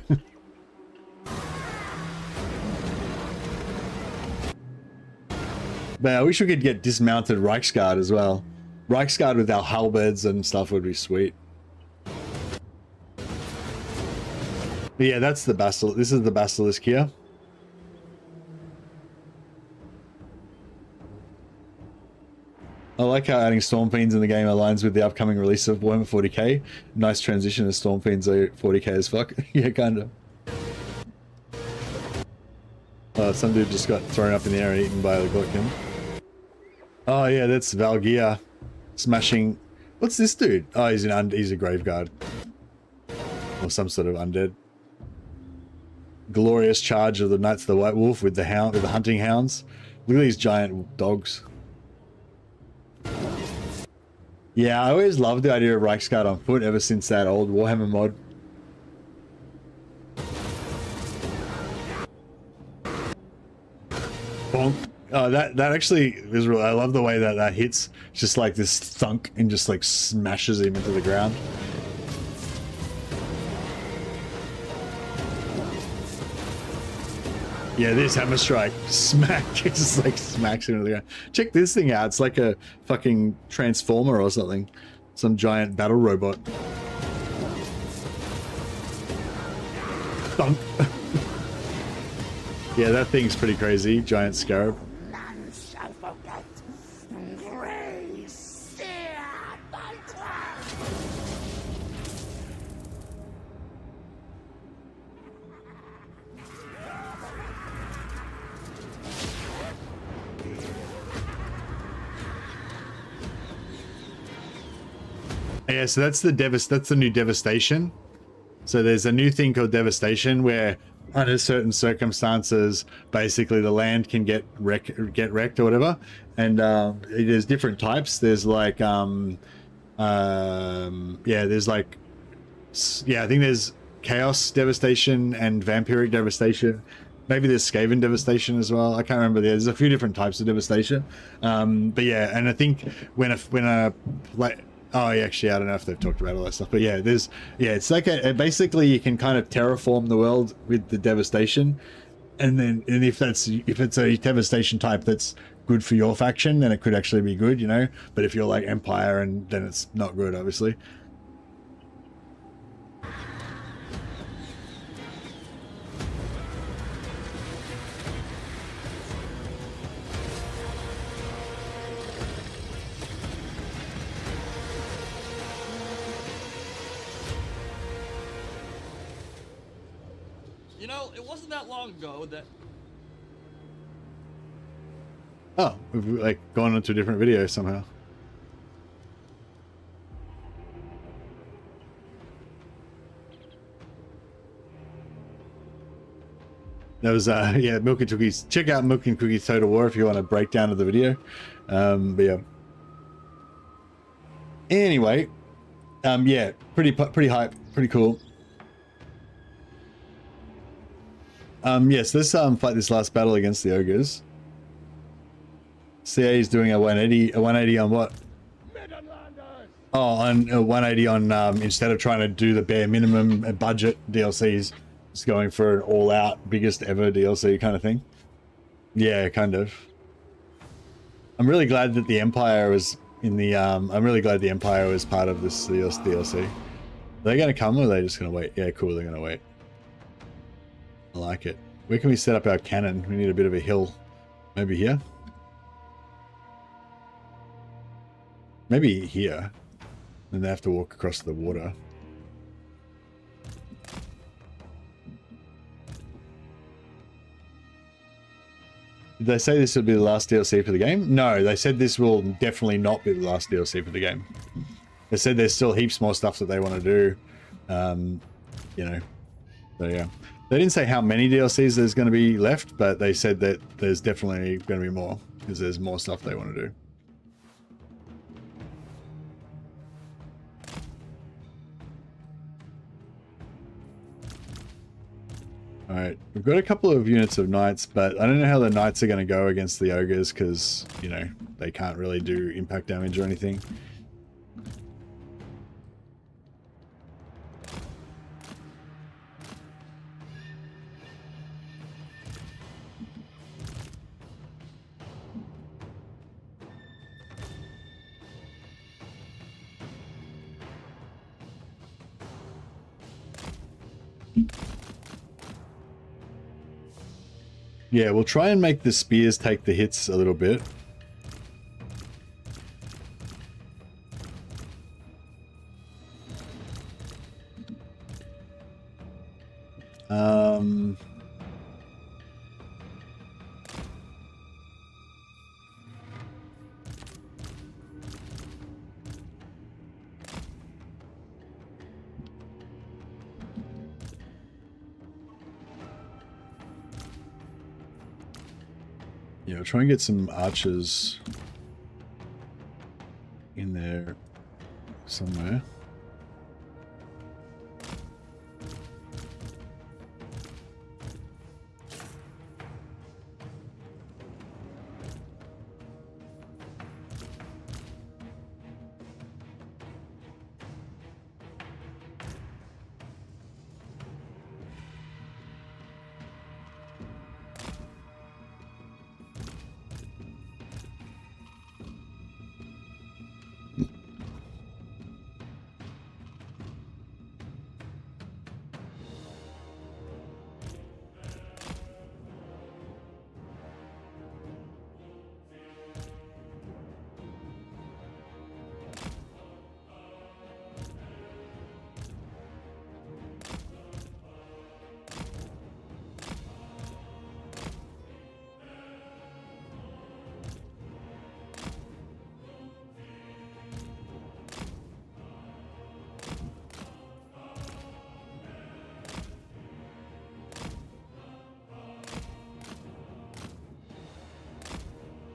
But I wish we could get dismounted Reichsguard as well. Reichsguard with our halberds and stuff would be sweet. But yeah, that's the basilisk. This is the basilisk here. I like how adding Storm Fiends in the game aligns with the upcoming release of Warhammer 40k. Nice transition as Storm Fiends are 40k as fuck. Yeah, kinda. Some dude just got thrown up in the air and eaten by a Glutkin. Oh yeah, that's Valgia smashing. What's this dude? Oh, he's a grave guard or some sort of undead. Glorious charge of the Knights of the White Wolf with the hunting hounds. Look at these giant dogs. Yeah, I always loved the idea of Reichsguard on foot ever since that old Warhammer mod. Bonk. Oh, that actually is real. I love the way that hits. Just like this thunk and just like smashes him into the ground. Yeah, this hammer strike smack. It just like smacks him into the ground. Check this thing out. It's like a fucking transformer or something. Some giant battle robot. Thunk. Yeah, that thing's pretty crazy. Giant scarab. None shall forget. Grace seared by time. Yeah, so that's the new devastation. So there's a new thing called devastation where under certain circumstances, basically the land can get wrecked or whatever. And there's different types. There's like there's like I think there's chaos devastation and vampiric devastation. Maybe there's Skaven devastation as well. I can't remember. There's a few different types of devastation. But yeah, and I think when a oh, yeah, actually, I don't know if they've talked about all that stuff, but yeah, it's like basically you can kind of terraform the world with the devastation, and if it's a devastation type that's good for your faction, then it could actually be good, you know. But if you're like Empire, and then it's not good, obviously. You know, it wasn't that long ago that... Oh, we've like gone into a different video somehow. That was yeah, Milk and Cookies. Check out Milk and Cookies Total War if you want a breakdown of the video. But yeah. Anyway, yeah, pretty hype, pretty cool. Yes, let's fight this last battle against the ogres. CA is doing a 180 on what? Oh, on 180 on instead of trying to do the bare minimum budget DLCs, just going for an all-out biggest ever DLC kind of thing. Yeah, kind of. I'm really glad that the Empire was in the. I'm really glad the Empire was part of this DLC. Are they going to come or are they just going to wait? Yeah, cool. They're going to wait. I like it. Where can we set up our cannon? We need a bit of a hill. Maybe here. Maybe here. Then they have to walk across the water. Did they say this would be the last DLC for the game? No, they said this will definitely not be the last DLC for the game. They said there's still heaps more stuff that they want to do. You know, so yeah. They didn't say how many DLCs there's going to be left, but they said that there's definitely going to be more because there's more stuff they want to do. Alright, we've got a couple of units of knights, but I don't know how the knights are going to go against the ogres because, you know, they can't really do impact damage or anything. Yeah, we'll try and make the spears take the hits a little bit. Yeah, we'll try and get some archers in there somewhere.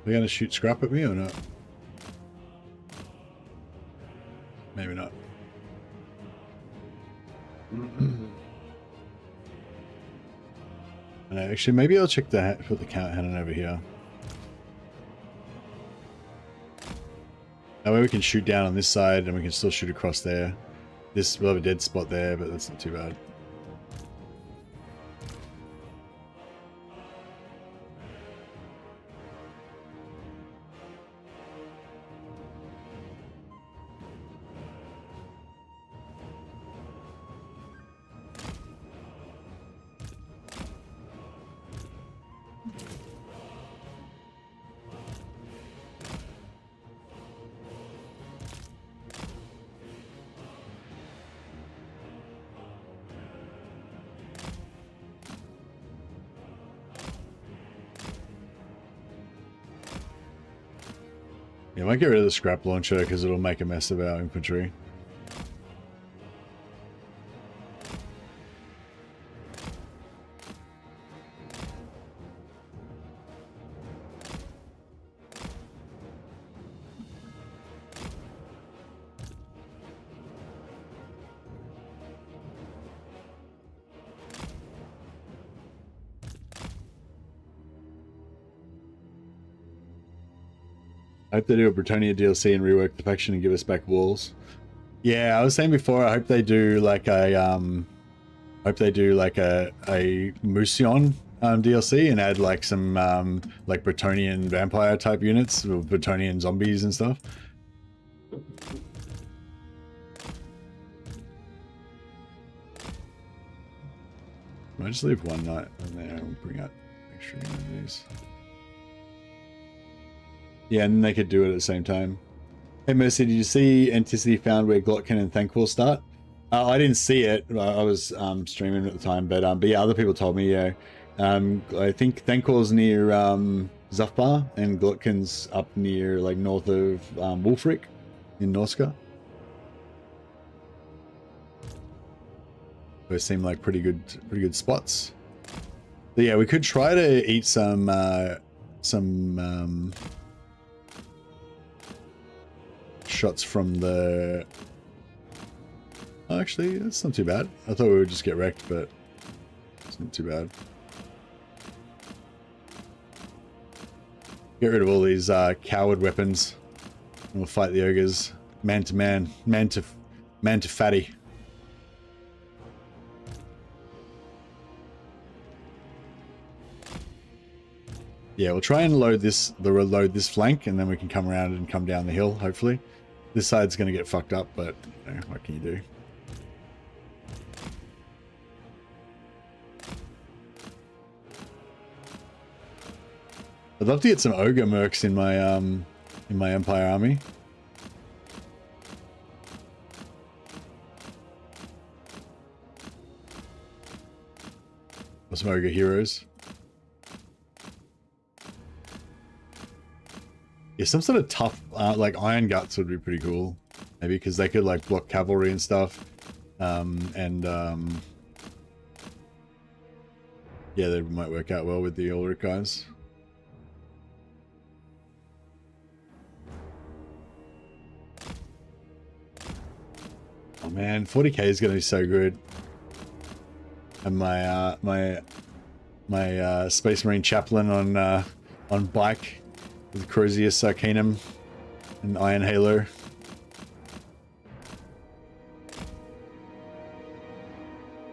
They're going to shoot scrap at me or not? Maybe not. Actually, maybe I'll check the put the cannon over here. That way we can shoot down on this side and we can still shoot across there. This will have a dead spot there, but that's not too bad. Yeah, I might get rid of the scrap launcher because it'll make a mess of our infantry. I hope they do a Bretonia DLC and rework the faction and give us back walls. Yeah, I was saying before, I hope they do like a Musion DLC and add like some like Bretonian vampire type units or Bretonian zombies and stuff. I just leave one night in there and bring out extra units. Yeah, and then they could do it at the same time. Hey Mercy, did you see Anticity found where Glotkin and Thankful start? I didn't see it. I was streaming at the time, but yeah, other people told me. Yeah, I think Thanquil's near Zufbar and Glotkin's up near like north of Wulfric in Norska. Those seem like pretty good spots. But yeah, we could try to eat some shots from the... Oh, actually, that's not too bad. I thought we would just get wrecked, but it's not too bad. Get rid of all these coward weapons. And we'll fight the ogres man to man, man to fatty. Yeah, we'll try and load this flank, and then we can come around and come down the hill, hopefully. This side's going to get fucked up, but you know, what can you do? I'd love to get some ogre mercs in my Empire army. Or some ogre heroes. Yeah, some sort of tough, like Iron Guts would be pretty cool. Maybe because they could like block cavalry and stuff. Yeah, they might work out well with the Ulrich guys. Oh man, 40k is going to be so good. And my my Space Marine chaplain on bike. With Crozius Arcanum and Iron Halo.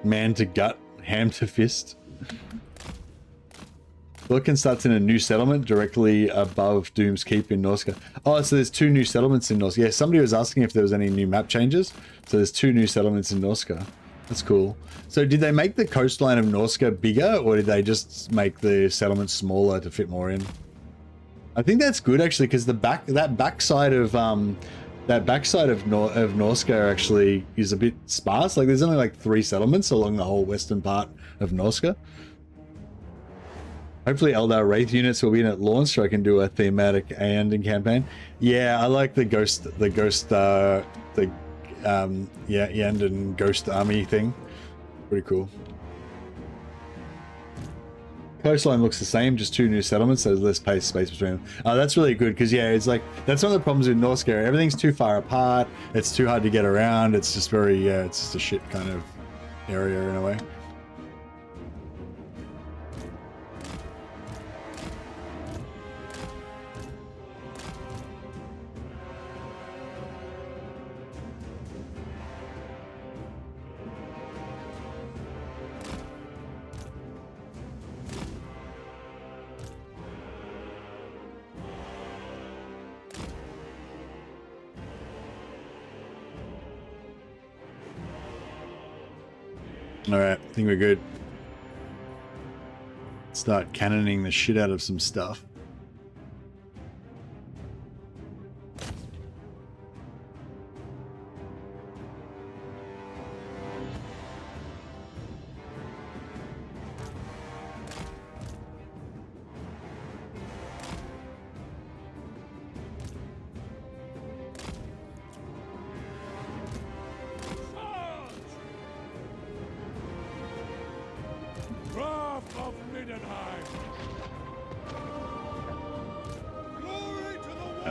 Man to gut, ham to fist. Glotkin starts in a new settlement directly above Doom's Keep in Norska. Oh, so there's 2 new settlements in Norska. Yeah, somebody was asking if there was any new map changes. So there's 2 new settlements in Norska. That's cool. So did they make the coastline of Norska bigger, or did they just make the settlements smaller to fit more in? I think that's good actually, because the backside of Norska actually is a bit sparse. Like there's only like 3 settlements along the whole western part of Norska. Hopefully Eldar Wraith units will be in at launch so I can do a thematic Aeondan campaign. Yeah, I like the Aeondan Ghost Army thing. Pretty cool. Coastline looks the same, just 2 new settlements, so there's less space between them. Oh, that's really good, because yeah, it's like, that's one of the problems with Norska. Everything's too far apart, it's too hard to get around, it's just very, yeah, it's just a shit kind of area in a way. Alright, I think we're good. Start cannoning the shit out of some stuff.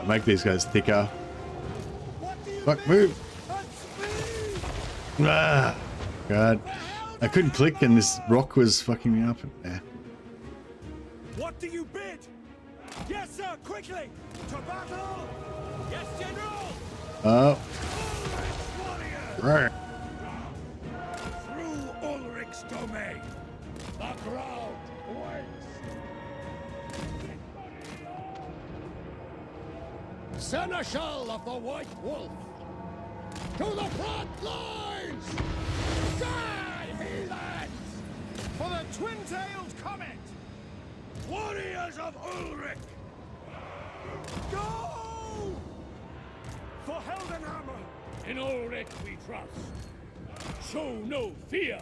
Make these guys thicker. Fuck, move! Ah, God. I couldn't click and this rock was fucking me up. Yeah. What do you bid? Yes, sir, quickly! To battle! Yes, General! Oh. Right. Through Ulrich's domain, the crowd waits! Seneschal of the White Wolf! To the front lines! Die, heathens! For the twin-tailed comet! Warriors of Ulrich! Go! For Heldenhammer! In Ulrich we trust. Show no fear.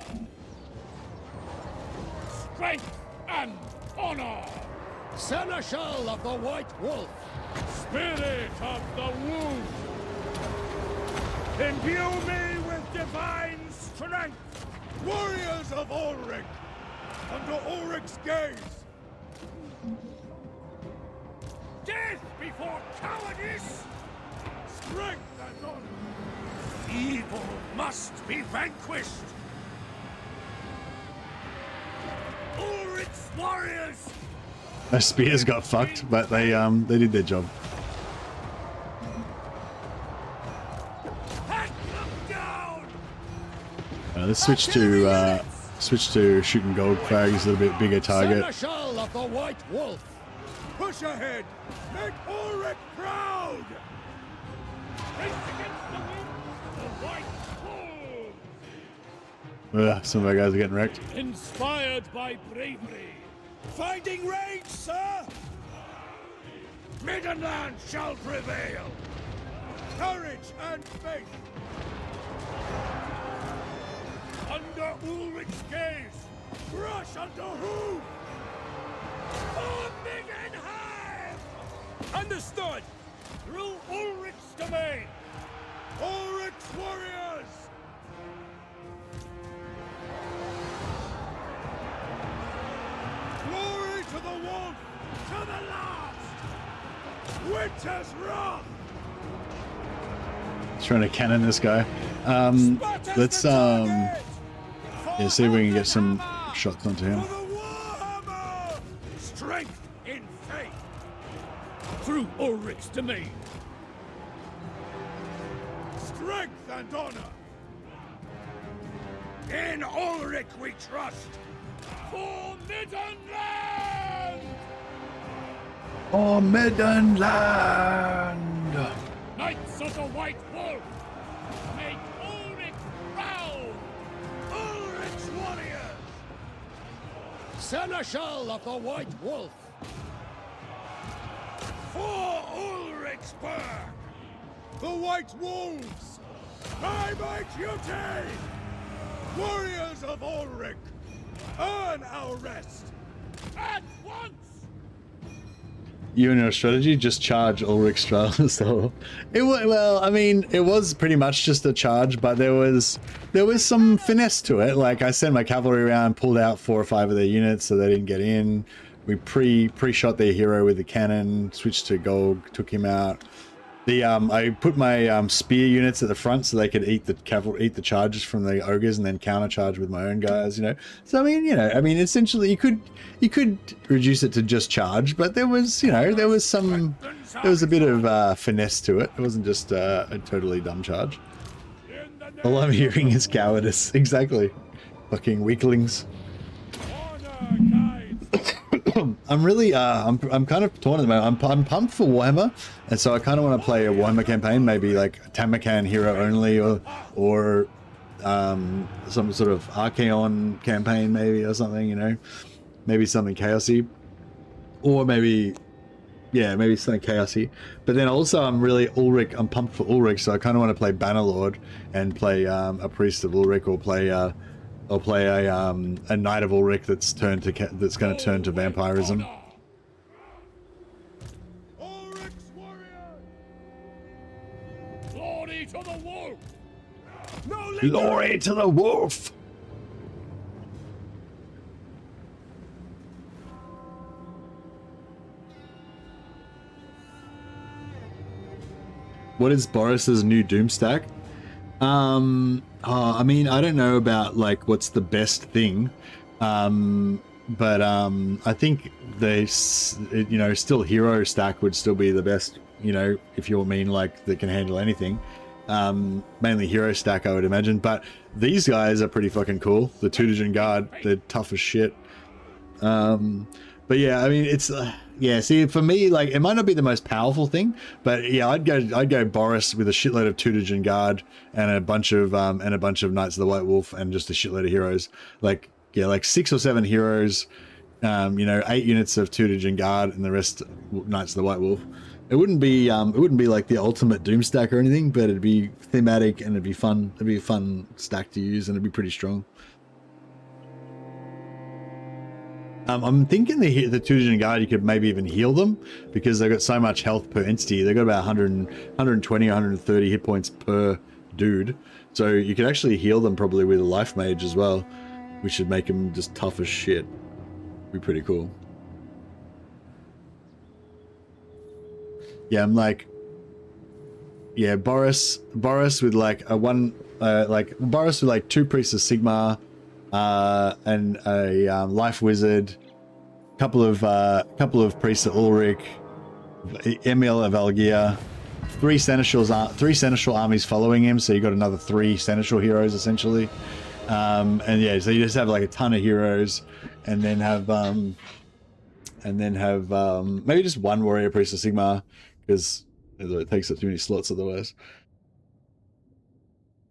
Strength and honor. Seneschal of the White Wolf. Spirit of the Wolf. Imbue me with divine strength! Warriors of Ulrich! Under Ulrich's gaze! Death before cowardice. Strength and honor! Evil must be vanquished! Ulrich's warriors! My spears got fucked, but they did their job. Let's switch to shooting gold frags, a little bit bigger target. Seneschal of the White Wolf. Push ahead! Make Ulrich proud! Race against the wind. The White Wolf. Some of our guys are getting wrecked. Inspired by bravery. Finding range, sir! Middenland shall prevail! Courage and faith! Under Ulrich's gaze! Crush under hoof! For Middenheim! Understood! Through Ulrich's domain! Ulrich's warriors! Glory to the wolf! To the last! Winter's wrath! Trying to cannon this guy. Let's yeah, see if we can get some shots onto him. Strength in faith! Through Ulrich's domain. Strength and honor! In Ulrich we trust! For Middenland! Oh, Middenland! Knights of the White Wolf! Make Ulrich proud! Ulrich's warriors! Seneschal of the White Wolf. For Ulrich's burg! The White Wolves! By my duty! Warriors of Ulrich! Earn our rest! At once! You and your strategy, just charge Ulrich Strahler. So well, I mean, it was pretty much just a charge, but there was some finesse to it. Like I sent my cavalry around, pulled out 4 or 5 of their units so they didn't get in. We pre-shot their hero with the cannon, switched to gold, took him out. I put my spear units at the front so they could eat the charges from the ogres and then countercharge with my own guys, you know. So I mean, essentially you could reduce it to just charge, but there was a bit of finesse to it. It wasn't just a totally dumb charge. All I'm hearing is cowardice. Exactly, fucking weaklings. I'm really, I'm kind of torn at the moment. I'm pumped for Warhammer, and so I kind of want to play a Warhammer campaign, maybe like Tamakan hero only, or some sort of Archaon campaign, maybe, or something, you know, maybe something chaosy, or maybe something chaosy. But then also I'm pumped for Ulrich, so I kind of want to play Bannerlord and play a priest of Ulrich, or play a Knight of Ulrich that's going to turn to vampirism. Glory to the wolf! Glory to the wolf! What is Boris's new Doom stack? I mean, I don't know about like what's the best thing. but I think still hero stack would still be the best, if you mean like that can handle anything. Mainly hero stack, I would imagine, but these guys are pretty fucking cool. The Todbringer Guard, they're tough as shit. But yeah, I mean, it's yeah. See, for me, like, it might not be the most powerful thing, but yeah, I'd go Boris with a shitload of Todbringer Guard and a bunch of Knights of the White Wolf and just a shitload of heroes. Like, yeah, like 6 or 7 heroes, 8 units of Todbringer Guard and the rest Knights of the White Wolf. It wouldn't be like the ultimate Doom stack or anything, but it'd be thematic and it'd be fun. It'd be a fun stack to use and it'd be pretty strong. I'm thinking the Todbringer Guard, you could maybe even heal them because they've got so much health per entity. They've got about 120, 130 hit points per dude. So you could actually heal them probably with a life mage as well, which should make them just tough as shit. Be pretty cool. Yeah, I'm like, yeah, Boris with like Boris with like 2 Priests of Sigmar, and a Life Wizard, couple of Priests of Ulrich, Emil of Algier, 3 Seneschal armies following him, so you got another 3 Seneschal heroes essentially, and yeah, so you just have like a ton of heroes, and then have maybe just 1 Warrior Priest of Sigmar, because it takes up too many slots otherwise.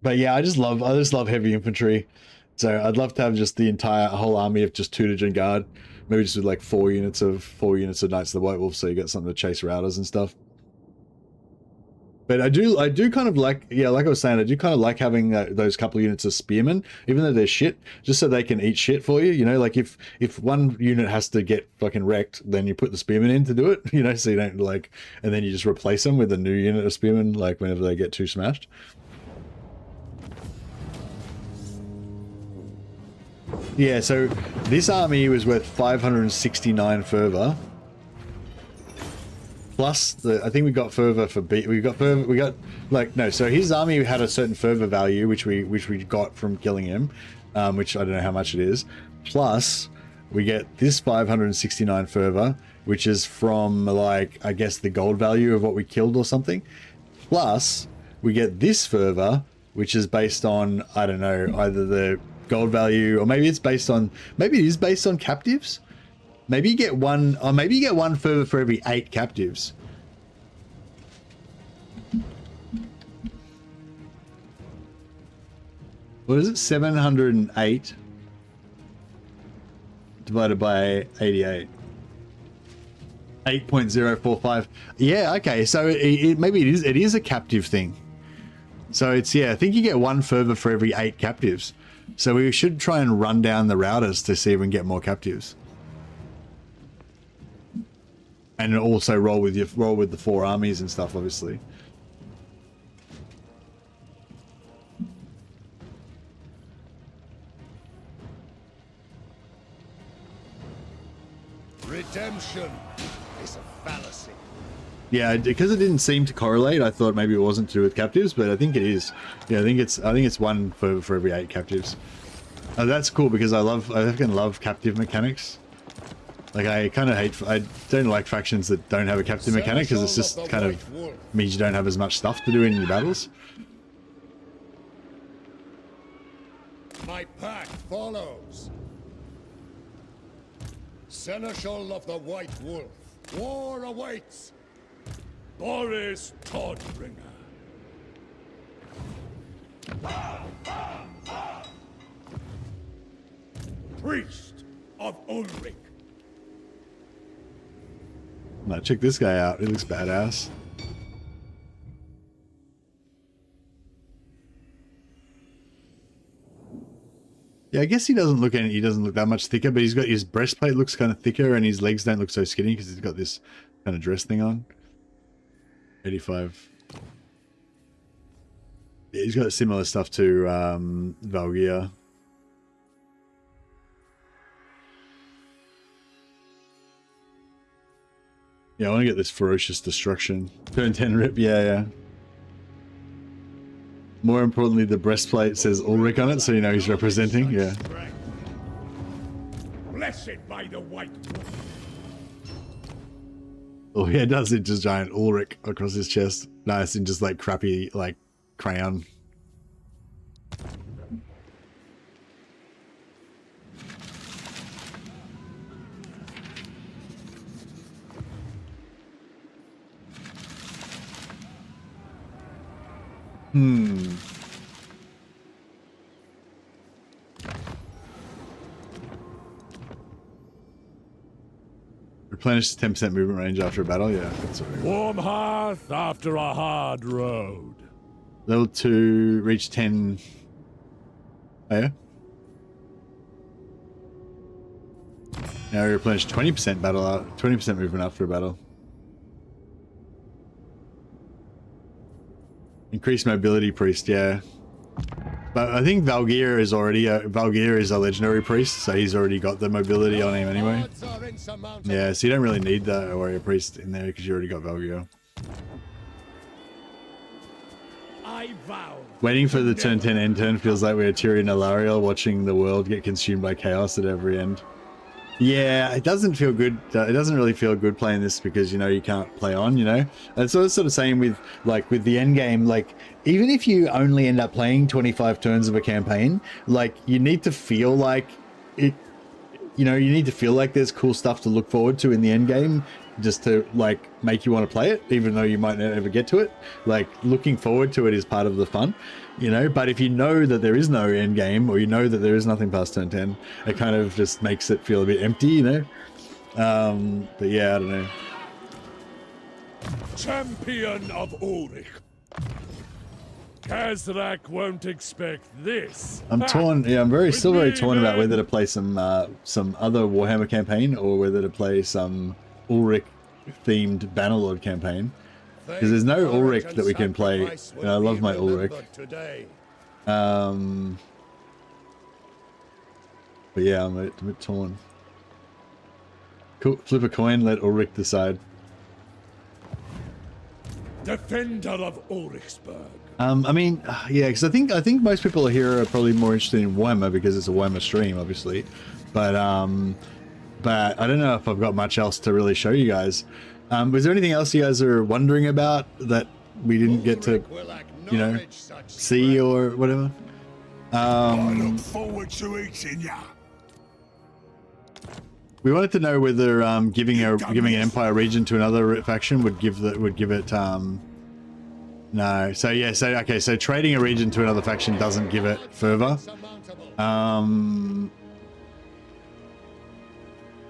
But yeah, I just love heavy infantry. So I'd love to have just the whole army of just Todbringer Guard, maybe just with like 4 units of Knights of the White Wolf, so you get something to chase routers and stuff. But I do kind of like, yeah, like I was saying, I do kind of like having those couple of units of Spearmen, even though they're shit, just so they can eat shit for you. Like if 1 unit has to get fucking wrecked, then you put the Spearmen in to do it. So you don't like, and then you just replace them with a new unit of Spearmen, like whenever they get too smashed. Yeah, so this army was worth 569 fervor. Plus, I think we got fervor for so his army had a certain fervor value, which we got from killing him, which I don't know how much it is. Plus, we get this 569 fervor, which is from, like, I guess the gold value of what we killed or something. Plus, we get this fervor, which is based on, I don't know, either the gold value, or maybe it is based on captives. Maybe you get 1 fervor for every 8 captives. What is it? 708 divided by 88. 8.045. Yeah, okay. So maybe it is a captive thing. So it's, yeah, I think you get 1 fervor for every 8 captives. So we should try and run down the routers to see if we can get more captives. And also roll with the 4 armies and stuff, obviously. Redemption is a fallacy. Yeah, because it didn't seem to correlate, I thought maybe it wasn't to do with captives, but I think it is. Yeah, I think it's 1 for every 8 captives. That's cool because I fucking love captive mechanics. Like, I don't like factions that don't have a captive mechanic, because it's just kind of means you don't have as much stuff to do in your battles. My pack follows. Seneschal of the White Wolf. War awaits. Boris Todbringer. Priest of Ulrich. Now check this guy out. He looks badass. Yeah, I guess he doesn't look that much thicker, but he's got his breastplate looks kind of thicker, and his legs don't look so skinny because he's got this kind of dress thing on. 85. Yeah, he's got similar stuff to Valgyr. Yeah, I want to get this ferocious destruction. Turn 10 rip, yeah. More importantly, the breastplate says Ulrich on it, so you know he's representing, yeah. blessed by the white wolf. Oh yeah, it does. It just giant Ulrich across his chest. Nice, and just like crappy like crayon. Replenish 10% movement range after a battle. Yeah, that's all right. Warm hearth after a hard road. Level 2, reach 10. Oh yeah. Now replenish 20% battle out, 20% movement after a battle. Increased mobility priest, yeah. But I think Valgeir is already Valgeir is a legendary priest, so he's already got the mobility on him anyway. Yeah, so you don't really need the warrior priest in there because you already got Valgeir. Waiting for the turn 10 end turn feels like we're Tyrion Alariel watching the world get consumed by chaos at every end. Yeah, it doesn't feel good. It doesn't really feel good playing this because, you know, you can't play on, you know? And so it's sort of saying with, like, with the end game, like, even if you only end up playing 25 turns of a campaign, like, you need to feel like it, you know, you need to feel like there's cool stuff to look forward to in the end game just to, like, make you want to play it, even though you might not ever get to it. Like, looking forward to it is part of the fun, you know? But if you know that there is no end game, or you know that there is nothing past turn 10, it kind of just makes it feel a bit empty, you know? But yeah, I don't know. Champion of Ulrich. Kazrak won't expect this. I'm torn. Yeah, I'm still very torn about whether to play some other Warhammer campaign or whether to play some Ulrich themed Bannerlord campaign, because there's no Ulrich that we can play, and I love my Ulrich. But yeah, I'm a bit torn. Cool. Flip a coin, let Ulrich decide. Defender of Ulrichsburg. I mean, yeah, because I think most people here are probably more interested in Warhammer because it's a Warhammer stream, obviously. But I don't know if I've got much else to really show you guys. Was there anything else you guys are wondering about that we didn't get to, you know, see or whatever? I look forward to eating ya. We wanted to know whether giving an Empire region to another faction would give it no. So yeah, so trading a region to another faction doesn't give it fervor.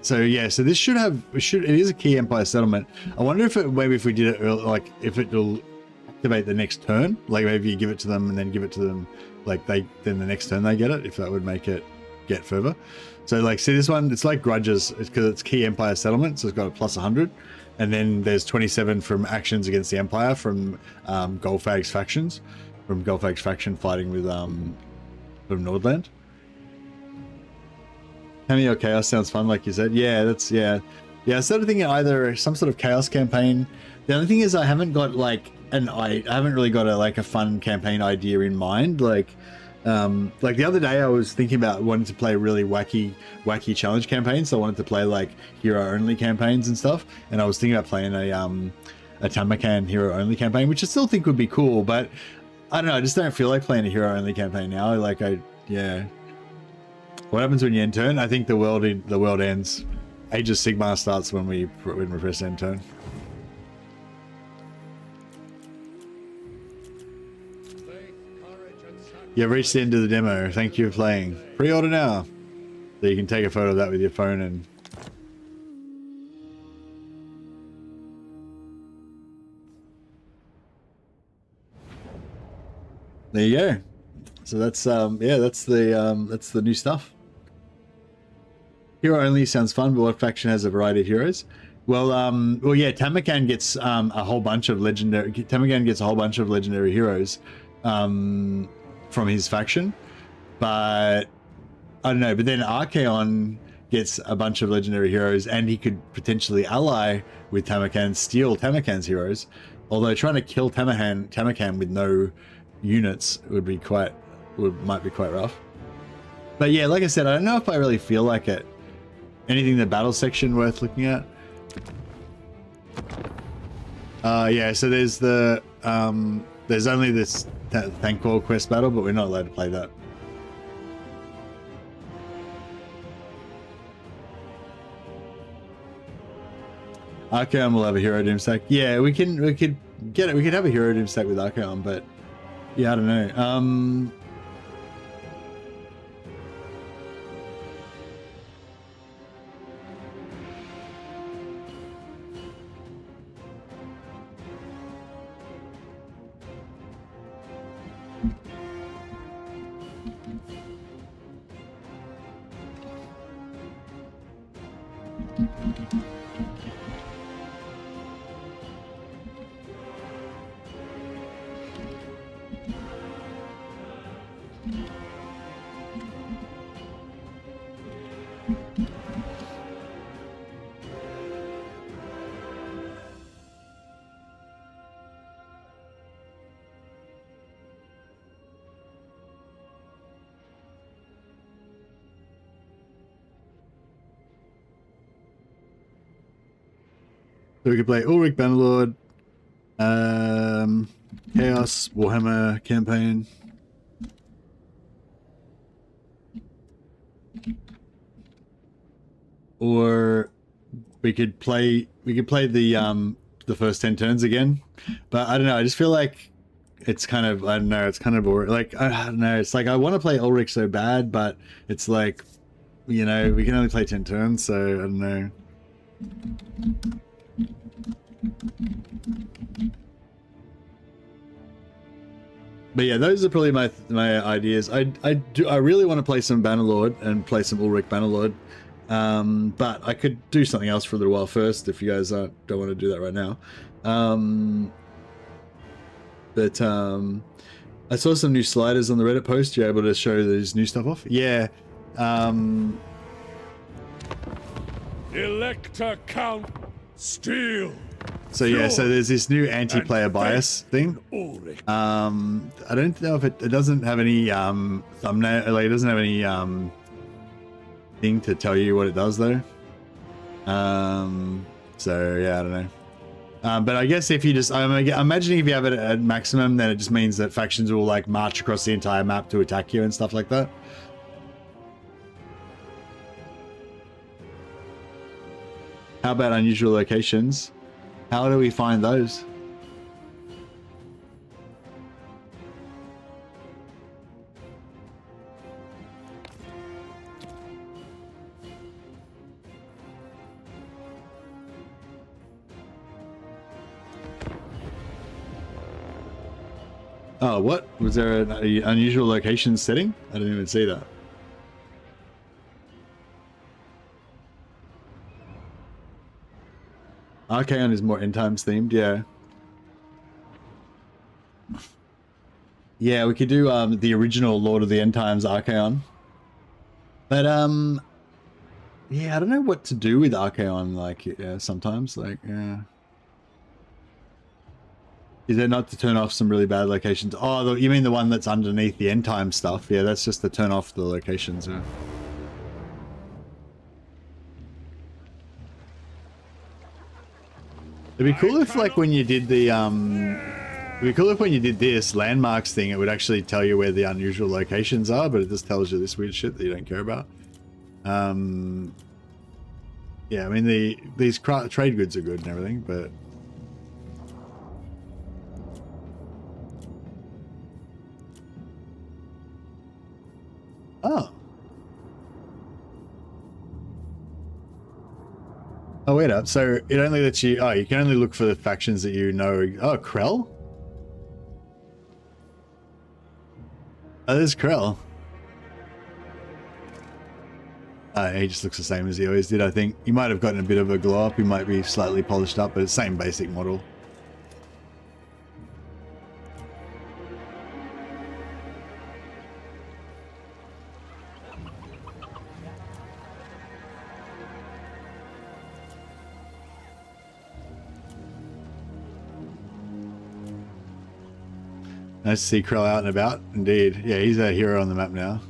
So yeah, so this it is a key Empire settlement. I wonder if maybe if we did it early, like if it'll activate the next turn, like maybe you give it to them and then give it to them, like then the next turn they get it, if that would make it get fervor. So like, see this one, it's like grudges, it's because it's key Empire settlement, so it's got a plus 100, and then there's 27 from actions against the Empire from Golfag's factions, from Golfag's faction fighting with from Nordland. Cameo Chaos sounds fun, like you said. Yeah, yeah. I started thinking either some sort of Chaos campaign. The only thing is I haven't got like I haven't really got a fun campaign idea in mind. Like the other day I was thinking about wanting to play really wacky challenge campaigns. So I wanted to play like hero only campaigns and stuff. And I was thinking about playing a Tamarkan hero only campaign, which I still think would be cool. But I don't know. I just don't feel like playing a hero only campaign now. Yeah. What happens when you end turn? I think the world ends. Age of Sigmar starts when we press end turn. You've reached the end of the demo. Thank you for playing. Pre-order now. So you can take a photo of that with your phone and... There you go. So that's yeah, that's the new stuff. Hero only sounds fun, but what faction has a variety of heroes? Well, yeah, Tamarkan gets a whole bunch of legendary. Tamarkan gets a whole bunch of legendary heroes from his faction, but I don't know. But then Archaon gets a bunch of legendary heroes, and he could potentially ally with Tamarkan, steal Tamarkan's heroes. Although trying to kill Tamarkan with no units might be quite rough. But yeah, like I said, I don't know if I really feel like it. anything in the battle section worth looking at? Yeah, so there's the there's only this Thankful quest battle, but we're not allowed to play that. Archaon will have a hero doom stack. Yeah, we could get it. We could have a hero doom stack with Archaon, but yeah, I don't know. So we could play Ulrich Bannerlord, Chaos, Warhammer campaign. Or we could play the first 10 turns again. But I don't know, I just feel like it's kind of, I don't know, it's kind of like I don't know, it's like I want to play Ulrich so bad, but it's like, you know, we can only play 10 turns, so I don't know. But yeah, those are probably my ideas. I really want to play some Bannerlord and play some Ulrich Bannerlord, but I could do something else for a little while first if you guys don't want to do that right now. I saw some new sliders on the Reddit post. You're able to show these new stuff off? Yeah. Elector Count Steel. So yeah, so there's this new anti-player bias thing. I don't know if it doesn't have any thumbnail, like it doesn't have any thing to tell you what it does though. So yeah, I don't know. But I guess if you just, I'm imagining if you have it at maximum, then it just means that factions will like march across the entire map to attack you and stuff like that. How about unusual locations? How do we find those? Oh, what? Was there an unusual location setting? I didn't even see that. Archaon is more end times themed, yeah. Yeah, we could do the original Lord of the End Times Archaon. But yeah, I don't know what to do with Archaon, like, yeah, sometimes, like, yeah. Is it not to turn off some really bad locations? Oh, you mean the one that's underneath the end time stuff? Yeah, that's just to turn off the locations, yeah. It'd be cool if, like, when you did the, it'd be cool if when you did this landmarks thing, it would actually tell you where the unusual locations are, but it just tells you this weird shit that you don't care about. Yeah, I mean, these trade goods are good and everything, but... Oh. Oh, wait up. So it only lets you... Oh, you can only look for the factions that you know... Oh, Krell? Oh, there's Krell. He just looks the same as he always did, I think. He might have gotten a bit of a glow up. He might be slightly polished up, but it's the same basic model. Nice to see Krell out and about, indeed. Yeah, he's a hero on the map now.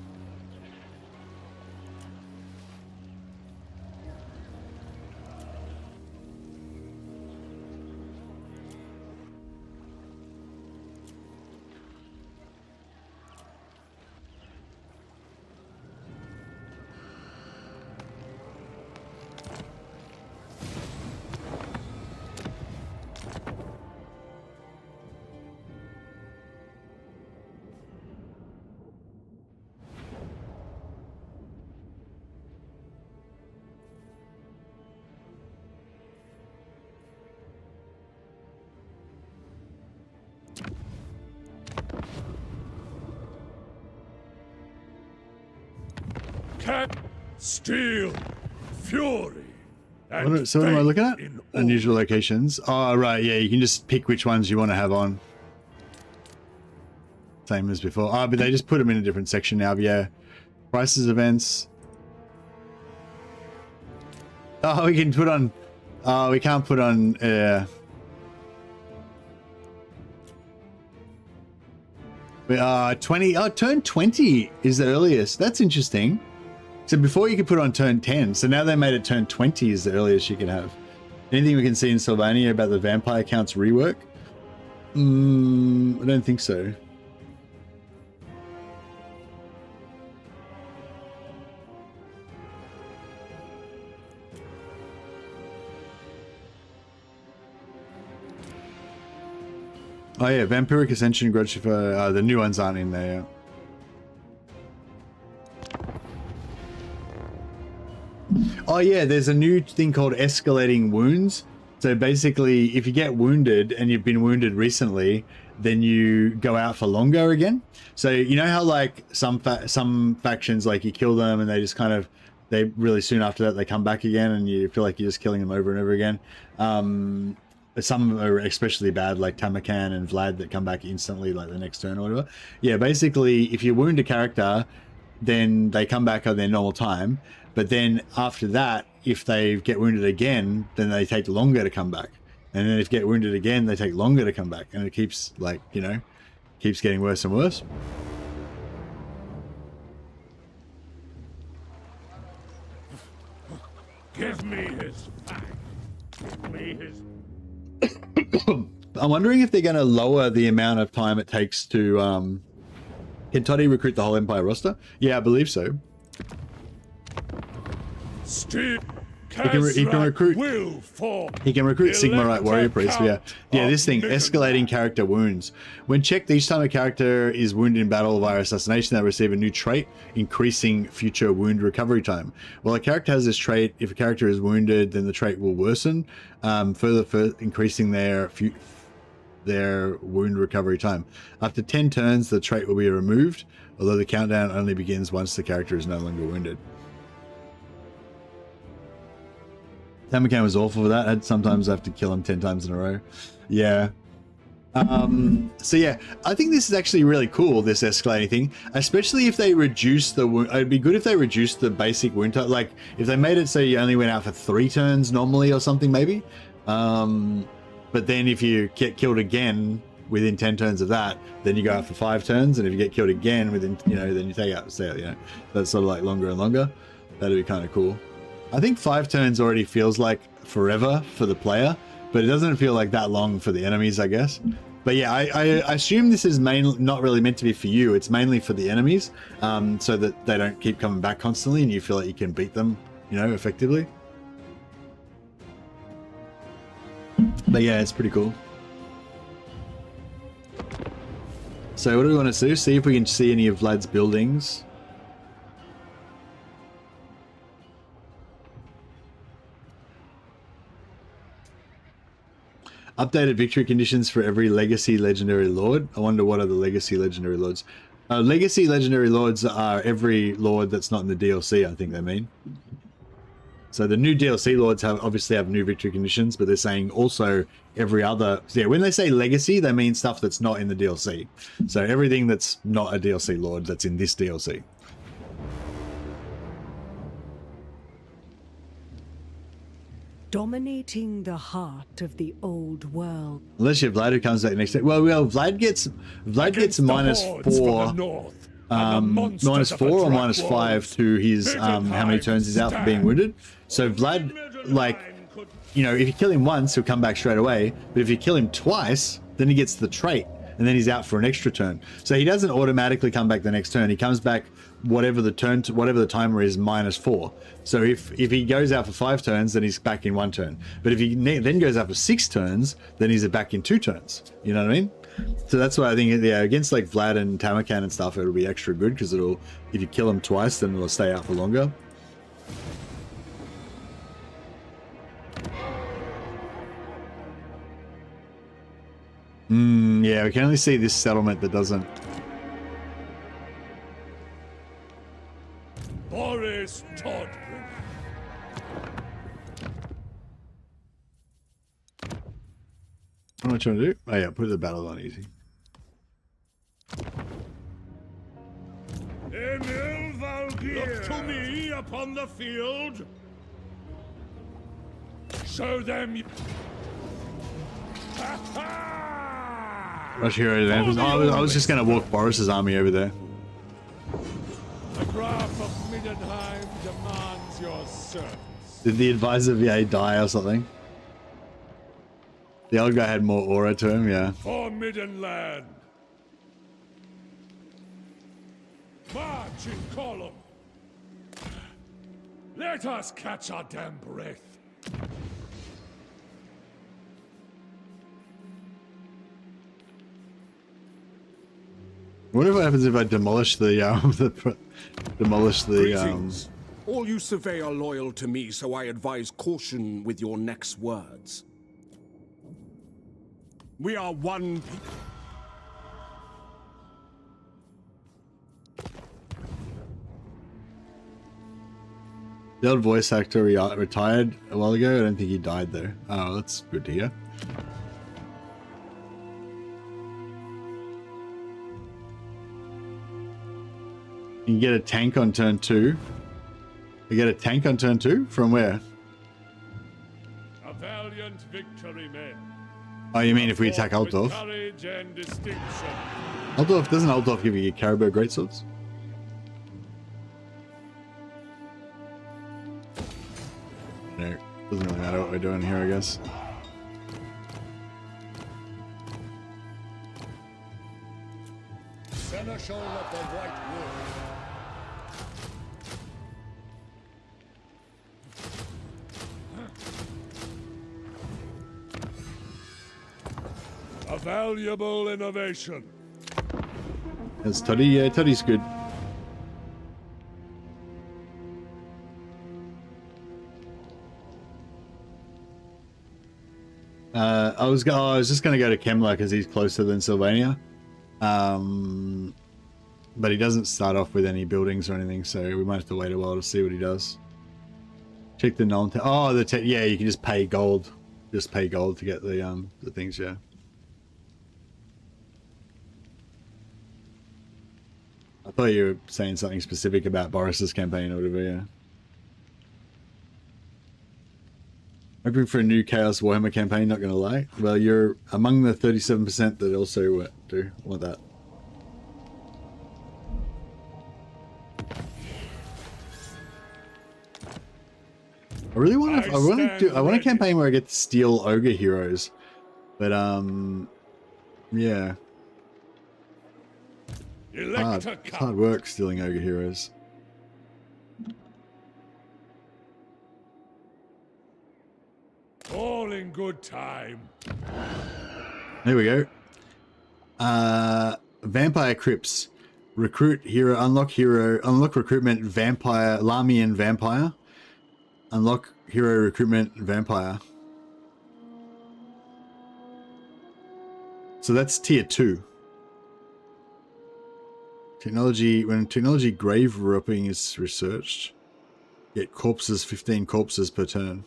Cat, steel, fury. So what am I looking at? Unusual locations. Oh, right. Yeah, you can just pick which ones you want to have on. Same as before. Oh, but they just put them in a different section now. But yeah. Prices, events. Oh, we can put on... Oh, we can't put on... But, 20... Oh, turn 20 is the earliest. That's interesting. So before you could put on turn 10. So now they made it turn 20 is the earliest you can have. Anything we can see in Sylvania about the vampire counts rework? I don't think so. Oh yeah, Vampiric Ascension, Grudge for the new ones aren't in there yet. Oh yeah, there's a new thing called escalating wounds. So basically, if you get wounded and you've been wounded recently, then you go out for longer again. So you know how like some factions, like you kill them and they just kind of, they really soon after that they come back again and you feel like you're just killing them over and over again. Some are especially bad, like Tamakan and Vlad, that come back instantly, like the next turn or whatever. Yeah, basically, if you wound a character, then they come back on their normal time. But then after that, if they get wounded again, then they take longer to come back. And then if you get wounded again, they take longer to come back. And it keeps, like, you know, keeps getting worse and worse. Give me his back. Give me his... I'm wondering if they're going to lower the amount of time it takes to... Can Toddy recruit the whole Empire roster? Yeah, I believe so. Steve, he can recruit. He can recruit Sigmarite Warrior Priest. Yeah, this thing, escalating character wounds. When checked, each time a character is wounded in battle via assassination, they receive a new trait, increasing future wound recovery time. While a character has this trait, if a character is wounded, then the trait will worsen, further increasing their wound recovery time. After 10 turns, the trait will be removed, although the countdown only begins once the character is no longer wounded. Tamakan was awful for that. I'd sometimes have to kill him 10 times in a row. Yeah. So yeah, I think this is actually really cool, this escalating thing, especially if they reduce the wound. It'd be good if they reduced the basic wound time. Like if they made it so you only went out for 3 turns normally or something maybe. But then if you get killed again within 10 turns of that, then you go out for 5 turns. And if you get killed again within, you know, then you stay out, you know, that's sort of like longer and longer. That'd be kind of cool. I think 5 turns already feels like forever for the player, but it doesn't feel like that long for the enemies, I guess. But yeah, I assume this is not really meant to be for you. It's mainly for the enemies, so that they don't keep coming back constantly and you feel like you can beat them, you know, effectively. But yeah, it's pretty cool. So what do we want to do? See if we can see any of Vlad's buildings. Updated victory conditions for every Legacy Legendary Lord. I wonder what are the Legacy Legendary Lords. Legacy Legendary Lords are every Lord that's not in the DLC, I think they mean. So the new DLC Lords obviously have new victory conditions, but they're saying also every other... So yeah, when they say Legacy, they mean stuff that's not in the DLC. So everything that's not a DLC Lord that's in this DLC. Dominating the heart of the old world. Unless you have Vlad who comes back next day. Well, Vlad gets -4. -4 or -5 to his how many turns he's out for being wounded. So Vlad, like, you know, if you kill him once, he'll come back straight away. But if you kill him twice, then he gets the trait, and then he's out for an extra turn. So he doesn't automatically come back the next turn. He comes back whatever the timer is -4. So if he goes out for 5 turns, then he's back in 1 turn. But if he then goes out for 6 turns, then he's back in 2 turns. You know what I mean? So that's why I think, yeah, against like Vlad and Tamakan and stuff, it'll be extra good because it'll, if you kill him twice, then it'll stay out for longer. Yeah, we can only see this settlement that doesn't. Boris What you want to do? Oh yeah, put the battle on easy. Emil Valkyr! Look to me upon the field! Show them... Rush hero advantage. Oh, I was just going to walk Boris's army over there. The Graf of Middenheim demands your service. Did the advisor VA die or something? The old guy had more aura to him, yeah. For Middenland. March in column. Let us catch our damn breath. What happens if I demolish the Greetings. All you survey are loyal to me, so I advise caution with your next words. We are one people. The old voice actor retired a while ago. I don't think he died though. Oh, that's good to hear. You can get a tank on turn 2. You get a tank on turn 2? From where? A valiant victory, men. Oh, you mean if we attack Altdorf? Courage and distinction. Altdorf, doesn't Altdorf give you Caribou greatswords? No, doesn't really matter what we're doing here, I guess. Seneschal of the White Wolf. A valuable innovation. That's Toddy. Yeah, Toddy's good. I was just going to go to Kemla because he's closer than Sylvania. But he doesn't start off with any buildings or anything, so we might have to wait a while to see what he does. Check the non. Oh, yeah, you can just pay gold. Just pay gold to get the things. Yeah. I thought you were saying something specific about Boris's campaign or whatever. Yeah. Hoping for a new Chaos Warhammer campaign, not going to lie. Well, you're among the 37% that also do want that. I really want to. I want a campaign where I get to steal ogre heroes, but yeah. It's hard work stealing ogre heroes. All in good time. There we go. Vampire Crypts. Recruit hero, unlock recruitment vampire, Lamian vampire. Unlock hero recruitment vampire. So that's tier 2. Technology, when technology grave robbing is researched, get corpses, 15 corpses per turn.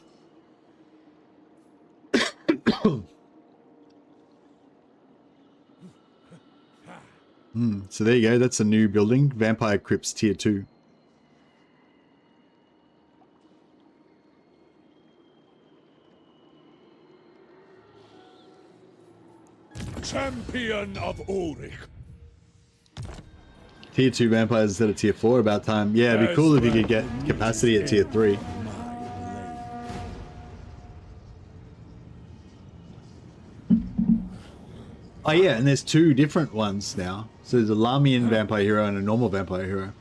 So there you go, that's a new building. Vampire Crypts tier 2. Champion of Ulrich. Tier 2 vampires instead of tier 4, about time. Yeah, it'd be cool if you could get capacity at tier 3. Oh yeah, and there's 2 different ones now. So there's a Lamian vampire hero and a normal vampire hero.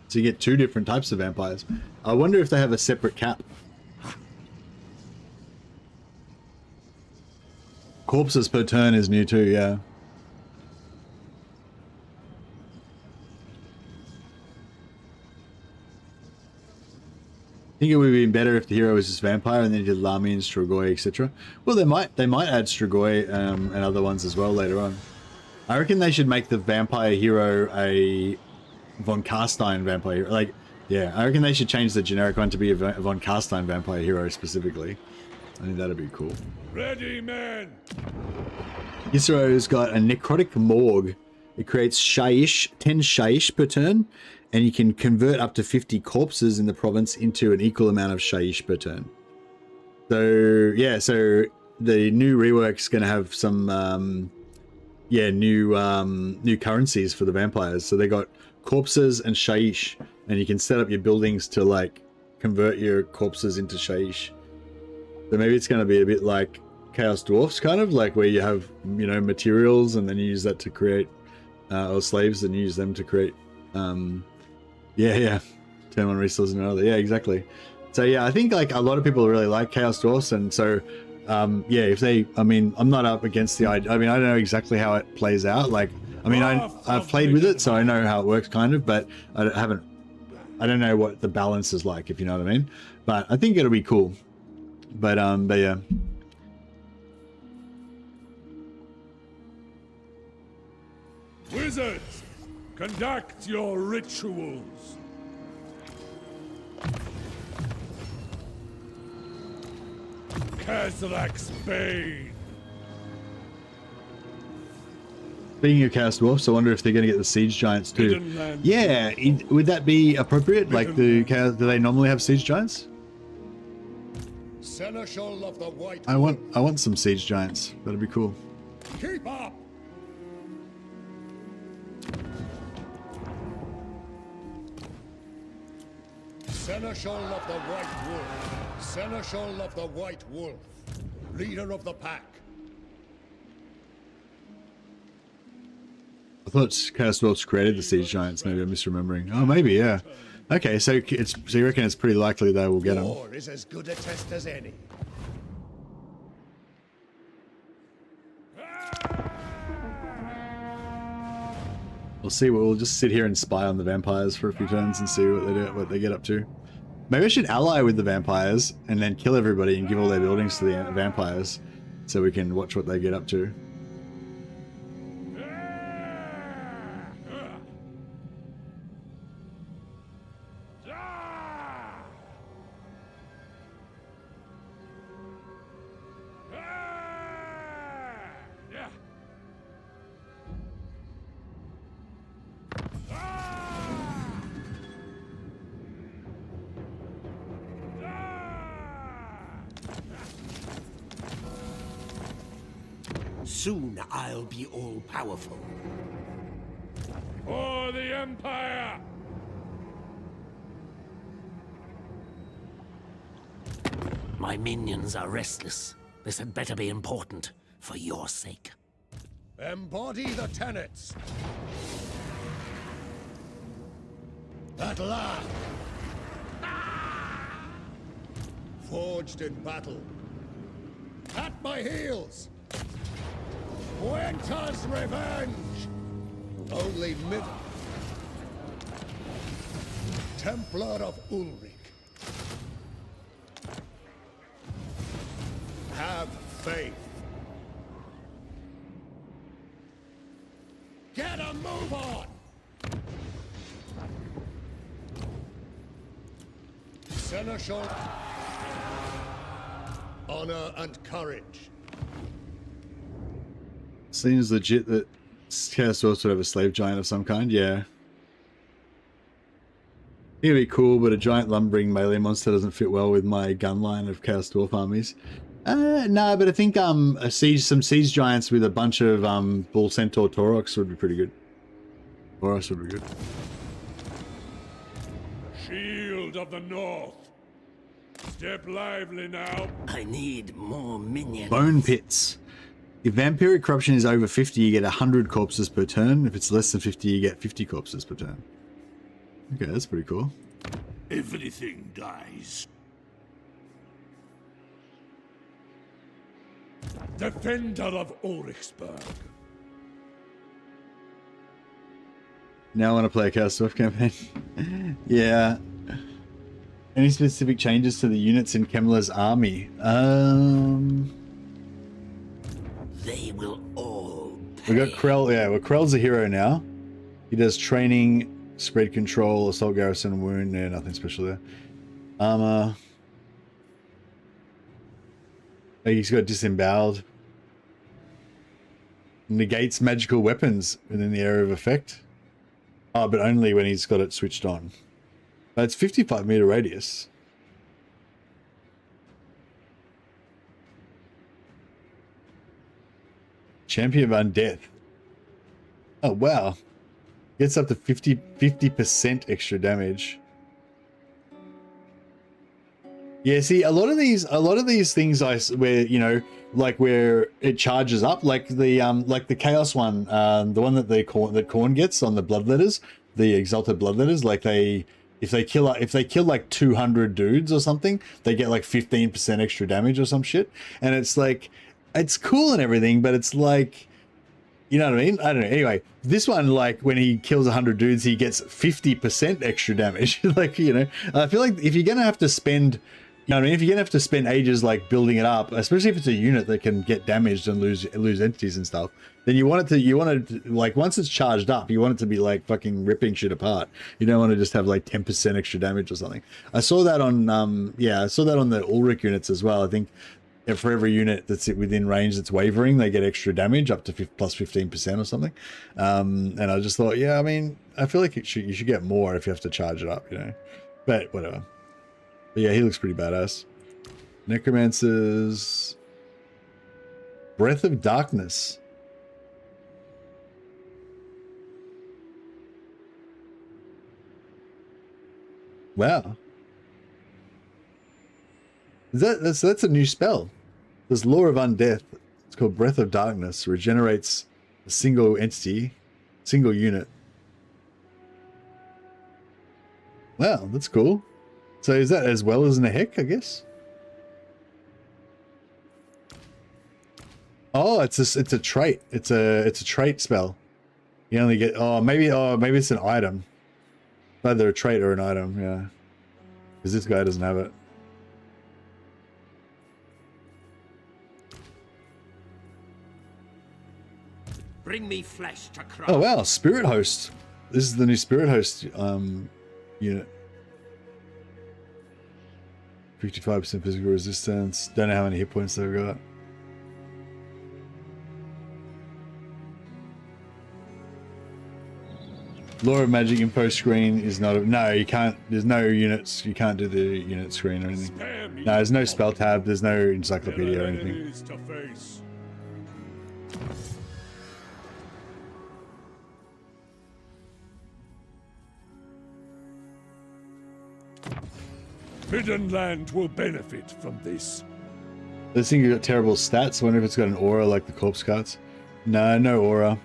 So you get 2 different types of vampires. I wonder if they have a separate cap. Corpses per turn is new too, yeah. I think it would have been better if the hero was just vampire and then did Lamian, Strigoi, etc. Well, they might add Strigoi and other ones as well later on. I reckon they should make the vampire hero a von Carstein vampire hero. Like, yeah, I reckon they should change the generic one to be a von Carstein vampire hero specifically. I think that'd be cool. Ready, men. Yisro's got a necrotic morgue. It creates shaish, 10 shaish per turn, and you can convert up to 50 corpses in the province into an equal amount of shaish per turn. So yeah, so the new rework's going to have some new currencies for the vampires. So they got corpses and shaish, and you can set up your buildings to like convert your corpses into shaish. So maybe it's going to be a bit like Chaos Dwarfs, kind of like where you have, you know, materials and then you use that to create, or slaves and you use them to create, turn one resource into another. Yeah, exactly. So yeah, I think like a lot of people really like Chaos Dwarfs, and so if they, I mean, I'm not up against the idea. I mean, I don't know exactly how it plays out. Like, I mean, I've played with it, so I know how it works, kind of, but I don't know what the balance is like, if you know what I mean. But I think it'll be cool. But yeah. Wizards, conduct your rituals. Kazrak's Bane. Speaking of Chaos Dwarfs, I wonder if they're going to get the Siege Giants too. Yeah, would that be appropriate? Like, do they normally have Siege Giants? Seneschal of the White. I want some Siege Giants. That'd be cool. Keep up. Seneschal of the White Wolf. Seneschal of the White Wolf. Leader of the pack. I thought Chaos Dwarfs created the Siege Giants. Maybe I'm misremembering. Oh, maybe, yeah. Okay, so you reckon it's pretty likely they will get them. War is as good a test as any. We'll see. We'll just sit here and spy on the vampires for a few turns and see what they get up to. Maybe I should ally with the vampires and then kill everybody and give all their buildings to the vampires, so we can watch what they get up to. Soon I'll be all-powerful. For the Empire! My minions are restless. This had better be important, for your sake. Embody the tenets. At last. Forged in battle. At my heels. Winter's revenge. Only mid. Templar of Ulrich. Have faith. Get a move on. Seneschal. Honor and courage. Seems legit that Chaos Dwarfs would have a slave giant of some kind, yeah. It'd be cool, but a giant lumbering melee monster doesn't fit well with my gun line of Chaos Dwarf armies. No, but I think some siege giants with a bunch of Bull Centaur Taurox would be pretty good. Boris would be good. Shield of the North. Step lively now. I need more minions. Bone Pits. If vampiric corruption is over 50, you get 100 corpses per turn. If it's less than 50, you get 50 corpses per turn. Okay, that's pretty cool. Everything dies. Defender of Ulrichsburg. Now I want to play a Chaos Dwarf campaign. Yeah. Any specific changes to the units in Kemmler's army? They will all We got Krell, yeah, well, Krell's a hero now. He does training, spread control, assault garrison, wound, yeah, nothing special there. Armor. Like he's got disemboweled. Negates magical weapons within the area of effect. Oh, but only when he's got it switched on. But it's 55-meter radius. Champion of Undeath. Oh, wow. Gets up to 50% extra damage. Yeah, see, a lot of these things where, you know, like where it charges up, like the Chaos one, the one that Khorne gets on the Bloodletters, the Exalted Bloodletters, like if they kill like 200 dudes or something, they get like 15% extra damage or some shit. And it's like, it's cool and everything, but it's like, you know what I mean? I don't know. Anyway, this one, like when he kills 100 dudes, he gets 50% extra damage. Like, you know, I feel like if you're gonna have to spend, you know what I mean? If you're gonna have to spend ages like building it up, especially if it's a unit that can get damaged and lose entities and stuff, then you want it to like once it's charged up, you want it to be like fucking ripping shit apart. You don't want to just have like 10% extra damage or something. I saw that on I saw that on the Ulrich units as well. I think for every unit that's within range that's wavering, they get extra damage up to plus 15% or something. And I just thought, yeah, I mean, I feel like you should get more if you have to charge it up, you know. But whatever. But yeah, he looks pretty badass. Necromancers. Breath of Darkness. Wow. That's a new spell. There's Law of Undeath. It's called Breath of Darkness. Regenerates a single entity, single unit. Wow, that's cool. So is that as well as in a heck, I guess? Oh, it's a trait. It's a trait spell. You only get maybe it's an item. Either a trait or an item, yeah. Because this guy doesn't have it. Bring me flesh to cry. Oh wow, Spirit Host. This is the new Spirit Host unit. 55% physical resistance. Don't know how many hit points they've got. Law of Magic info screen is not a, no, you can't, there's no units, you can't do the unit screen or anything. No, there's no spell tab, there's no encyclopedia or anything. Middenland will benefit from this. This thing got terrible stats. I wonder if it's got an aura like the corpse cards. No, no aura.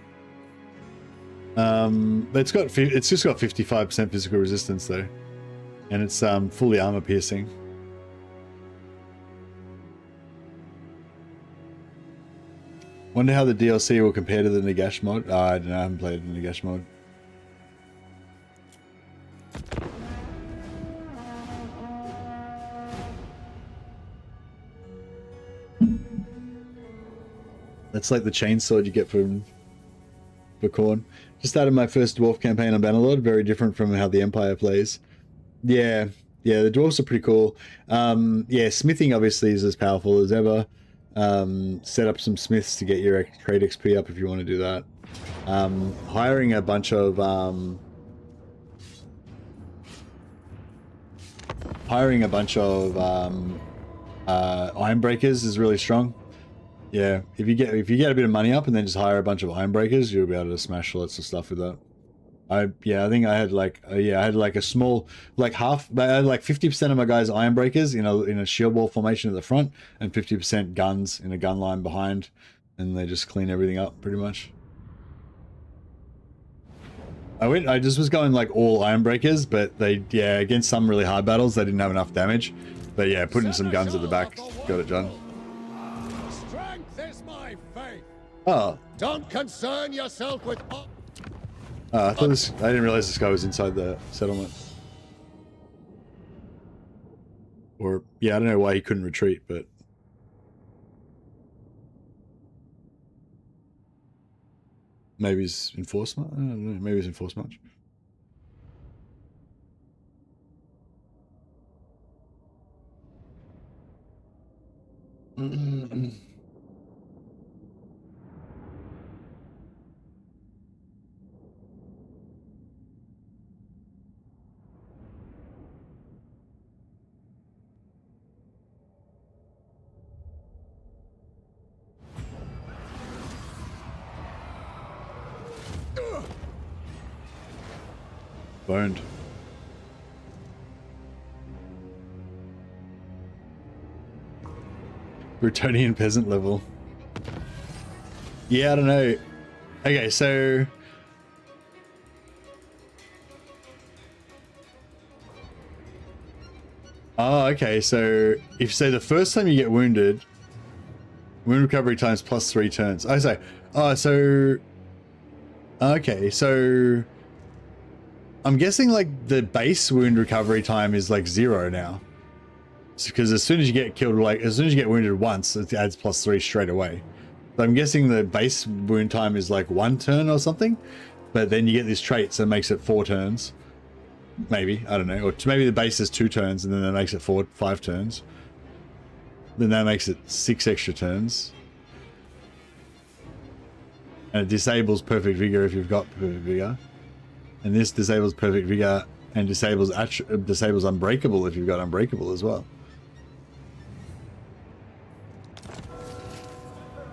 But it's just got 55% physical resistance though, and it's fully armor piercing. Wonder how the DLC will compare to the Nagash mod. Oh, I don't know. I haven't played the Nagash mod. That's like the chainsword you get for Khorne. Just started my first dwarf campaign on Bannerlord. Very different from how the Empire plays. Yeah, the dwarves are pretty cool. Yeah, smithing obviously is as powerful as ever. Set up some smiths to get your trade XP up if you want to do that. Hiring a bunch of Ironbreakers is really strong. Yeah, if you get a bit of money up and then just hire a bunch of Ironbreakers, you'll be able to smash lots of stuff with that. I think I had like a small, like half, I had like 50% of my guys Ironbreakers in a shield wall formation at the front and 50% guns in a gun line behind, and they just clean everything up pretty much. I just was going like all Ironbreakers, but against some really hard battles they didn't have enough damage. But yeah, putting some guns at the back got it done. Oh. Don't concern yourself with. I didn't realize this guy was inside the settlement. Or yeah, I don't know why he couldn't retreat, but maybe he's enforcement. I don't know. Maybe he's enforcement. Boned. Bretonian peasant level. Yeah, I don't know. Okay, so oh, okay, so if say the first time you get wounded, wound recovery times plus 3 turns. I say, oh, so okay, so I'm guessing like the base wound recovery time is like 0 now. Because as soon as you get killed, like as soon as you get wounded once, it adds plus 3 straight away. So I'm guessing the base wound time is like 1 turn or something, but then you get this trait, so it makes it 4 turns. Maybe, I don't know. Or maybe the base is 2 turns and then that makes it 5 turns. Then that makes it 6 extra turns. And it disables perfect vigor if you've got perfect vigor. And this disables perfect vigor and disables unbreakable if you've got unbreakable as well.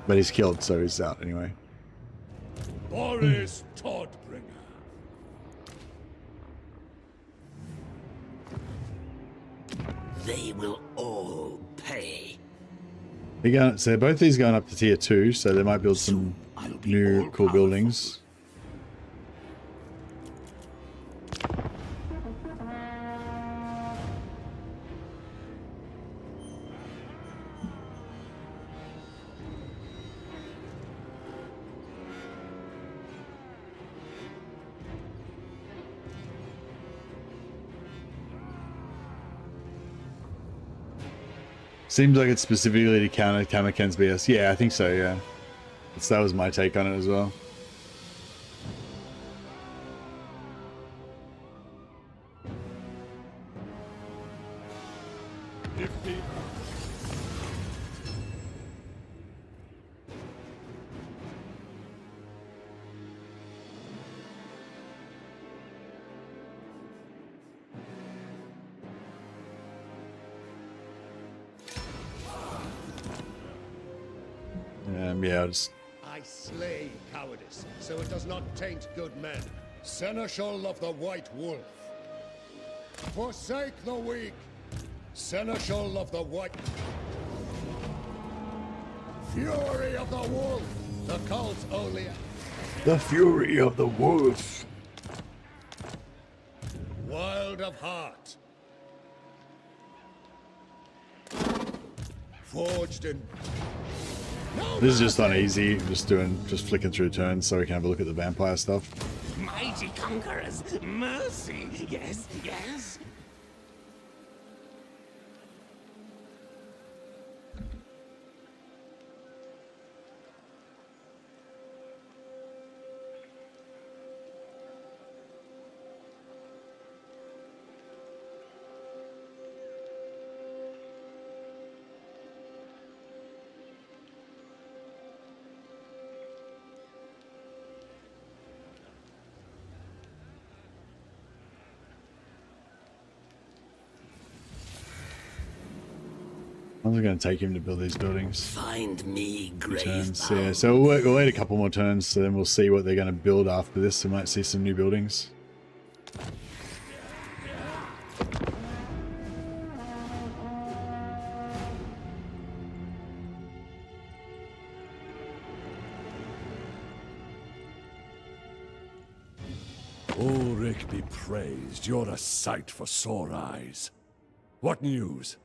But he's killed, so he's out anyway. Boris Todbringer. They will all pay. So both these going up to tier 2, so they might build some new cool buildings. Seems like it's specifically to counter Kamaken's BS. Yeah, I think so, yeah. That was my take on it as well. Yeah, I slay cowardice, so it does not taint good men. Seneschal of the White Wolf. Forsake the weak. Seneschal of the White... Fury of the Wolf. The cult only... The Fury of the Wolf. Wild of heart. Forged in... This is just on easy, just flicking through turns so we can have a look at the vampire stuff. Mighty conquerors, mercy. Yes, yes. I'm going to take him to build these buildings. Find me grave turns. Yeah, so we'll wait a couple more turns, so then we'll see what they're going to build after this. We might see some new buildings. Ulrich be praised. You're a sight for sore eyes. What news?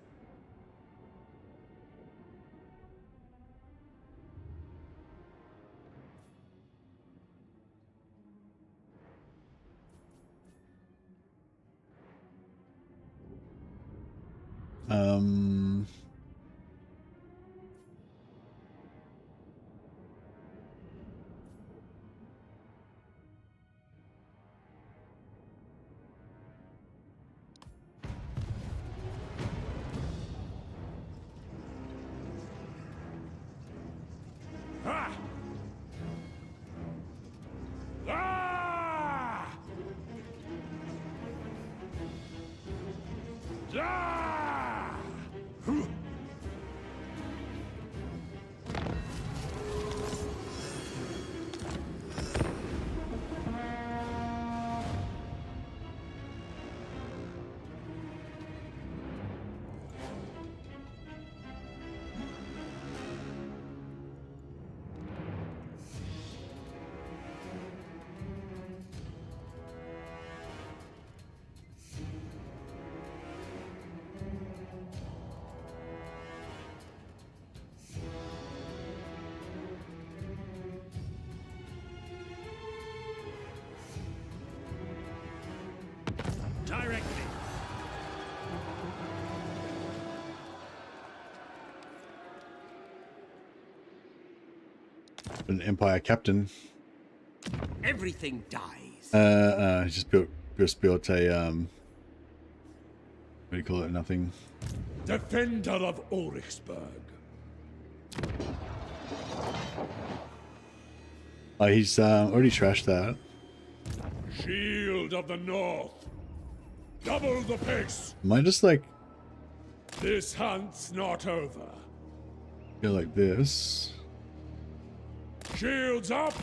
Directly. An Empire captain. Everything dies. Just built a what do you call it? Nothing. Defender of Ulrichsburg. Oh, he's already trashed that. Shield of the North. Double the pace. Am I just like This hunt's not over. go like this? Shields up.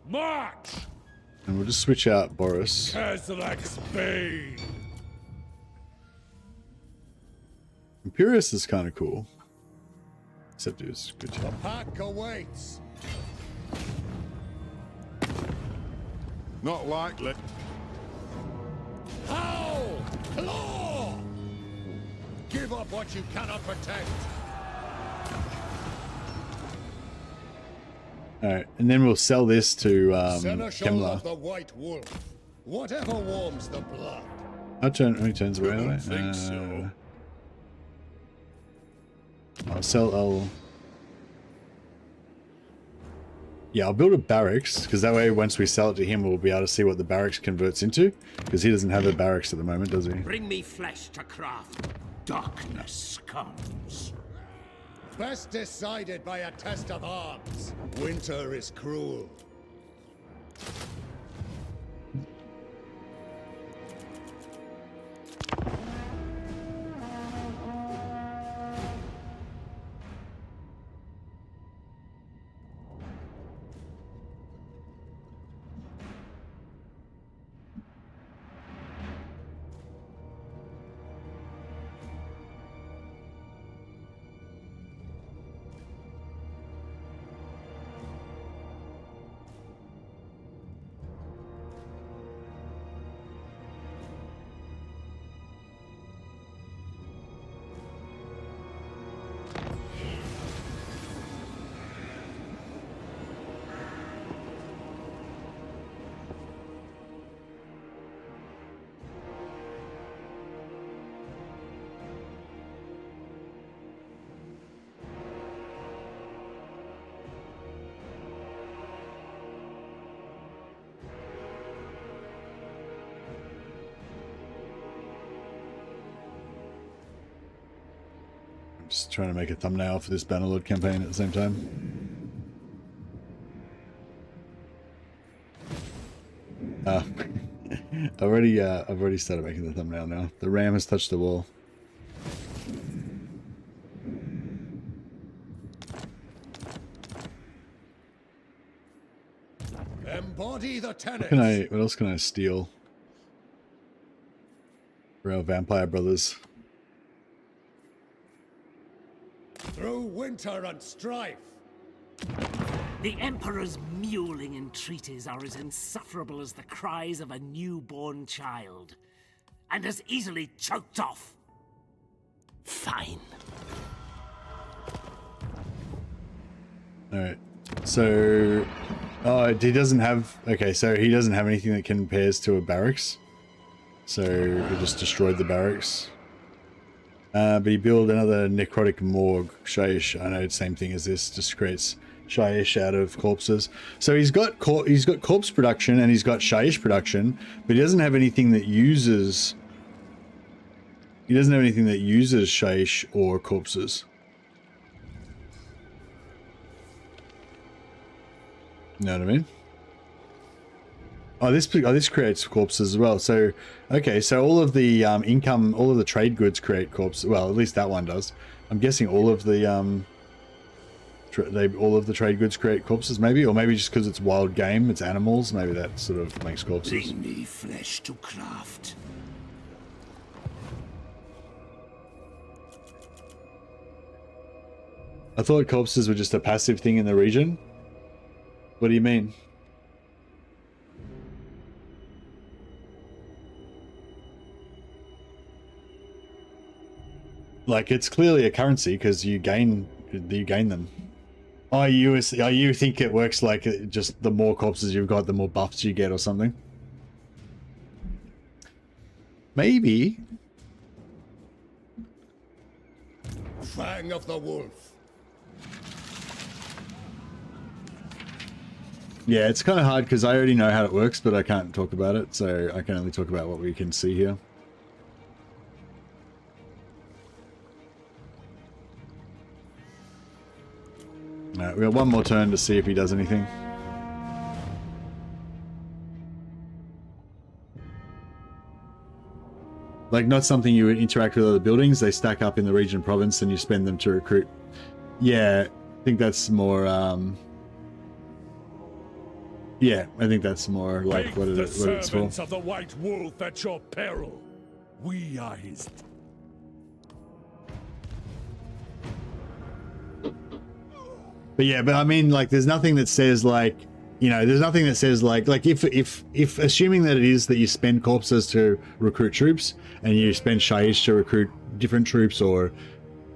March. And we'll just switch out Boris. Kazlak's Bane. Imperius is kind of cool. Except it was good job. Pack awaits. Not likely. Howl! Claw! Give up what you cannot protect. Alright, and then we'll sell this to Seneschal of Kemler. the White Wolf. Whatever warms the blood. How many turns away? I Are think they? so. I'll build a barracks, because that way once we sell it to him, we'll be able to see what the barracks converts into, because he doesn't have a barracks at the moment, does he? Bring me flesh to craft. Darkness comes. Best decided by a test of arms. Winter is cruel. Just trying to make a thumbnail for this Bannerlord campaign at the same time. I've already started making the thumbnail now. The ram has touched the wall. Embody the tenets. What else can I steal for our vampire brothers? Through winter and strife. The Emperor's mewling entreaties are as insufferable as the cries of a newborn child, and as easily choked off. Fine. Alright, so... Oh, he doesn't have... Okay, so he doesn't have anything that compares to a barracks. So we just destroyed the barracks. But he built another necrotic morgue, Shaiish. I know it's the same thing as this, just creates Shaiish out of corpses. So he's got corpse production and he's got Shaiish production, but he doesn't have anything that uses... He doesn't have anything that uses Shaiish or corpses. You know what I mean? Oh, this creates corpses as well. So, okay, so all of the income, all of the trade goods create corpses. Well, at least that one does. I'm guessing all of the all of the trade goods create corpses, maybe, or maybe just because it's wild game, it's animals. Maybe that sort of makes corpses. Bring me flesh to craft. I thought corpses were just a passive thing in the region. What do you mean? Like, it's clearly a currency because you gain them. Oh, you think it works like just the more corpses you've got, the more buffs you get or something? Maybe. Fang of the wolf. Yeah, it's kind of hard because I already know how it works, but I can't talk about it, so I can only talk about what we can see here. Alright, we got one more turn to see if he does anything. Like, not something you would interact with other buildings. They stack up in the region province and you spend them to recruit. Yeah, I think that's more, yeah, I think that's more like what it's for. Servants of the White Wolf at your peril. We are his. But yeah, but I mean, like, there's nothing that says, like, you know, there's nothing that says, like if assuming that it is that you spend corpses to recruit troops and you spend shaiish to recruit different troops, or,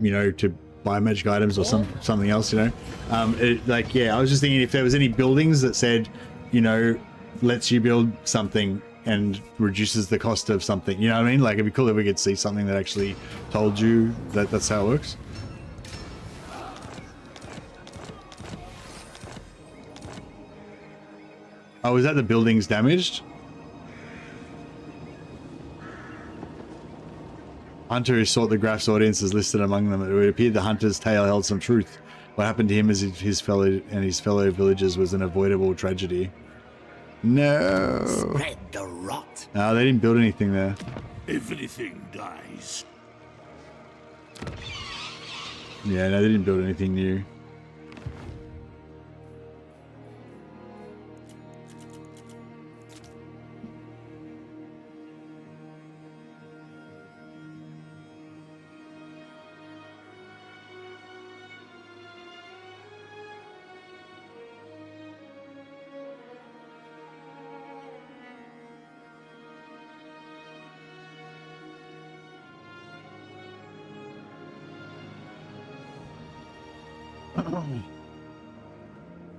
you know, to buy magic items or something else, you know, like, yeah, I was just thinking if there was any buildings that said, you know, lets you build something and reduces the cost of something, you know what I mean? Like, it'd be cool if we could see something that actually told you that that's how it works. Oh, is that the buildings damaged? Hunter who sought the Graf's audience is listed among them. It would appear the hunter's tale held some truth. What happened to him as his fellow villagers was an avoidable tragedy. No. Spread the rot. No, they didn't build anything there. Everything dies. Yeah, no, they didn't build anything new.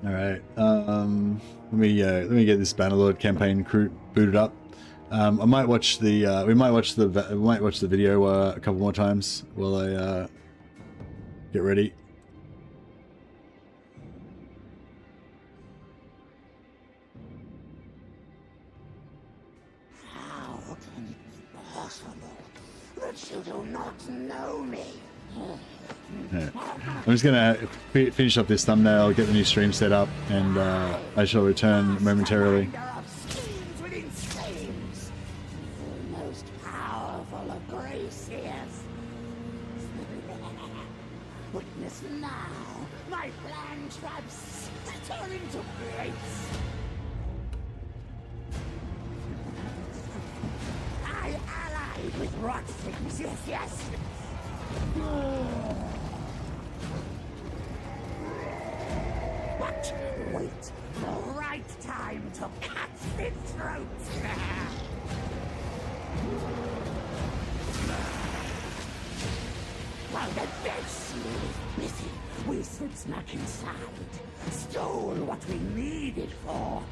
All right. Let me get this Bannerlord campaign booted up. I might watch the we might watch the video a couple more times while I get ready. How can it be possible that you do not know me? Yeah. I'm just gonna finish up this thumbnail, get the new stream set up, and I shall return momentarily. The most powerful of graciers. Witness now my plan traps turn into grace. I allied with rot things, yes. But wait, the right time to cut its throat. While the dead seal is busy, we snuck inside, stole what we needed for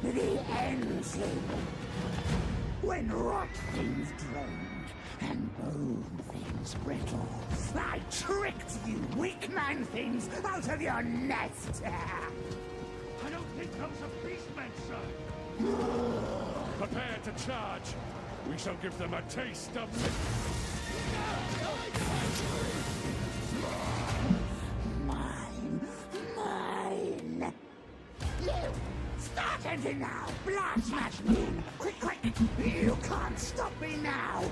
the engine. When rot things droned and bone things brittle, I tricked you weak man things out of your nest. I don't think those are beastmen, sir. Prepare to charge. We shall give them a taste of Mine. You, start Started now! Blood smash moon! Quick, quick! You can't stop me now!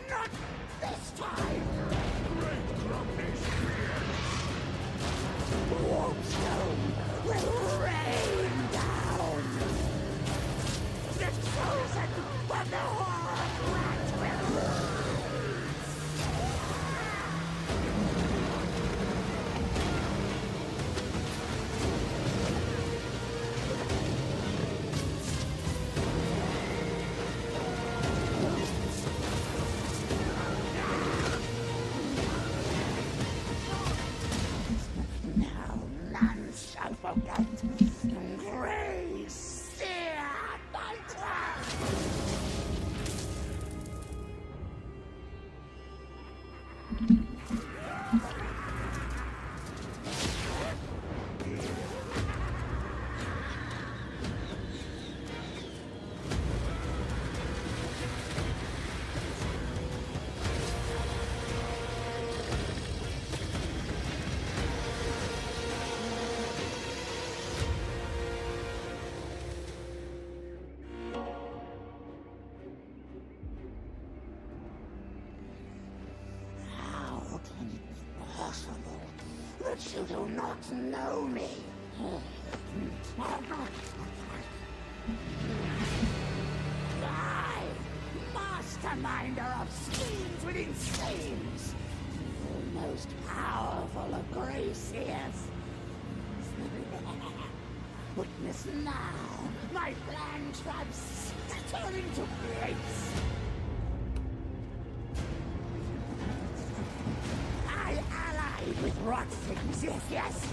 Not this time! Great grumpy Warpstone will rain down! The chosen from the horror rat will rise! Now none shall forget Grey Seer Nightmare! How can it be possible that you do not know me? I, masterminder of schemes within schemes, the most powerful of Grey Seers. Witness now my plan tribes scatter into place. I allied with rot things, yes, yes.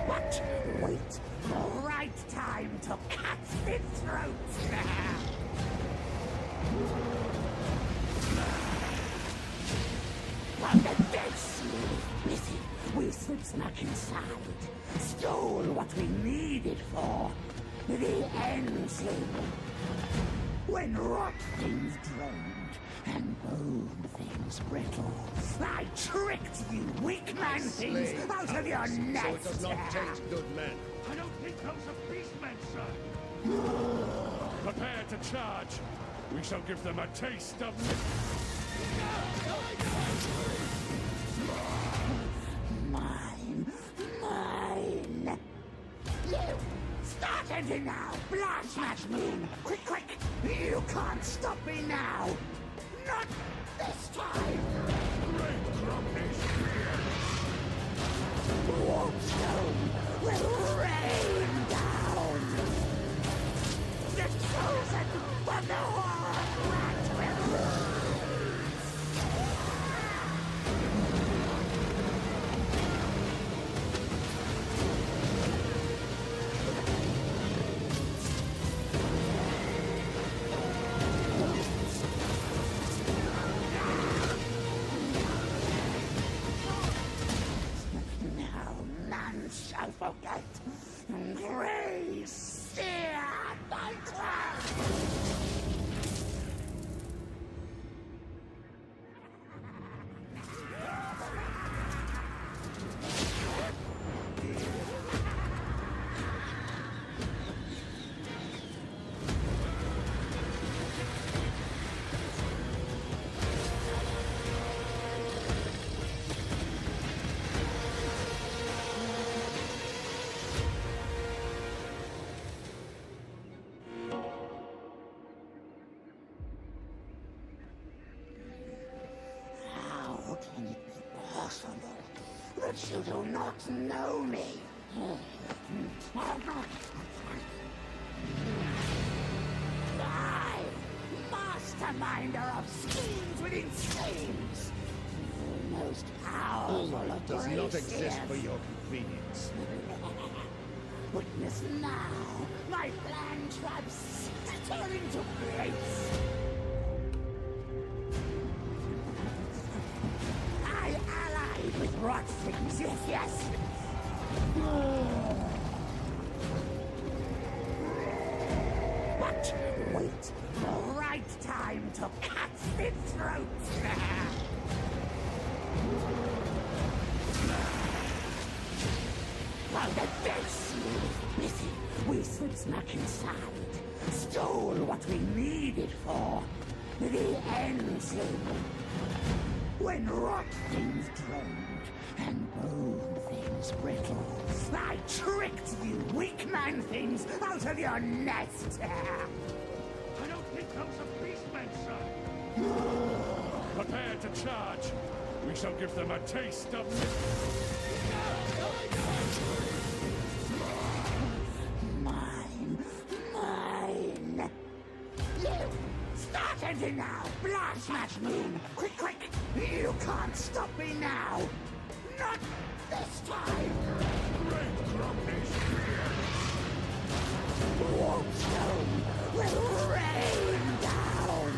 But wait, the right time to cut the throats. From the dead busy, we snuck inside, stole what we needed for the engine. When rot things drained and bone things brittle, I tricked you weak man things out of your nest. So it does not taste good, men. I don't think those are beastmen, sir. Prepare to charge. We shall give them a taste of... Mine. You! Start engine now! Blood smash moon! Quick, quick! You can't stop me now! Not this time! Great grumpy Warpstone will rain down! The chosen from the horror rat will rise! Now none shall forget Grey Seer Nightmare! How can it be possible that you do not know me? I, masterminder of schemes within schemes, the most powerful of Does Grey not exist Seers. for your convenience. Witness now my plan tribes scatter into place. I allied with rot things, yes, yes. But wait, the right time to cut the throats. While the dead sleep, busy, we snuck inside, stole what we needed for the engine. When rot things drained and bone things brittle, I tricked you weak man things out of your nest. I don't think those are beastmen, sir. Prepare to charge. We shall give them a taste of... Mine. You! Start engine now! Blast smash moon! Quick! You can't stop me now! Not this time! Warpstone will rain down!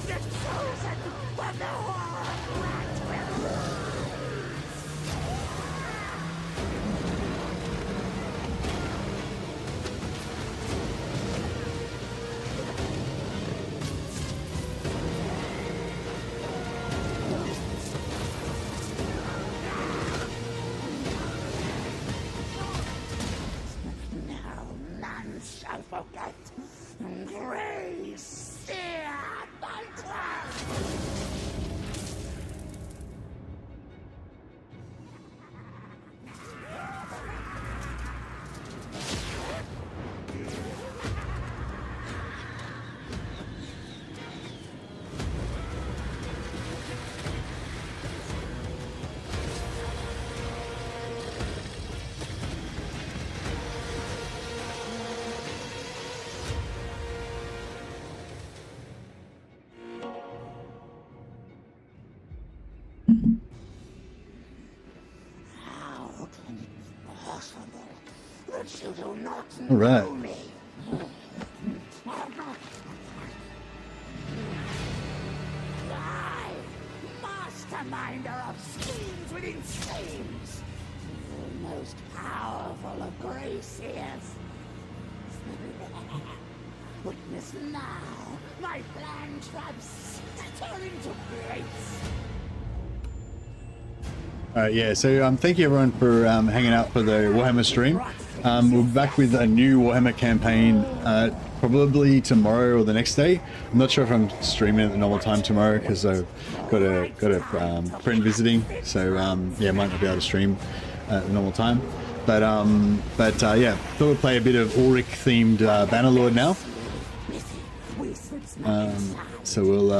The chosen of the horror rat will... Shall forget grace, fear, and you do not All right. know me. I, masterminder of schemes within schemes, the most powerful of Graciers. Witness now my plan traps turn into grace. Yeah, so thank you everyone for hanging out for the Warhammer stream. We're back with a new Warhammer campaign probably tomorrow or the next day. I'm not sure if I'm streaming at the normal time tomorrow because I've got a friend visiting, so yeah, might not be able to stream at the normal time. But yeah, thought we'd play a bit of Ulrich themed Bannerlord now. So we'll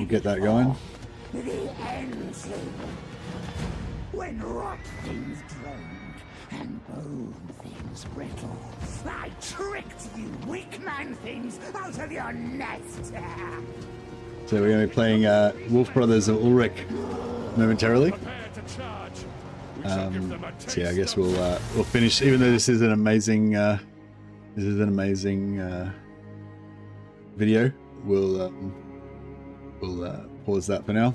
get that going. When rot things drained and bone things brittle, I tricked you weak man things out of your nest. So we're going to be playing Wolf Brothers of Ulrich momentarily. So yeah, I guess we'll finish. Even though this is an amazing video, we'll pause that for now.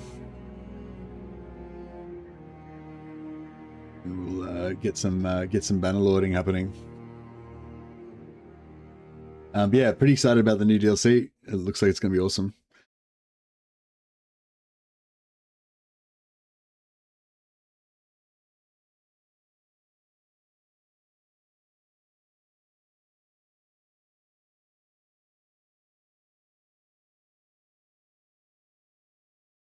We'll get some bannerlording happening. But yeah, pretty excited about the new DLC. It looks like it's going to be awesome.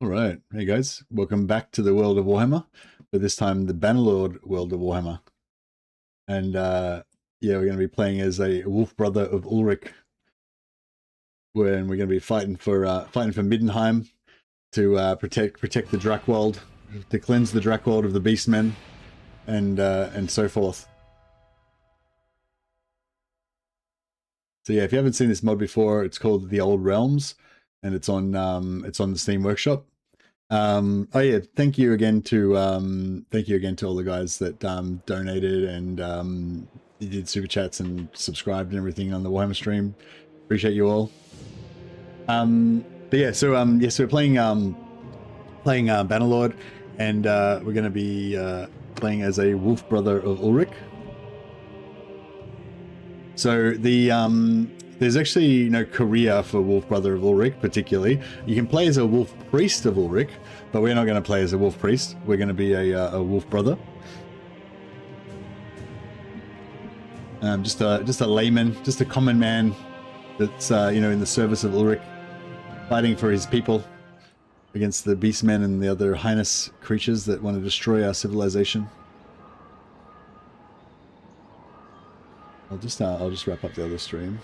All right, hey guys, welcome back to the world of Warhammer, but this time the Bannerlord world of Warhammer. And yeah, we're going to be playing as a wolf brother of Ulrich, when we're going to be fighting for Middenheim to protect the Drakwold, to cleanse the Drakwold of the Beastmen, and so forth. So yeah, if you haven't seen this mod before, it's called The Old Realms, and it's on the Steam Workshop. Oh yeah, thank you again to all the guys that donated and did super chats and subscribed and everything on the Warhammer stream. Appreciate you all. But yeah, so we're playing Bannerlord, and we're going to be playing as a wolf brother of Ulrich. So the there's actually no career for Wolf Brother of Ulrich, particularly. You can play as a Wolf Priest of Ulrich, but we're not going to play as a Wolf Priest. We're going to be a Wolf Brother. Just a layman, just a common man that's, you know, in the service of Ulrich, fighting for his people against the beastmen and the other heinous creatures that want to destroy our civilization. I'll just wrap up the other stream.